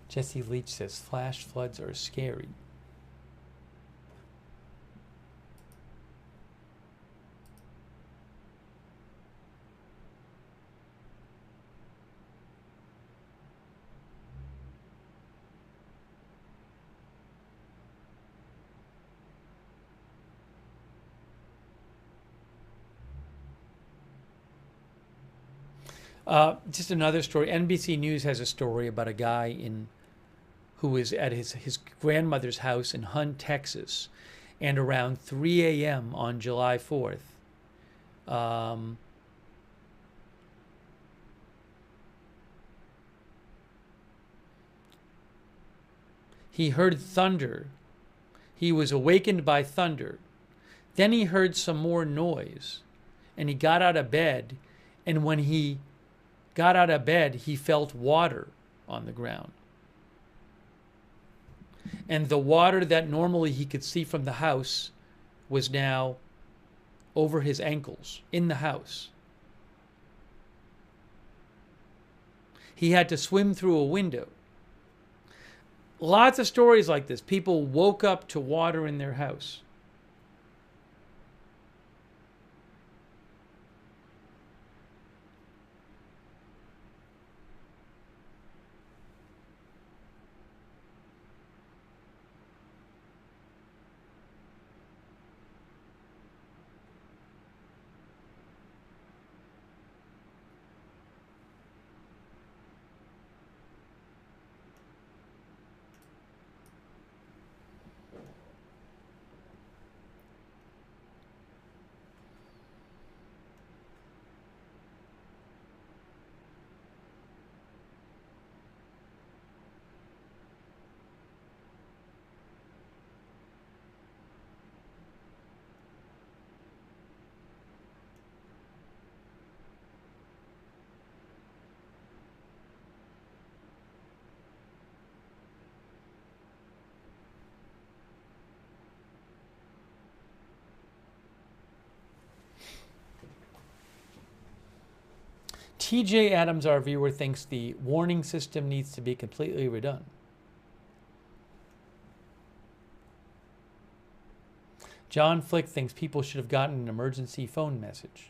Jesse Leach says flash floods are scary. Just another story. NBC News has a story about a guy who was at his grandmother's house in Hunt, Texas, and around 3 a.m. on July 4th, he heard thunder. He was awakened by thunder. Then he heard some more noise, and he got out of bed, and when he got out of bed, he felt water on the ground. And the water that normally he could see from the house was now over his ankles in the house. He had to swim through a window. Lots of stories like this. People woke up to water in their house. TJ Adams, our viewer, thinks the warning system needs to be completely redone. John Flick thinks people should have gotten an emergency phone message.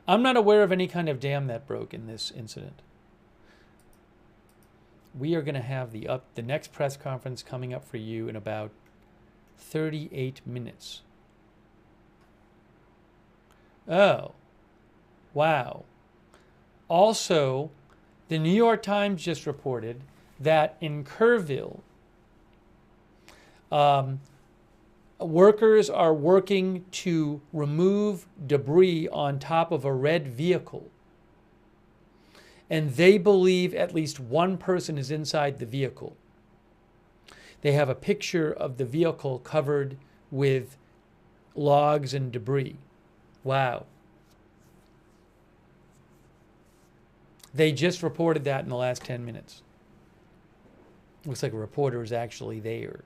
I'm not aware of any kind of dam that broke in this incident. We are going to have the next press conference coming up for you in about 38 minutes. Oh, wow. Also, the New York Times just reported that in Kerrville, workers are working to remove debris on top of a red vehicle. And they believe at least one person is inside the vehicle. They have a picture of the vehicle covered with logs and debris. Wow. They just reported that in the last 10 minutes. Looks like a reporter is actually there.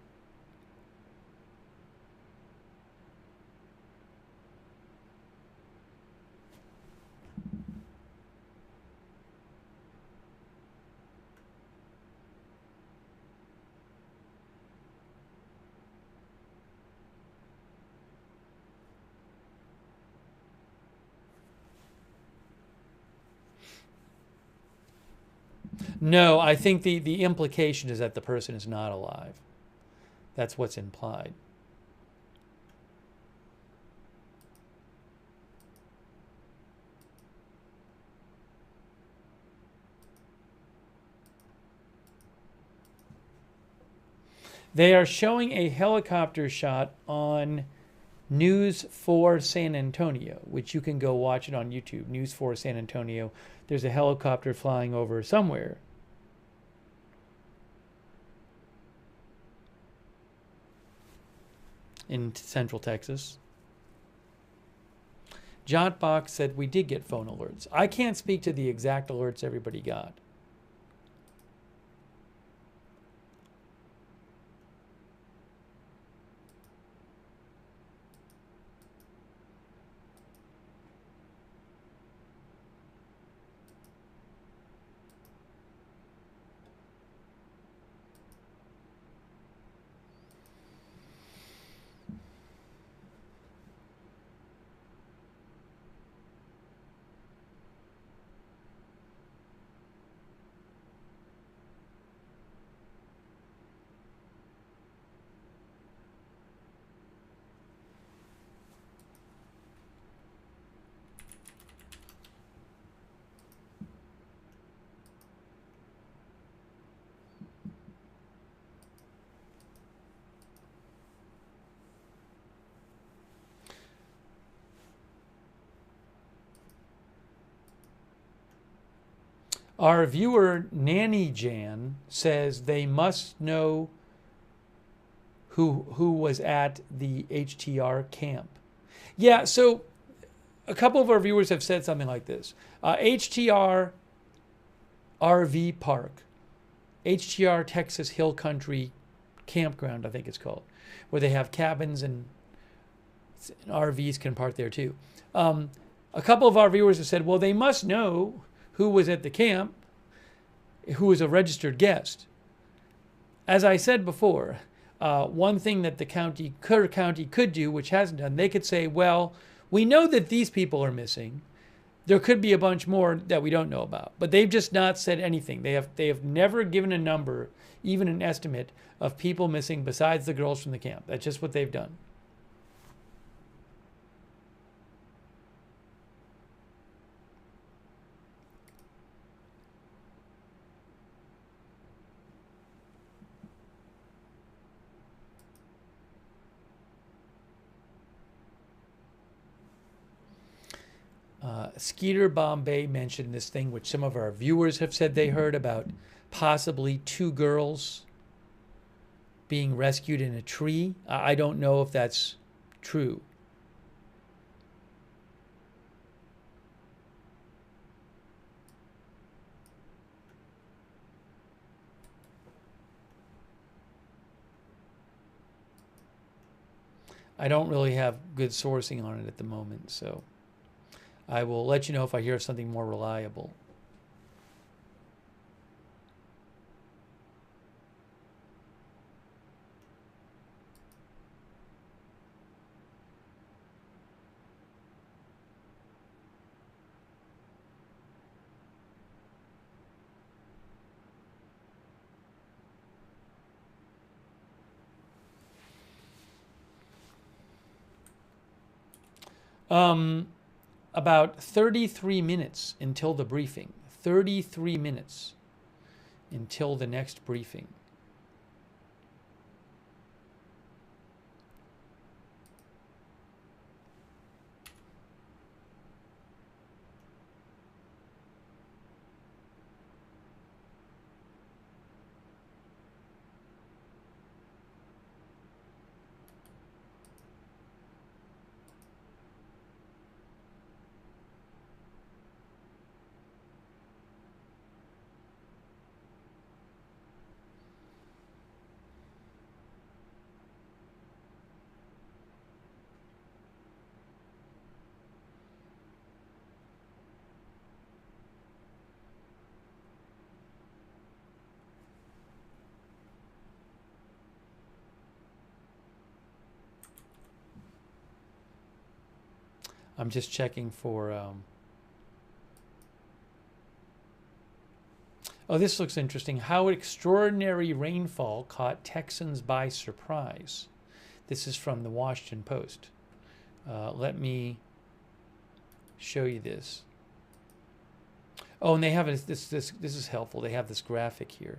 No, I think the implication is that the person is not alive. That's what's implied. They are showing a helicopter shot on News 4 San Antonio, which you can go watch it on YouTube. News 4 San Antonio. There's a helicopter flying over somewhere. In Central Texas. Jotbox said we did get phone alerts. I can't speak to the exact alerts everybody got. Our viewer, Nanny Jan, says they must know who was at the HTR camp. Yeah, so a couple of our viewers have said something like this. HTR RV Park, HTR Texas Hill Country Campground, I think it's called, where they have cabins and RVs can park there too. A couple of our viewers have said, well, they must know who was at the camp, who was a registered guest. As I said before, one thing that the Kerr County could do, which hasn't done, they could say, well, we know that these people are missing. There could be a bunch more that we don't know about. But they've just not said anything. They have never given a number, even an estimate, of people missing besides the girls from the camp. That's just what they've done. Skeeter Bombay mentioned this thing which some of our viewers have said they heard about possibly 2 girls being rescued in a tree. I don't know if that's true. I don't really have good sourcing on it at the moment, so I will let you know if I hear something more reliable. About 33 minutes until the briefing. 33 minutes until the next briefing. I'm just checking for... Oh, this looks interesting. How extraordinary rainfall caught Texans by surprise. This is from the Washington Post. Let me show you this. Oh, and they have this is helpful. They have this graphic here.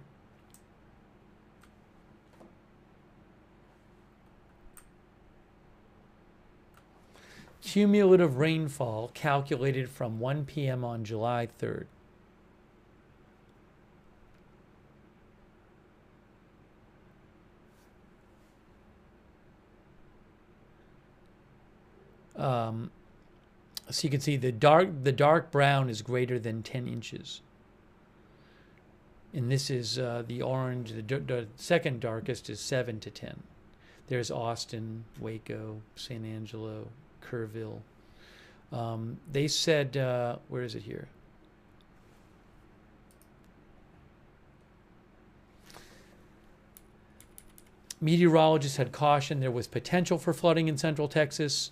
Cumulative rainfall calculated from 1 p.m. on July 3rd. So you can see the dark brown is greater than 10 inches. And this is the orange. The second darkest is 7 to 10. There's Austin, Waco, San Angelo, Kerrville. They said, where is it here? Meteorologists had cautioned there was potential for flooding in central Texas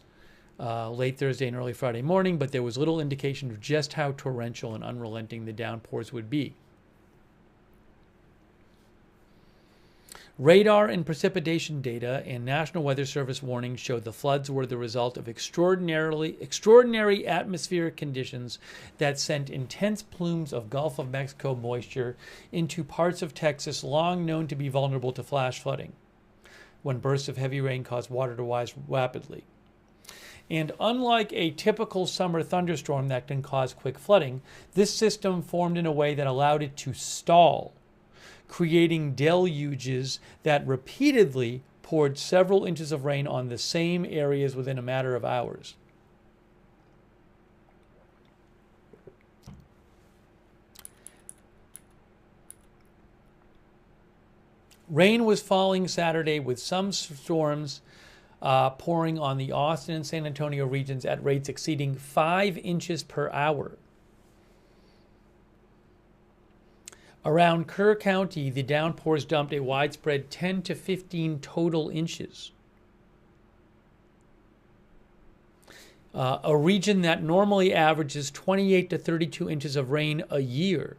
late Thursday and early Friday morning, but there was little indication of just how torrential and unrelenting the downpours would be. Radar and precipitation data and National Weather Service warnings showed the floods were the result of extraordinary atmospheric conditions that sent intense plumes of Gulf of Mexico moisture into parts of Texas long known to be vulnerable to flash flooding, when bursts of heavy rain caused water to rise rapidly. And unlike a typical summer thunderstorm that can cause quick flooding, this system formed in a way that allowed it to stall, creating deluges that repeatedly poured several inches of rain on the same areas within a matter of hours. Rain was falling Saturday with some storms pouring on the Austin and San Antonio regions at rates exceeding 5 inches per hour. Around Kerr County, the downpours dumped a widespread 10 to 15 total inches. A region that normally averages 28 to 32 inches of rain a year.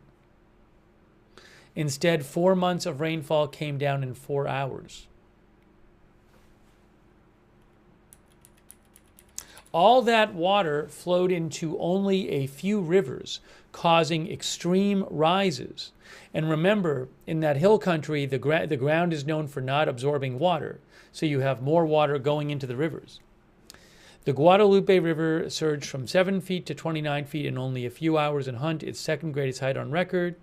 Instead, 4 months of rainfall came down in 4 hours. All that water flowed into only a few rivers, causing extreme rises. And remember, in that hill country, the ground is known for not absorbing water, so you have more water going into the rivers. The Guadalupe River surged from 7 feet to 29 feet in only a few hours and Hunt its second greatest height on record.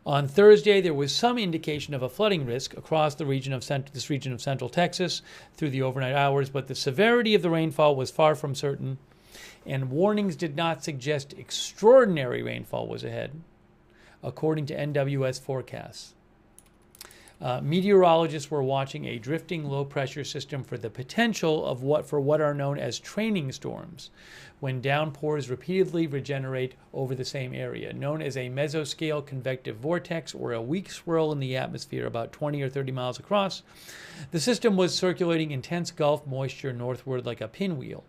On Thursday, there was some indication of a flooding risk across the region of this region of central Texas through the overnight hours, but the severity of the rainfall was far from certain, and warnings did not suggest extraordinary rainfall was ahead, according to NWS forecasts. Meteorologists were watching a drifting low-pressure system for the potential of what are known as training storms, when downpours repeatedly regenerate over the same area, known as a mesoscale convective vortex, or a weak swirl in the atmosphere about 20 or 30 miles across. The system was circulating intense Gulf moisture northward like a pinwheel,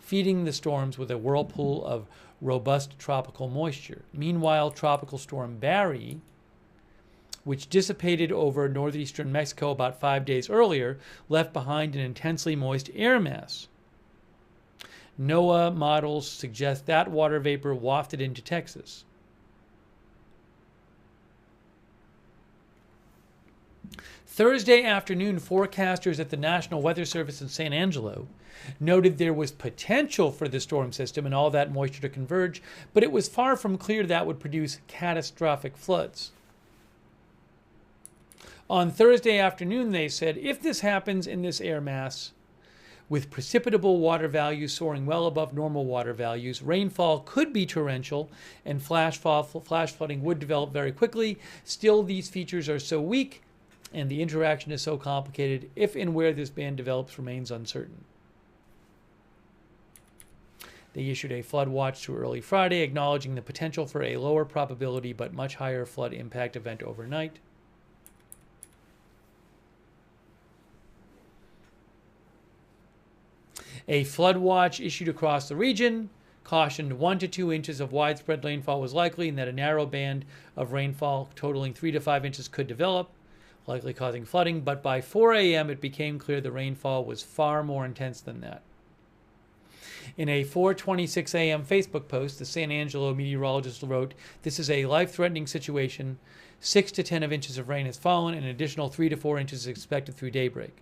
feeding the storms with a whirlpool of robust tropical moisture. Meanwhile, Tropical Storm Barry, which dissipated over northeastern Mexico about 5 days earlier, left behind an intensely moist air mass. NOAA models suggest that water vapor wafted into Texas. Thursday afternoon, forecasters at the National Weather Service in San Angelo noted there was potential for the storm system and all that moisture to converge, but it was far from clear that would produce catastrophic floods. On Thursday afternoon, they said, if this happens in this air mass, with precipitable water values soaring well above normal water values, rainfall could be torrential and flash flooding would develop very quickly. Still, these features are so weak and the interaction is so complicated, if and where this band develops remains uncertain. They issued a flood watch through early Friday, acknowledging the potential for a lower probability but much higher flood impact event overnight. A flood watch issued across the region cautioned 1 to 2 inches of widespread rainfall was likely and that a narrow band of rainfall totaling 3 to 5 inches could develop, likely causing flooding, but by 4 a.m. it became clear the rainfall was far more intense than that. In a 4:26 a.m. Facebook post, the San Angelo meteorologist wrote, "This is a life-threatening situation. 6 to 10 inches of rain has fallen, and an additional 3 to 4 inches is expected through daybreak."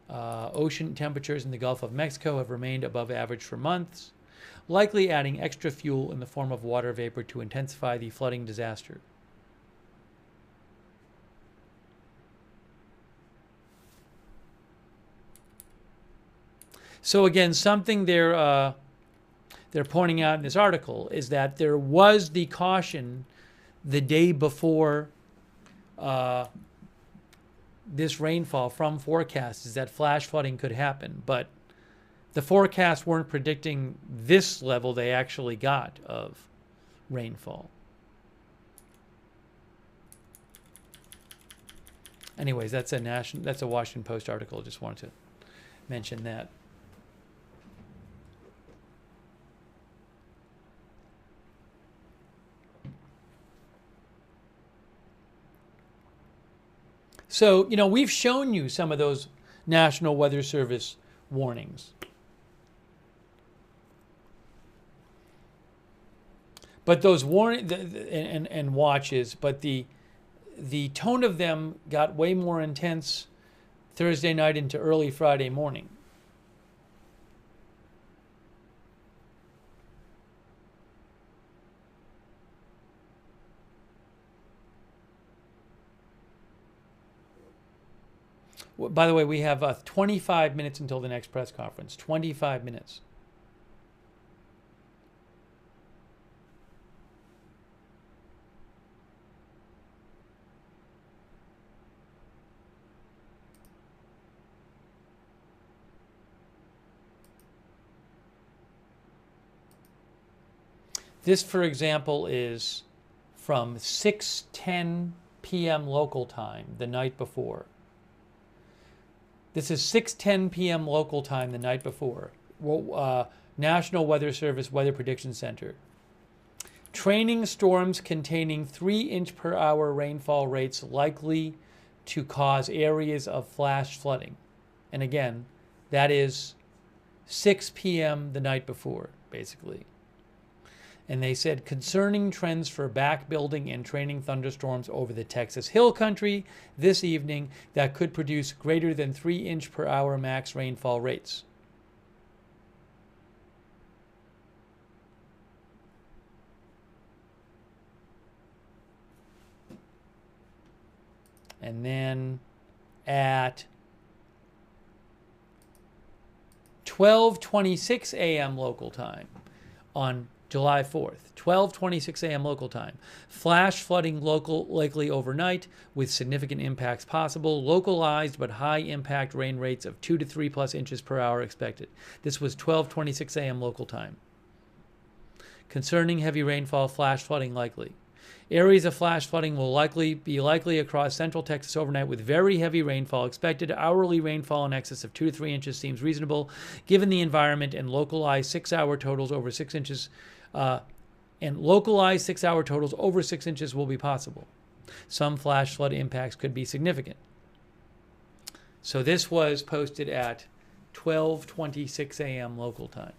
Ocean temperatures in the Gulf of Mexico have remained above average for months, likely adding extra fuel in the form of water vapor to intensify the flooding disaster. So again, something they're pointing out in this article is that there was the caution the day before this rainfall from forecasts is that flash flooding could happen, but the forecasts weren't predicting this level they actually got of rainfall. Anyways, that's a Washington Post article. Just wanted to mention that. So, you know, we've shown you some of those National Weather Service warnings. But those and watches, but the tone of them got way more intense Thursday night into early Friday morning. By the way, we have 25 minutes until the next press conference. 25 minutes. This, for example, is from 6:10 p.m. local time the night before. This is 6:10 p.m. local time the night before. National Weather Service Weather Prediction Center. Training storms containing 3-inch per hour rainfall rates likely to cause areas of flash flooding. And again, that is 6 p.m. the night before, basically. And they said concerning trends for back-building and training thunderstorms over the Texas Hill Country this evening that could produce greater than 3-inch per hour max rainfall rates. And then at 12:26 a.m. local time on July 4th, 12:26 a.m. local time. Flash flooding likely overnight with significant impacts possible. Localized but high impact rain rates of 2 to 3 plus inches per hour expected. This was 12:26 a.m. local time. Concerning heavy rainfall, flash flooding likely. Areas of flash flooding will be likely across central Texas overnight with very heavy rainfall expected. Hourly rainfall in excess of 2 to 3 inches seems reasonable given the environment, and localized 6-hour totals over 6 inches will be possible. Some flash flood impacts could be significant. So this was posted at 12:26 a.m. local time.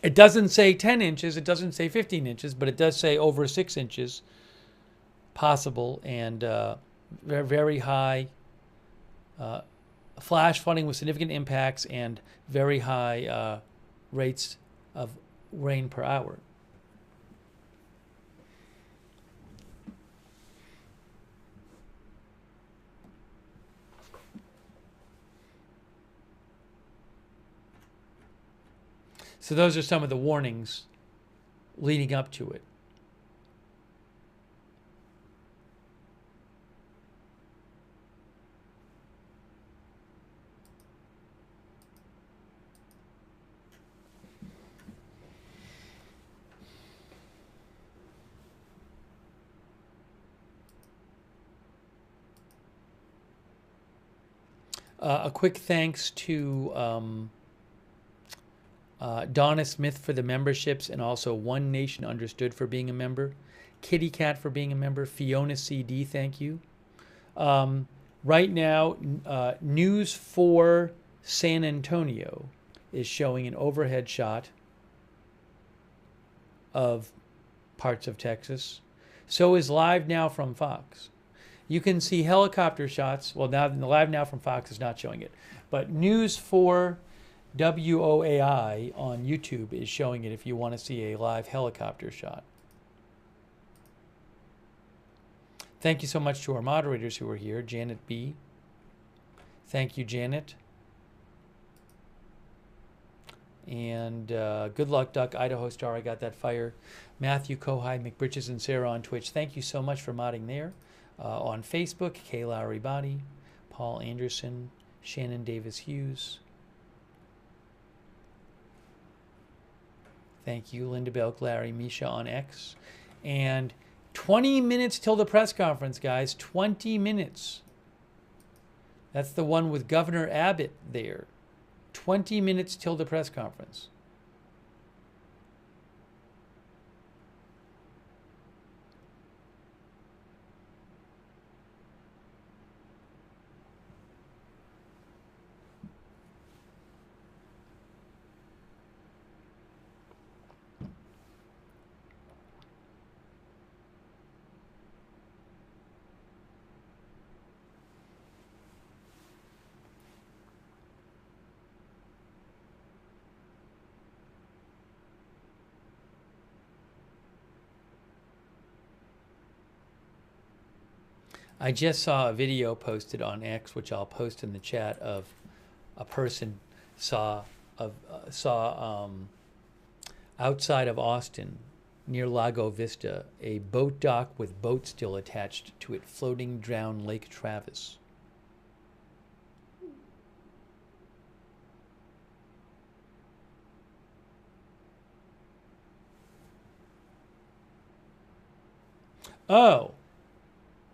It doesn't say 10 inches, it doesn't say 15 inches, but it does say over 6 inches possible, and very high flash flooding with significant impacts and very high rates of rain per hour. So those are some of the warnings leading up to it. A quick thanks to Donna Smith for the memberships, and also One Nation Understood for being a member, Kitty Cat for being a member, Fiona CD, thank you. Right now, News 4 San Antonio is showing an overhead shot of parts of Texas. So is Live Now from Fox. You can see helicopter shots. Well, now the Live Now from Fox is not showing it, but News 4 WOAI on YouTube is showing it if you want to see a live helicopter shot. Thank you so much to our moderators who are here. Janet B. Thank you, Janet. And good luck, Duck. Idaho Star, I got that fire. Matthew, Kohai, McBritches, and Sarah on Twitch. Thank you so much for modding there. On Facebook, Kay Lowry Body, Paul Anderson, Shannon Davis Hughes. Thank you, Linda Belk, Larry, Misha on X. And 20 minutes till the press conference, guys. 20 minutes. That's the one with Governor Abbott there. 20 minutes till the press conference. I just saw a video posted on X, which I'll post in the chat, of a person saw outside of Austin, near Lago Vista, a boat dock with boats still attached to it floating down Lake Travis. Oh.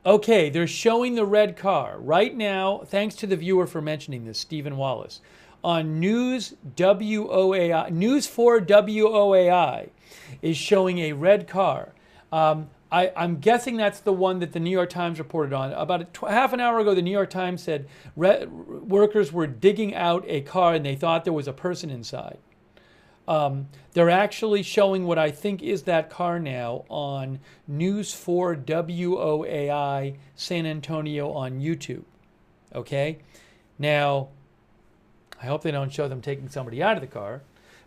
Okay, they're showing the red car. Right now, thanks to the viewer for mentioning this, Stephen Wallace, on News 4 WOAI is showing a red car. I'm guessing that's the one that the New York Times reported on. About half an hour ago, the New York Times said workers were digging out a car and they thought there was a person inside. They're actually showing what I think is that car now on News 4 WOAI San Antonio on YouTube. Okay? Now, I hope they don't show them taking somebody out of the car,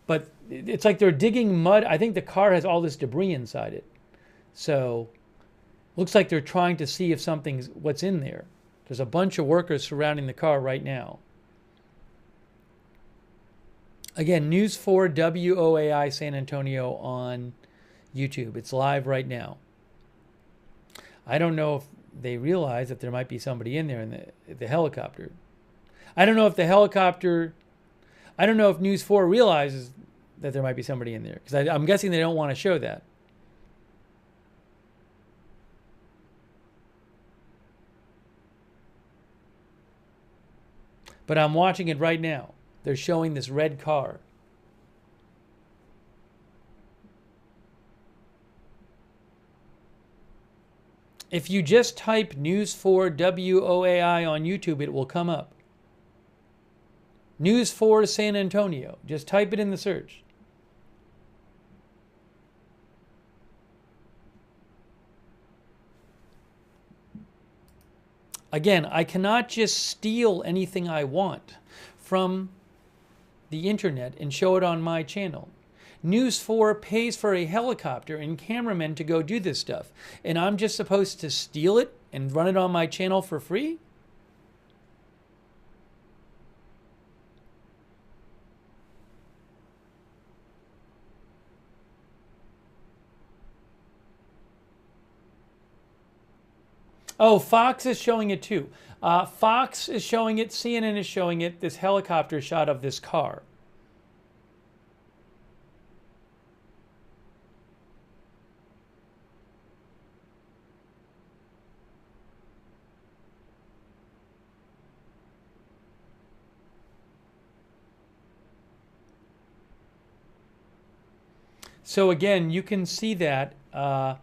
but it's like they're digging mud. I think the car has all this debris inside it. So, looks like they're trying to see if what's in there. There's a bunch of workers surrounding the car right now. Again, News 4 WOAI San Antonio on YouTube. It's live right now. I don't know if they realize that there might be somebody in there in the helicopter. I don't know if News 4 realizes that there might be somebody in there, because I'm guessing they don't want to show that. But I'm watching it right now. They're showing this red car. If you just type News 4 WOAI on YouTube, it will come up. News 4 San Antonio. Just type it in the search. Again, I cannot just steal anything I want from the internet and show it on my channel. News 4 pays for a helicopter and cameramen to go do this stuff, and I'm just supposed to steal it and run it on my channel for free? Oh, Fox is showing it too. Fox is showing it, CNN is showing it, this helicopter shot of this car. So again, you can see that. I'm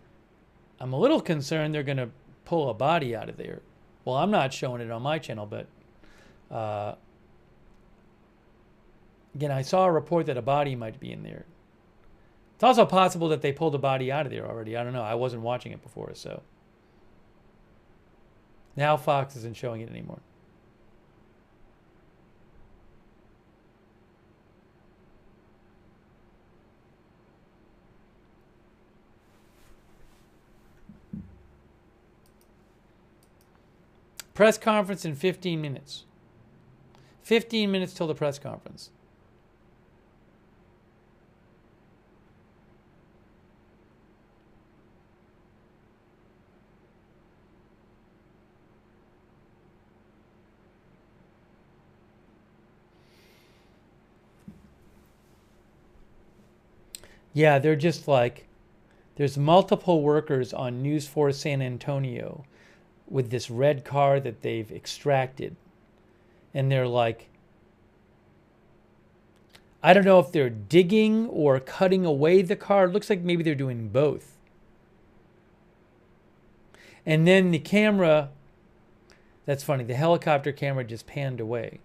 a little concerned they're going to pull a body out of there. Well, I'm not showing it on my channel, but again, I saw a report that a body might be in there. It's also possible that they pulled a body out of there already. I don't know. I wasn't watching it before, so. Now Fox isn't showing it anymore. Press conference in 15 minutes. 15 minutes till the press conference. Yeah, they're just like, there's multiple workers on News 4 San Antonio with this red car that they've extracted. And they're like, I don't know if they're digging or cutting away the car. It looks like maybe they're doing both. And then the camera, that's funny, the helicopter camera just panned away.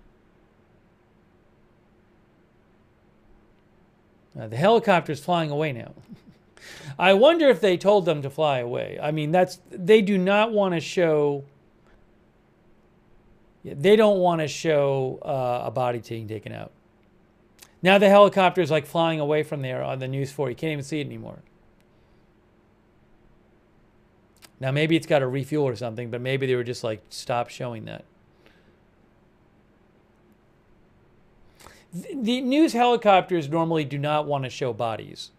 The helicopter's flying away now. I wonder if they told them to fly away. I mean, they do not want to show. They don't want to show a body being taken out. Now the helicopter is like flying away from there on the News 4. You can't even see it anymore. Now maybe it's got to refuel or something, but maybe they were just like, stop showing that. The news helicopters normally do not want to show bodies.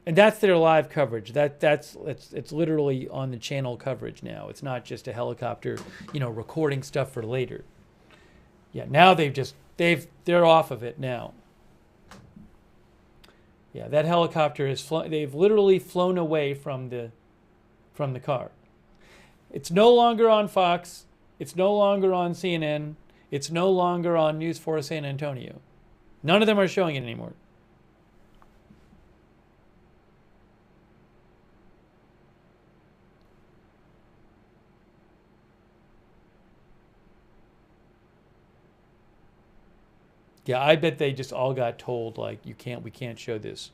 And that's their live coverage. It's literally on the channel coverage now. It's not just a helicopter, recording stuff for later. Yeah, now they're off of it now. Yeah, that helicopter is they've literally flown away from the car. It's no longer on Fox. It's no longer on CNN. It's no longer on News 4 San Antonio. None of them are showing it anymore. Yeah, I bet they just all got told, like, we can't show this.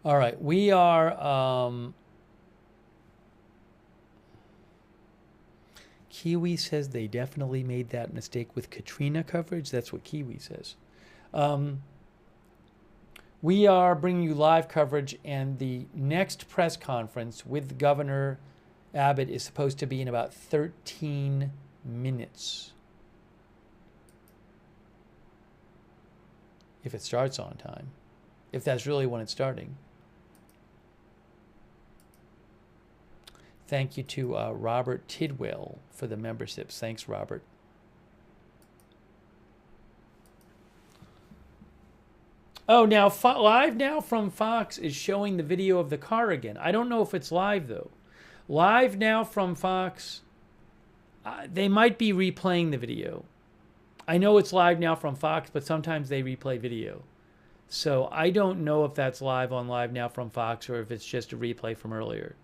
All right, we are, Kiwi says they definitely made that mistake with Katrina coverage. That's what Kiwi says. We are bringing you live coverage, and the next press conference with Governor Abbott is supposed to be in about 13 minutes. If it starts on time. If that's really when it's starting. Thank you to Robert Tidwell for the memberships. Thanks, Robert. Oh, now live now from Fox is showing the video of the car again. I don't know if it's live, though. Live now from Fox, they might be replaying the video. I know it's live now from Fox, but sometimes they replay video. So I don't know if that's live on Live Now from Fox or if it's just a replay from earlier.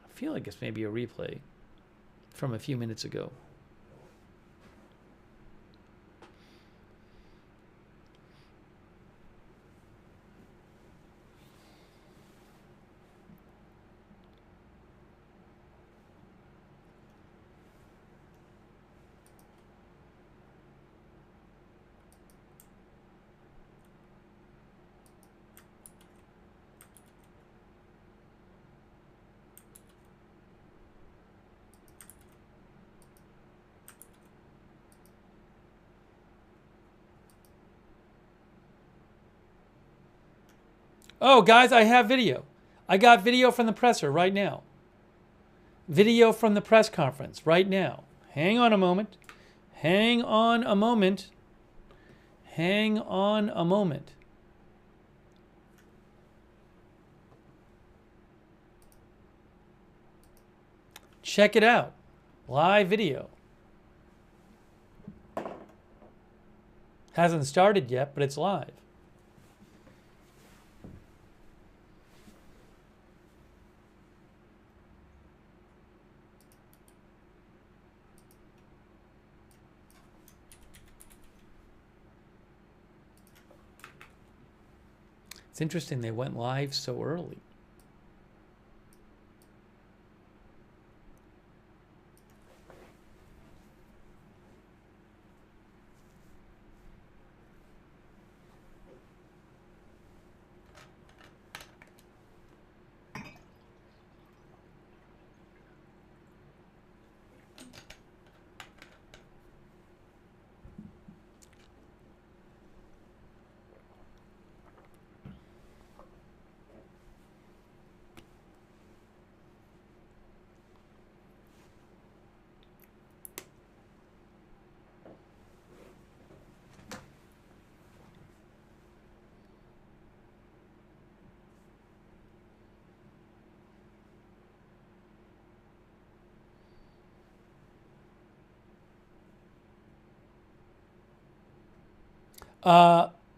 I feel like it's maybe a replay from a few minutes ago. Oh, guys, I have video. I got video from the presser right now. Video from the press conference right now. Hang on a moment. Hang on a moment. Hang on a moment. Check it out. Live video. Hasn't started yet, but it's live. It's interesting they went live so early.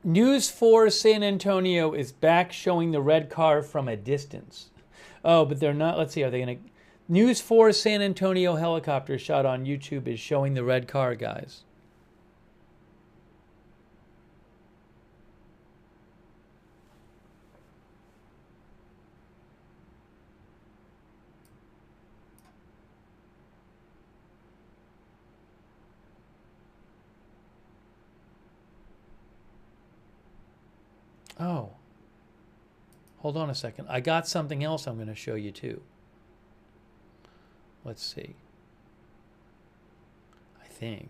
News 4 San Antonio is back showing the red car from a distance. Oh, but they're not. Let's see. Are they going to... News 4 San Antonio helicopter shot on YouTube is showing the red car, guys. Oh, hold on a second. I got something else I'm going to show you too. Let's see. I think.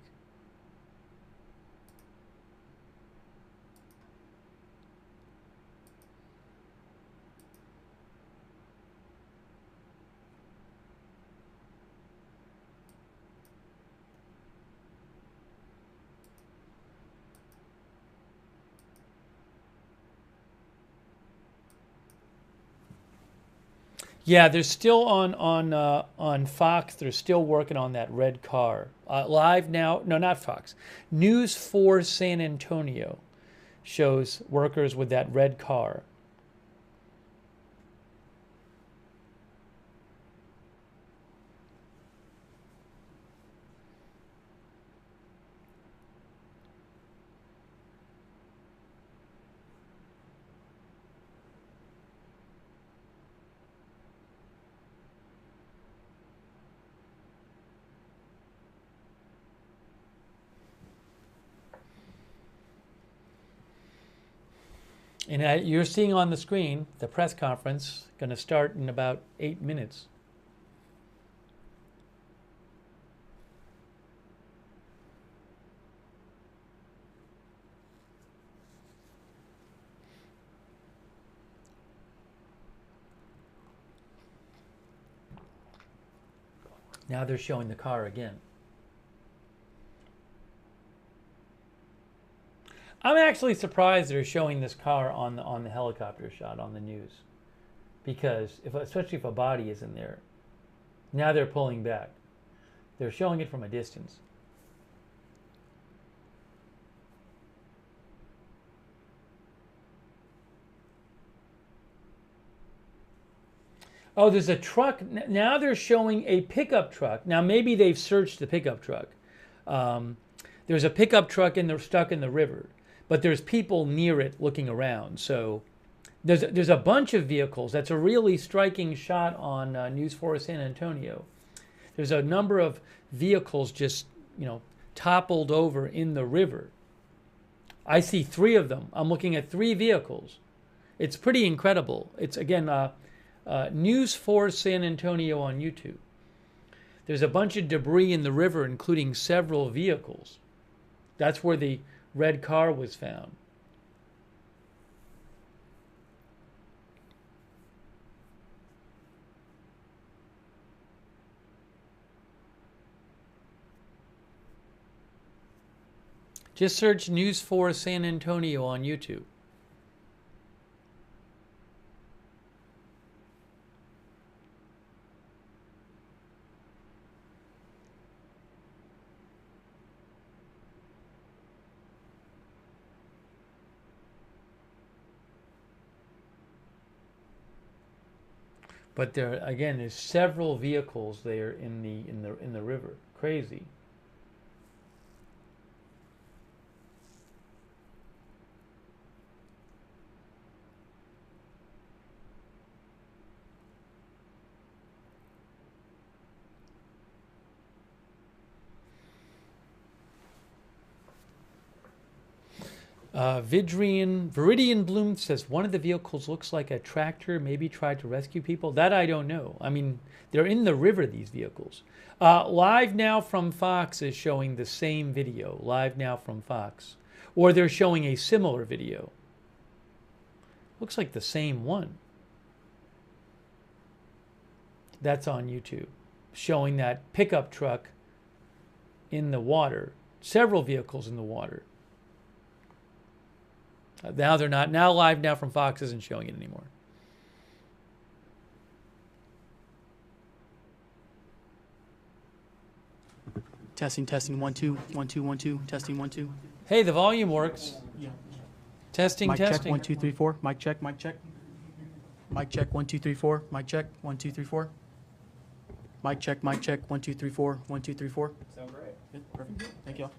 Yeah, they're still on Fox. They're still working on that red car. Live now. No, not Fox. News 4 San Antonio shows workers with that red car. And you're seeing on the screen the press conference going to start in about 8 minutes. Now they're showing the car again. I'm actually surprised they're showing this car on the helicopter shot on the news, because especially if a body is in there. Now they're pulling back. They're showing it from a distance. Oh, there's a truck. Now they're showing a pickup truck. Now maybe they've searched the pickup truck. There's a pickup truck stuck in the river, but there's people near it looking around. So there's a bunch of vehicles. That's a really striking shot on News 4 San Antonio. There's a number of vehicles just, toppled over in the river. I see 3 of them. I'm looking at 3 vehicles. It's pretty incredible. It's, again, News 4 San Antonio on YouTube. There's a bunch of debris in the river, including several vehicles. That's where the red car was found. Just search News 4 San Antonio on YouTube. But there again, there's several vehicles there in the river. Crazy. Viridian Bloom says one of the vehicles looks like a tractor, maybe tried to rescue people. That I don't know. I mean, they're in the river, these vehicles. Live Now from Fox is showing the same video. Live Now from Fox. Or they're showing a similar video. Looks like the same one. That's on YouTube. Showing that pickup truck in the water. Several vehicles in the water. Now they're not. Now Live Now from Fox isn't showing it anymore. Testing, 1 2 1 2 1 2 testing 1 2. Hey, the volume works. Yeah. Testing, Mic testing. check 1 2 3 4. Mic check, mic check. Mic check 1 2 3 4. Mic check 1 2 3 4. Mic check 1 2 3 4. 1 2 3 4. Sound great. Good, perfect. Thank you all.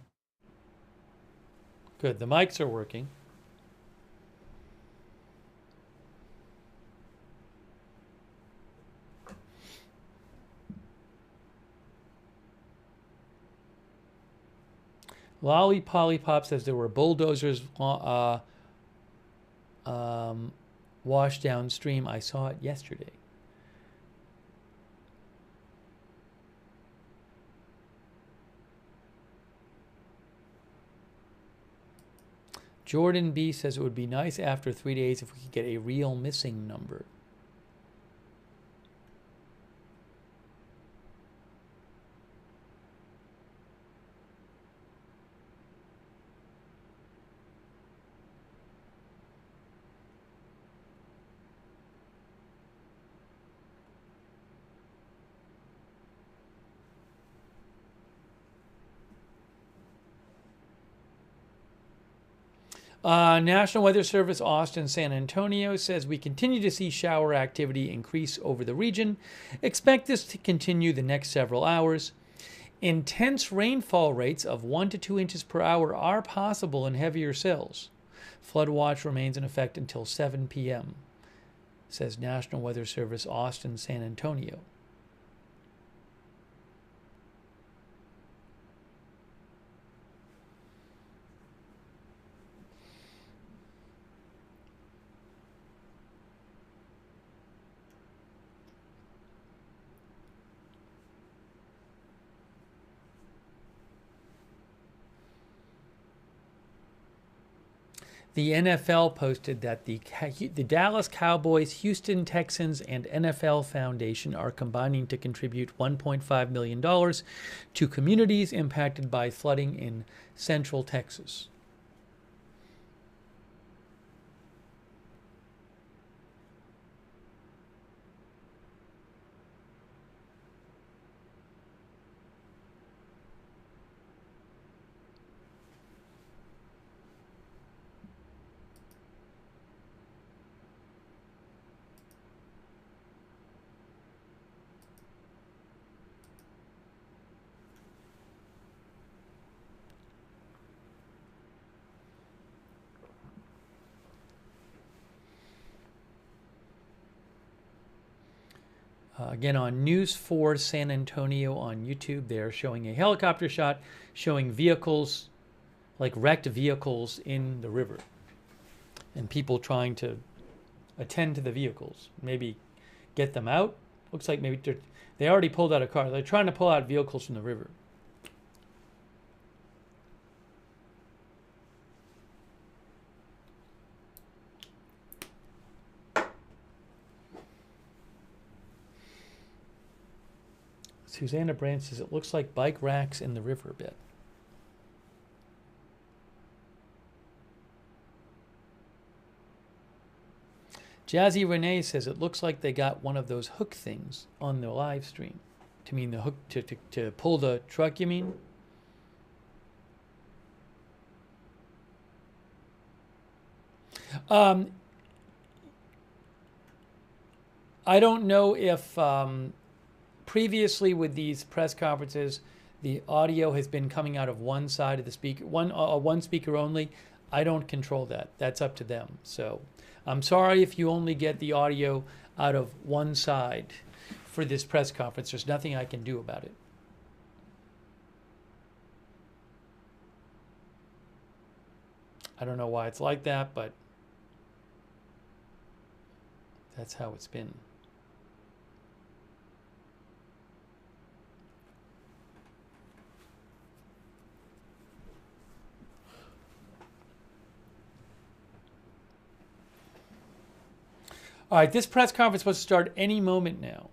Good. The mics are working. Lolly Polypop says there were bulldozers washed downstream. I saw it yesterday. Jordan B says it would be nice after 3 days if we could get a real missing number. National Weather Service Austin San Antonio says we continue to see shower activity increase over the region. Expect this to continue the next several hours. Intense rainfall rates of 1 to 2 inches per hour are possible in heavier cells. Flood watch remains in effect until 7 p.m., says National Weather Service Austin San Antonio. The NFL posted that the Dallas Cowboys, Houston Texans, and NFL Foundation are combining to contribute $1.5 million to communities impacted by flooding in central Texas. Again, on News 4 San Antonio on YouTube, they're showing a helicopter shot showing vehicles, like wrecked vehicles in the river. And people trying to attend to the vehicles, maybe get them out. Looks like maybe they already pulled out a car. They're trying to pull out vehicles from the river. Susanna Brandt says it looks like bike racks in the river a bit. Jazzy Renee says it looks like they got one of those hook things on the live stream. To mean the hook to pull the truck, you mean? I don't know if previously with these press conferences, the audio has been coming out of one side of the speaker, one speaker only. I don't control that. That's up to them. So I'm sorry if you only get the audio out of one side for this press conference. There's nothing I can do about it. I don't know why it's like that, but that's how it's been. All right, this press conference was to start any moment now.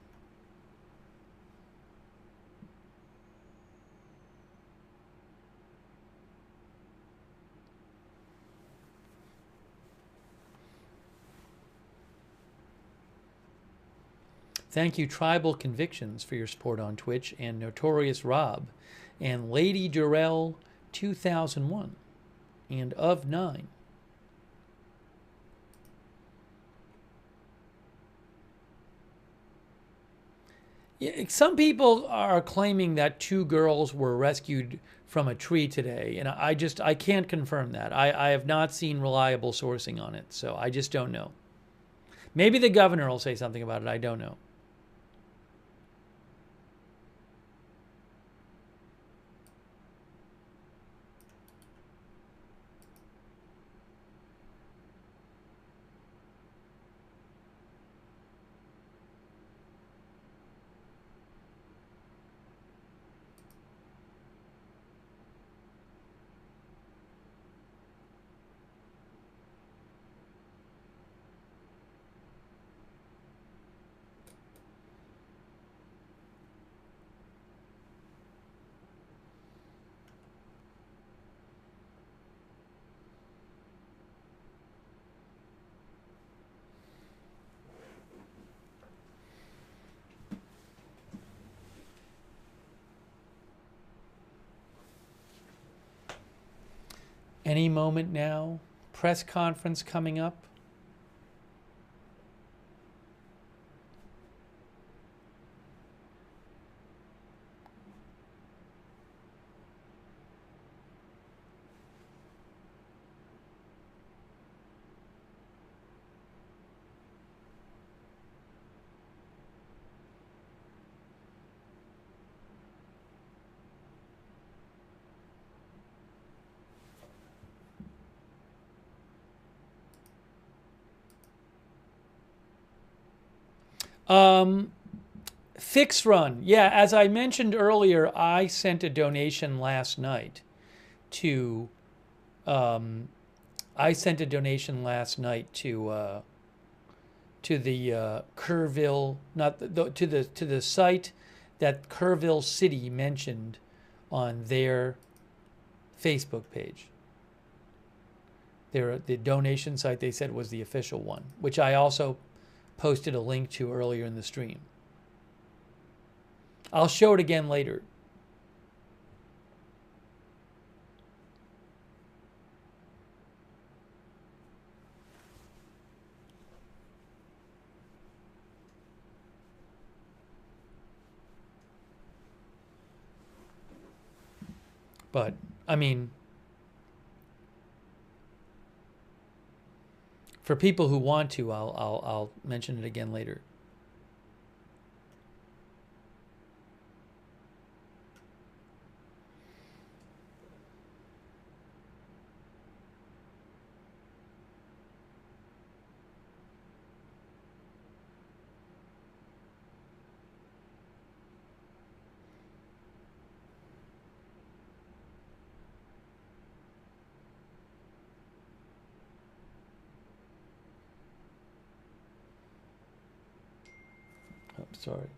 Thank you, Tribal Convictions, for your support on Twitch, and Notorious Rob, and Lady Durrell 2001, and Of 9. Some people are claiming that 2 girls were rescued from a tree today, and I can't confirm that. I have not seen reliable sourcing on it, so I just don't know. Maybe the governor will say something about it. I don't know. Any moment now. Press conference coming up. Fix Run. Yeah, as I mentioned earlier, I sent a donation last night to the Kerrville, to the site that Kerrville City mentioned on their Facebook page. The donation site they said was the official one, which I also posted a link to earlier in the stream. I'll show it again later. But, I mean, for people who want to, I'll mention it again later. Sorry.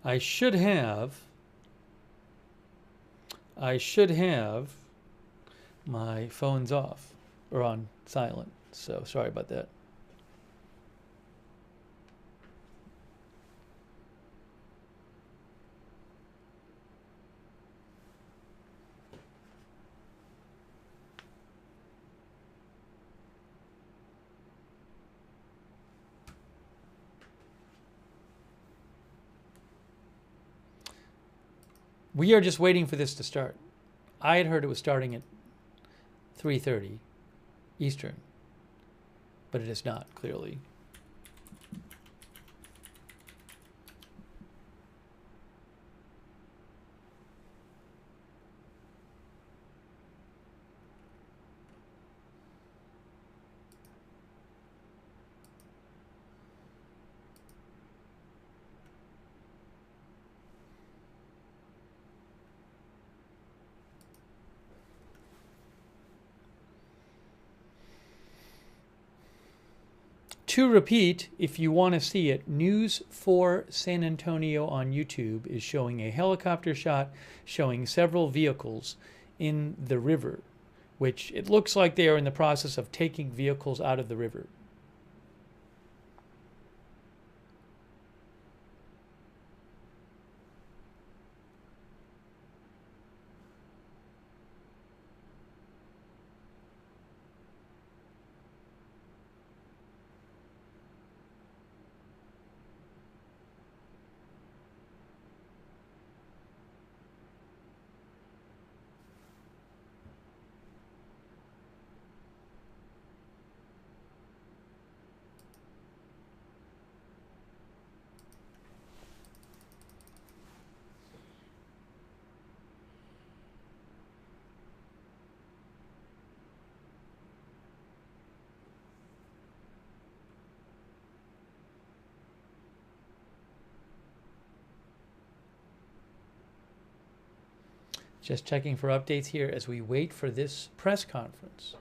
I should have My phone's off or on silent, so sorry about that. We are just waiting for this to start. I had heard it was starting at 3:30 Eastern, but it is not, clearly. To repeat, if you want to see it, News 4 San Antonio on YouTube is showing a helicopter shot showing several vehicles in the river, which it looks like they are in the process of taking vehicles out of the river. Just checking for updates here as we wait for this press conference.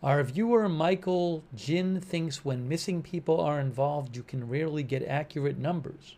Our viewer Michael Jin thinks when missing people are involved, you can rarely get accurate numbers.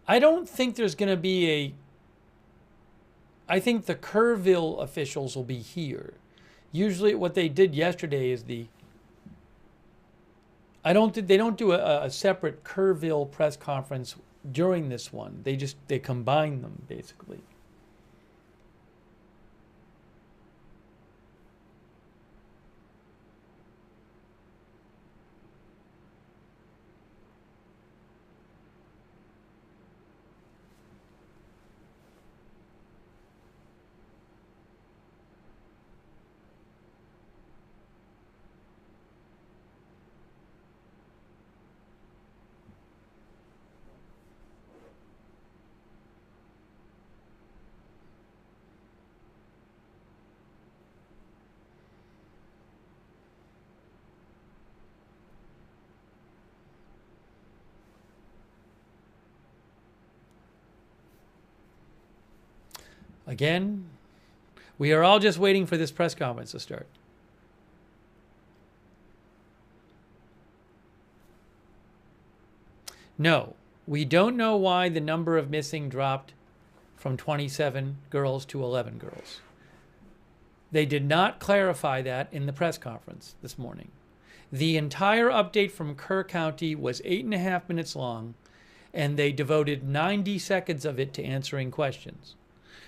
I don't think there's going to be I think the Kerrville officials will be here. Usually what they did yesterday is they don't do a separate Kerrville press conference during this one. They combine them basically. Again, we are all just waiting for this press conference to start. No, we don't know why the number of missing dropped from 27 girls to 11 girls. They did not clarify that in the press conference this morning. The entire update from Kerr County was 8.5 minutes long, and they devoted 90 seconds of it to answering questions.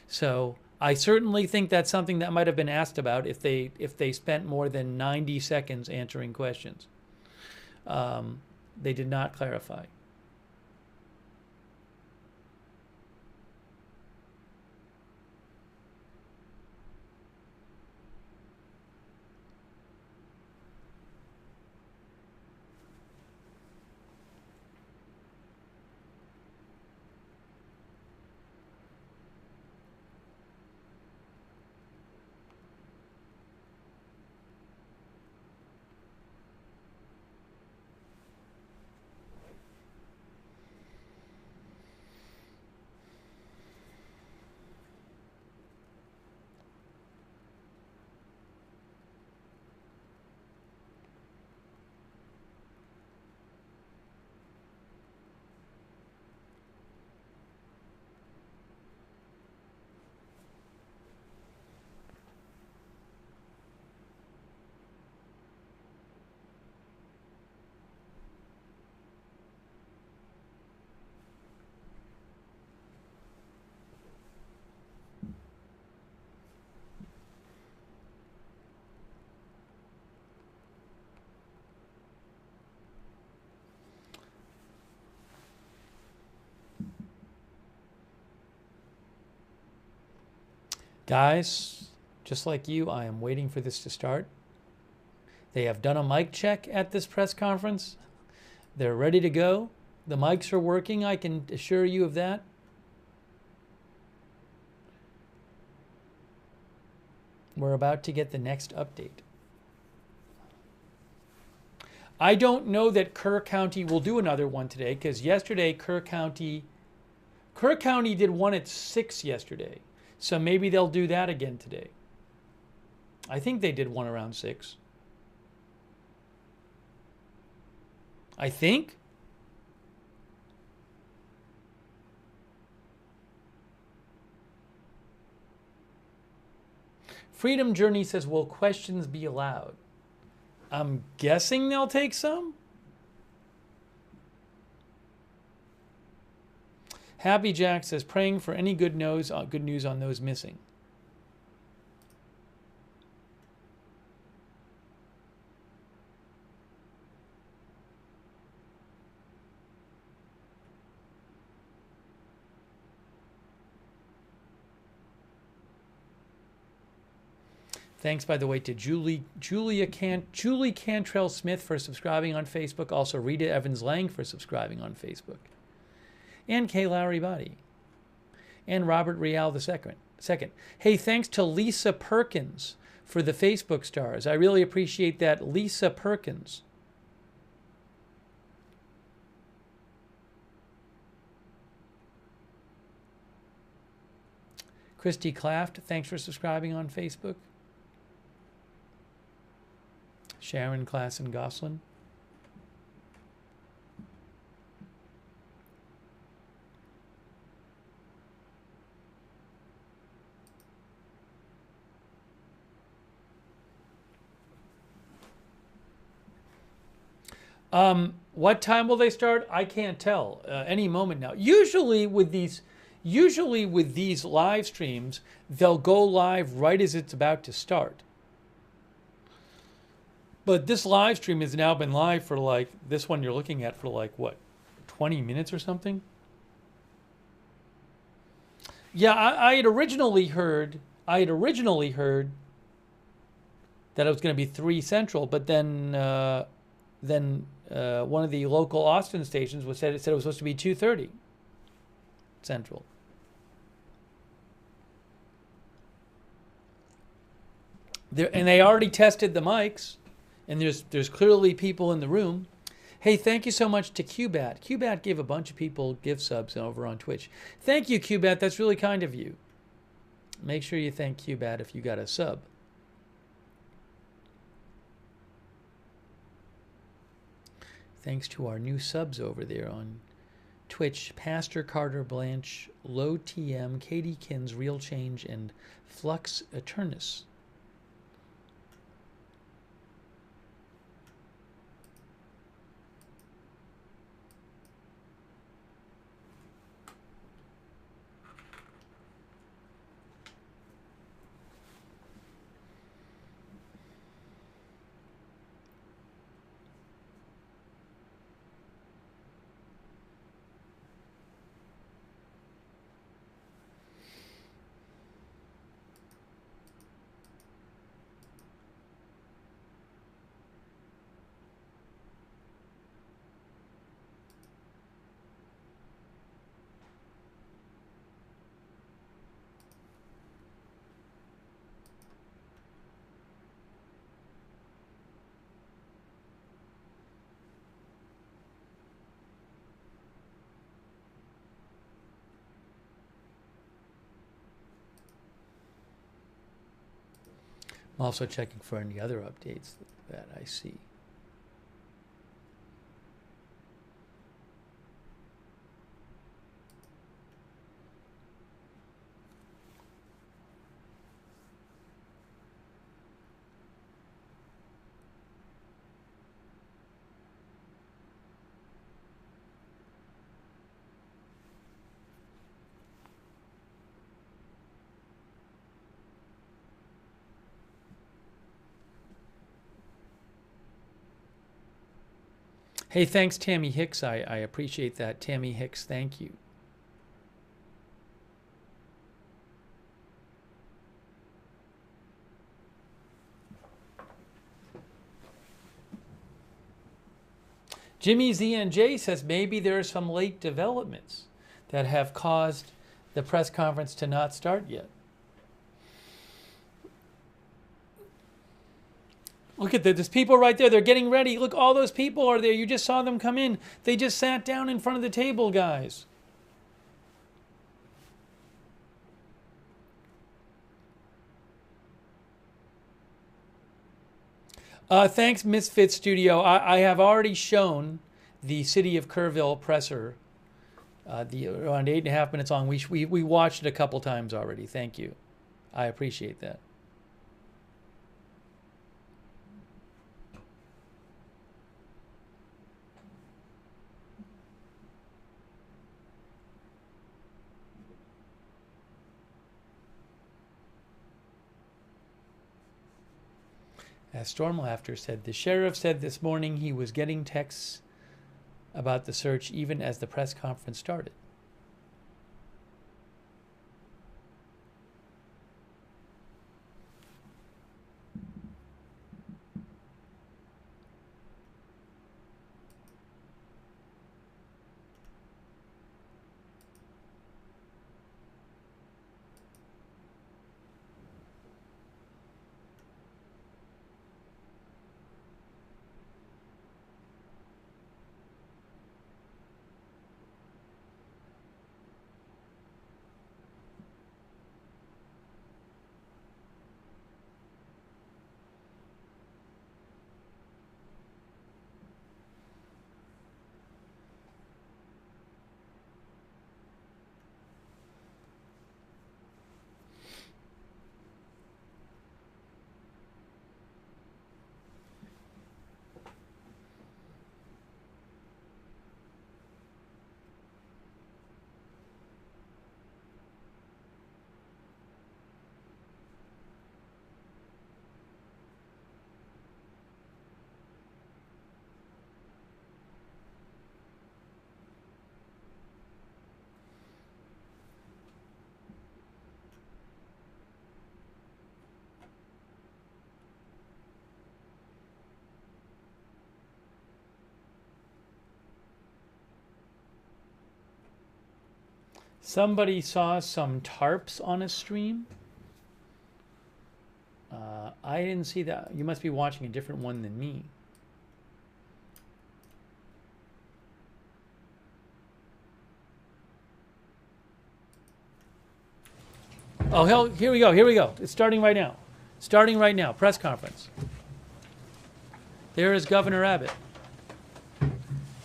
So I certainly think that's something that might have been asked about if they spent more than 90 seconds answering questions. They did not clarify. Guys, just like you, I am waiting for this to start. They have done a mic check at this press conference. They're ready to go. The mics are working, I can assure you of that. We're about to get the next update. I don't know that Kerr County will do another one today, because yesterday Kerr County did one at 6 yesterday. So maybe they'll do that again today. I think they did one around 6. I think. Freedom Journey says, will questions be allowed? I'm guessing they'll take some. Happy Jack says, praying for any good news on those missing. Thanks, by the way, to Julie Cantrell Smith for subscribing on Facebook. Also, Rita Evans Lang for subscribing on Facebook. And Kay Lowry Body. And Robert Real II. Hey, thanks to Lisa Perkins for the Facebook stars. I really appreciate that, Lisa Perkins. Christy Claft, thanks for subscribing on Facebook. Sharon Klassen Goslin. What time will they start? I can't tell. Any moment now. Usually with these live streams, they'll go live right as it's about to start. But this live stream has now been live for like, this one you're looking at for like, what, 20 minutes or something? Yeah, I had originally heard that it was going to be 3 Central, but then one of the local Austin stations said it was supposed to be 2:30 Central. And they already tested the mics, and there's clearly people in the room. Hey, thank you so much to QBat. QBat gave a bunch of people gift subs over on Twitch. Thank you, QBat. That's really kind of you. Make sure you thank Cubat if you got a sub. Thanks to our new subs over there on Twitch, Pastor Carter Blanche, Low TM, Katie Kins, Real Change, and Flux Eternus. I'm also checking for any other updates that I see. Hey, thanks, Tammy Hicks. I appreciate that. Tammy Hicks, thank you. Jimmy Z&J says maybe there are some late developments that have caused the press conference to not start yet. Look at there's people right there. They're getting ready. Look, all those people are there. You just saw them come in. They just sat down in front of the table, guys. Thanks, Misfit Studio. I have already shown the City of Kerrville presser, around 8.5 minutes long. We watched it a couple times already. Thank you. I appreciate that. As Stormlaughter said, the sheriff said this morning he was getting texts about the search even as the press conference started. Somebody saw some tarps on a stream. I didn't see that. You must be watching a different one than me. Oh, hell, here we go. It's starting right now. Starting right now, press conference. There is Governor Abbott.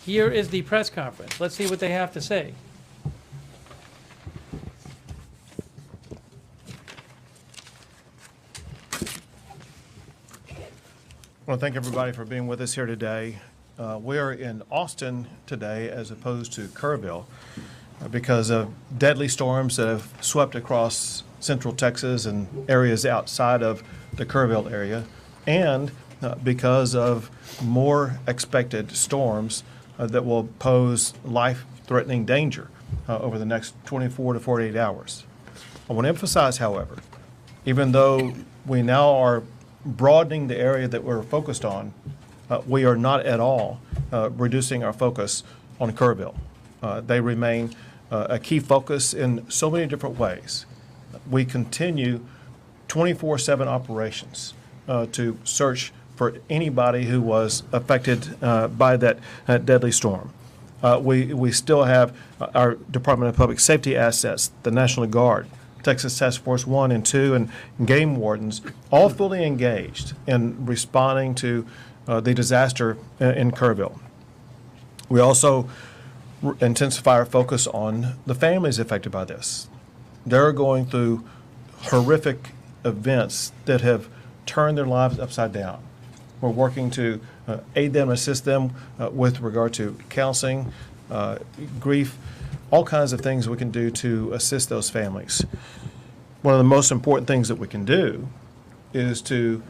Here is the press conference. Let's see what they have to say. I want to thank everybody for being with us here today. We are in Austin today as opposed to Kerrville because of deadly storms that have swept across central Texas and areas outside of the Kerrville area, and because of more expected storms that will pose life-threatening danger over the next 24 to 48 hours. I want to emphasize, however, even though we now are broadening the area that we're focused on, we are not at all reducing our focus on Kerrville. They remain a key focus in so many different ways. We continue 24/7 operations to search for anybody who was affected by that deadly storm. We still have our Department of Public Safety assets, the National Guard, Texas Task Force 1 and 2, and game wardens, all fully engaged in responding to the disaster in Kerrville. We also intensify our focus on the families affected by this. They're going through horrific events that have turned their lives upside down. We're working to aid them, assist them with regard to counseling, grief, all kinds of things we can do to assist those families. One of the most important things that we can do is to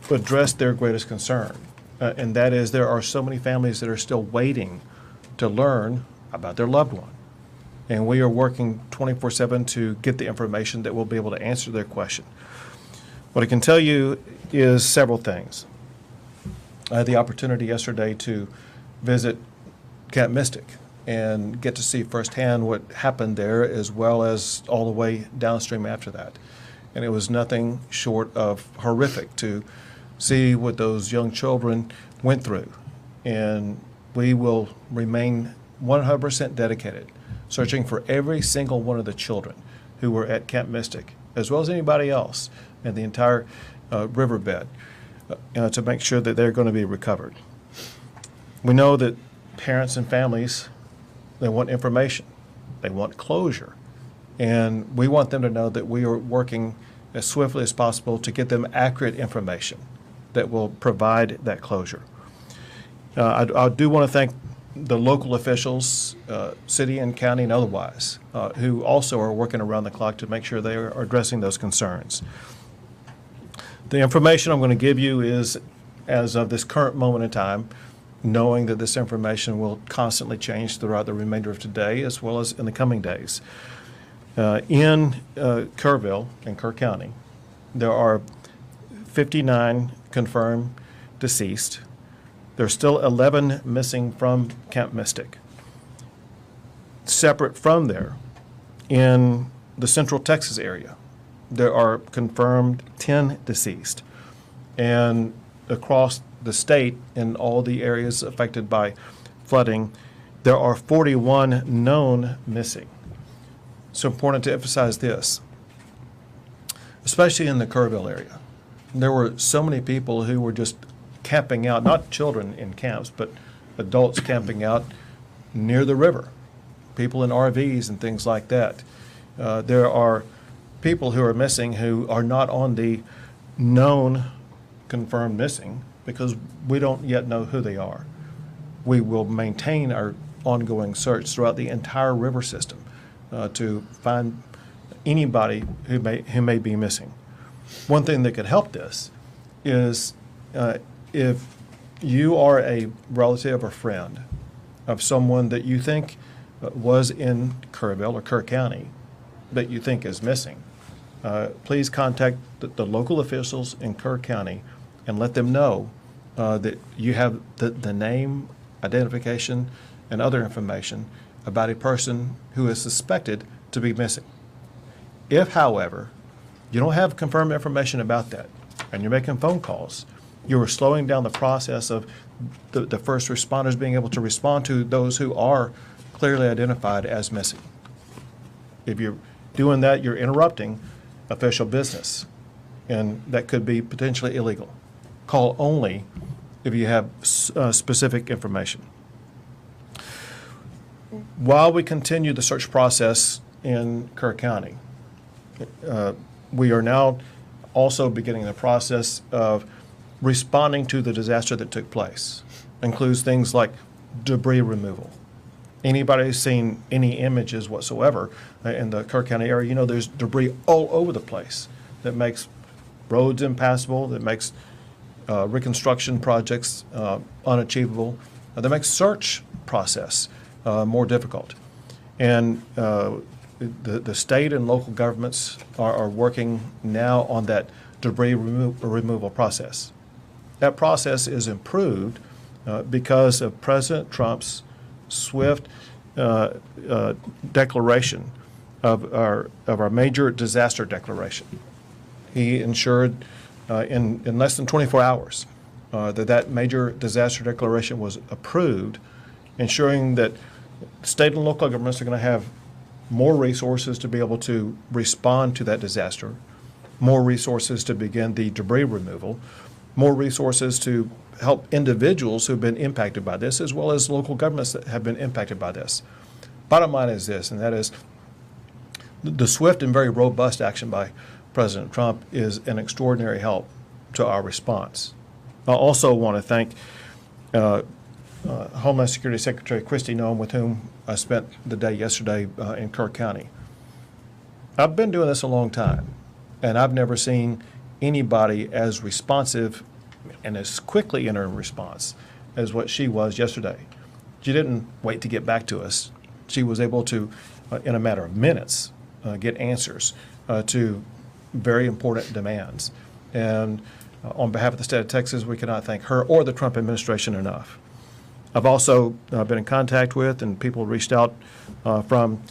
address their greatest concern, and that is there are so many families that are still waiting to learn about their loved one. And we are working 24/7 to get the information that will be able to answer their question. What I can tell you is several things. I had the opportunity yesterday to visit Camp Mystic and get to see firsthand what happened there, as well as all the way downstream after that. And it was nothing short of horrific to see what those young children went through. And we will remain 100% dedicated, searching for every single one of the children who were at Camp Mystic, as well as anybody else in the entire riverbed, to make sure that they're going to be recovered. We know that parents and families, they want information, they want closure, and we want them to know that we are working as swiftly as possible to get them accurate information that will provide that closure. I do want to thank the local officials, city and county and otherwise, who also are working around the clock to make sure they are addressing those concerns. The information I'm going to give you is as of this current moment in time, knowing that this information will constantly change throughout the remainder of today as well as in the coming days. In Kerrville and Kerr County, there are 59 confirmed deceased. There's still 11 missing from Camp Mystic. Separate from there, in the Central Texas area, there are confirmed 10 deceased. And across the state, in all the areas affected by flooding, there are 41 known missing. It's important to emphasize this, especially in the Kerrville area. There were so many people who were just camping out, not children in camps, but adults camping out near the river, people in RVs and things like that. There are people who are missing who are not on the known confirmed missing because we don't yet know who they are. We will maintain our ongoing search throughout the entire river system to find anybody who may be missing. One thing that could help this is if you are a relative or friend of someone that you think was in Kerrville or Kerr County that you think is missing, please contact the local officials in Kerr County and let them know that you have the name, identification, and other information about a person who is suspected to be missing. If, however, you don't have confirmed information about that and you're making phone calls, you are slowing down the process of the first responders being able to respond to those who are clearly identified as missing. If Doing that, you're interrupting official business, and that could be potentially illegal. Call only if you have specific information. While we continue the search process in Kerr County, we are now also beginning the process of responding to the disaster that took place. Includes things like debris removal. Anybody who's seen any images whatsoever in the Kerr County area, you know there's debris all over the place that makes roads impassable, that makes reconstruction projects unachievable, that makes search process more difficult. And the state and local governments are working now on that debris removal process. That process is improved because of President Trump's swift declaration of our major disaster declaration. He ensured in less than 24 hours that major disaster declaration was approved, ensuring that state and local governments are going to have more resources to be able to respond to that disaster, more resources to begin the debris removal, more resources to help individuals who've been impacted by this, as well as local governments that have been impacted by this. Bottom line is this, and that is the swift and very robust action by President Trump is an extraordinary help to our response. I also want to thank Homeland Security Secretary Kristi Noem, with whom I spent the day yesterday in Kerr County. I've been doing this a long time, and I've never seen anybody as responsive and as quickly in her response as what she was yesterday. She didn't wait to get back to us. She was able to, in a matter of minutes, get answers to very important demands. And on behalf of the state of Texas, we cannot thank her or the Trump administration enough. I've also been in contact with, and people reached out from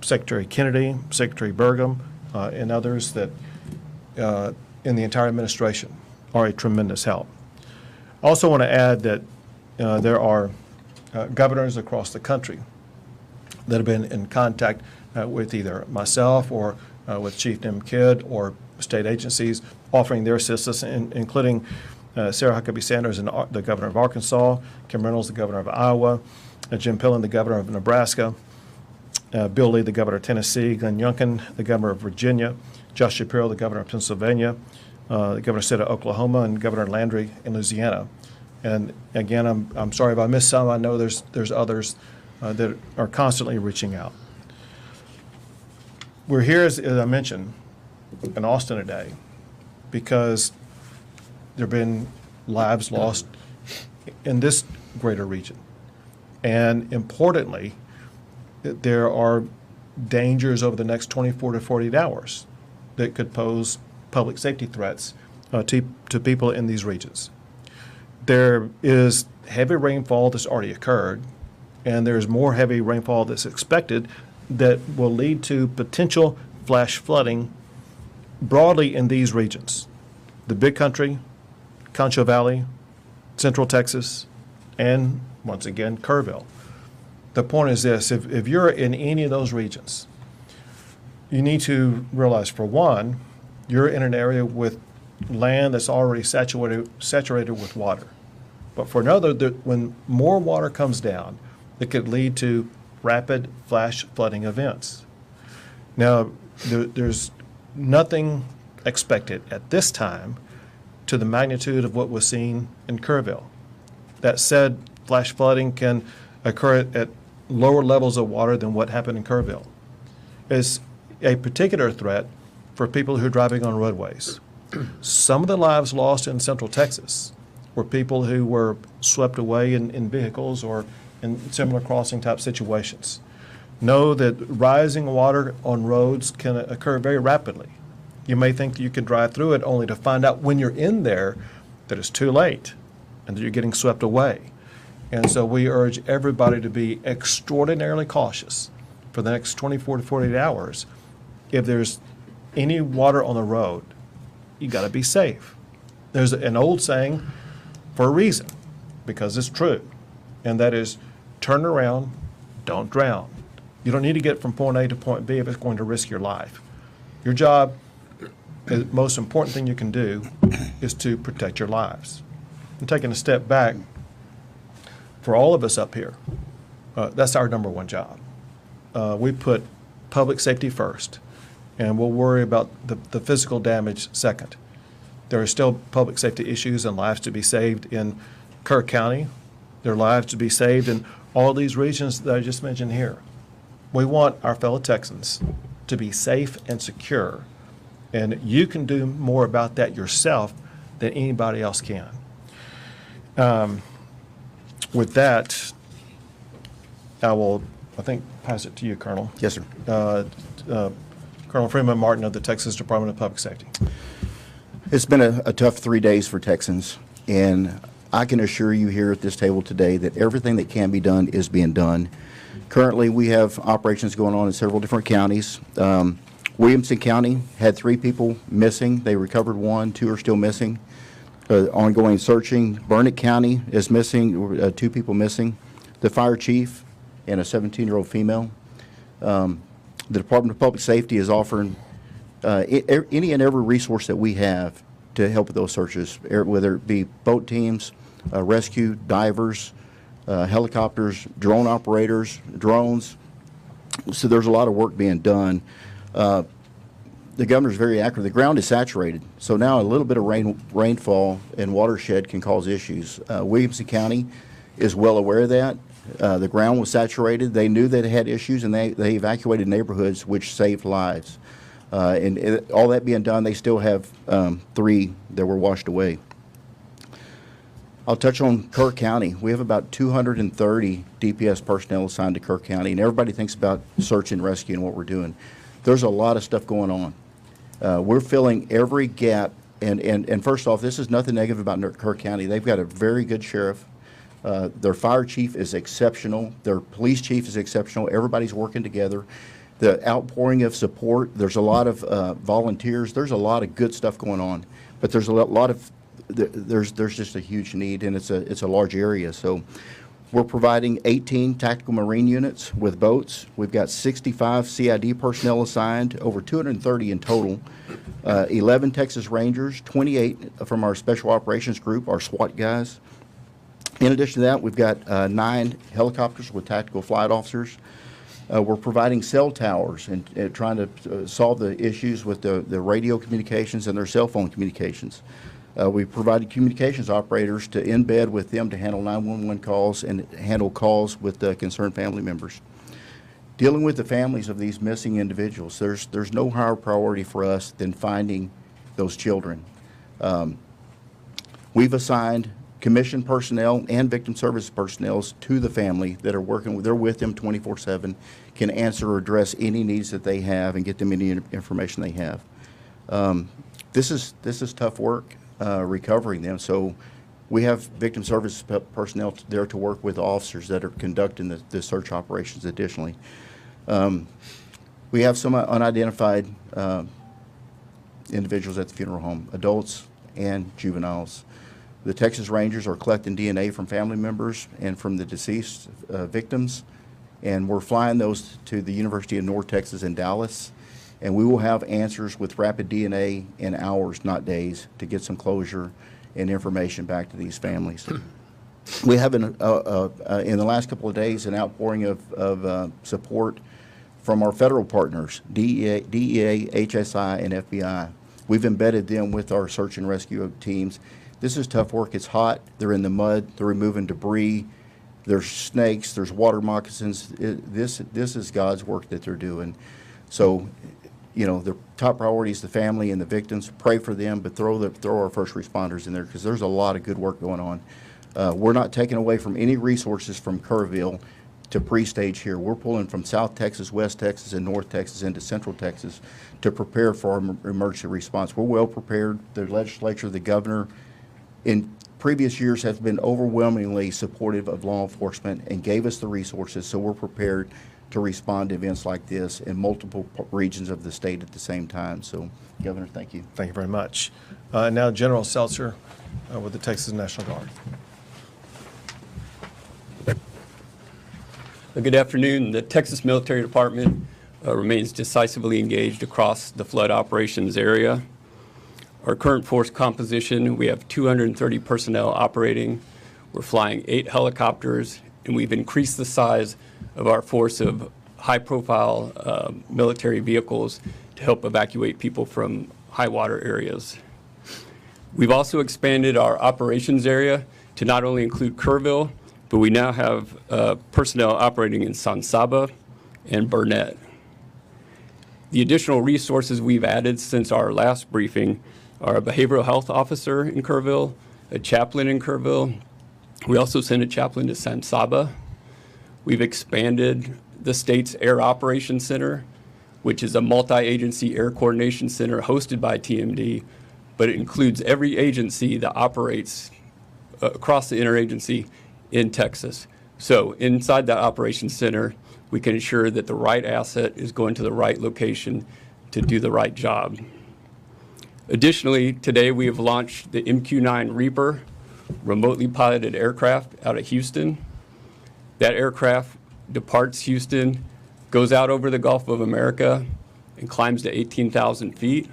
Secretary Kennedy, Secretary Burgum, and others that in the entire administration are a tremendous help. I also want to add that there are governors across the country that have been in contact with either myself or with Chief Nim Kidd or state agencies offering their assistance, including Sarah Huckabee Sanders, the governor of Arkansas, Kim Reynolds, the governor of Iowa, Jim Pillen, the governor of Nebraska, Bill Lee, the governor of Tennessee, Glenn Youngkin, the governor of Virginia, Josh Shapiro, the governor of Pennsylvania, the governor of the state of Oklahoma, and Governor Landry in Louisiana. And again, I'm sorry if I missed some. I know there's others that are constantly reaching out. We're here, as I mentioned, in Austin today because there have been lives lost in this greater region. And importantly, there are dangers over the next 24 to 48 hours that could pose public safety threats to people in these regions. There is heavy rainfall that's already occurred, and there's more heavy rainfall that's expected that will lead to potential flash flooding broadly in these regions. The Big Country, Concho Valley, Central Texas, and once again, Kerrville. The point is this: if you're in any of those regions, you need to realize, for one, you're in an area with land that's already saturated with water. But for another, when more water comes down, it could lead to rapid flash flooding events. Now, there's nothing expected at this time to the magnitude of what was seen in Kerrville. That said, flash flooding can occur at lower levels of water than what happened in Kerrville. It's a particular threat for people who are driving on roadways. Some of the lives lost in Central Texas were people who were swept away in vehicles or in similar crossing type situations. Know that rising water on roads can occur very rapidly. You may think that you can drive through it only to find out when you're in there that it's too late and that you're getting swept away. And so we urge everybody to be extraordinarily cautious for the next 24 to 48 hours. If there's any water on the road, you got to be safe. There's an old saying for a reason, because it's true, and that is, turn around, don't drown. You don't need to get from point A to point B if it's going to risk your life. Your job, the most important thing you can do is to protect your lives. And taking a step back, for all of us up here, that's our number one job. We put public safety first, and we'll worry about the physical damage second. There are still public safety issues and lives to be saved in Kerr County. There are lives to be saved in all these regions that I just mentioned here. We want our fellow Texans to be safe and secure, and you can do more about that yourself than anybody else can. With that, I think, pass it to you, Colonel. Yes, sir. Colonel Freeman Martin of the Texas Department of Public Safety. It's been a tough 3 days for Texans, and I can assure you here at this table today that everything that can be done is being done. Currently, we have operations going on in several different counties. Williamson County had 3 people missing. They recovered 1, 2 are still missing. Ongoing searching. Burnett County is missing, 2 people missing. The fire chief and a 17-year-old female. The Department of Public Safety is offering any and every resource that we have to help with those searches, whether it be boat teams, rescue, divers, helicopters, drone operators, drones. So there's a lot of work being done. The governor's very accurate. The ground is saturated, so now a little bit of rainfall and watershed can cause issues. Williamson County is well aware of that. The ground was saturated. They knew that it had issues, and they evacuated neighborhoods, which saved lives. And all that being done, they still have 3 that were washed away. I'll touch on Kerr County. We have about 230 DPS personnel assigned to Kerr County, and everybody thinks about search and rescue and what we're doing. There's a lot of stuff going on. We're filling every gap, and first off, this is nothing negative about Kerr County. They've got a very good sheriff. Their fire chief is exceptional. Their police chief is exceptional. Everybody's working together. The outpouring of support, there's a lot of volunteers. There's a lot of good stuff going on, but there's a lot of there's just a huge need, and it's a large area. So we're providing 18 tactical marine units with boats. We've got 65 CID personnel assigned, over 230 in total, 11 Texas Rangers, 28 from our Special Operations Group, our SWAT guys. In addition to that, we've got 9 helicopters with tactical flight officers. We're providing cell towers and trying to solve the issues with the radio communications and their cell phone communications. We provided communications operators to embed with them to handle 911 calls and handle calls with concerned family members. Dealing with the families of these missing individuals, there's no higher priority for us than finding those children. We've assigned commissioned personnel and victim services personnel to the family that are working. They're with them 24/7, can answer or address any needs that they have and get them any information they have. This is tough work, recovering them. So we have victim services personnel there to work with officers that are conducting the search operations additionally. We have some unidentified individuals at the funeral home, adults and juveniles. The Texas Rangers are collecting DNA from family members and from the deceased victims, and we're flying those to the University of North Texas in Dallas, and we will have answers with rapid DNA in hours, not days, to get some closure and information back to these families. We have, in the last couple of days, an outpouring of support from our federal partners, DEA, HSI, and FBI. We've embedded them with our search and rescue teams. This is tough work. It's hot. They're in the mud. They're removing debris. There's snakes. There's water moccasins. This is God's work that they're doing. So, you know, the top priority is the family and the victims. Pray for them, but throw our first responders in there, because there's a lot of good work going on. We're not taking away from any resources from Kerrville to pre-stage here. We're pulling from South Texas, West Texas, and North Texas into Central Texas to prepare for our emergency response. We're well prepared. The legislature, the governor, in previous years have been overwhelmingly supportive of law enforcement and gave us the resources, so we're prepared to respond to events like this in multiple regions of the state at the same time. So, Governor, thank you. Thank you very much. Now, General Seltzer with the Texas National Guard. Good afternoon. The Texas Military Department remains decisively engaged across the flood operations area. Our current force composition, we have 230 personnel operating. We're flying 8 helicopters, and we've increased the size of our force of high-profile military vehicles to help evacuate people from high water areas. We've also expanded our operations area to not only include Kerrville, but we now have personnel operating in San Saba and Burnett. The additional resources we've added since our last briefing are a behavioral health officer in Kerrville, a chaplain in Kerrville. We also sent a chaplain to San Saba. We've expanded the state's Air Operations Center, which is a multi-agency air coordination center hosted by TMD, but it includes every agency that operates across the interagency in Texas. So inside that operations center, we can ensure that the right asset is going to the right location to do the right job. Additionally, today we have launched the MQ-9 Reaper remotely piloted aircraft out of Houston. That aircraft departs Houston, goes out over the Gulf of America, and climbs to 18,000 feet,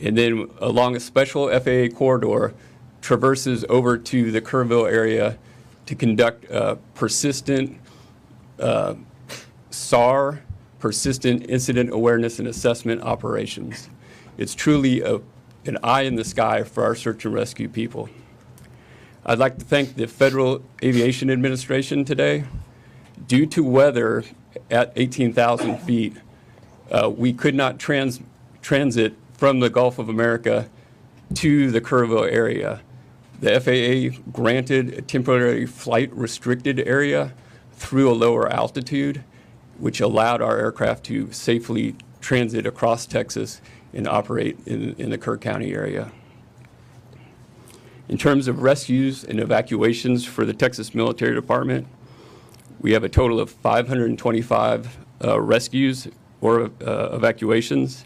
and then along a special FAA corridor, traverses over to the Kerrville area to conduct persistent SAR, persistent incident awareness and assessment operations. It's truly an eye in the sky for our search and rescue people. I'd like to thank the Federal Aviation Administration today. Due to weather at 18,000 feet, we could not transit from the Gulf of America to the Kerrville area. The FAA granted a temporary flight restricted area through a lower altitude, which allowed our aircraft to safely transit across Texas and operate in the Kerr County area. In terms of rescues and evacuations for the Texas Military Department, we have a total of 525 rescues or evacuations.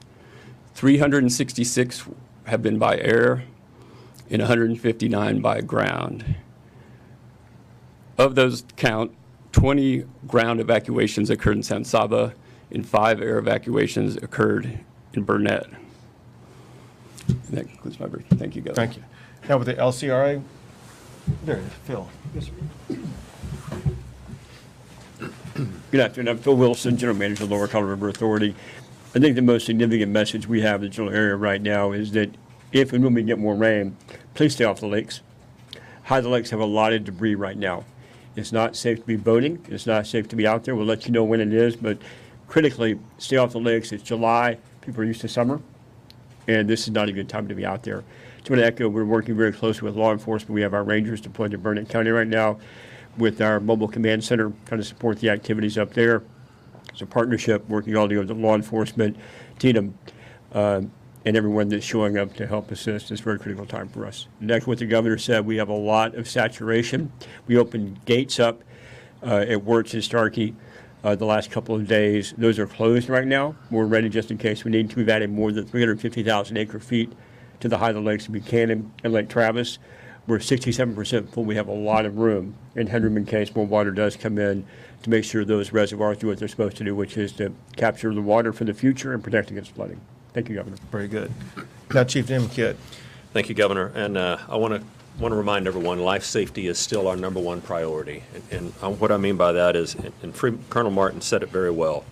366 have been by air and 159 by ground. Of those count, 20 ground evacuations occurred in San Saba and 5 air evacuations occurred in Burnett. And that concludes my brief. Thank you, Governor. Thank you. Now with the LCRA, there it is, Phil. Yes, sir. Good afternoon. I'm Phil Wilson, General Manager of the Lower Colorado River Authority. I think the most significant message we have in the general area right now is that if and when we get more rain, please stay off the lakes. The lakes have a lot of debris right now. It's not safe to be boating. It's not safe to be out there. We'll let you know when it is, but critically, stay off the lakes. It's July. People are used to summer, and this is not a good time to be out there. So I want to echo, we're working very closely with law enforcement. We have our rangers deployed to Burnett County right now with our mobile command center trying to support the activities up there. It's a partnership working all together with law enforcement, TNM, and everyone that's showing up to help assist. It's a very critical time for us. Next, what the governor said, we have a lot of saturation. We opened gates up at Wirtz and Starkey the last couple of days. Those are closed right now. We're ready just in case we need to. We've added more than 350,000 acre feet to the height of the lakes of Buchanan and Lake Travis. We're 67% full. We have a lot of room and headroom in case more water does come in to make sure those reservoirs do what they're supposed to do, which is to capture the water for the future and protect against flooding. Thank you, Governor. Very good. Now, Chief Nimkit. Thank you, Governor. And I want to remind everyone, life safety is still our #1 priority. And what I mean by that is, and Colonel Martin said it very well,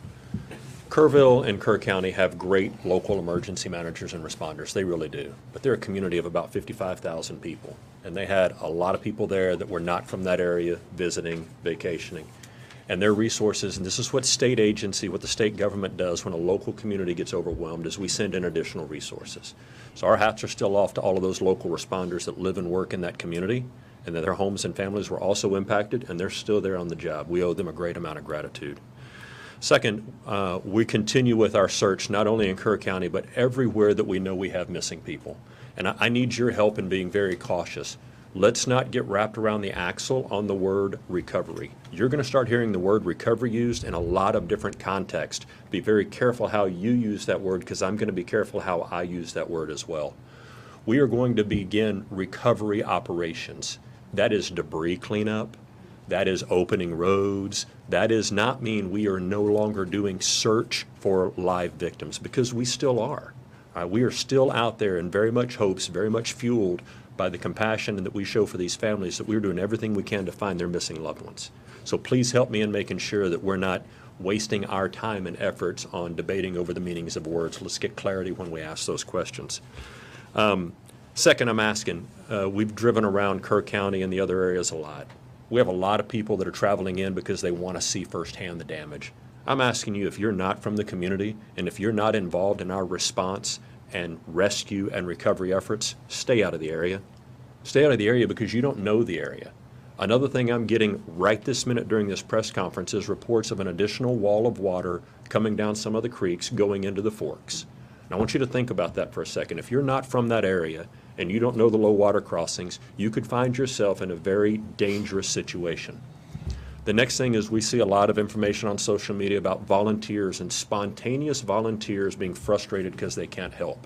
Kerrville and Kerr County have great local emergency managers and responders. They really do. But they're a community of about 55,000 people. And they had a lot of people there that were not from that area visiting, vacationing. And their resources, and this is what state agency, what the state government does when a local community gets overwhelmed, is we send in additional resources. So our hats are still off to all of those local responders that live and work in that community, and that their homes and families were also impacted, and they're still there on the job. We owe them a great amount of gratitude. Second, we continue with our search, not only in Kerr County, but everywhere that we know we have missing people. And I need your help in being very cautious. Let's not get wrapped around the axle on the word recovery. You're going to start hearing the word recovery used in a lot of different contexts. Be very careful how you use that word, because I'm going to be careful how I use that word as well. We are going to begin recovery operations. That is debris cleanup. That is opening roads. That does not mean we are no longer doing search for live victims, because we still are. We are still out there in very much hopes, very much fueled by the compassion that we show for these families, that we're doing everything we can to find their missing loved ones. So please help me in making sure that we're not wasting our time and efforts on debating over the meanings of words. Let's get clarity when we ask those questions. Second, I'm asking, we've driven around Kerr County and the other areas a lot. We have a lot of people that are traveling in because they want to see firsthand the damage. I'm asking you, if you're not from the community and if you're not involved in our response and rescue and recovery efforts, stay out of the area. Stay out of the area because you don't know the area. Another thing I'm getting right this minute during this press conference is reports of an additional wall of water coming down some of the creeks going into the forks. And I want you to think about that for a second. If you're not from that area and you don't know the low water crossings, you could find yourself in a very dangerous situation. The next thing is we see a lot of information on social media about volunteers and spontaneous volunteers being frustrated because they can't help.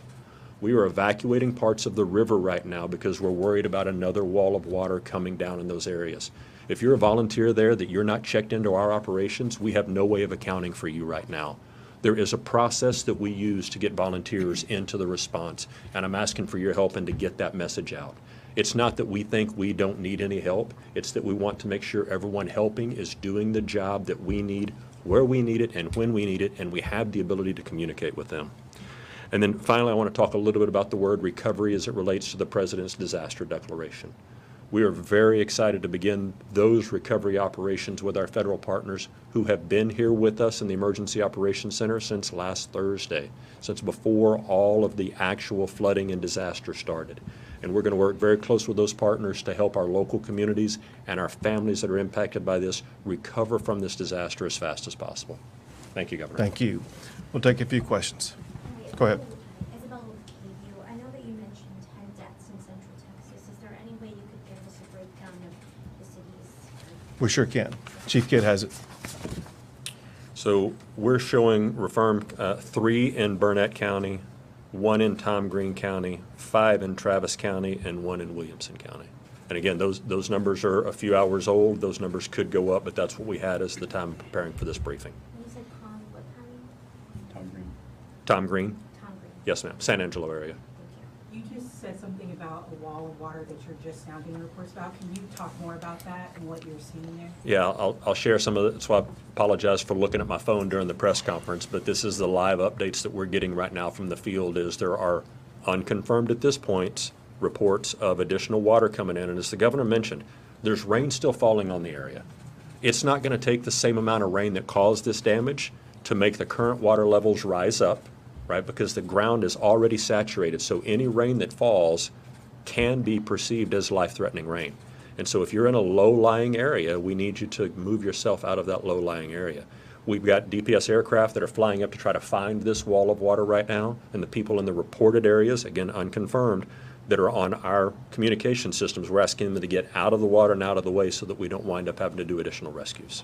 We are evacuating parts of the river right now because we're worried about another wall of water coming down in those areas. If you're a volunteer there that you're not checked into our operations, we have no way of accounting for you right now. There is a process that we use to get volunteers into the response, and I'm asking for your help and to get that message out. It's not that we think we don't need any help. It's that we want to make sure everyone helping is doing the job that we need, where we need it, and when we need it, and we have the ability to communicate with them. And then finally, I want to talk a little bit about the word recovery as it relates to the President's disaster declaration. We are very excited to begin those recovery operations with our federal partners who have been here with us in the Emergency Operations Center since last Thursday, since before all of the actual flooding and disaster started. And we're going to work very close with those partners to help our local communities and our families that are impacted by this recover from this disaster as fast as possible. Thank you, Governor. Thank you. We'll take a few questions. Go ahead. I know that you mentioned 10 deaths in Central Texas. Is there any way you could give us a breakdown of the cities? We sure can. Chief Kidd has it. So we're showing 3 in Burnett County, 1 in Tom Green County, 5 in Travis County, and 1 in Williamson County. And again, those numbers are a few hours old. Those numbers could go up, but that's what we had as the time preparing for this briefing. You said what county? Tom Green. Tom Green. Yes, ma'am. San Angelo area. You just said something about a wall of water that you're just now getting reports about. Can you talk more about that and what you're seeing there? Yeah, I'll share some of it. So I apologize for looking at my phone during the press conference, but this is the live updates that we're getting right now from the field. Is there are unconfirmed at this point reports of additional water coming in. And as the governor mentioned, there's rain still falling on the area. It's not going to take the same amount of rain that caused this damage to make the current water levels rise up, right? Because the ground is already saturated. So any rain that falls can be perceived as life-threatening rain. And so if you're in a low-lying area, we need you to move yourself out of that low-lying area. We've got DPS aircraft that are flying up to try to find this wall of water right now, and the people in the reported areas, again unconfirmed, that are on our communication systems, we're asking them to get out of the water and out of the way so that we don't wind up having to do additional rescues.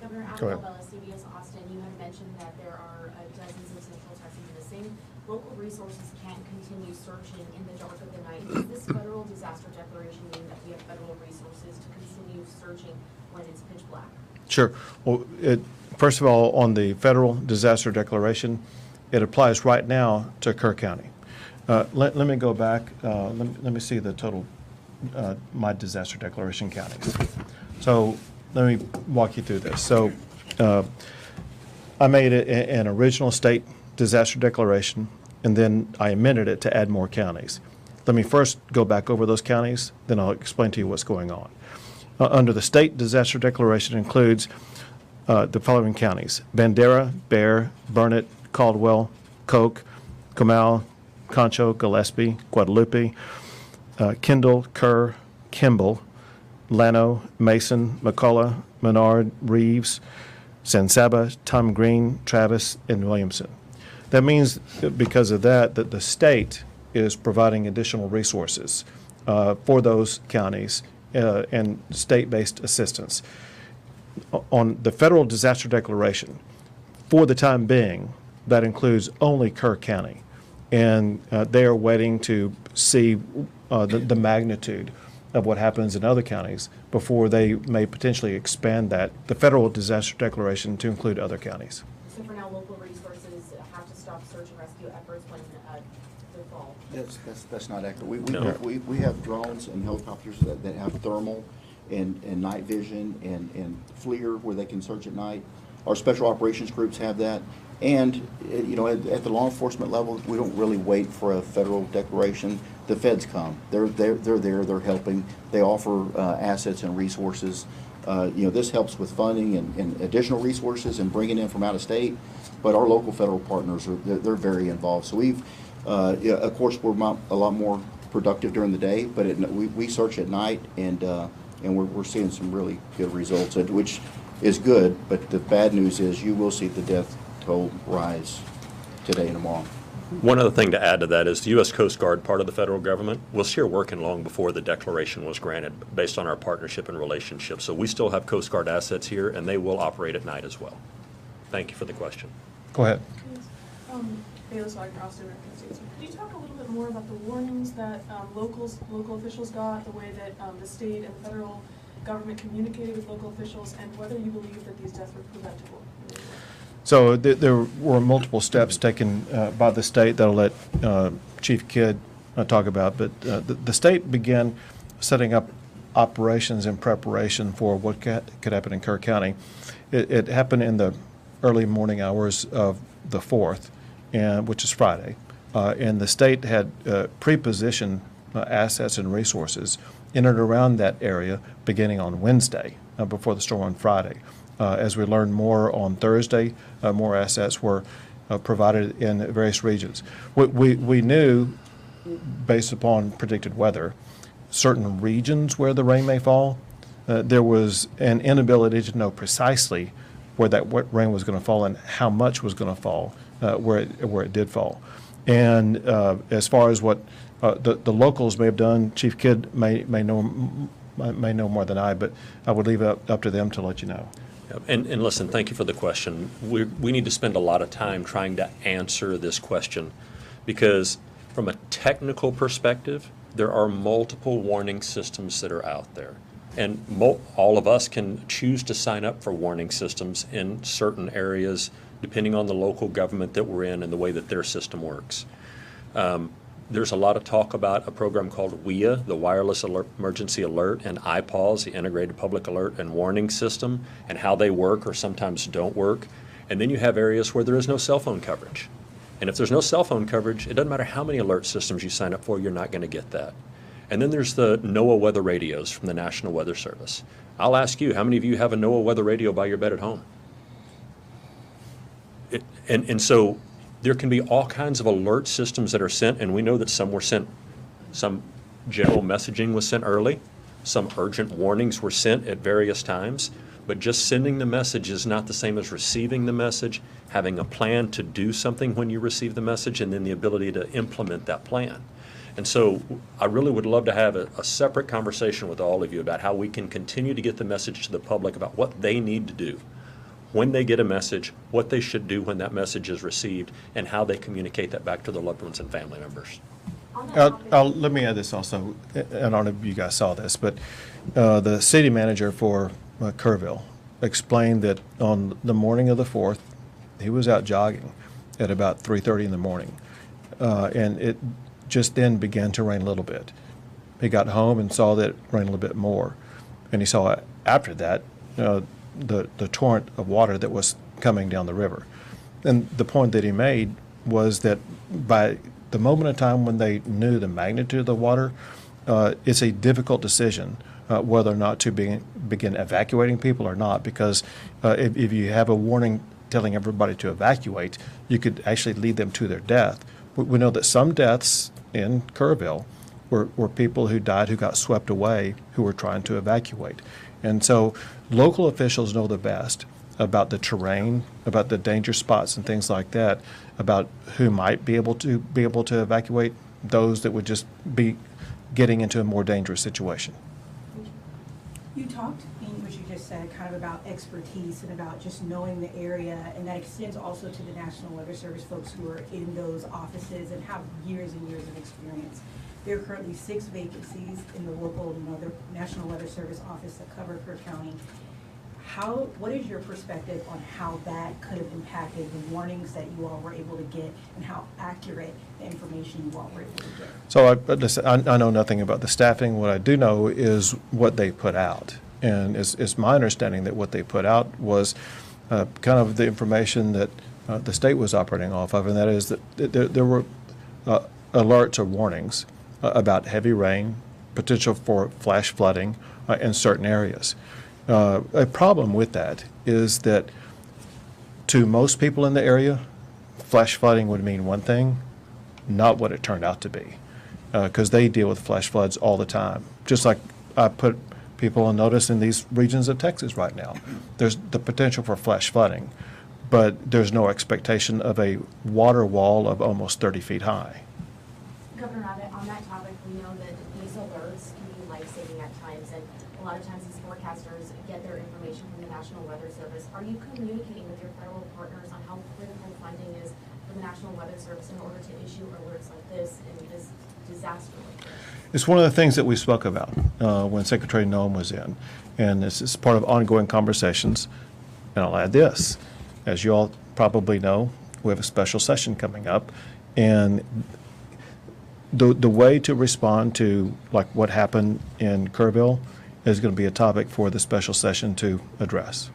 Governor Alabama, CBS Austin, you had mentioned that there are dozens of Central Texans missing. Local resources can't continue searching in the dark of the night. Does this federal disaster declaration mean that we have federal resources to continue searching when it's pitch black? Sure. Well, first of all, on the federal disaster declaration, it applies right now to Kerr County. Let me go back. Let me see the total, my disaster declaration counties. So let me walk you through this. So I made an original state disaster declaration, and then I amended it to add more counties. Let me first go back over those counties, then I'll explain to you what's going on. Under the state disaster declaration includes the following counties: Bandera, Bear, Burnett, Caldwell, Coke, Comal, Concho, Gillespie, Guadalupe, Kendall, Kerr, Kimball, Llano, Mason, McCullough, Menard, Reeves, San Saba, Tom Green, Travis, and Williamson. That means because of that the state is providing additional resources for those counties and state-based assistance. On the federal disaster declaration, for the time being, that includes only Kerr County. And they are waiting to see the magnitude of what happens in other counties before they may potentially expand the federal disaster declaration to include other counties. So for now, local resources have to stop search and rescue efforts when they fall? That's not accurate. No. We have drones and helicopters that have thermal and night vision and FLIR where they can search at night. Our special operations groups have that. And, you know, at the law enforcement level, we don't really wait for a federal declaration. The feds come. They're there, they're helping. They offer assets and resources. You know, this helps with funding and additional resources and bringing in from out of state. But our local federal partners, they're very involved. So we've, yeah, of course, we're a lot more productive during the day, but we search at night, and we're seeing some really good results, which is good. But the bad news is you will see the death toll rise today and tomorrow. One other thing to add to that is the U.S. Coast Guard, part of the federal government, was here working long before the declaration was granted based on our partnership and relationship. So we still have Coast Guard assets here, and they will operate at night as well. Thank you for the question. Go ahead. Bayless Wagner, Austin, American Statesman. Could you talk a little bit more about the warnings that local officials got, the way that the state and federal government communicated with local officials, and whether you believe that these deaths were preventable? So there were multiple steps taken by the state that I'll let Chief Kidd talk about, but the state began setting up operations in preparation for what could happen in Kerr County. It happened in the early morning hours of the 4th, which is Friday, and the state had pre-positioned assets and resources in and around that area beginning on Wednesday before the storm on Friday. As we learned more on Thursday, more assets were provided in various regions. We knew, based upon predicted weather, certain regions where the rain may fall. There was an inability to know precisely where that rain was going to fall and how much was going to fall where it did fall. And as far as what the locals may have done, Chief Kidd may know more than I, but I would leave it up to them to let you know. And listen, thank you for the question. We need to spend a lot of time trying to answer this question because from a technical perspective, there are multiple warning systems that are out there. And all of us can choose to sign up for warning systems in certain areas depending on the local government that we're in and the way that their system works. There's a lot of talk about a program called WIA, the Wireless Emergency Alert, and IPAWS, the Integrated Public Alert and Warning System, and how they work or sometimes don't work. And then you have areas where there is no cell phone coverage. And if there's no cell phone coverage, it doesn't matter how many alert systems you sign up for, you're not going to get that. And then there's the NOAA weather radios from the National Weather Service. I'll ask you, how many of you have a NOAA weather radio by your bed at home? And so there can be all kinds of alert systems that are sent, and we know that some were sent, some general messaging was sent early, some urgent warnings were sent at various times, but just sending the message is not the same as receiving the message, having a plan to do something when you receive the message, and then the ability to implement that plan. And so I really would love to have a separate conversation with all of you about how we can continue to get the message to the public about what they need to do when they get a message, what they should do when that message is received, and how they communicate that back to their loved ones and family members. Let me add this also. I don't know if you guys saw this, but the city manager for Kerrville explained that on the morning of the 4th, he was out jogging at about 3:30 in the morning, and it just then began to rain a little bit. He got home and saw that it rained a little bit more, and he saw after that the torrent of water that was coming down the river. And the point that he made was that by the moment of time when they knew the magnitude of the water, it's a difficult decision whether or not to begin evacuating people or not, because if you have a warning telling everybody to evacuate, you could actually lead them to their death. We know that some deaths in Kerrville were people who died who got swept away who were trying to evacuate. And so local officials know the best about the terrain, about the danger spots and things like that, about who might be able to evacuate, those that would just be getting into a more dangerous situation. You talked, in what you just said, kind of about expertise and about just knowing the area, and that extends also to the National Weather Service folks who are in those offices and have years and years of experience. There are currently 6 vacancies in the local National Weather Service office that cover Kerr County. What is your perspective on how that could have impacted the warnings that you all were able to get and how accurate the information you all were able to get? So I know nothing about the staffing. What I do know is what they put out. And it's my understanding that what they put out was kind of the information that the state was operating off of, and that is that there were alerts or warnings about heavy rain, potential for flash flooding in certain areas. A problem with that is that to most people in the area, flash flooding would mean one thing, not what it turned out to be, because they deal with flash floods all the time. Just like I put people on notice in these regions of Texas right now. There's the potential for flash flooding, but there's no expectation of a water wall of almost 30 feet high. Governor Abbott, on that topic, we know that these alerts can be life-saving at times, and a lot of times these forecasters get their information from the National Weather Service. Are you communicating with your federal partners on how critical funding is for the National Weather Service in order to issue alerts like this in this disaster like this? It's one of the things that we spoke about when Secretary Noem was in, and this is part of ongoing conversations. And I'll add this. As you all probably know, we have a special session coming up, and the way to respond to like what happened in Kerrville is going to be a topic for the special session to address.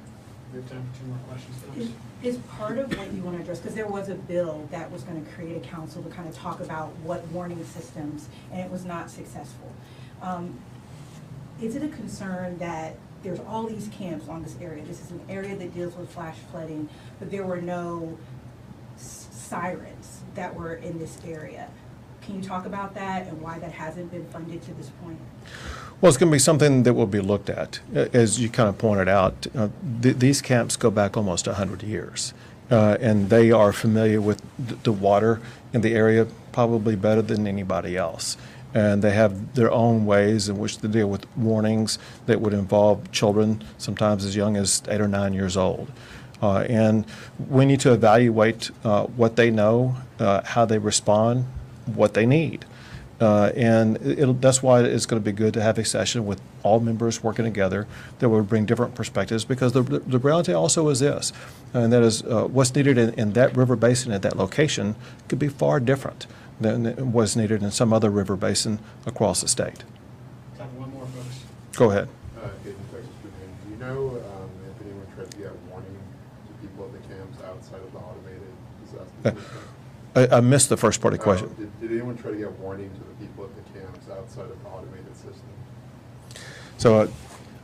We have time for 2 more questions, folks. Is part of what you want to address, because there was a bill that was going to create a council to kind of talk about what warning systems, and it was not successful. Is it a concern that there's all these camps on this area? This is an area that deals with flash flooding, but there were no sirens that were in this area. Can you talk about that and why that hasn't been funded to this point? Well, it's going to be something that will be looked at. As you kind of pointed out, these camps go back almost 100 years, and they are familiar with the water in the area probably better than anybody else. And they have their own ways in which to deal with warnings that would involve children, sometimes as young as 8 or 9 years old. And we need to evaluate what they know, how they respond, what they need. And that's why it's going to be good to have a session with all members working together that will bring different perspectives, because the reality also is this, and that is what's needed in that river basin at that location could be far different than what's needed in some other river basin across the state. Time for 1 more, folks. Go ahead. Do you know if anyone tried to get a warning to people at the camps outside of the automated disaster system? I missed the first part of the question. Did anyone try to get warning to the people at the camps outside of the automated system? So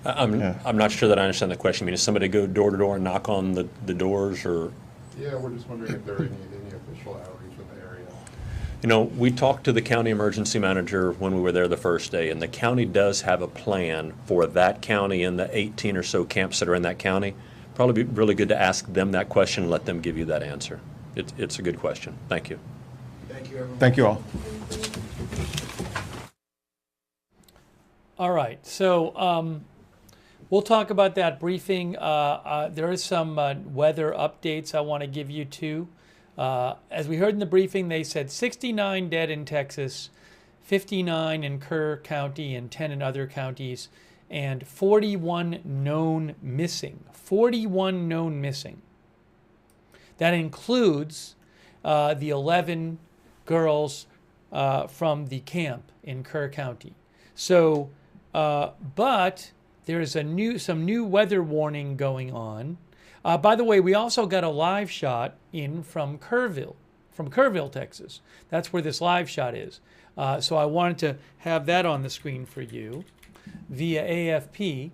I'm not sure that I understand the question. I mean, does somebody go door to door and knock on the doors, or? Yeah, we're just wondering if there are any official outreach in the area. You know, we talked to the county emergency manager when we were there the first day, and the county does have a plan for that county and the 18 or so camps that are in that county. Probably be really good to ask them that question and let them give you that answer. It's a good question. Thank you. Thank you, everyone. Thank you all. All right, so we'll talk about that briefing. There is some weather updates I want to give you too. As we heard in the briefing, they said 69 dead in Texas, 59 in Kerr County and 10 in other counties, and 41 known missing. 41 known missing. That includes the 11 girls from the camp in Kerr County. So, but there's some new weather warning going on. By the way, we also got a live shot in from Kerrville, Texas. That's where this live shot is. So I wanted to have that on the screen for you via AFP.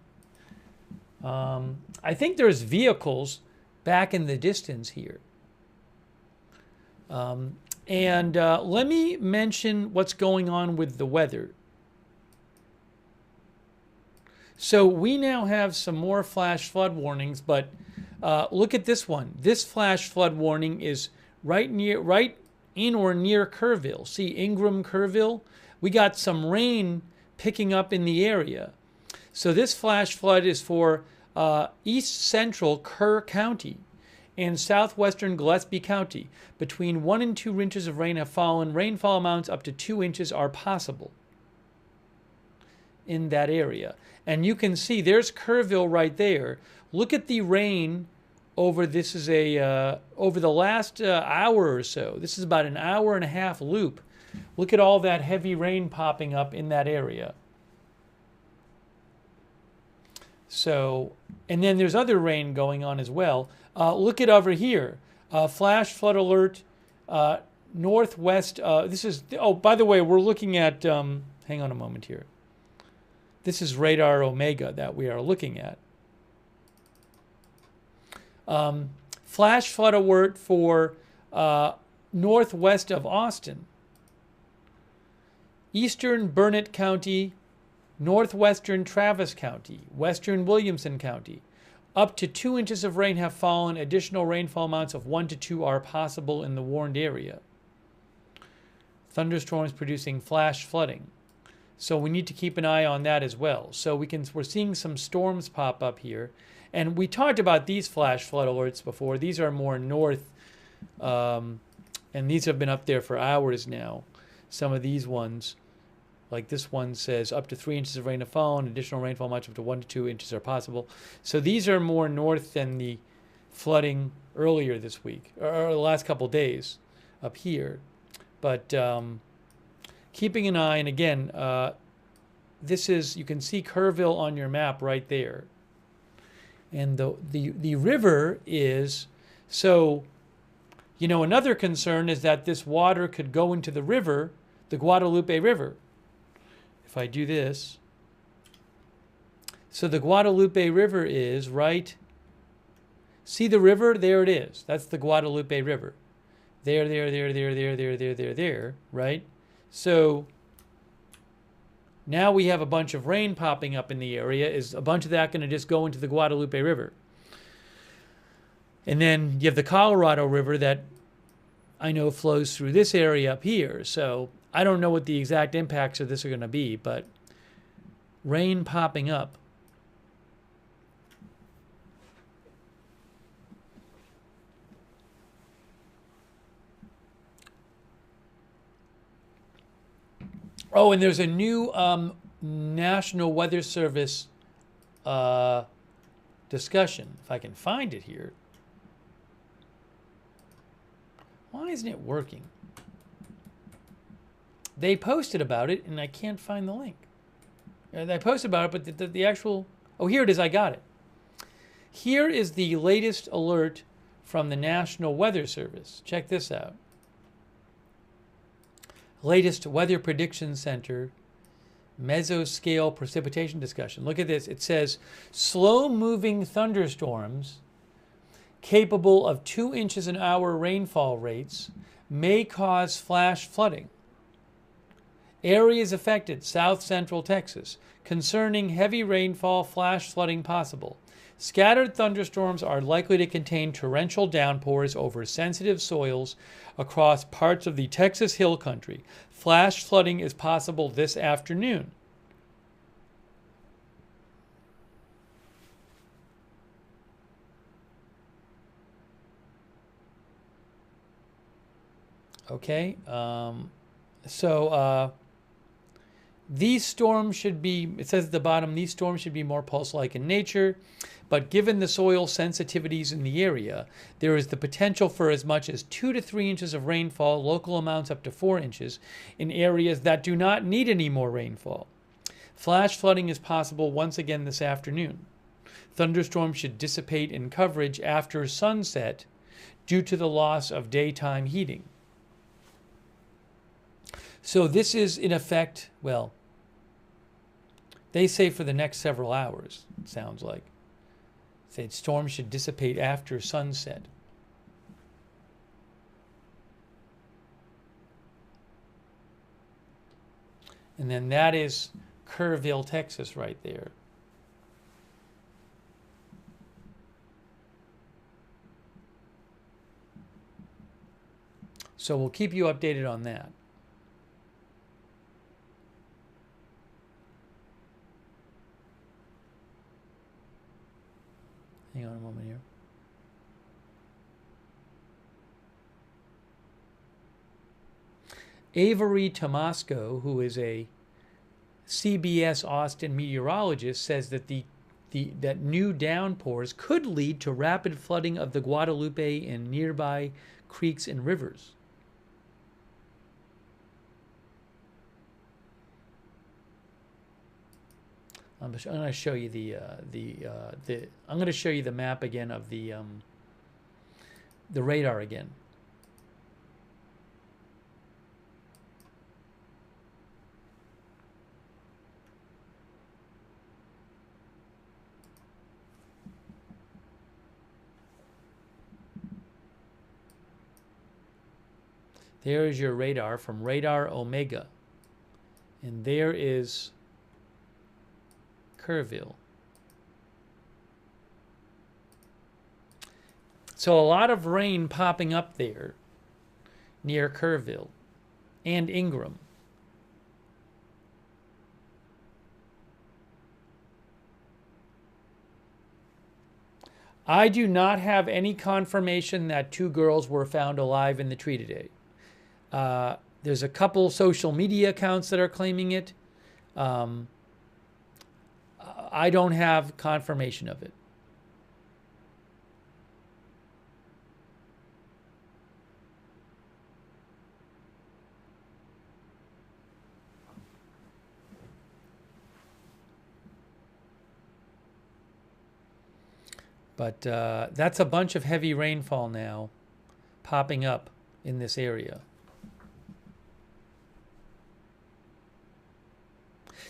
I think there's vehicles back in the distance here. And let me mention what's going on with the weather. So we now have some more flash flood warnings, but look at this one. This flash flood warning is right in or near Kerrville. See Ingram, Kerrville? We got some rain picking up in the area. So this flash flood is for east central Kerr County. and southwestern Gillespie County. Between 1 and 2 inches of rain have fallen. Rainfall amounts up to 2 inches are possible in that area. And you can see there's Kerrville right there. Look at the rain over, this is a, over the last hour or so. This is about an hour and a half loop. Look at all that heavy rain popping up in that area. So, and then there's other rain going on as well. Look at over here. Flash flood alert, northwest. This is, oh, by the way, we're looking at, hang on a moment here. This is radar Omega that we are looking at. Flash flood alert for northwest of Austin. Eastern Burnett County, northwestern Travis County, western Williamson County. Up to 2 inches of rain have fallen. Additional rainfall amounts of 1 to 2 are possible in the warned area. Thunderstorms producing flash flooding. So we need to keep an eye on that as well. So we're seeing some storms pop up here. And we talked about these flash flood alerts before. These are more north, and these have been up there for hours now. Some of these ones, like this one says up to 3 inches of rain have fallen. Additional rainfall amounts up to 1 to 2 inches are possible. So these are more north than the flooding earlier this week, or the last couple days up here. But keeping an eye, and again, this is, you can see Kerrville on your map right there. And the river is, so, you know, another concern is that this water could go into the river, the Guadalupe River. If I do this, so the Guadalupe River is right, see the river? There it is. That's the Guadalupe River. There, right? So now we have a bunch of rain popping up in the area. Is a bunch of that going to just go into the Guadalupe River? And then you have the Colorado River that I know flows through this area up here. So I don't know what the exact impacts of this are going to be, but rain popping up. Oh, and there's a new National Weather Service discussion. If I can find it here. Why isn't it working? They posted about it, and I can't find the link. They posted about it, but the actual... Oh, here it is. I got it. Here is the latest alert from the National Weather Service. Check this out. Latest Weather Prediction Center mesoscale precipitation discussion. Look at this. It says slow-moving thunderstorms capable of 2 inches an hour rainfall rates may cause flash flooding. Areas affected, south central Texas. Concerning heavy rainfall, flash flooding possible. Scattered thunderstorms are likely to contain torrential downpours over sensitive soils across parts of the Texas Hill Country. Flash flooding is possible this afternoon. Okay, these storms should be, it says at the bottom, these storms should be more pulse-like in nature, but given the soil sensitivities in the area, there is the potential for as much as 2 to 3 inches of rainfall, local amounts up to 4 inches, in areas that do not need any more rainfall. Flash flooding is possible once again this afternoon. Thunderstorms should dissipate in coverage after sunset due to the loss of daytime heating. So this is in effect, well, they say for the next several hours, it sounds like. Say storms should dissipate after sunset. And then that is Kerrville, Texas right there. So we'll keep you updated on that. Hang on a moment here. Avery Tomasco, who is a CBS Austin meteorologist, says that that new downpours could lead to rapid flooding of the Guadalupe and nearby creeks and rivers. I'm going to show you I'm going to show you the map again of the radar again. There is your radar from Radar Omega. And there is Kerrville. So a lot of rain popping up there near Kerrville and Ingram. I do not have any confirmation that 2 girls were found alive in the tree today. There's a couple social media accounts that are claiming it. I don't have confirmation of it. But that's a bunch of heavy rainfall now popping up in this area.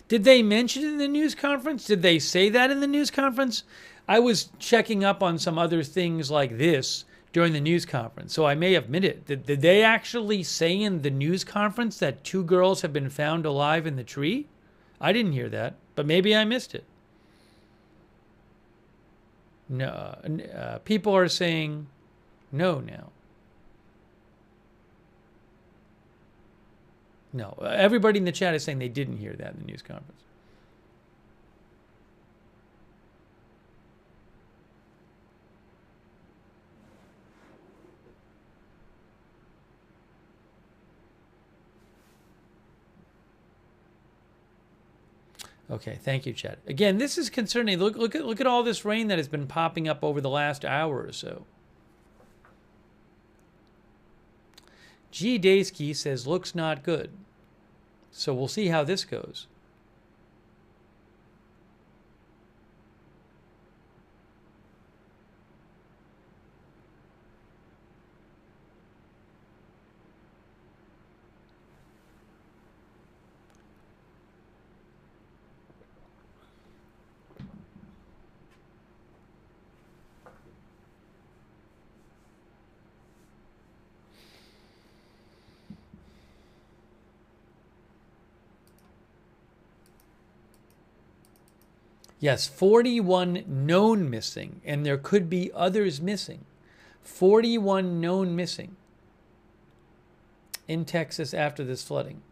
Did they mention it in the news conference? Did they say that in the news conference? I was checking up on some other things like this during the news conference, so I may have missed it. Did they actually say in the news conference that 2 girls have been found alive in the tree? I didn't hear that, but maybe I missed it. No, people are saying no now. No, everybody in the chat is saying they didn't hear that in the news conference. Okay, thank you, Chad. Again, this is concerning. Look at all this rain that has been popping up over the last hour or so. G. Daysky says, looks not good. So we'll see how this goes. Yes, 41 known missing, and there could be others missing. 41 known missing in Texas after this flooding.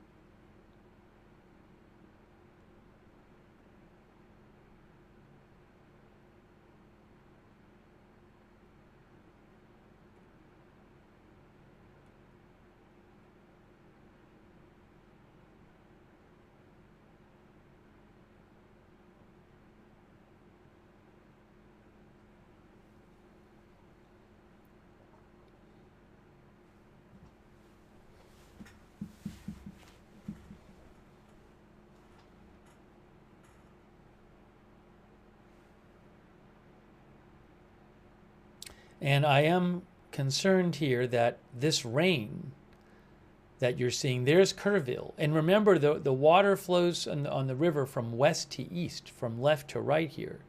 And I am concerned here that this rain that you're seeing, there's Kerrville. And remember, the water flows on the river from west to east, from left to right here.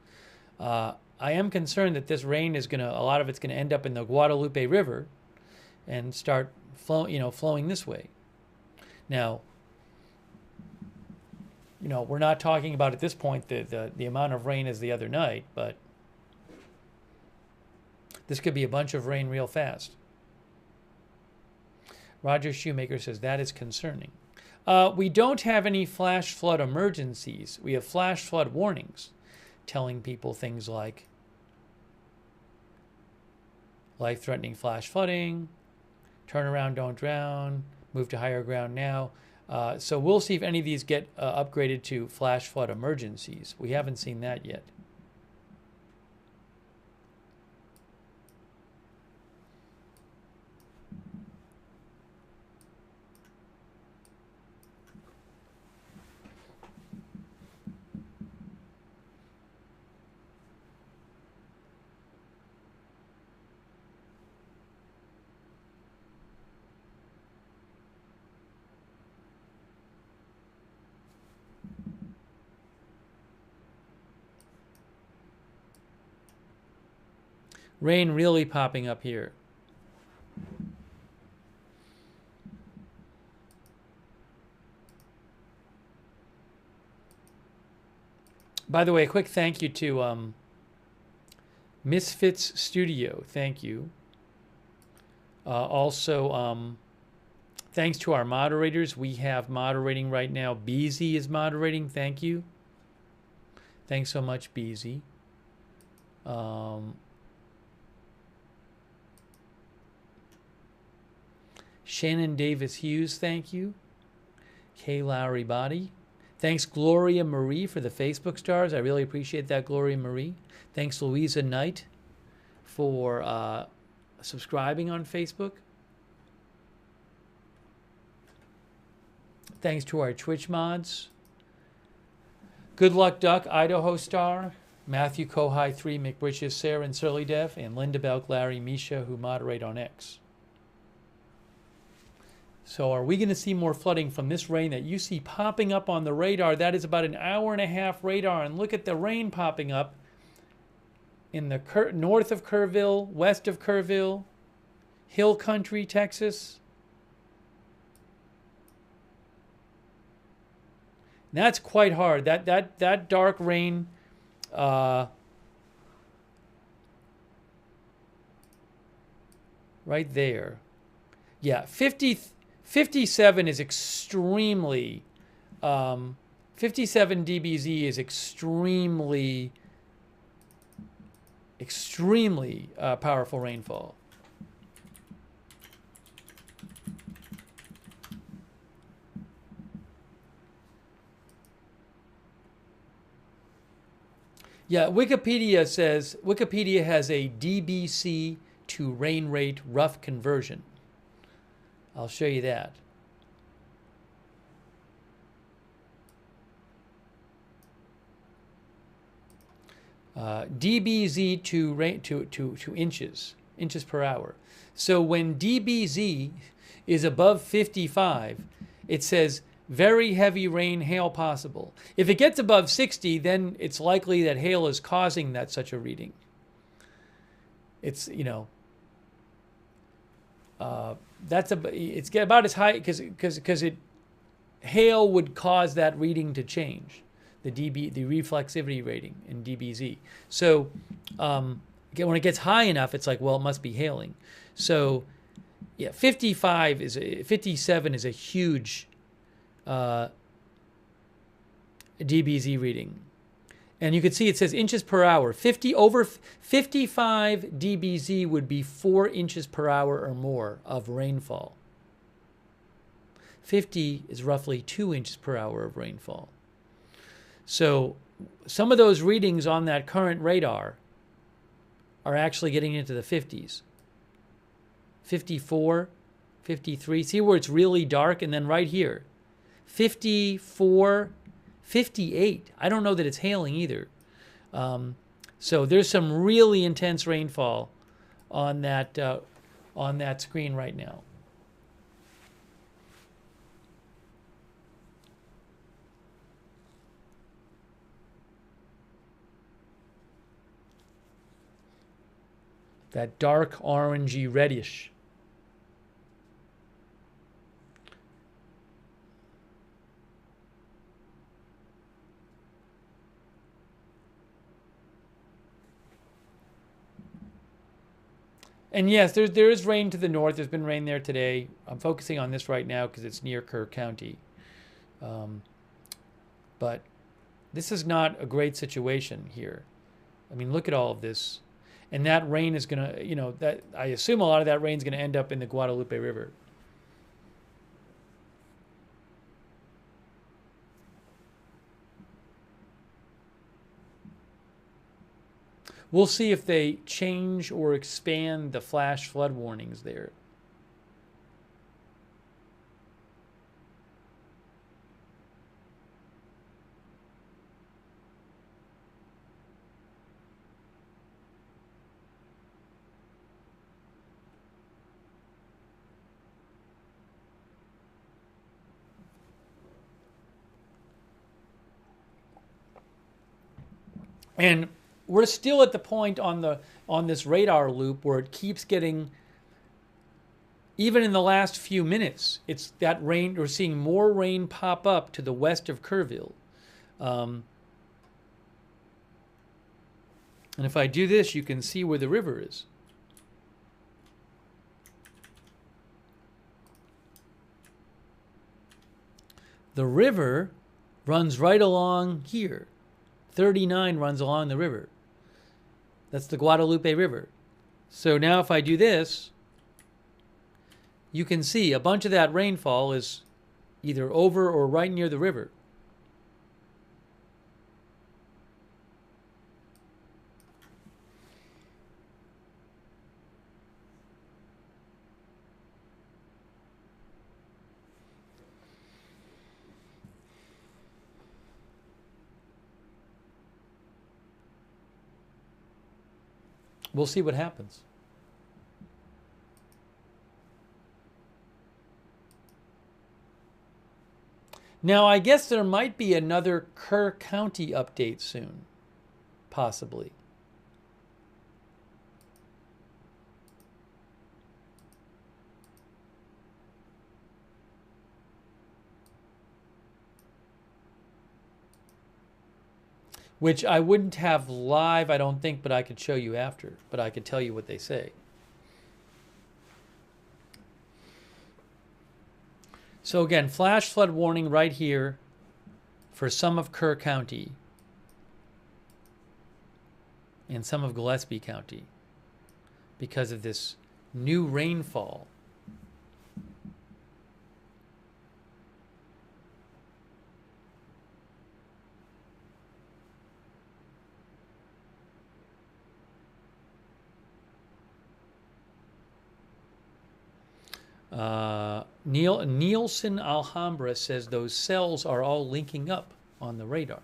I am concerned that this rain is a lot of it's going to end up in the Guadalupe River and start flowing this way. Now, we're not talking about at this point the amount of rain as the other night, but this could be a bunch of rain real fast. Roger Shoemaker says that is concerning. We don't have any flash flood emergencies. We have flash flood warnings telling people things like life-threatening flash flooding, turn around, don't drown, Move to higher ground now. So we'll see if any of these get upgraded to flash flood emergencies. We haven't seen that yet. Rain really popping up here. By the way, a quick thank you to Misfits Studio. Thank you. Also, thanks to our moderators. We have moderating right now. Beezy is moderating. Thank you. Thanks so much, Beezy. Shannon Davis Hughes, thank you. Kay Lowry Body. Thanks, Gloria Marie, for the Facebook stars. I really appreciate that, Gloria Marie. Thanks, Louisa Knight, for subscribing on Facebook. Thanks to our Twitch mods. Good Luck Duck, Idaho Star, Matthew Kohai 3, McBritches, Sarah and Surly Dev, and Linda Belk, Larry, Misha, who moderate on X. So are we going to see more flooding from this rain that you see popping up on the radar? That is about an hour-and-a-half radar. And look at the rain popping up in the north of Kerrville, west of Kerrville, Hill Country, Texas. And that's quite hard. That dark rain right there. Yeah, 57 is extremely, 57 dBz is extremely powerful rainfall. Yeah, Wikipedia says, Wikipedia has a dBc to rain rate rough conversion. I'll show you that. dBz to inches per hour. So when dBz is above 55, it says very heavy rain, hail possible. If it gets above 60, then it's likely that hail is causing that such a reading. It's, you know, it's about as high because hail would cause that reading to change, the reflexivity rating in dBz. So when it gets high enough, it's like, well, it must be hailing. So yeah, 57 is a huge dBz reading. And you can see it says inches per hour. Over 55 dBz would be 4 inches per hour or more of rainfall. 50 is roughly 2 inches per hour of rainfall. So some of those readings on that current radar are actually getting into the 50s. 54, 53. See where it's really dark? And then right here, 54, 58. I don't know that it's hailing either. So there's some really intense rainfall on that screen right now. That dark orangey reddish. And yes, there is rain to the north. There's been rain there today. I'm focusing on this right now because it's near Kerr County. But this is not a great situation here. I mean, look at all of this. And that rain is going to, I assume a lot of that rain is going to end up in the Guadalupe River. We'll see if they change or expand the flash flood warnings there. And we're still at the point on this radar loop where it keeps getting, even in the last few minutes, it's that rain. We're seeing more rain pop up to the west of Kerrville. And if I do this, you can see where the river is. The river runs right along here. 39 runs along the river. That's the Guadalupe River. So now if I do this, you can see a bunch of that rainfall is either over or right near the river. We'll see what happens. Now, I guess there might be another Kerr County update soon, possibly. Which I wouldn't have live, I don't think, but I could show you after. But I could tell you what they say. So again, flash flood warning right here for some of Kerr County and some of Gillespie County because of this new rainfall. Nielsen Alhambra says those cells are all linking up on the radar.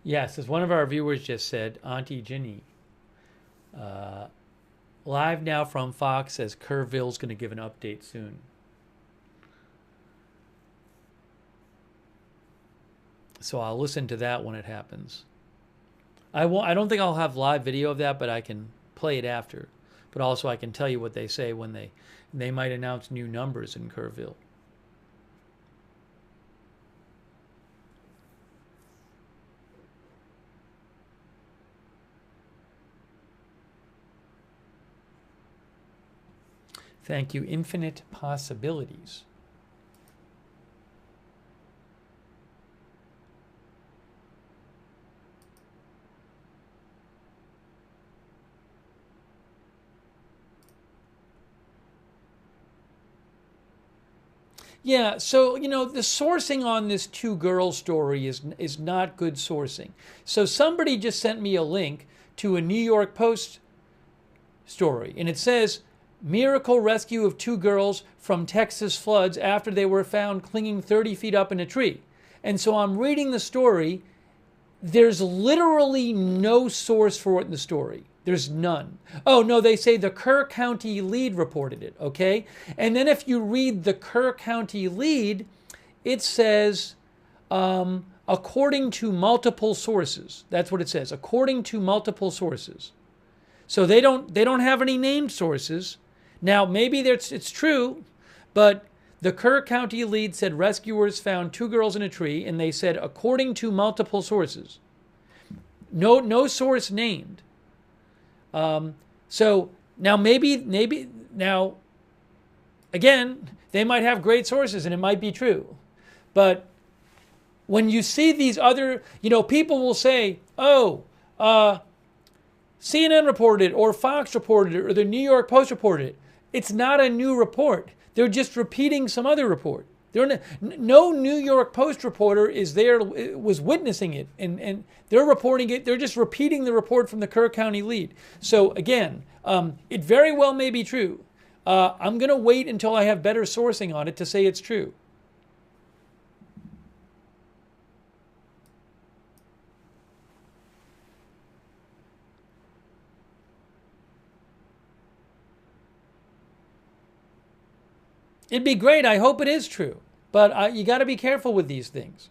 Yes, as one of our viewers just said, Auntie Ginny. Live now from Fox says Kerrville's going to give an update soon. So I'll listen to that when it happens. I don't think I'll have live video of that, but I can play it after. But also I can tell you what they say when they might announce new numbers in Kerrville. Thank you, Infinite Possibilities. Yeah, so, you know, the sourcing on this two-girl story is not good sourcing. So somebody just sent me a link to a New York Post story, and it says, miracle rescue of two girls from Texas floods after they were found clinging 30 feet up in a tree. And so I'm reading the story. There's literally no source for it in the story. There's none. Oh, no, they say the Kerr County lead reported it, okay? And then if you read the Kerr County lead, it says, according to multiple sources. That's what it says, according to multiple sources. So they don't have any named sources. Now, maybe it's true, but The Kerr County lead said rescuers found 2 girls in a tree, and they said, according to multiple sources. No source named. So now maybe now, again, they might have great sources and it might be true. But when you see these other, people will say, oh, CNN reported it, or Fox reported it, or the New York Post reported it. It's not a new report. They're just repeating some other report. No New York Post reporter was witnessing it, and they're reporting it. They're just repeating the report from the Kerr County lead. So again, it very well may be true. I'm going to wait until I have better sourcing on it to say it's true. It'd be great. I hope it is true. But you got to be careful with these things.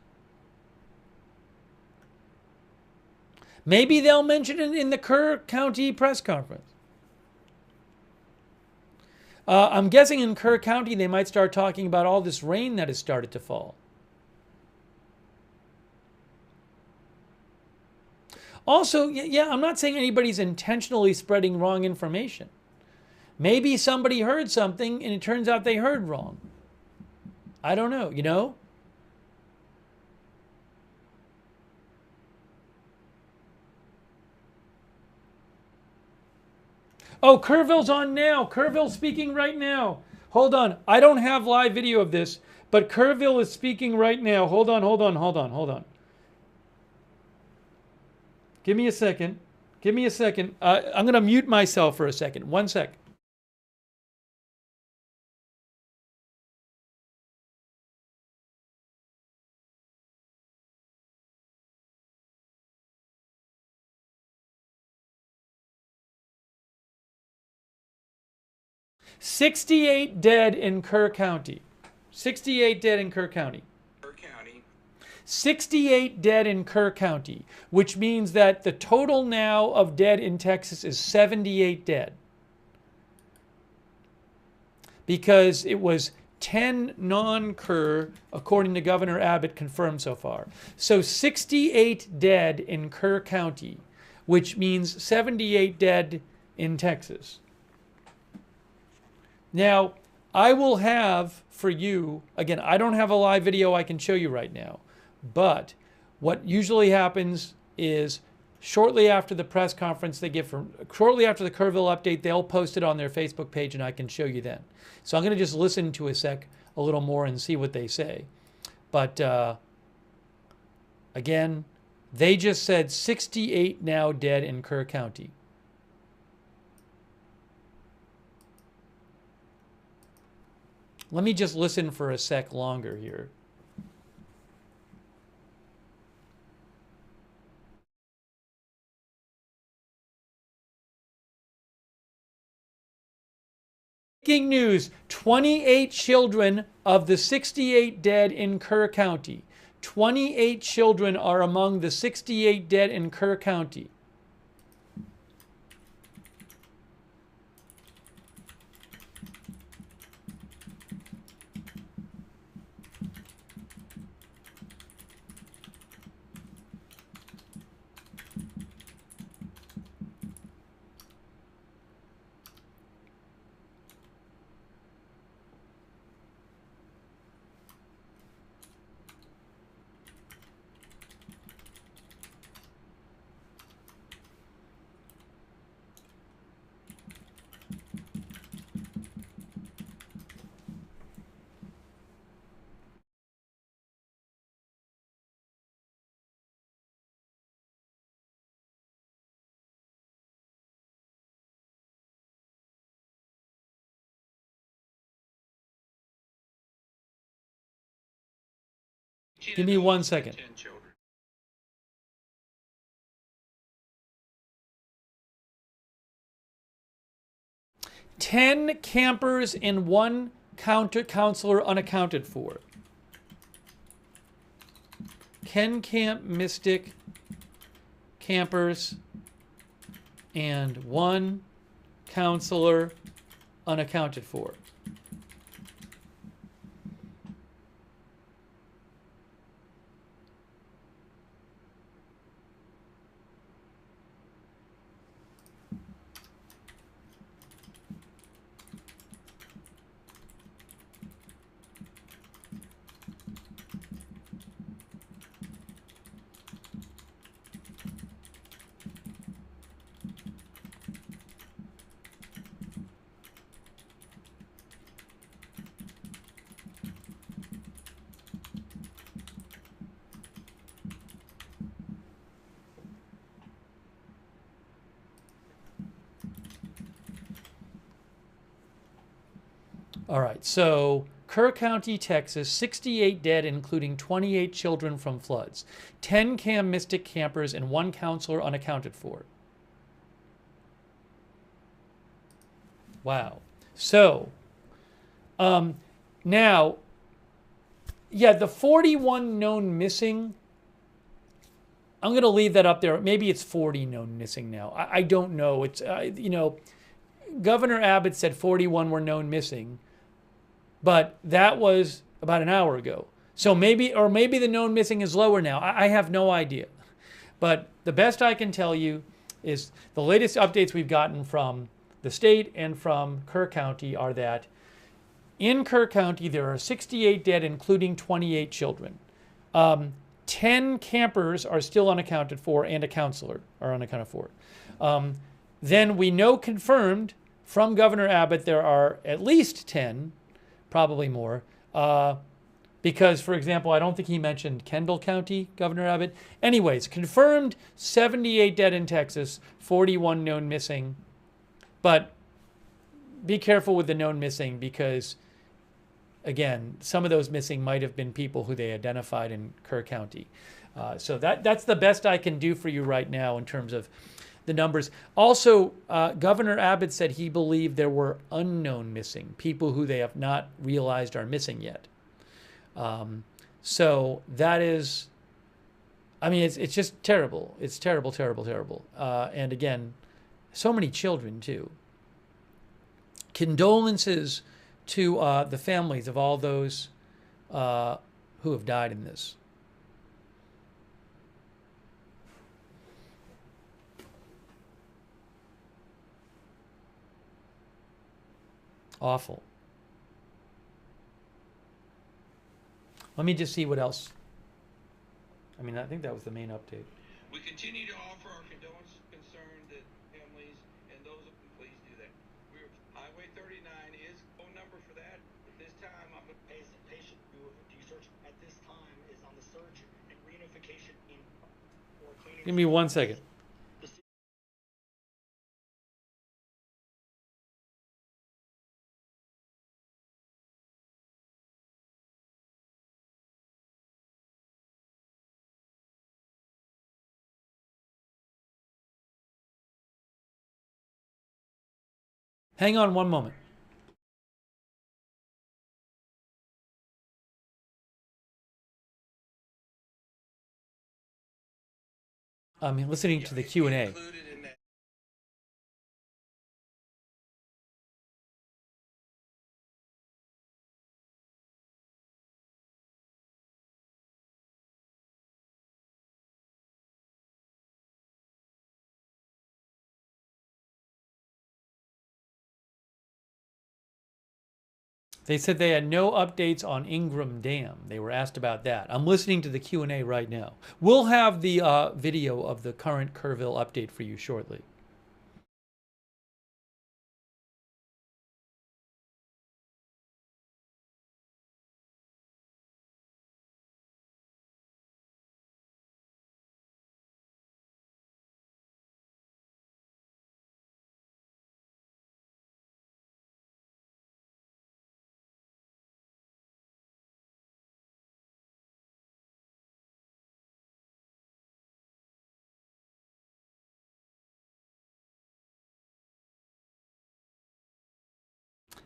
Maybe they'll mention it in the Kerr County press conference. I'm guessing in Kerr County they might start talking about all this rain that has started to fall. Also, yeah, I'm not saying anybody's intentionally spreading wrong information. Maybe somebody heard something and it turns out they heard wrong. I don't know, Oh, Kerrville's on now. Kerrville's speaking right now. Hold on. I don't have live video of this, but Kerrville is speaking right now. Hold on. Give me a second. I'm going to mute myself for a second. 1 sec. $68 dead in Kerr County. 68 dead in Kerr County. 68 dead in Kerr County, which means that the total now of dead in Texas is 78 dead. Because it was 10 non-Kerr, according to Governor Abbott, confirmed so far. So 68 dead in Kerr County, which means 78 dead in Texas. Now, I will have for you, again, I don't have a live video I can show you right now, but what usually happens is shortly after the press conference shortly after the Kerrville update, they'll post it on their Facebook page and I can show you then. So I'm going to just listen to a little more and see what they say. But again, they just said 68 now dead in Kerr County. Let me just listen for a sec longer here. Breaking news, 28 children of the 68 dead in Kerr County. 28 children are among the 68 dead in Kerr County. Give me 1 second. 10 campers and 1 counselor unaccounted for. Ken Camp Mystic campers and 1 counselor unaccounted for. All right, so Kerr County, Texas, 68 dead, including 28 children from floods, 10 Camp Mystic campers, and 1 counselor unaccounted for. Wow. So, now, yeah, the 41 known missing, I'm going to leave that up there. Maybe it's 40 known missing now. I don't know. It's, you know, Governor Abbott said 41 were known missing, but that was about an hour ago. So maybe the known missing is lower now. I have no idea. But the best I can tell you is the latest updates we've gotten from the state and from Kerr County are that in Kerr County there are 68 dead, including 28 children. 10 campers are still unaccounted for, and a counselor are unaccounted for. Then we know confirmed from Governor Abbott there are at least 10, probably more, because, for example, I don't think he mentioned Kendall County, Governor Abbott. Anyways, confirmed 78 dead in Texas, 41 known missing. But be careful with the known missing because, again, some of those missing might have been people who they identified in Kerr County. So that's the best I can do for you right now in terms of the numbers. Also, Governor Abbott said he believed there were unknown missing, people who they have not realized are missing yet. So that is, I mean, it's just terrible. It's terrible, terrible, terrible. And again, so many children too. Condolences to the families of all those who have died in this. Awful. Let me just see what else. I mean, I think that was the main update. We continue to offer our condolences and concern that families and those, please do that. Highway 39 is phone number for that. At this time, I'm a patient who search at this time is on the search and reunification or cleaning. Give me 1 second. Hang on one moment. I'm listening to the Q&A. They said they had no updates on Ingram Dam. They were asked about that. I'm listening to the Q&A right now. We'll have the video of the current Kerrville update for you shortly.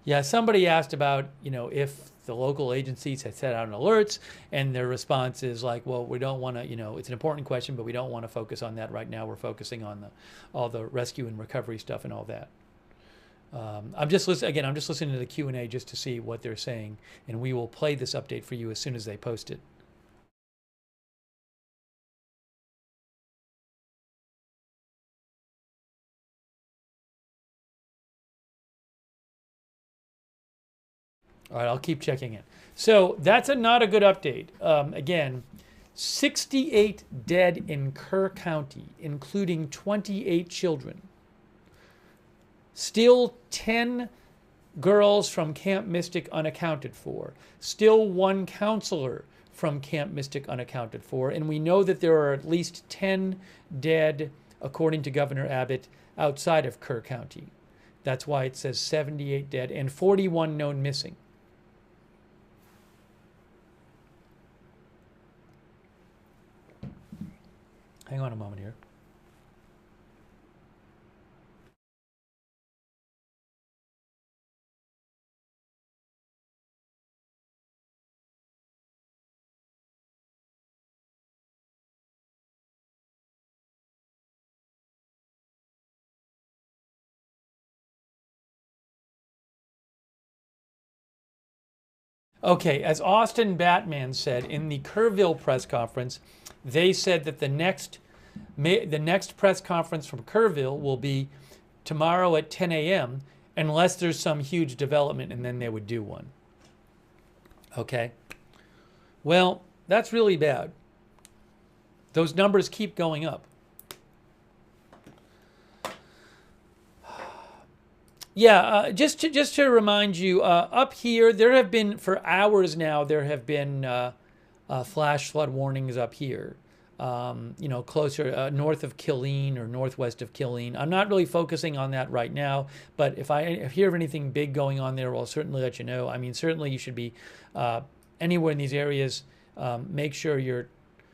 Yeah, somebody asked about, if the local agencies had set out alerts, and their response is like, well, we don't want to, it's an important question, but we don't want to focus on that right now. We're focusing on all the rescue and recovery stuff and all that. I'm just listening to the Q&A just to see what they're saying, and we will play this update for you as soon as they post it. All right, I'll keep checking it. So that's not a good update. Again, 68 dead in Kerr County, including 28 children. Still 10 girls from Camp Mystic unaccounted for. Still 1 counselor from Camp Mystic unaccounted for. And we know that there are at least 10 dead, according to Governor Abbott, outside of Kerr County. That's why it says 78 dead and 41 known missing. Hang on a moment here. Okay, as Austin Batman said in the Kerrville press conference, they said that the next press conference from Kerrville will be tomorrow at 10 a.m. unless there's some huge development, and then they would do one. Okay? Well, that's really bad. Those numbers keep going up. Yeah, just to remind you, up here, there have been, for hours now, there have been flash flood warnings up here. Closer north of Killeen or northwest of Killeen. I'm not really focusing on that right now, but if I hear of anything big going on there, I'll certainly let you know. I mean, certainly you should be anywhere in these areas. Make sure you're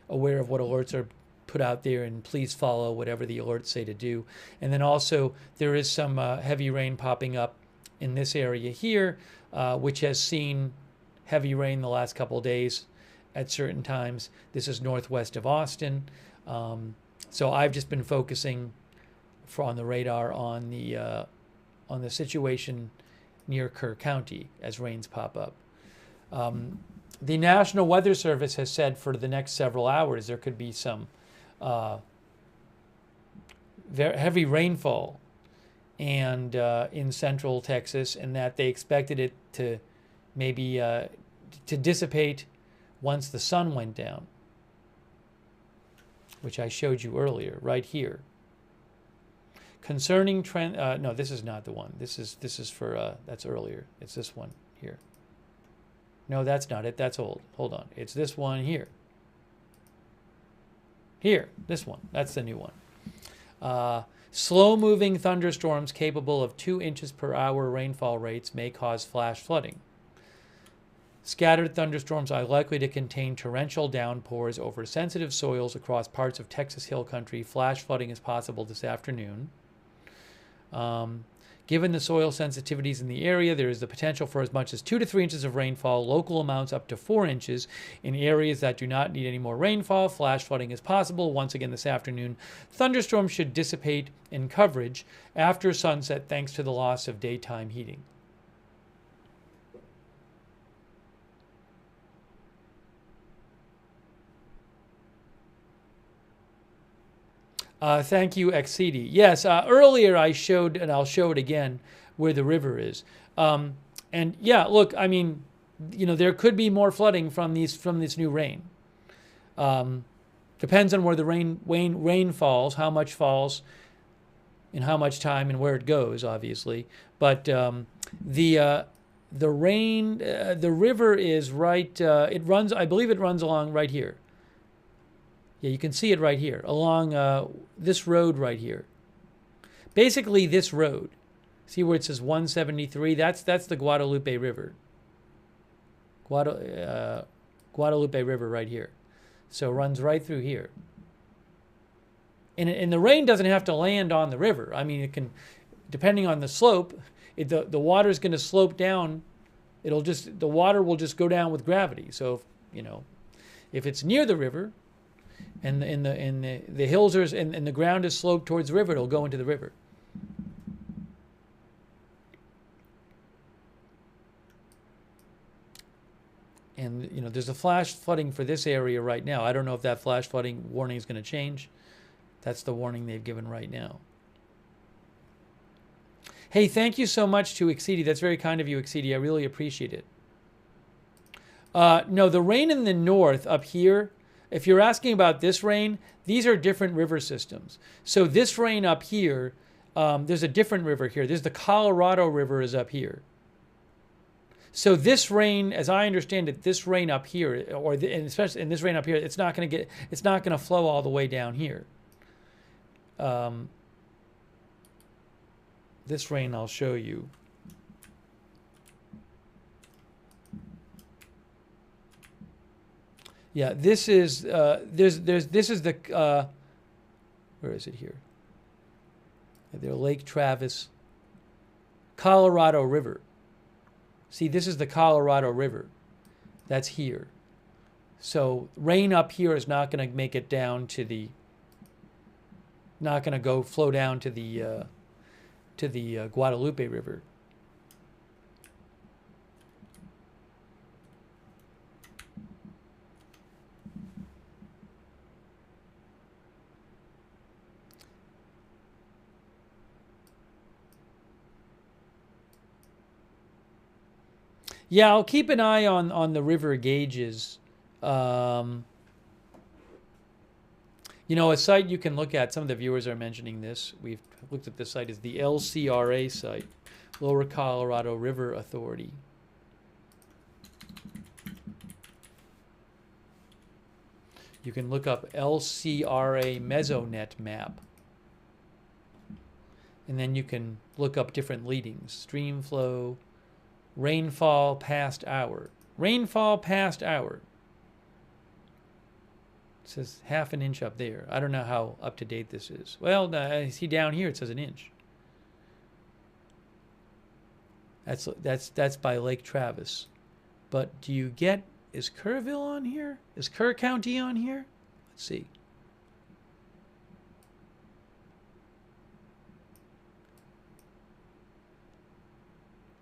aware of what alerts are put out there, and please follow whatever the alerts say to do. And then also there is some heavy rain popping up in this area here, which has seen heavy rain the last couple of days at certain times. This is northwest of Austin. So I've just been focusing on the radar on the situation near Kerr County as rains pop up. The National Weather Service has said for the next several hours there could be some very heavy rainfall and in central Texas, and that they expected it to maybe to dissipate once the sun went down, which I showed you earlier right here. Concerning trend, no, this is not the one. This is for that's earlier. It's this one here. No, that's not it. That's old. Hold on. It's this one here. Here, this one. That's the new one. Slow-moving thunderstorms capable of 2 inches per hour rainfall rates may cause flash flooding. Scattered thunderstorms are likely to contain torrential downpours over sensitive soils across parts of Texas Hill Country. Flash flooding is possible this afternoon. Given the soil sensitivities in the area, there is the potential for as much as 2 to 3 inches of rainfall, local amounts up to 4 inches. In areas that do not need any more rainfall, flash flooding is possible once again this afternoon. Thunderstorms should dissipate in coverage after sunset thanks to the loss of daytime heating. Thank you, Exceedi. Yes, earlier I showed, and I'll show it again, where the river is. And yeah, look, I mean, there could be more flooding from this new rain. Depends on where the rain falls, how much falls, in how much time, and where it goes, obviously. But the river is right. It runs. I believe it runs along right here. Yeah, you can see it right here, along this road right here. Basically, this road. See where it says 173? That's the Guadalupe River. Guadalupe River right here. So it runs right through here. And the rain doesn't have to land on the river. I mean, it can, depending on the slope, the water is going to slope down. The water will just go down with gravity. So, if it's near the river, and the hills are and the ground is sloped towards the river, it'll go into the river. And there's a flash flooding for this area right now. I don't know if that flash flooding warning is going to change. That's the warning they've given right now. Hey, thank you so much to Exceedi. That's very kind of you, Exceedi. I really appreciate it. No, the rain in the north up here, if you're asking about this rain, these are different river systems. So this rain up here, there's a different river here. There's the Colorado River is up here. So this rain, as I understand it, this rain up here, and especially in this rain up here, it's not going to flow all the way down here. This rain I'll show you. Yeah, this is this is the where is it here? There, Lake Travis, Colorado River. See, this is the Colorado River. That's here. So rain up here is not going to make it down to the. Not going to go flow down to the Guadalupe River. Yeah, I'll keep an eye on the river gauges. You know, a site you can look at, some of the viewers are mentioning this. We've looked at this site, is the LCRA site, Lower Colorado River Authority. You can look up LCRA Mesonet map. And then you can look up different leadings. Stream flow, rainfall past hour. Rainfall past hour. It says half an inch up there. I don't know how up to date this is. Well, I see down here it says an inch. That's by Lake Travis. But do you get, is Kerrville on here? Is Kerr County on here? Let's see.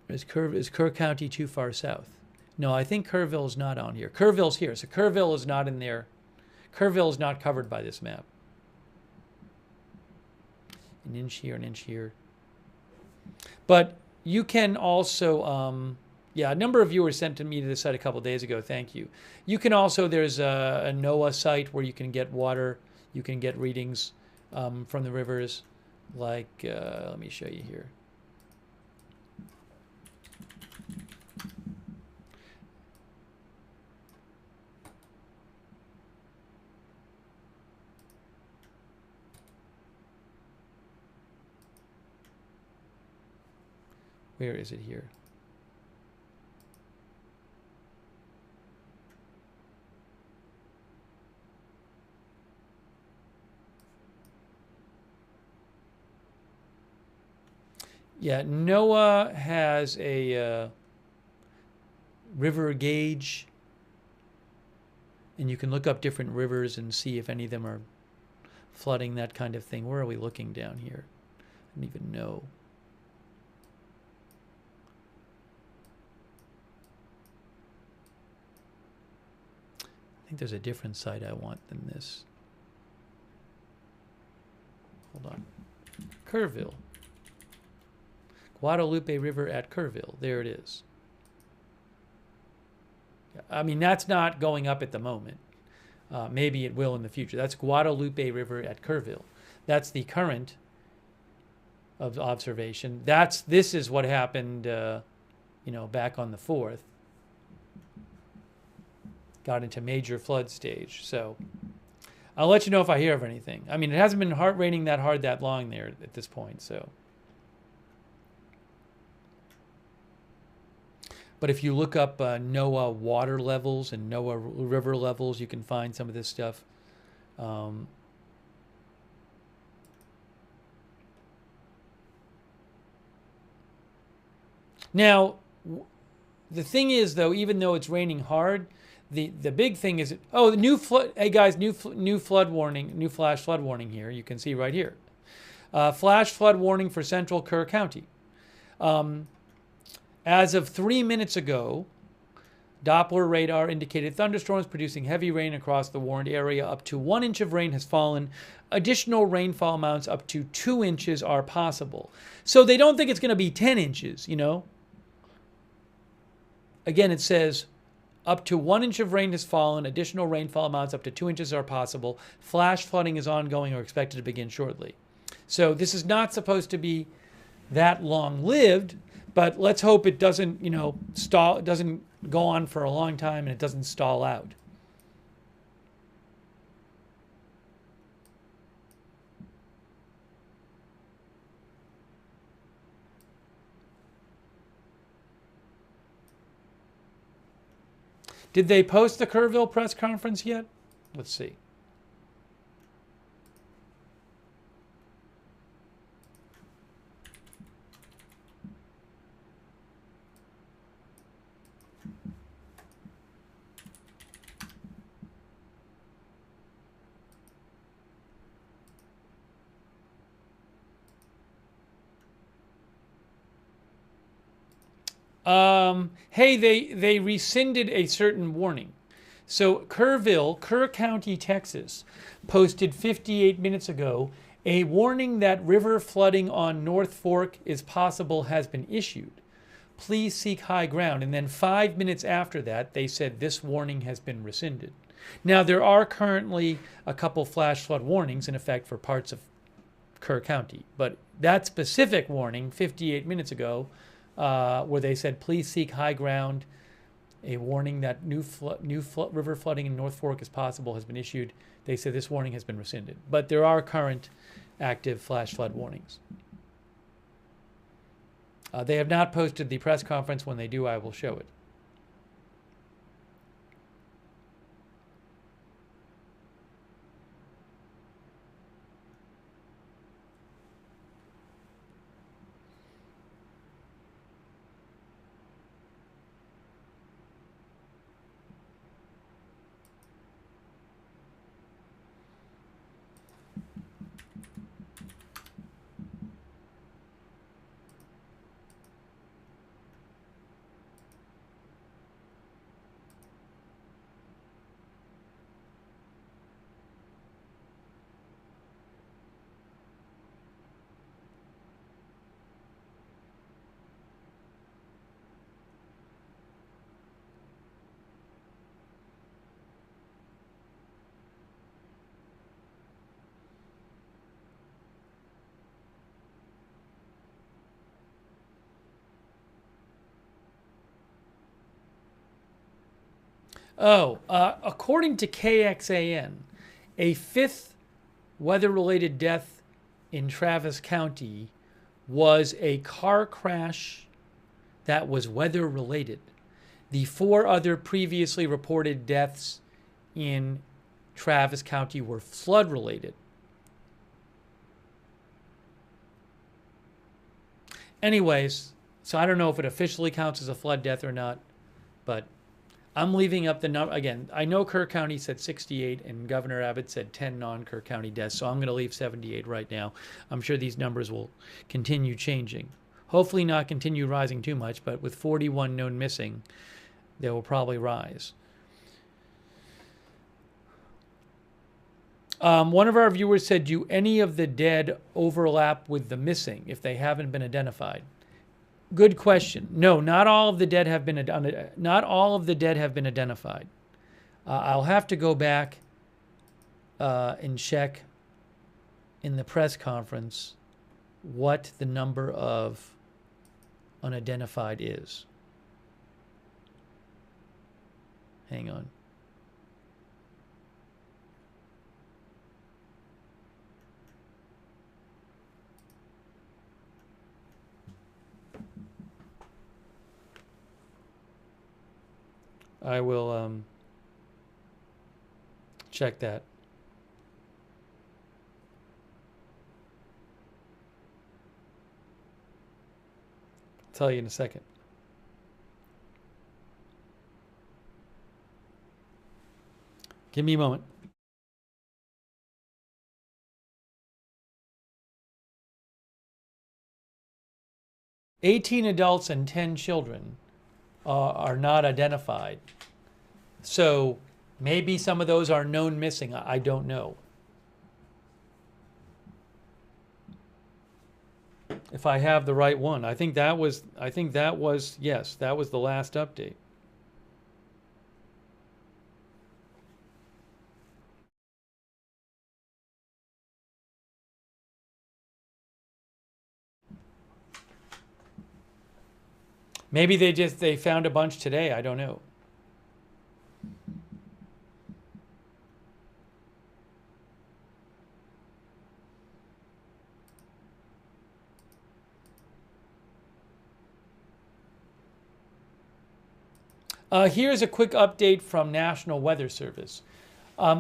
Is Kerr County too far south? No, I think Kerrville is not on here. Kerrville's here, so Kerrville is not in there. Kerrville is not covered by this map. An inch here, an inch here. But you can also, yeah, a number of viewers sent to me to this site a couple days ago. Thank you. You can also, there's a NOAA site where you can get water. You can get readings from the rivers. Like, let me show you here. Where is it here? Yeah, NOAA has a river gauge, and you can look up different rivers and see if any of them are flooding, that kind of thing. Where are we looking down here? I don't even know. I think there's a different site I want than this. Hold on. Kerrville. Guadalupe River at Kerrville. There it is. I mean, that's not going up at the moment. Maybe it will in the future. That's Guadalupe River at Kerrville. That's the current of observation. This is what happened, you know, back on the 4th. Got into major flood stage. So I'll let you know if I hear of anything. I mean, it hasn't been raining that hard that long there at this point. So, but if you look up NOAA water levels and NOAA river levels, you can find some of this stuff. Now, the thing is, though, even though it's raining hard, the big thing is, oh, the new flood. Hey guys, new flood warning, new flash flood warning here. You can see right here, flash flood warning for central Kerr County. As of 3 minutes ago, Doppler radar indicated thunderstorms producing heavy rain across the warned area. Up to 1 inch of rain has fallen. Additional rainfall amounts up to 2 inches are possible. So they don't think it's going to be 10 inches, you know. Again, it says up to 1 inch of rain has fallen. Additional rainfall amounts up to 2 inches are possible. Flash flooding is ongoing or expected to begin shortly. So this is not supposed to be that long-lived, but let's hope it doesn't, you know, stall. It doesn't go on for a long time and it doesn't stall out. Did they post the Kerrville press conference yet? Let's see. Hey, they rescinded a certain warning. So Kerr County, Texas, posted 58 minutes ago, a warning that river flooding on North Fork is possible has been issued. Please seek high ground. And then 5 minutes after that, they said this warning has been rescinded. Now, there are currently a couple flash flood warnings in effect for parts of Kerr County, but that specific warning 58 minutes ago, where they said, please seek high ground, a warning that river flooding in North Fork is possible has been issued. They said this warning has been rescinded. But there are current active flash flood warnings. They have not posted the press conference. When they do, I will show it. According to KXAN, a fifth weather-related death in Travis County was a car crash that was weather-related. The 4 other previously reported deaths in Travis County were flood-related. Anyways, so I don't know if it officially counts as a flood death or not, but I'm leaving up the number. Again, I know Kerr County said 68 and Governor Abbott said 10 non-Kerr County deaths, so I'm going to leave 78 right now. I'm sure these numbers will continue changing. Hopefully not continue rising too much, but with 41 known missing, they will probably rise. One of our viewers said, do any of the dead overlap with the missing if they haven't been identified? Good question. No, not all of the dead have been identified. I'll have to go back and check in the press conference what the number of unidentified is. Hang on. I will check that. I'll tell you in a second. Give me a moment. "18 adults and 10 children are not identified. So maybe some of those are known missing. I don't know. If I have the right one, I think that was yes, that was the last update. Maybe they found a bunch today. I don't know. Here's a quick update from National Weather Service.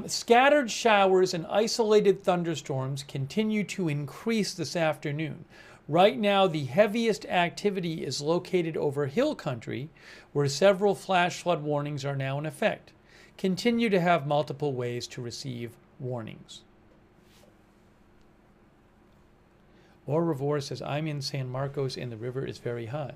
Scattered showers and isolated thunderstorms continue to increase this afternoon. Right now, the heaviest activity is located over hill country, where several flash flood warnings are now in effect. Continue to have multiple ways to receive warnings. Or Revore says, I'm in San Marcos and the river is very high.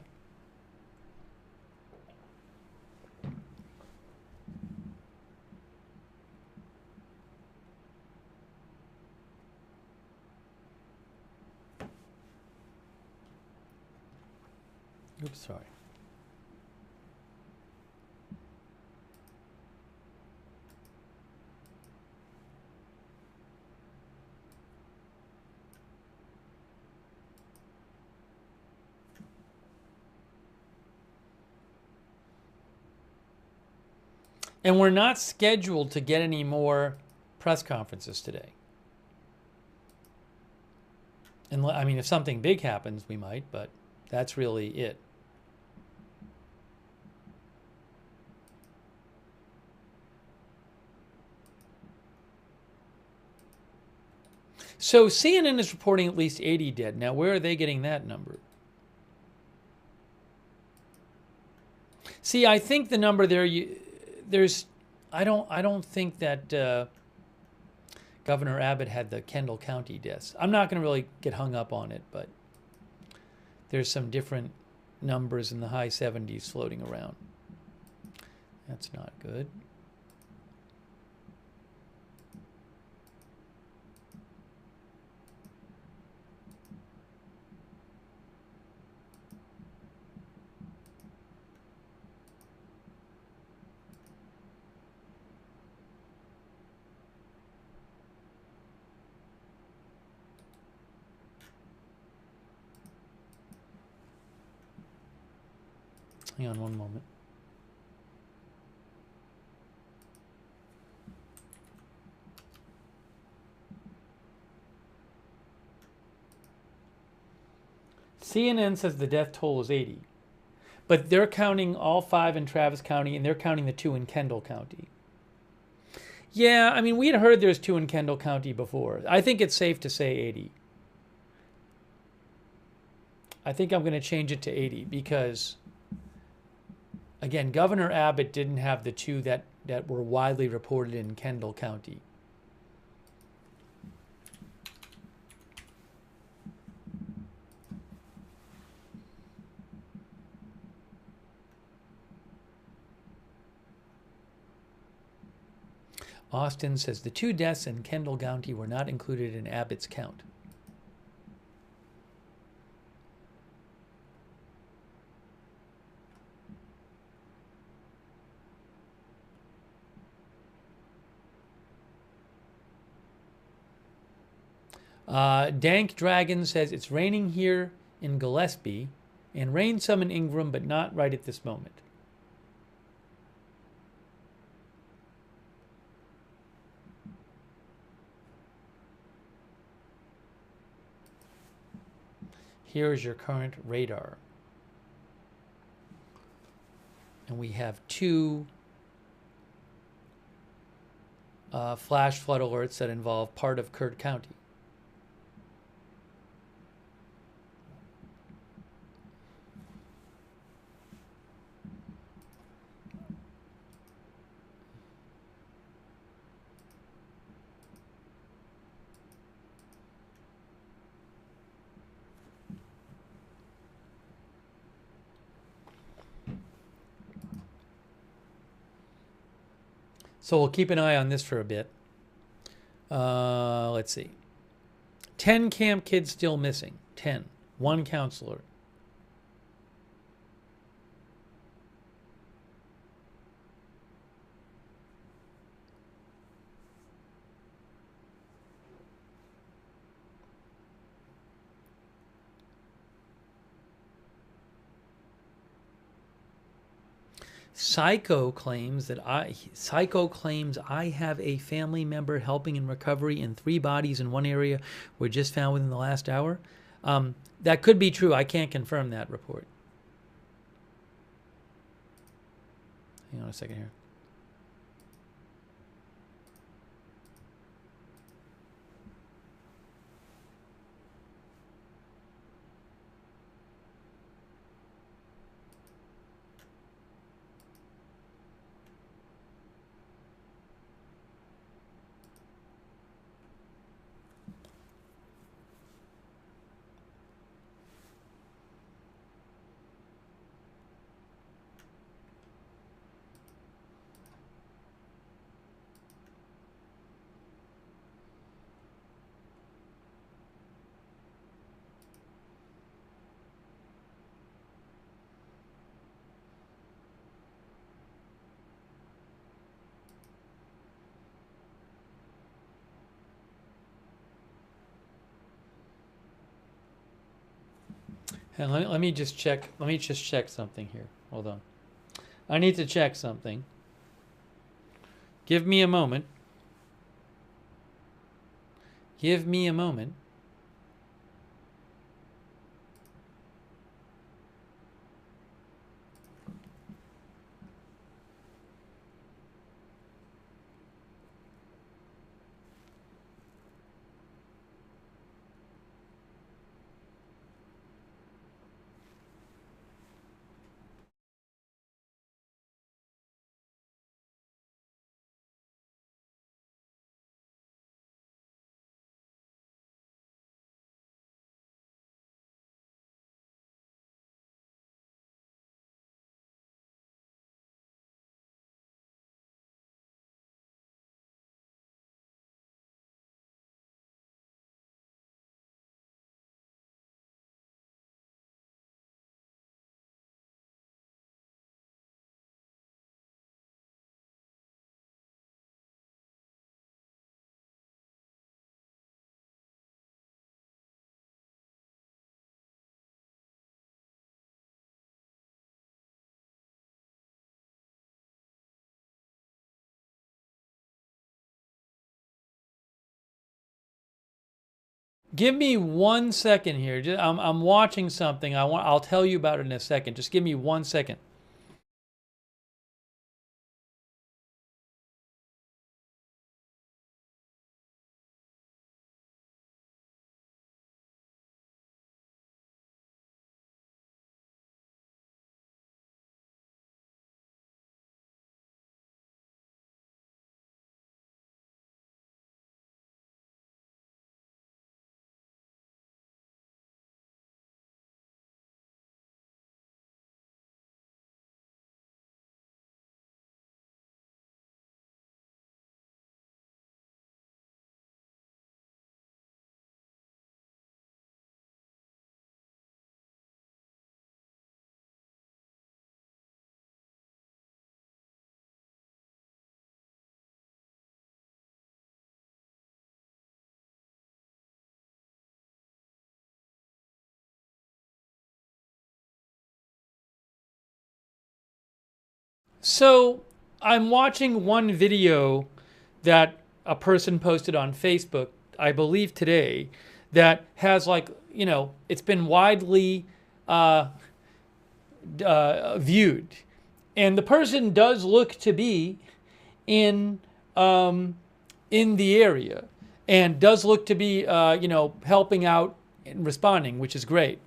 Oops, sorry. And we're not scheduled to get any more press conferences today. And I mean, if something big happens, we might, but that's really it. So CNN is reporting at least 80 dead. Now, where are they getting that number? See, I think the number there, I don't think that Governor Abbott had the Kendall County deaths. I'm not going to really get hung up on it, but there's some different numbers in the high 70s floating around. That's not good. Hang on one moment. CNN says the death toll is 80. But they're counting all 5 in Travis County, and they're counting the 2 in Kendall County. Yeah, I mean, we had heard there's 2 in Kendall County before. I think it's safe to say 80. I think I'm going to change it to 80 because, again, Governor Abbott didn't have the 2 that were widely reported in Kendall County. Austin says the 2 deaths in Kendall County were not included in Abbott's count. Dank Dragon says it's raining here in Gillespie and rained some in Ingram, but not right at this moment. Here is your current radar. And we have 2 flash flood alerts that involve part of Kerr County. So we'll keep an eye on this for a bit. Let's see. 10 camp kids still missing. 10. 1 counselor. Psycho claims I have a family member helping in recovery and 3 bodies in one area were just found within the last hour. That could be true. I can't confirm that report. Hang on a second here. And let me just check. Let me just check something here. Hold on. I need to check something. Give me a moment. Give me a moment. Give me 1 second here. I'm watching something. I'll tell you about it in a second. Just give me 1 second. So I'm watching one video that a person posted on Facebook, I believe today, that has it's been widely viewed. And the person does look to be in the area and does look to be, helping out and responding, which is great.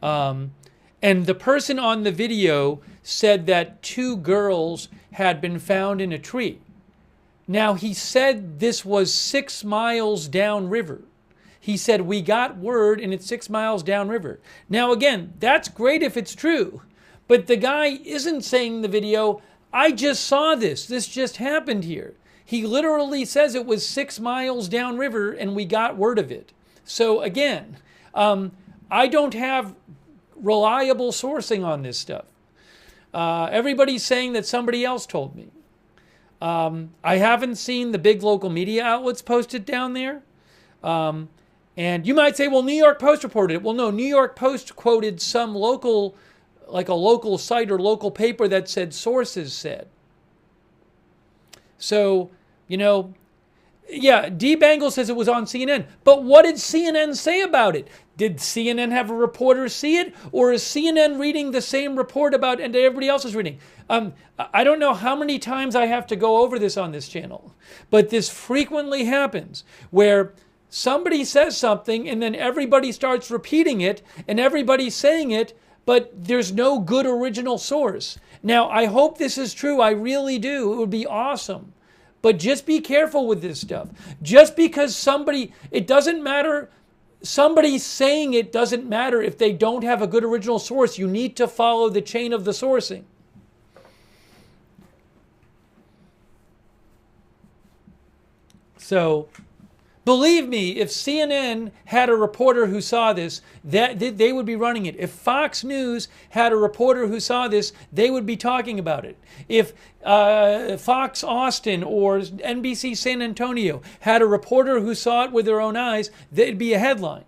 And the person on the video said that 2 girls had been found in a tree. Now, he said this was 6 miles downriver. He said, we got word and it's 6 miles downriver. Now, again, that's great if it's true. But the guy isn't saying in the video, I just saw this. This just happened here. He literally says it was 6 miles downriver and we got word of it. So, again, I don't have reliable sourcing on this stuff. Everybody's saying that somebody else told me. I haven't seen the big local media outlets posted down there. And you might say, well, New York Post reported it. Well, no, New York Post quoted some local, like a local site or local paper that said sources said. So, Yeah, D. Bangle says it was on CNN. But what did CNN say about it? Did CNN have a reporter see it? Or is CNN reading the same report about and everybody else is reading? I don't know how many times I have to go over this on this channel, but this frequently happens where somebody says something and then everybody starts repeating it and everybody's saying it, but there's no good original source. Now, I hope this is true. I really do. It would be awesome. But just be careful with this stuff. Just because somebody, it doesn't matter, somebody saying it doesn't matter if they don't have a good original source. You need to follow the chain of the sourcing. So, believe me, if CNN had a reporter who saw this, they would be running it. If Fox News had a reporter who saw this, they would be talking about it. If Fox Austin or NBC San Antonio had a reporter who saw it with their own eyes, it'd be a headline.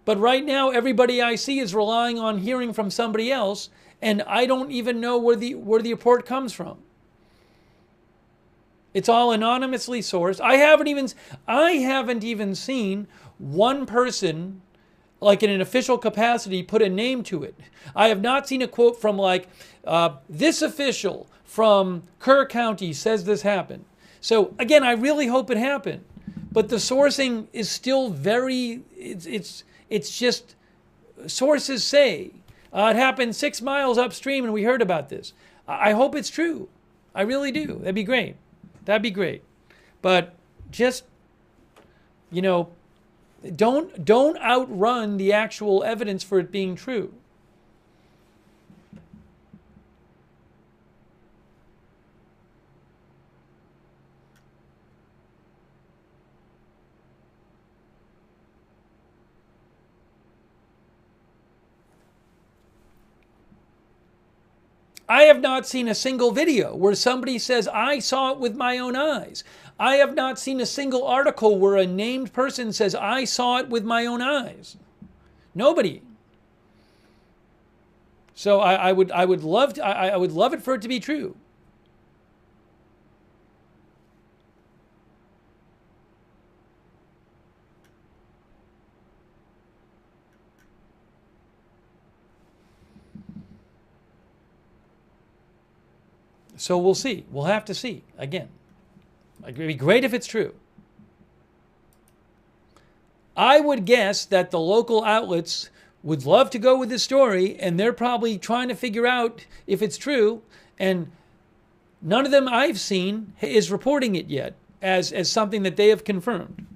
But right now, everybody I see is relying on hearing from somebody else, and I don't even know where the report comes from. It's all anonymously sourced. I haven't even seen one person, like in an official capacity, put a name to it. I have not seen a quote from like, this official from Kerr County says this happened. So again, I really hope it happened. But the sourcing is still very, it's just, sources say, it happened 6 miles upstream and we heard about this. I hope it's true. I really do. That'd be great. That'd be great. But just, you know, don't outrun the actual evidence for it being true. I have not seen a single video where somebody says, I saw it with my own eyes. I have not seen a single article where a named person says, I saw it with my own eyes. Nobody. So I would love it for it to be true. So we'll see. We'll have to see. Again, it'd be great if it's true. I would guess that the local outlets would love to go with this story, and they're probably trying to figure out if it's true, and none of them I've seen is reporting it yet as something that they have confirmed.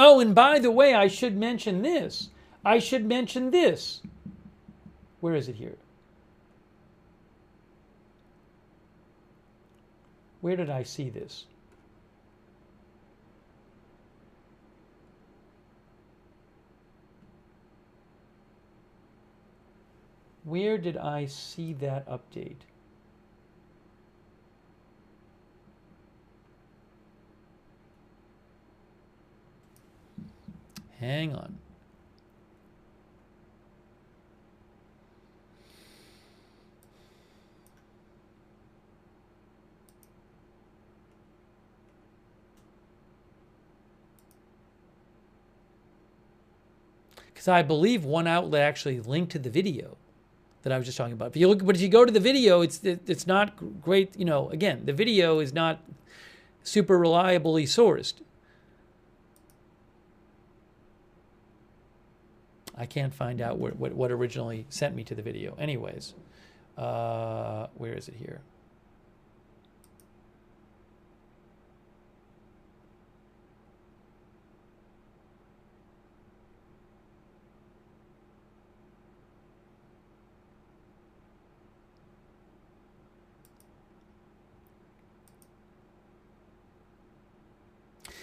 Oh, and by the way, I should mention this. Where is it here? Where did I see this? Where did I see that update? Hang on. Because I believe one outlet actually linked to the video that I was just talking about. But if you go to the video, it's not great. You know, again, the video is not super reliably sourced. I can't find out what originally sent me to the video. Anyways, where is it here?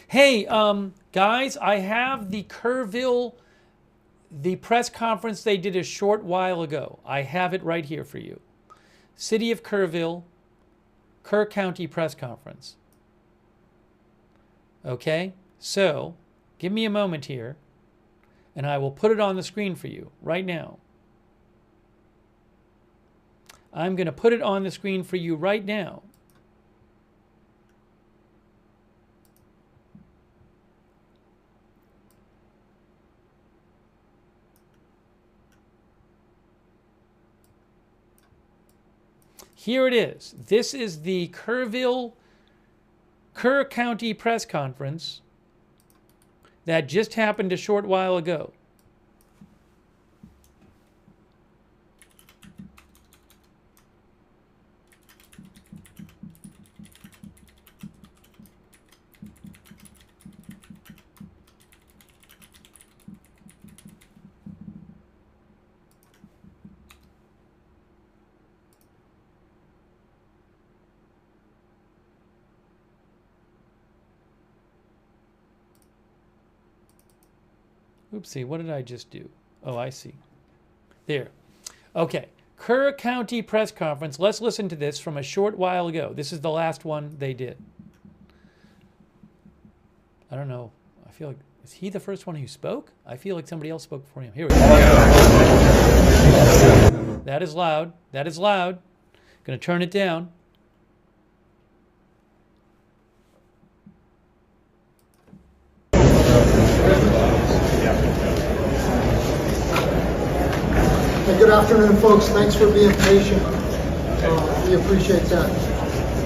Hey, guys, I have the Kerrville, the press conference they did a short while ago. I have it right here for you. City of Kerrville, Kerr County press conference. Okay, so Give me a moment here, and I will put it on the screen for you right now. I'm going to put it on the screen for you right now. Here it is. This is the Kerr County press conference that just happened a short while ago. Oopsie, what did I just do? Oh, I see. There. Okay. Kerr County press conference. Let's listen to this from a short while ago. This is the last one they did. I don't know. I feel like, is he the first one who spoke? I feel like somebody else spoke before him. Here we go. That is loud. That is loud. Going to turn it down. Good afternoon, folks. Thanks for being patient. We appreciate that.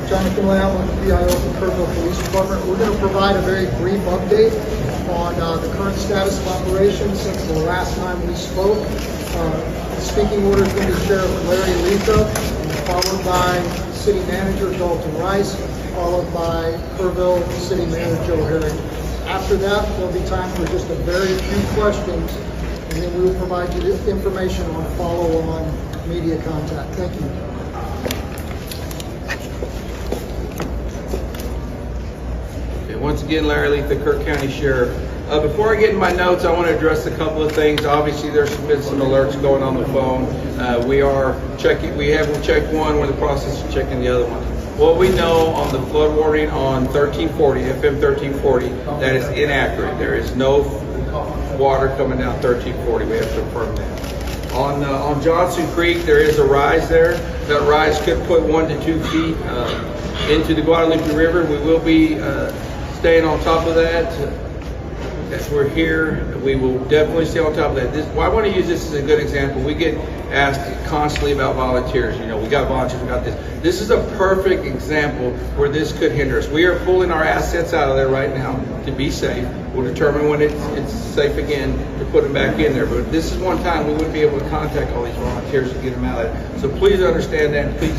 Jonathan Lamb with the PIO of the Kerrville Police Department. We're going to provide a very brief update on the current status of operations since the last time we spoke. The speaking order is going to be Sheriff Larry Letha, followed by City Manager Dalton Rice, followed by Kerrville City Manager Joe Herring. After that, there'll be time for just a very few questions, and then we will provide you information on follow-on media contact. Thank you. Okay, once again, Larry Letha, Kerr County Sheriff. Before I get into my notes, I want to address a couple of things. Obviously, there's been some alerts going on the phone. We are checking. We'll check one. We're in the process of checking the other one. What we know on the flood warning on 1340, FM 1340, that is inaccurate. There is no water coming down 1340. We have to confirm that. On Johnson Creek, there is a rise there. That rise could put 1 to 2 feet into the Guadalupe River. We will be staying on top of that. As we're here, we will definitely stay on top of that. I want to use this as a good example. We get asked constantly about volunteers. You know, we got volunteers, we got this. This is a perfect example where this could hinder us. We are pulling our assets out of there right now to be safe. We'll determine when it's safe again to put them back in there. But this is one time we wouldn't be able to contact all these volunteers to get them out of there. So please understand that and please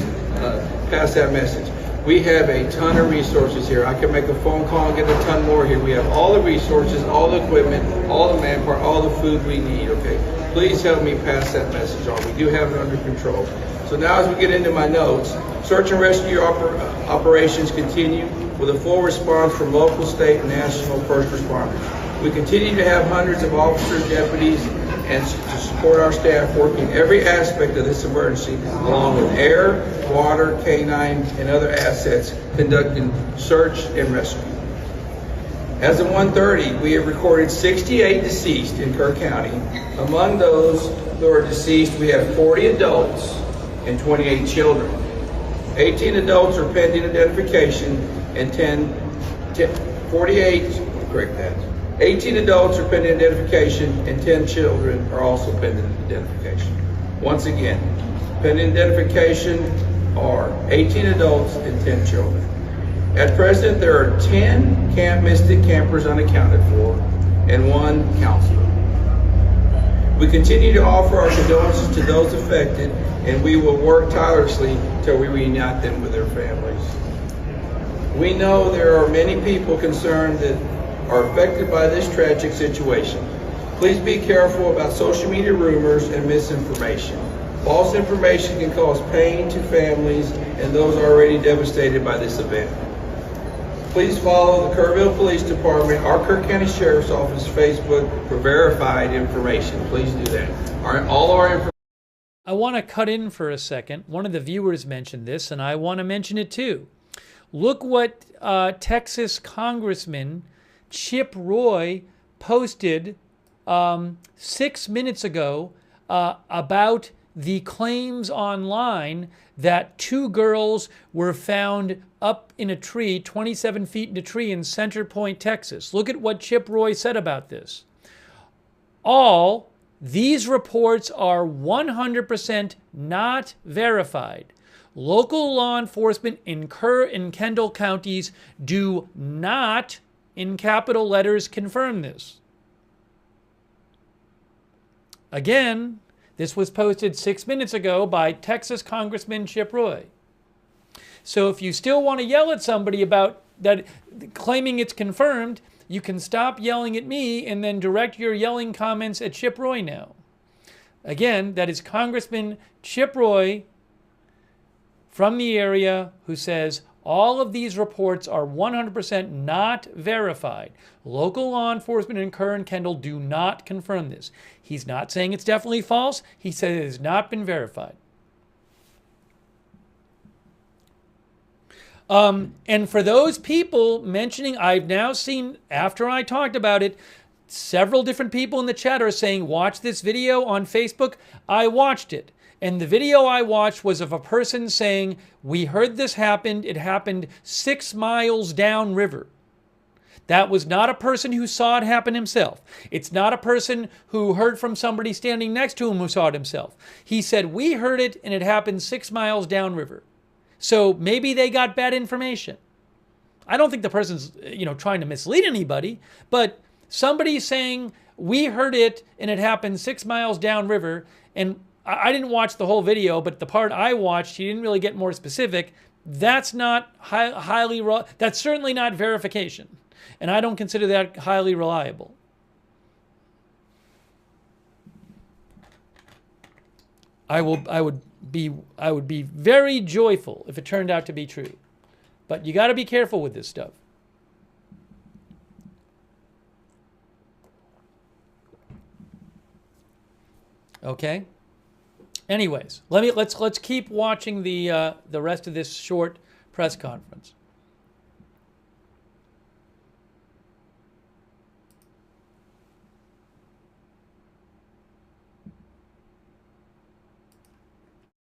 pass that message. We have a ton of resources here. I can make a phone call and get a ton more here. We have all the resources, all the equipment, all the manpower, all the food we need, okay? Please help me pass that message on. We do have it under control. So now as we get into my notes, search and rescue operations continue with a full response from local, state, and national first responders. We continue to have hundreds of officers, deputies, and to support our staff working every aspect of this emergency, along with air, water, canine, and other assets, conducting search and rescue. As of 1:30, we have recorded 68 deceased in Kerr County. Among those who are deceased, we have 40 adults and 28 children. 18 adults are pending identification, and 18 adults are pending identification, and 10 children are also pending identification. Once again, pending identification are 18 adults and 10 children. At present, there are 10 Camp Mystic campers unaccounted for and 1 counselor. We continue to offer our condolences to those affected, and we will work tirelessly until we reunite them with their families. We know there are many people concerned that are affected by this tragic situation. Please be careful about social media rumors and misinformation. False information can cause pain to families and those already devastated by this event. Please follow the Kerrville Police Department, our Kerr County Sheriff's Office Facebook for verified information. Please do that. All our information. I want to cut in for a second. One of the viewers mentioned this, and I want to mention it too. Look what Texas Congressman Chip Roy posted 6 minutes ago about the claims online that 2 girls were found up in a tree, 27 feet in a tree in Center Point, Texas. Look at what Chip Roy said about this. All these reports are 100% not verified. Local law enforcement in Kerr and Kendall counties do not, in capital letters, confirm this. Again, this was posted 6 minutes ago by Texas Congressman Chip Roy. So if you still want to yell at somebody about that, claiming it's confirmed, you can stop yelling at me and then direct your yelling comments at Chip Roy now. Again, that is Congressman Chip Roy from the area who says all of these reports are 100% not verified. Local law enforcement in Kerr and Kendall do not confirm this. He's not saying it's definitely false. He said it has not been verified. And for those people mentioning, I've now seen, after I talked about it, several different people in the chat are saying, watch this video on Facebook. I watched it. And the video I watched was of a person saying, we heard this happened. It happened 6 miles downriver. That was not a person who saw it happen himself. It's not a person who heard from somebody standing next to him who saw it himself. He said, we heard it and it happened 6 miles downriver. So maybe they got bad information. I don't think the person's, trying to mislead anybody, but somebody saying, we heard it and it happened 6 miles downriver, and I didn't watch the whole video, but the part I watched, he didn't really get more specific. That's not that's certainly not verification. And I don't consider that highly reliable. I would be very joyful if it turned out to be true. But you got to be careful with this stuff. Okay? Anyways, let's keep watching the rest of this short press conference.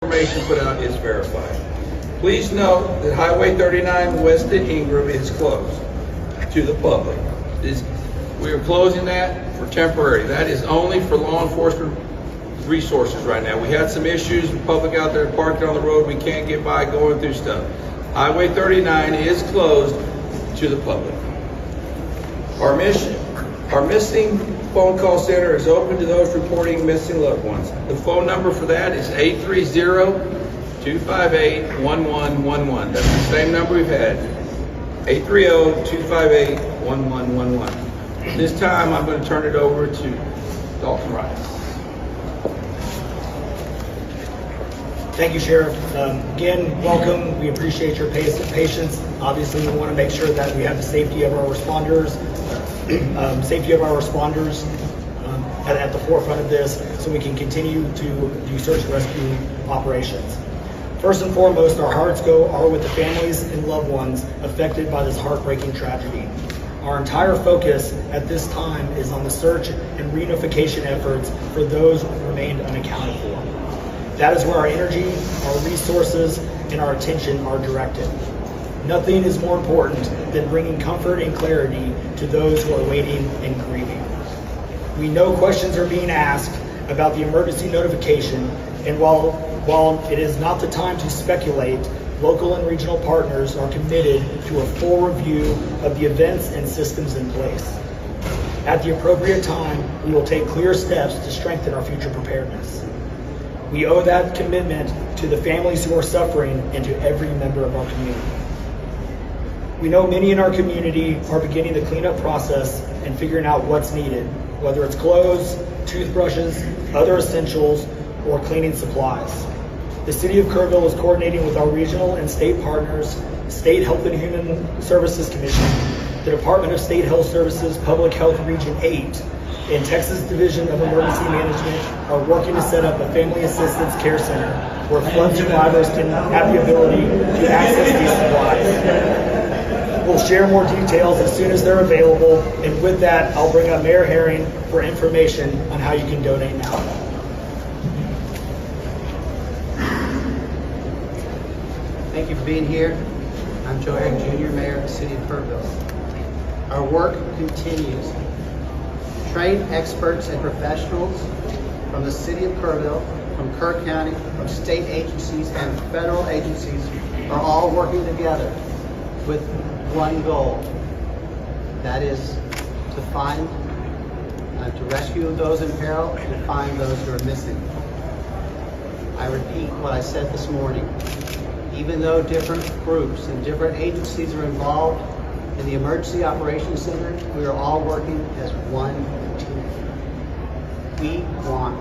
Information put out is verified. Please note that Highway 39 west of Ingram is closed to the public. We are closing that for temporary. That is only for law enforcement resources right now. We had some issues with public out there parked on the road. We can't get by going through stuff. Highway 39 is closed to the public. Our missing phone call center is open to those reporting missing loved ones. The phone number for that is 830-258-1111. That's the same number we've had. 830-258-1111. This time I'm going to turn it over to Dalton Rice. Thank you, Sheriff. Again, welcome. We appreciate your patience. Obviously, we want to make sure that we have the safety of our responders, at the forefront of this, so we can continue to do search and rescue operations. First and foremost, our hearts are with the families and loved ones affected by this heartbreaking tragedy. Our entire focus at this time is on the search and reunification efforts for those who remained unaccounted for. That is where our energy, our resources, and our attention are directed. Nothing is more important than bringing comfort and clarity to those who are waiting and grieving. We know questions are being asked about the emergency notification, and while it is not the time to speculate, local and regional partners are committed to a full review of the events and systems in place. At the appropriate time, we will take clear steps to strengthen our future preparedness. We owe that commitment to the families who are suffering and to every member of our community. We know many in our community are beginning the cleanup process and figuring out what's needed, whether it's clothes, toothbrushes, other essentials, or cleaning supplies. The City of Kerrville is coordinating with our regional and state partners, State Health and Human Services Commission, the Department of State Health Services, Public Health Region 8, and Texas Division of Emergency Management are working to set up a family assistance care center where flood survivors can have the ability to access these supplies. will share more details as soon as they're available. And with that, I'll bring up Mayor Herring for information on how you can donate now. Thank you for being here. I'm Joe Herring, Jr., Mayor of the City of Kerrville. Our work continues. Trained experts and professionals from the City of Kerrville, from Kerr County, from state agencies and federal agencies are all working together with one goal. That is to find, to rescue those in peril and find those who are missing. I repeat what I said this morning. Even though different groups and different agencies are involved in the Emergency Operations Center, we are all working as one team. We want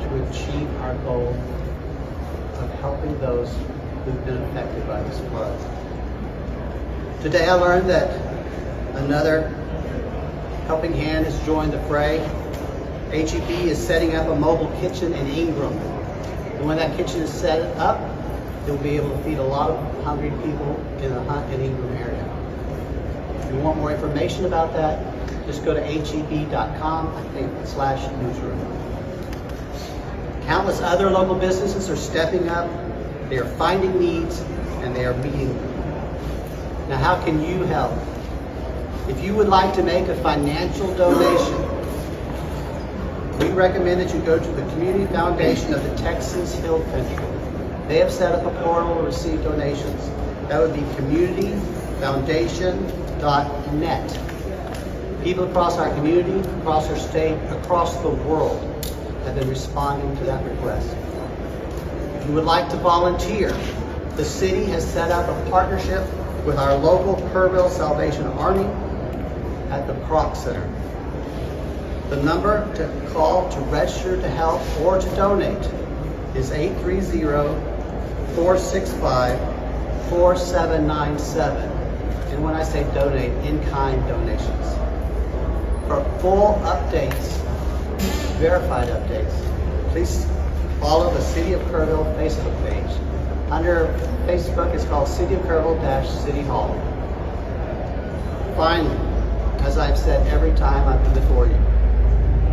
to achieve our goal of helping those who've been affected by this flood. Today I learned that another helping hand has joined the fray. HEB is setting up a mobile kitchen in Ingram. And when that kitchen is set up, you'll be able to feed a lot of hungry people in the Hunt and Ingram area. If you want more information about that, just go to heb.com, /newsroom. Countless other local businesses are stepping up, they are finding needs, and they are meeting them. Now, how can you help? If you would like to make a financial donation, we recommend that you go to the Community Foundation of the Texas Hill Country. They have set up a portal to receive donations. That would be communityfoundation.net. People across our community, across our state, across the world have been responding to that request. If you would like to volunteer, the city has set up a partnership with our local Kerrville Salvation Army at the Kroc Center. The number to call to register to help or to donate is 830-465-4797. And when I say donate, in-kind donations. For full updates, verified updates, please follow the City of Kerrville Facebook page. Under Facebook, it's called City of Kerrville-City Hall. Finally, as I've said every time I've been before you,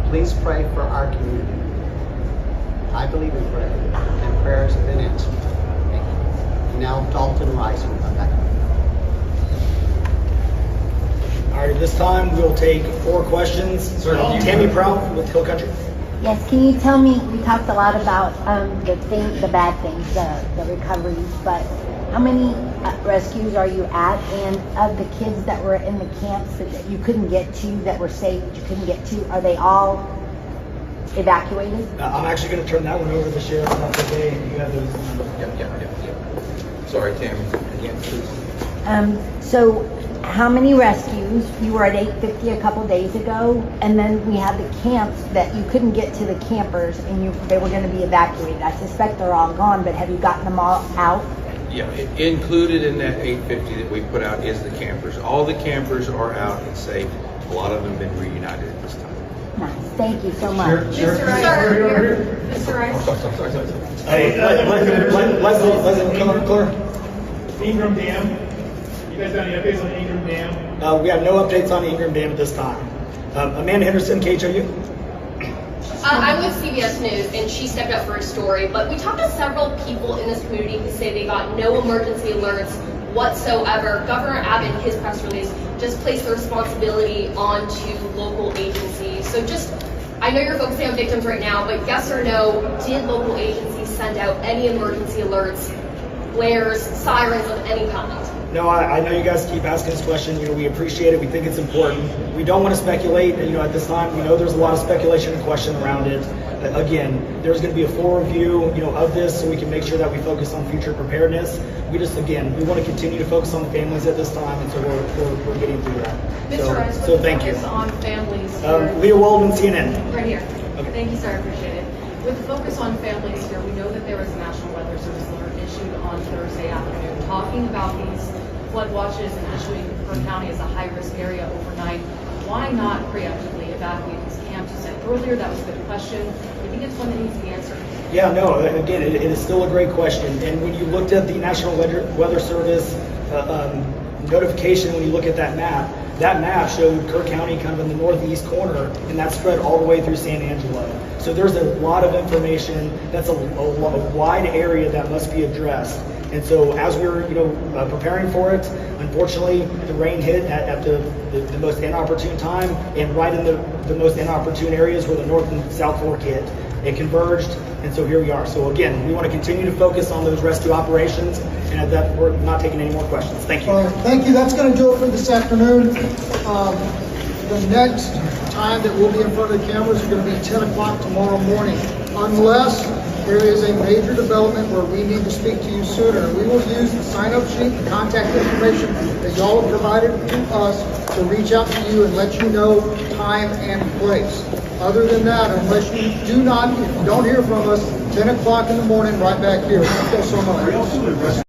please pray for our community. I believe in prayer, and prayers have been answered. Thank you. And now Dalton Rice will come back. All right, at this time we'll take 4 questions. Tammy Prout with Hill Country. Yes, can you tell me, we talked a lot about the bad things, the recoveries, but how many rescues are you at? And of the kids that were in the camps that you couldn't get to, that were saved, you couldn't get to, are they all evacuated? I'm actually going to turn that one over to the sheriff. That's okay. You have those. Yep. Sorry, Tammy. Again, please. So how many rescues? You were at 850 a couple days ago, and then we had the camps that you couldn't get to the campers, and they were going to be evacuated. I suspect they're all gone, but have you gotten them all out? Yeah, included in that 850 that we put out is the campers. All the campers are out and safe. A lot of them have been reunited at this time. Nice. Thank you so much. Mr. Rice. Mr. Rice. Sorry. Hey, Leslie, come up, Claire. Ingram Dam. You guys got any updates on Ingram Dam? We have no updates on Ingram Dam at this time. Amanda Henderson, KHOU. I'm with CBS News, and she stepped up for a story, but we talked to several people in this community who say they got no emergency alerts whatsoever. Governor Abbott, in his press release, just placed the responsibility onto local agencies. So I know you're focusing on victims right now, but yes or no, did local agencies send out any emergency alerts, flares, sirens of any kind? No, I know you guys keep asking this question. We appreciate it. We think it's important. We don't want to speculate. At this time, we know there's a lot of speculation and question around it. Again, there's going to be a full review, of this, so we can make sure that we focus on future preparedness. We want to continue to focus on the families at this time, and so we're getting through that. Mr. Rice, So thank you. Focus on families. Leah Waldman, CNN. Right here. Okay. Thank you, sir. I appreciate it. With the focus on families here, we know that there was a National Weather Service alert issued on Thursday afternoon talking about these flood watches and issuing Kerr County as a high-risk area overnight. Why not preemptively evacuate these camps? You said earlier that was a good question. I think it's one that needs to be answered. Yeah, no, again, it is still a great question. And when you looked at the National Weather Service notification when you look at that map. That map showed Kerr County kind of in the northeast corner, and that spread all the way through San Angelo. So there's a lot of information. That's a wide area that must be addressed. And so as we were, preparing for it, unfortunately, the rain hit at the most inopportune time, and right in the most inopportune areas where the North and South Fork hit. It converged, and so here we are. So again, we want to continue to focus on those rescue operations, and at that, we're not taking any more questions. Thank you. All right, thank you. That's going to do it for this afternoon. The next time that we'll be in front of the cameras is going to be 10 o'clock tomorrow morning, unless there is a major development where we need to speak to you sooner. We will use the sign-up sheet, the contact information that y'all have provided to us to reach out to you and let you know time and place. Other than that, unless you if you don't hear from us, 10 o'clock in the morning, right back here. Thank you so much.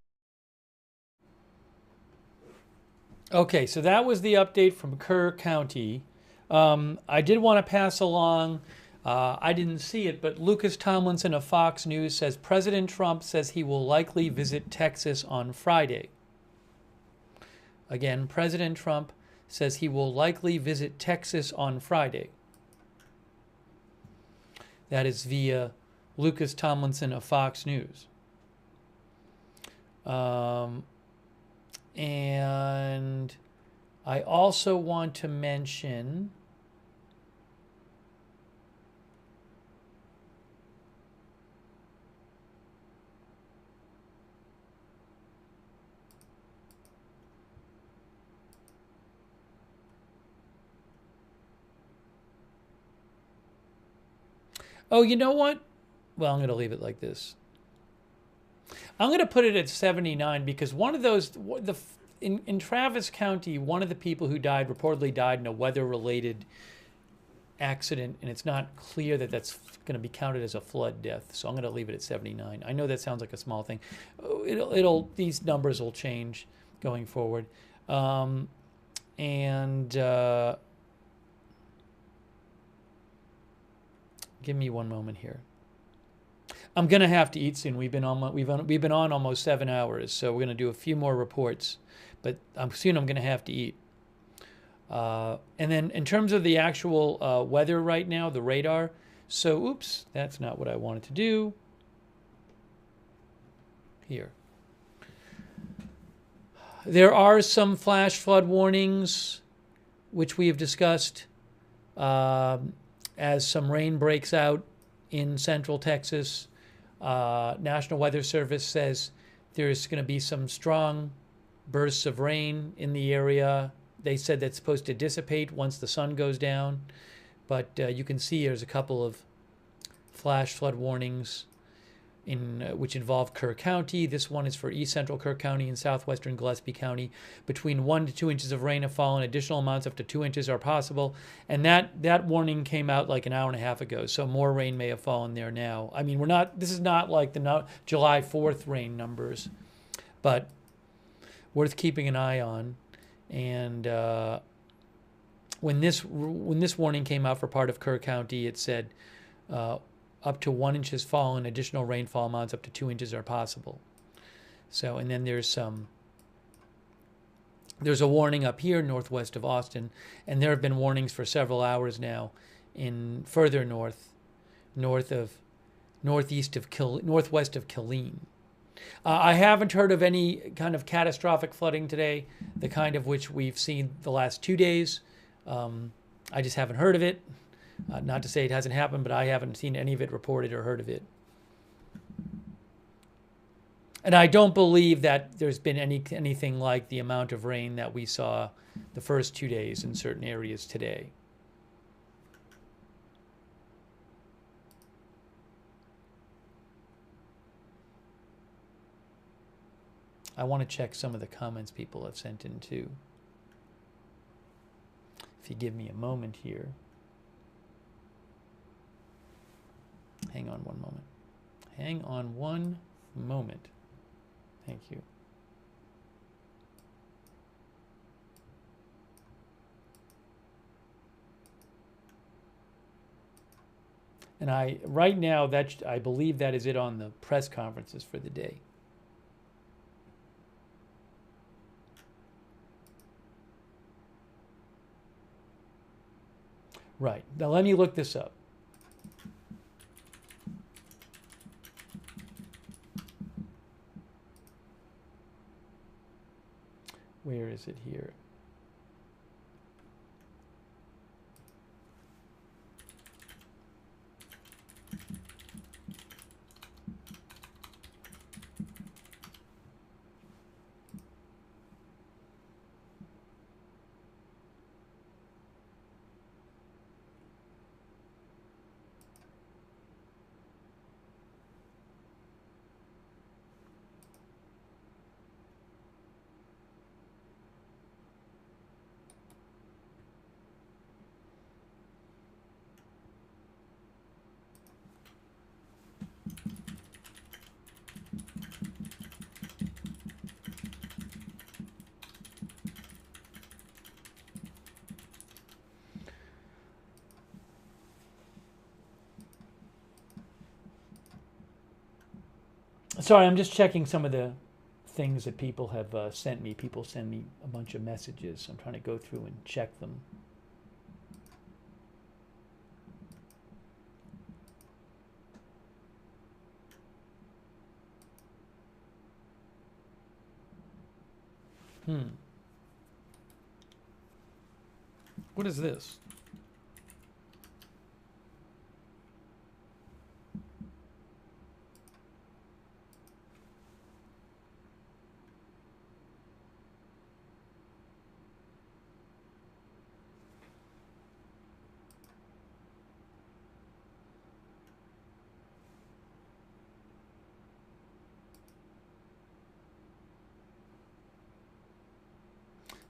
Okay, so that was the update from Kerr County. I did want to pass along, I didn't see it, but Lucas Tomlinson of Fox News says President Trump says he will likely visit Texas on Friday. Again, President Trump says he will likely visit Texas on Friday. That is via Lucas Tomlinson of Fox News. And I also want to mention oh, you know what? Well, I'm going to leave it like this. I'm going to put it at 79 because one of those, in Travis County, one of the people who died reportedly died in a weather-related accident, and it's not clear that that's going to be counted as a flood death. So I'm going to leave it at 79. I know that sounds like a small thing. These numbers will change going forward. Give me one moment here. I'm gonna have to eat soon. We've been on almost 7 hours, so we're gonna do a few more reports. But soon I'm gonna have to eat. And then in terms of the actual weather right now, the radar. So, oops, that's not what I wanted to do. Here. There are some flash flood warnings, which we have discussed. As some rain breaks out in central Texas, National Weather Service says there's going to be some strong bursts of rain in the area. They said that's supposed to dissipate once the sun goes down, but you can see there's a couple of flash flood warnings which involve Kerr County. This one is for east central Kerr County and southwestern Gillespie County. Between 1 to 2 inches of rain have fallen. Additional amounts up to 2 inches are possible. And that warning came out like an hour and a half ago. So more rain may have fallen there now. I mean, this is not like the July 4th rain numbers, but worth keeping an eye on. And when this warning came out for part of Kerr County, it said up to 1 inch has fallen. Additional rainfall amounts up to 2 inches are possible. So, and then there's a warning up here northwest of Austin, and there have been warnings for several hours now in further northwest of Killeen. I haven't heard of any kind of catastrophic flooding today, the kind of which we've seen the last 2 days. I just haven't heard of it. Not to say it hasn't happened, but I haven't seen any of it reported or heard of it. And I don't believe that there's been anything like the amount of rain that we saw the first 2 days in certain areas today. I want to check some of the comments people have sent in too. If you give me a moment here. Hang on one moment. Hang on one moment. Thank you. And right now, I believe that is it on the press conferences for the day. Right. Now let me look this up. Where is it here? Sorry, I'm just checking some of the things that people have sent me. People send me a bunch of messages. I'm trying to go through and check them. What is this?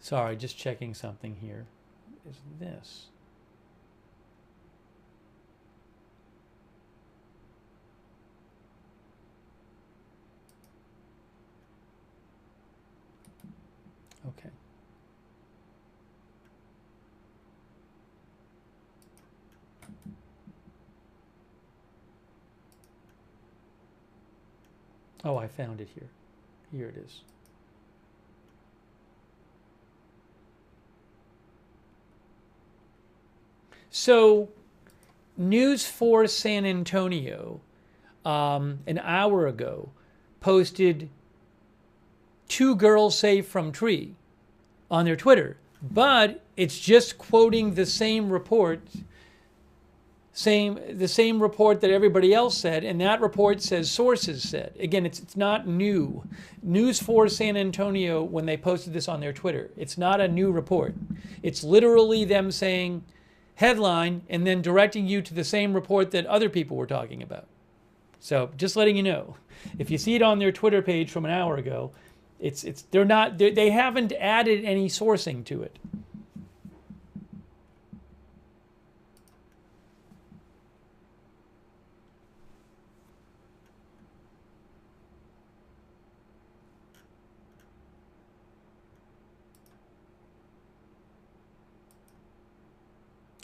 Sorry, just checking something here. What is this? Okay. Oh, I found it here. Here it is. So, News 4 San Antonio, an hour ago, posted 2 girls saved from tree on their Twitter. But it's just quoting the same report, the same report that everybody else said, and that report says sources said. Again, it's not new. News 4 San Antonio, when they posted this on their Twitter, it's not a new report. It's literally them saying headline and then directing you to the same report that other people were talking about. So just letting you know, if you see it on their Twitter page from an hour ago, they haven't added any sourcing to it.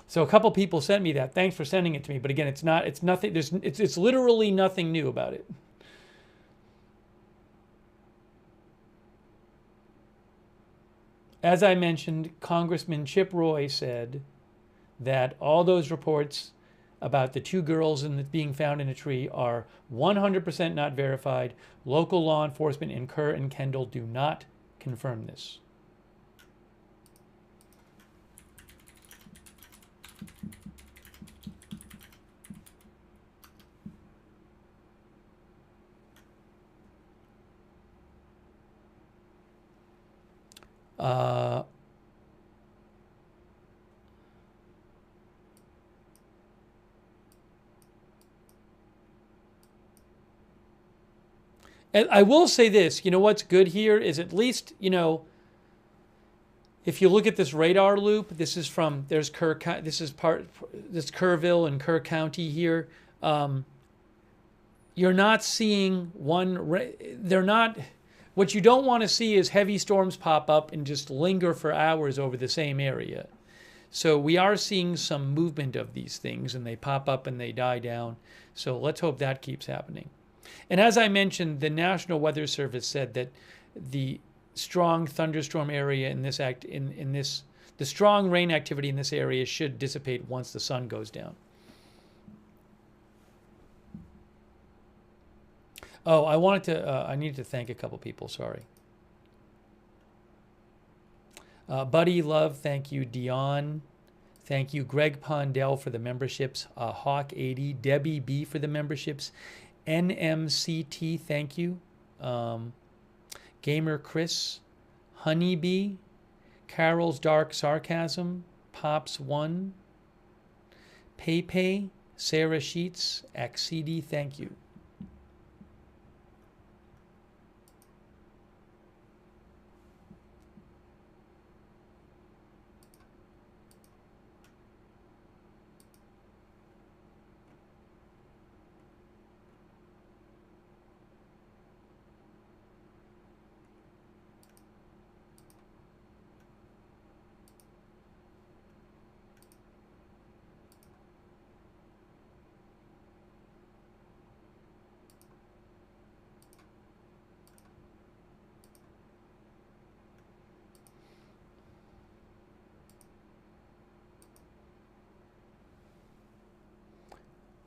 So a couple people sent me that. Thanks for sending it to me. But again, it's nothing. It's literally nothing new about it. As I mentioned, Congressman Chip Roy said that all those reports about the 2 girls being found in a tree are 100% not verified. Local law enforcement in Kerr and Kendall do not confirm this. And I will say this, what's good here is at least, if you look at this radar loop, this is from, this is Kerrville and Kerr County here. You're not seeing what you don't want to see is heavy storms pop up and just linger for hours over the same area. So we are seeing some movement of these things, and they pop up and they die down. So let's hope that keeps happening. And as I mentioned, the National Weather Service said that the strong thunderstorm area in this The strong rain activity in this area should dissipate once the sun goes down. Oh, I needed to thank a couple people, sorry. Buddy Love, thank you. Dion, thank you. Greg Pondell for the memberships. Hawk80, Debbie B for the memberships. NMCT, thank you. Gamer Chris, Honeybee, Carol's Dark Sarcasm, Pops1, Pepe, Sarah Sheets, Accedi, thank you.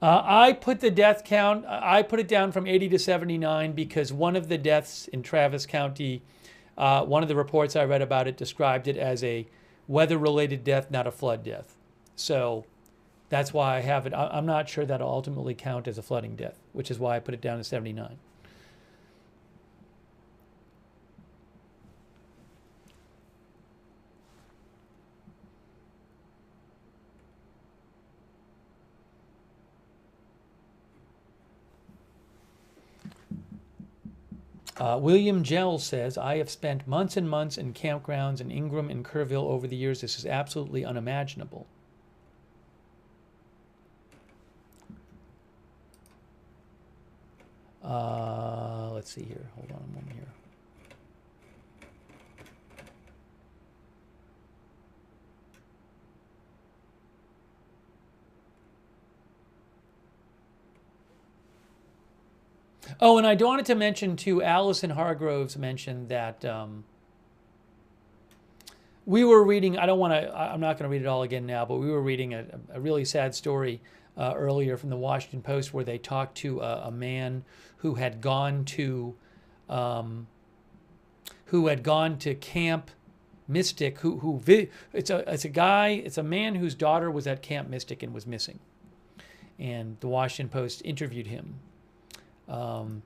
I put the death count, I put it down from 80 to 79 because one of the deaths in Travis County, one of the reports I read about it described it as a weather-related death, not a flood death. So that's why I have it. I'm not sure that'll ultimately count as a flooding death, which is why I put it down to 79. William Gell says, I have spent months and months in campgrounds in Ingram and Kerrville over the years. This is absolutely unimaginable. Let's see here. Hold on a moment here. Oh, and I wanted to mention too, Allison Hargroves mentioned that we were reading, I'm not going to read it all again now, but we were reading a really sad story earlier from the Washington Post where they talked to a man who had gone to Camp Mystic, it's a man whose daughter was at Camp Mystic and was missing. And the Washington Post interviewed him. And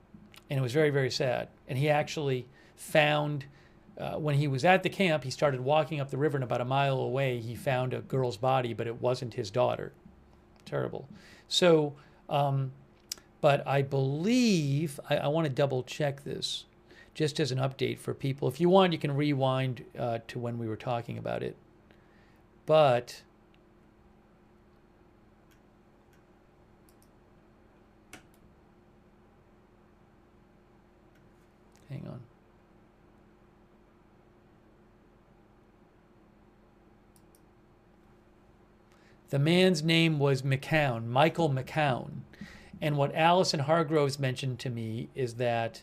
it was very, very sad. And he actually found, when he was at the camp, he started walking up the river, and about a mile away, he found a girl's body, but it wasn't his daughter. Terrible. So, but I believe, I want to double check this, just as an update for people. If you want, you can rewind to when we were talking about it. But hang on. The man's name was McCown, Michael McCown. And what Allison Hargroves mentioned to me is that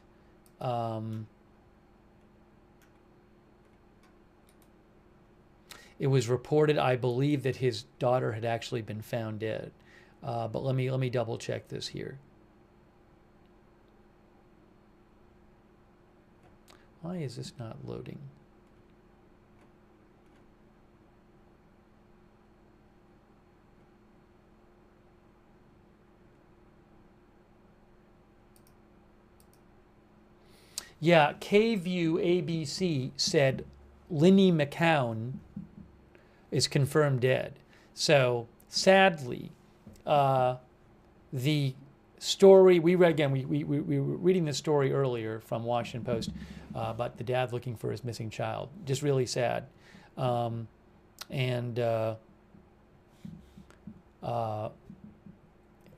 it was reported, I believe, that his daughter had actually been found dead. But let me double check this here. Why is this not loading? Yeah, KView ABC said Linnie McCown is confirmed dead. So sadly, the story we read again, we were reading this story earlier from Washington Post about the dad looking for his missing child. Just really sad.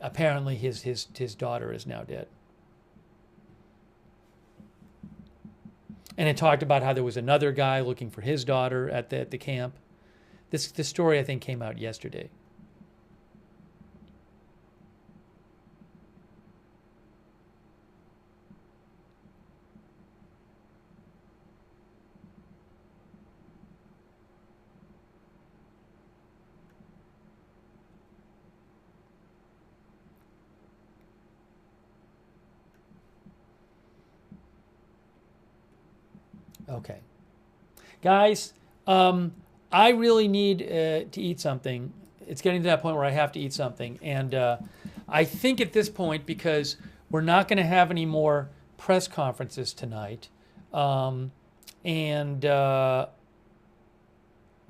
Apparently his daughter is now dead. And it talked about how there was another guy looking for his daughter at the camp. This story, I think, came out yesterday. Okay. Guys, I really need to eat something. It's getting to that point where I have to eat something. And I think at this point, because we're not going to have any more press conferences tonight, you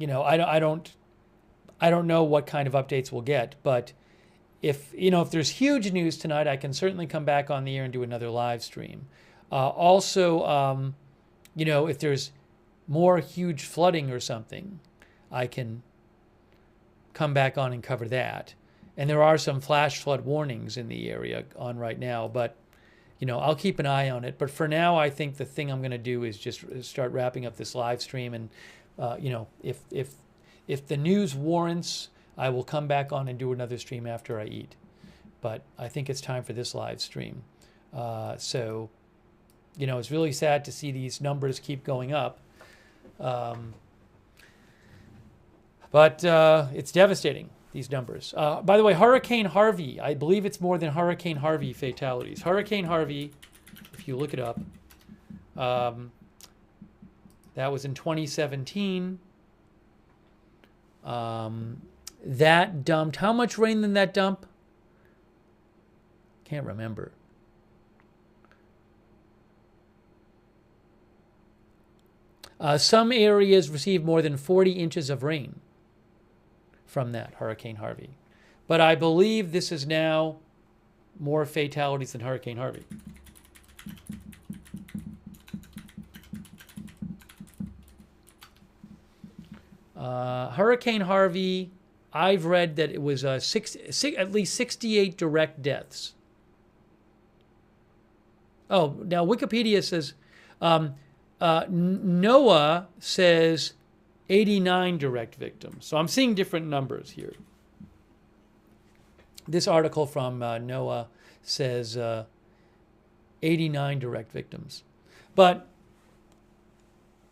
know, I don't know what kind of updates we'll get, but if there's huge news tonight, I can certainly come back on the air and do another live stream. Also, you know, if there's more huge flooding or something, I can come back on and cover that. And there are some flash flood warnings in the area on right now, but you know, I'll keep an eye on it. But for now, I think the thing I'm going to do is just start wrapping up this live stream. And you know, if the news warrants, I will come back on and do another stream after I eat. But I think it's time for this live stream. So, you know, it's really sad to see these numbers keep going up. But it's devastating, these numbers. By the way, Hurricane Harvey, I believe it's more than Hurricane Harvey fatalities. Hurricane Harvey, if you look it up, that was in 2017. That dumped, how much rain did that dump? Can't remember. Some areas received more than 40 inches of rain from that Hurricane Harvey. But I believe this is now more fatalities than Hurricane Harvey. Hurricane Harvey, I've read that it was at least 68 direct deaths. Oh, now Wikipedia says, NOAA says 89 direct victims. So I'm seeing different numbers here. This article from NOAA says 89 direct victims. But,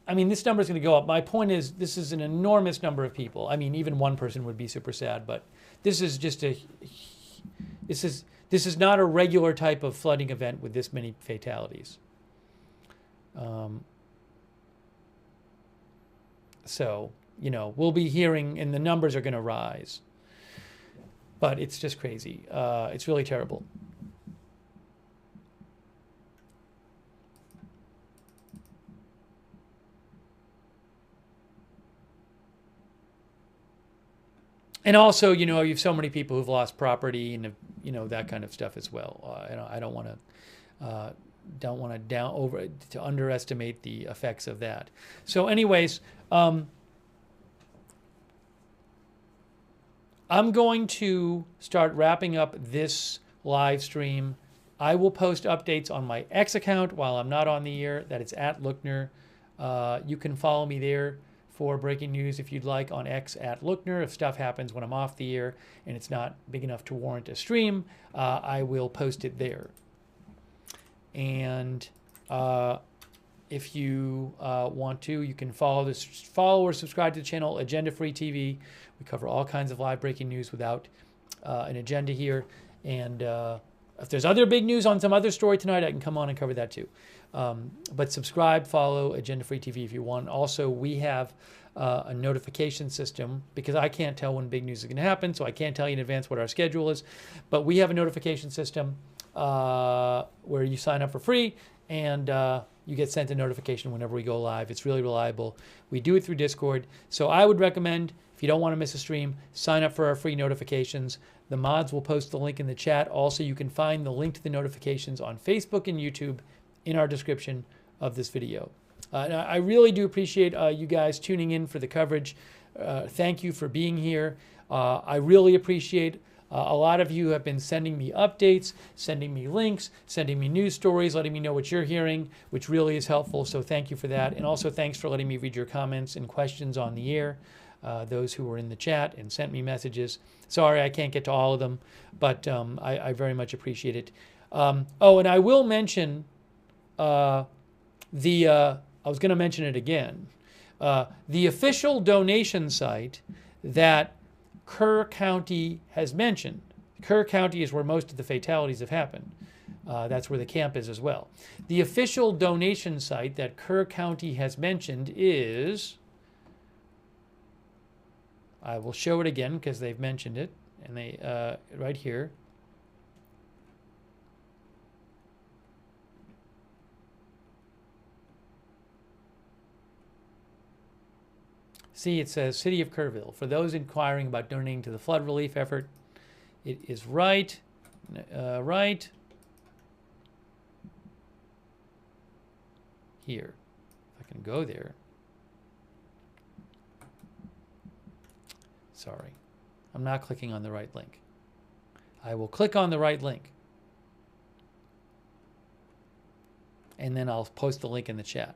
I mean, this number is going to go up. My point is, this is an enormous number of people. I mean, even one person would be super sad, but this is just this is not a regular type of flooding event with this many fatalities. So, you know, we'll be hearing, and the numbers are going to rise. But it's just crazy. It's really terrible. And also, you know, you have so many people who've lost property and, you know, that kind of stuff as well. I don't want to underestimate the effects of that. So anyways, I'm going to start wrapping up this live stream. I will post updates on my X account while I'm not on the air. That is @Lookner. You can follow me there for breaking news if you'd like on X @Lookner. If stuff happens when I'm off the air and it's not big enough to warrant a stream, I will post it there. And if you want to, you can follow or subscribe to the channel Agenda Free TV. We cover all kinds of live breaking news without an agenda here. And if there's other big news on some other story tonight, I can come on and cover that too. But subscribe, follow Agenda Free TV if you want. Also, we have a notification system because I can't tell when big news is going to happen, so I can't tell you in advance what our schedule is. But we have a notification system where you sign up for free and you get sent a notification whenever we go live. It's really reliable. We do it through Discord. So I would recommend, if you don't want to miss a stream, sign up for our free notifications. The mods will post the link in the chat. Also, you can find the link to the notifications on Facebook and YouTube in our description of this video. I really do appreciate you guys tuning in for the coverage. Thank you for being here. I really appreciate a lot of you have been sending me updates, sending me links, sending me news stories, letting me know what you're hearing, which really is helpful. So thank you for that. And also thanks for letting me read your comments and questions on the air. Those who were in the chat and sent me messages. Sorry, I can't get to all of them, but I very much appreciate it. Oh, and I will mention I was going to mention it again. The official donation site that Kerr County has mentioned. Kerr County is where most of the fatalities have happened. That's where the camp is as well. The official donation site that Kerr County has mentioned is, I will show it again because they've mentioned it, and they right here. See, it says City of Kerrville. For those inquiring about donating to the flood relief effort, it is right here. If I can go there. Sorry, I'm not clicking on the right link. I will click on the right link. And then I'll post the link in the chat.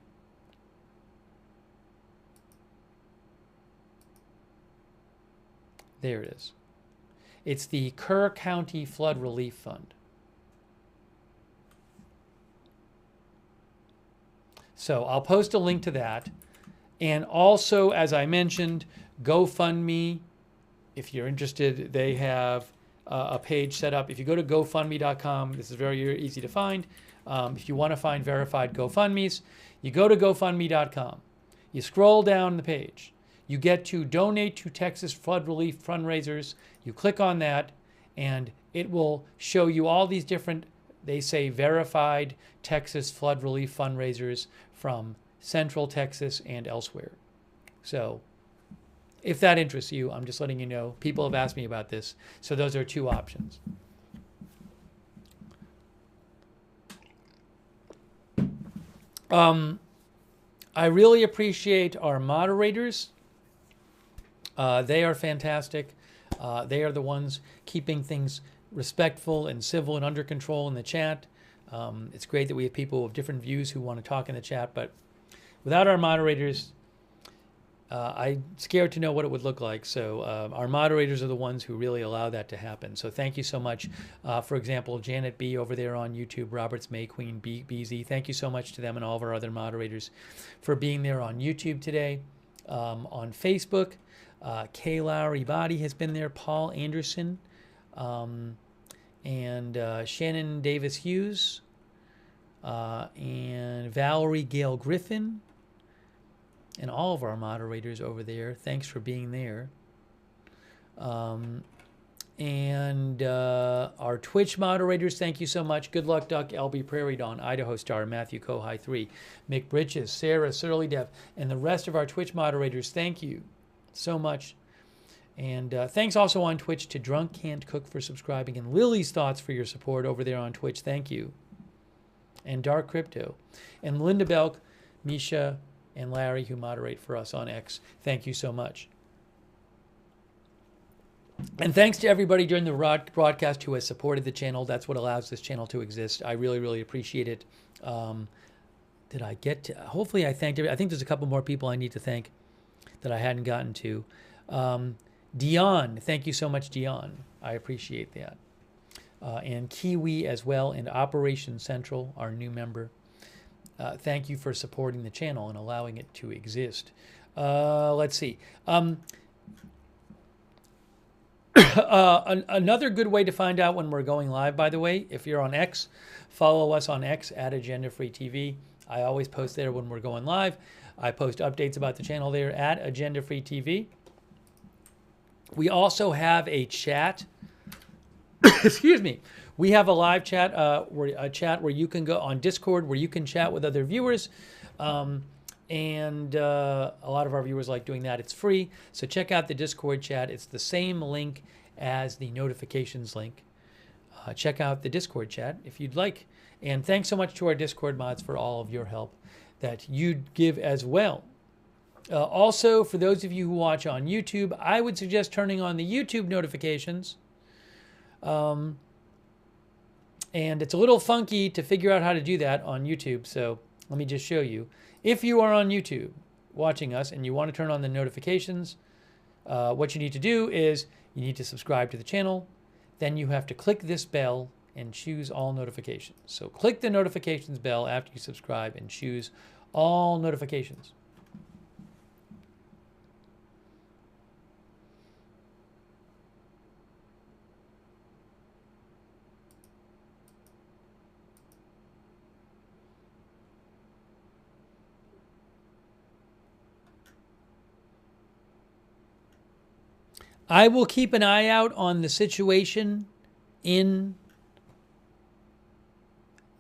There it is. It's the Kerr County Flood Relief Fund. So I'll post a link to that. And also, as I mentioned, GoFundMe, if you're interested, they have a page set up. If you go to GoFundMe.com, this is very easy to find. If you want to find verified GoFundMes, you go to GoFundMe.com. You scroll down the page. You get to donate to Texas flood relief fundraisers. You click on that, and it will show you all these different, they say, verified Texas flood relief fundraisers from Central Texas and elsewhere. So if that interests you, I'm just letting you know. People have asked me about this. So those are two options. I really appreciate our moderators. They are fantastic. They are the ones keeping things respectful and civil and under control in the chat. It's great that we have people with different views who want to talk in the chat, but without our moderators, I'm scared to know what it would look like. So our moderators are the ones who really allow that to happen. So thank you so much. For example, Janet B. over there on YouTube, Roberts May, Queen B, BZ. Thank you so much to them and all of our other moderators for being there on YouTube today. On Facebook, Kay Lowry Body has been there, Paul Anderson, and Shannon Davis Hughes, and Valerie Gale Griffin, and all of our moderators over there. Thanks for being there. And our Twitch moderators, thank you so much. Good Luck Duck, LB Prairie Dawn, Idaho Star, Matthew Kohai 3, Mick Bridges, Sarah Surly Dev, and the rest of our Twitch moderators, thank you so much. And thanks also on Twitch to Drunk Can't Cook for subscribing, and Lily's Thoughts for your support over there on Twitch. Thank you. And Dark Crypto. And Linda Belk, Misha, and Larry, who moderate for us on X. Thank you so much. And thanks to everybody during the broadcast who has supported the channel. That's what allows this channel to exist. I really, really appreciate it. Did I get to? Hopefully I thanked everybody. I think there's a couple more people I need to thank that I hadn't gotten to. Dion, thank you so much, Dion. I appreciate that. And Kiwi as well, and Operation Central, our new member. Thank you for supporting the channel and allowing it to exist. Let's see. Another good way to find out when we're going live, by the way, if you're on X, follow us on X at Agenda Free TV. I always post there when we're going live. I post updates about the channel there at Agenda Free TV. We also have a chat. Excuse me. We have a live chat, where you can go on Discord, where you can chat with other viewers. And a lot of our viewers like doing that. It's free. So check out the Discord chat. It's the same link as the notifications link. Check out the Discord chat if you'd like. And thanks so much to our Discord mods for all of your help that you give as well. Also, for those of you who watch on YouTube, I would suggest turning on the YouTube notifications. And it's a little funky to figure out how to do that on YouTube. So let me just show you. If you are on YouTube watching us and you want to turn on the notifications, what you need to do is you need to subscribe to the channel. Then you have to click this bell and choose all notifications. So click the notifications bell after you subscribe and choose all notifications. I will keep an eye out on the situation in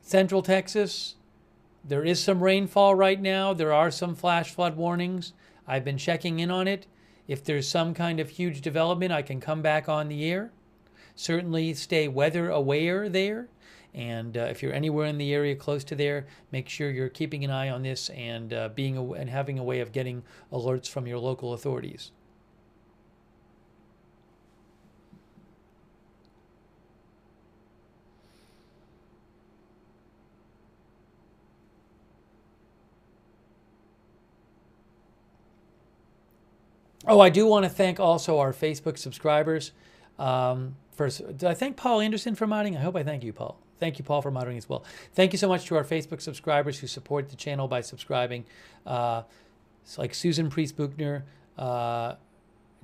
Central Texas. There is some rainfall right now. There are some flash flood warnings. I've been checking in on it. If there's some kind of huge development, I can come back on the air. Certainly stay weather aware there. And if you're anywhere in the area close to there, make sure you're keeping an eye on this and having a way of getting alerts from your local authorities. Oh, I do want to thank also our Facebook subscribers. First, did I thank Paul Anderson for modding? I hope I thank you, Paul. Thank you, Paul, for modding as well. Thank you so much to our Facebook subscribers who support the channel by subscribing. It's like Susan Priest-Buchner,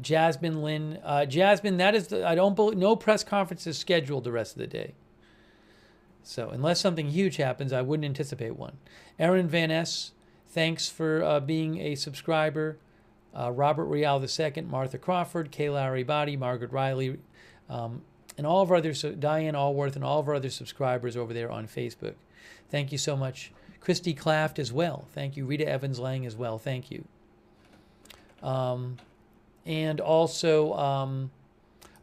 Jasmine Lynn. Jasmine, that is, no press conferences scheduled the rest of the day. So unless something huge happens, I wouldn't anticipate one. Aaron Van Ness, thanks for being a subscriber. Robert Real II, Martha Crawford, Kay Larry Body, Margaret Riley, and all of our other, Diane Allworth, and all of our other subscribers over there on Facebook. Thank you so much. Christy Claft as well. Thank you. Rita Evans Lang as well. Thank you. And also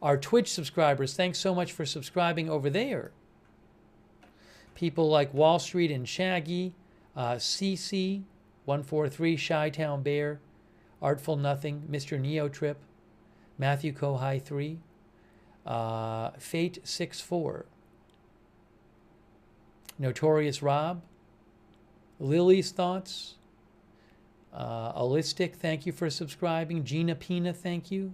our Twitch subscribers. Thanks so much for subscribing over there. People like Wall Street and Shaggy, CC, 143, Chi-Town Bear, Artful Nothing, Mr. Neo Trip, Matthew Kohai 3, Fate 64, Notorious Rob, Lily's Thoughts, Allistic, thank you for subscribing. Gina Pina, thank you.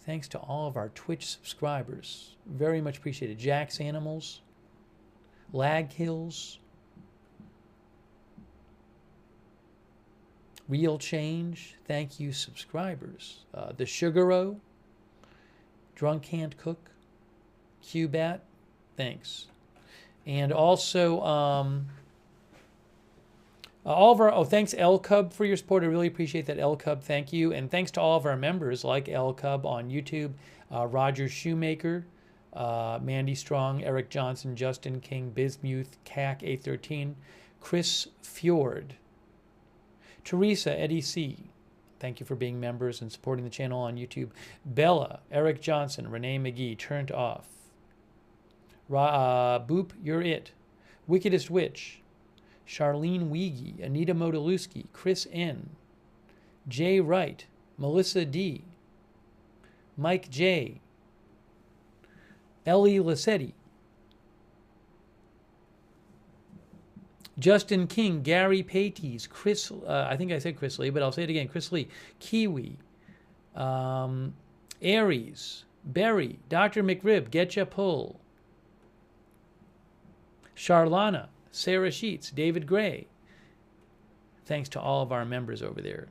Thanks to all of our Twitch subscribers. Very much appreciated. Jack's Animals, Lag Hills, Real Change, thank you, subscribers. The Sugaro, Drunk Can't Cook, Qbat, thanks. And also, all of our, thanks L Cub for your support. I really appreciate that, L Cub, thank you. And thanks to all of our members like L Cub on YouTube, Roger Shoemaker, Mandy Strong, Eric Johnson, Justin King, Bismuth, CAC 813, Chris Fjord, Teresa, Eddie C., thank you for being members and supporting the channel on YouTube. Bella, Eric Johnson, Renee McGee, Turned Off. Boop, You're It. Wickedest Witch. Charlene Weege, Anita Modaluski, Chris N., Jay Wright, Melissa D., Mike J., Ellie Lassetti, Justin King, Gary Pates, Chris, I think I said Chris Lee, but I'll say it again, Chris Lee, Kiwi, Aries, Berry, Dr. McRib, Getcha Pull, Charlana, Sarah Sheets, David Gray. Thanks to all of our members over there.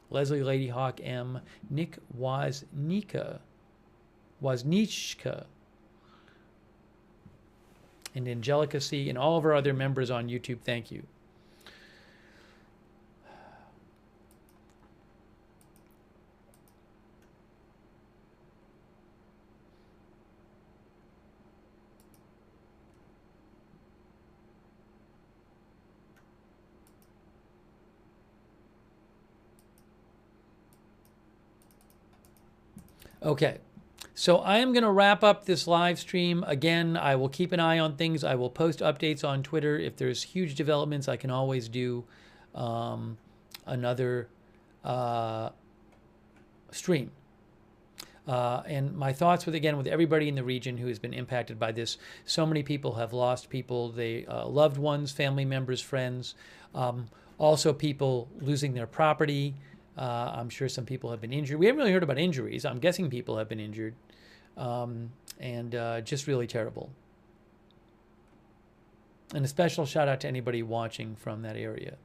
Leslie Lady Hawk M, Nick Wozniczka, and Angelica C., and all of our other members on YouTube, thank you. Okay. So I am going to wrap up this live stream. Again, I will keep an eye on things. I will post updates on Twitter. If there's huge developments, I can always do another stream. And my thoughts with everybody in the region who has been impacted by this. So many people have lost people, loved ones, family members, friends. Also people losing their property. I'm sure some people have been injured. We haven't really heard about injuries. I'm guessing people have been injured. Just really terrible. And a special shout out to anybody watching from that area.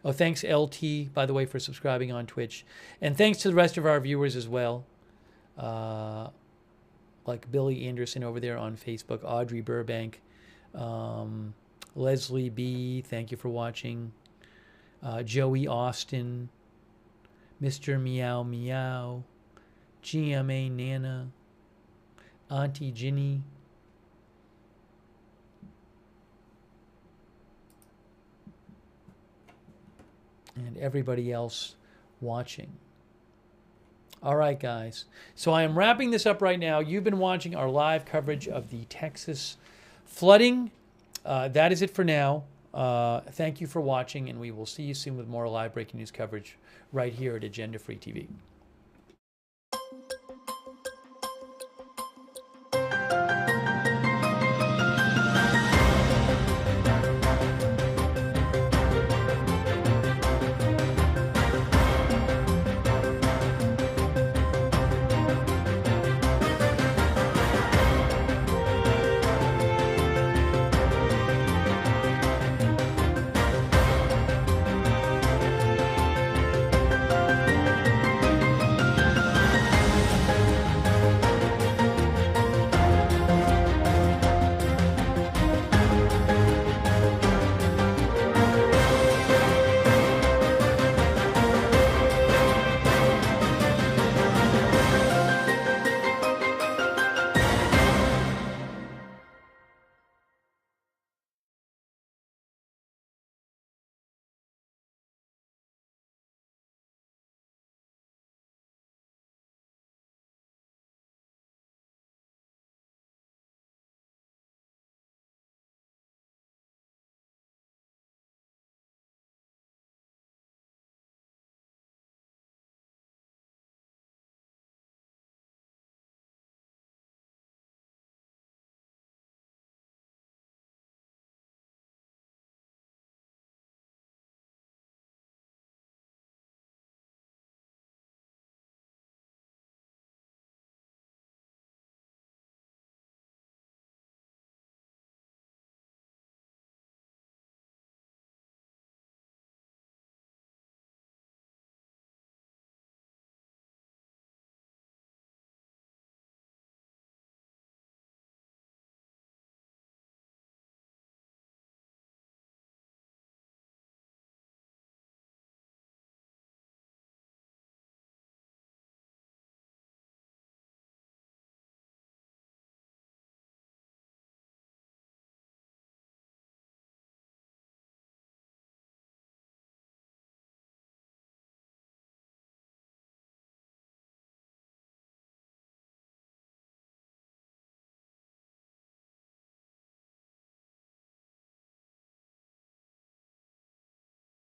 Oh, thanks LT, by the way, for subscribing on Twitch. And thanks to the rest of our viewers as well. Like Billy Anderson over there on Facebook, Audrey Burbank, Leslie B., thank you for watching. Joey Austin, Mr. Meow Meow, GMA Nana, Auntie Ginny, and everybody else watching. All right, guys. So I am wrapping this up right now. You've been watching our live coverage of the Texas flooding. That is it for now. Thank you for watching, and we will see you soon with more live breaking news coverage right here at Agenda Free TV.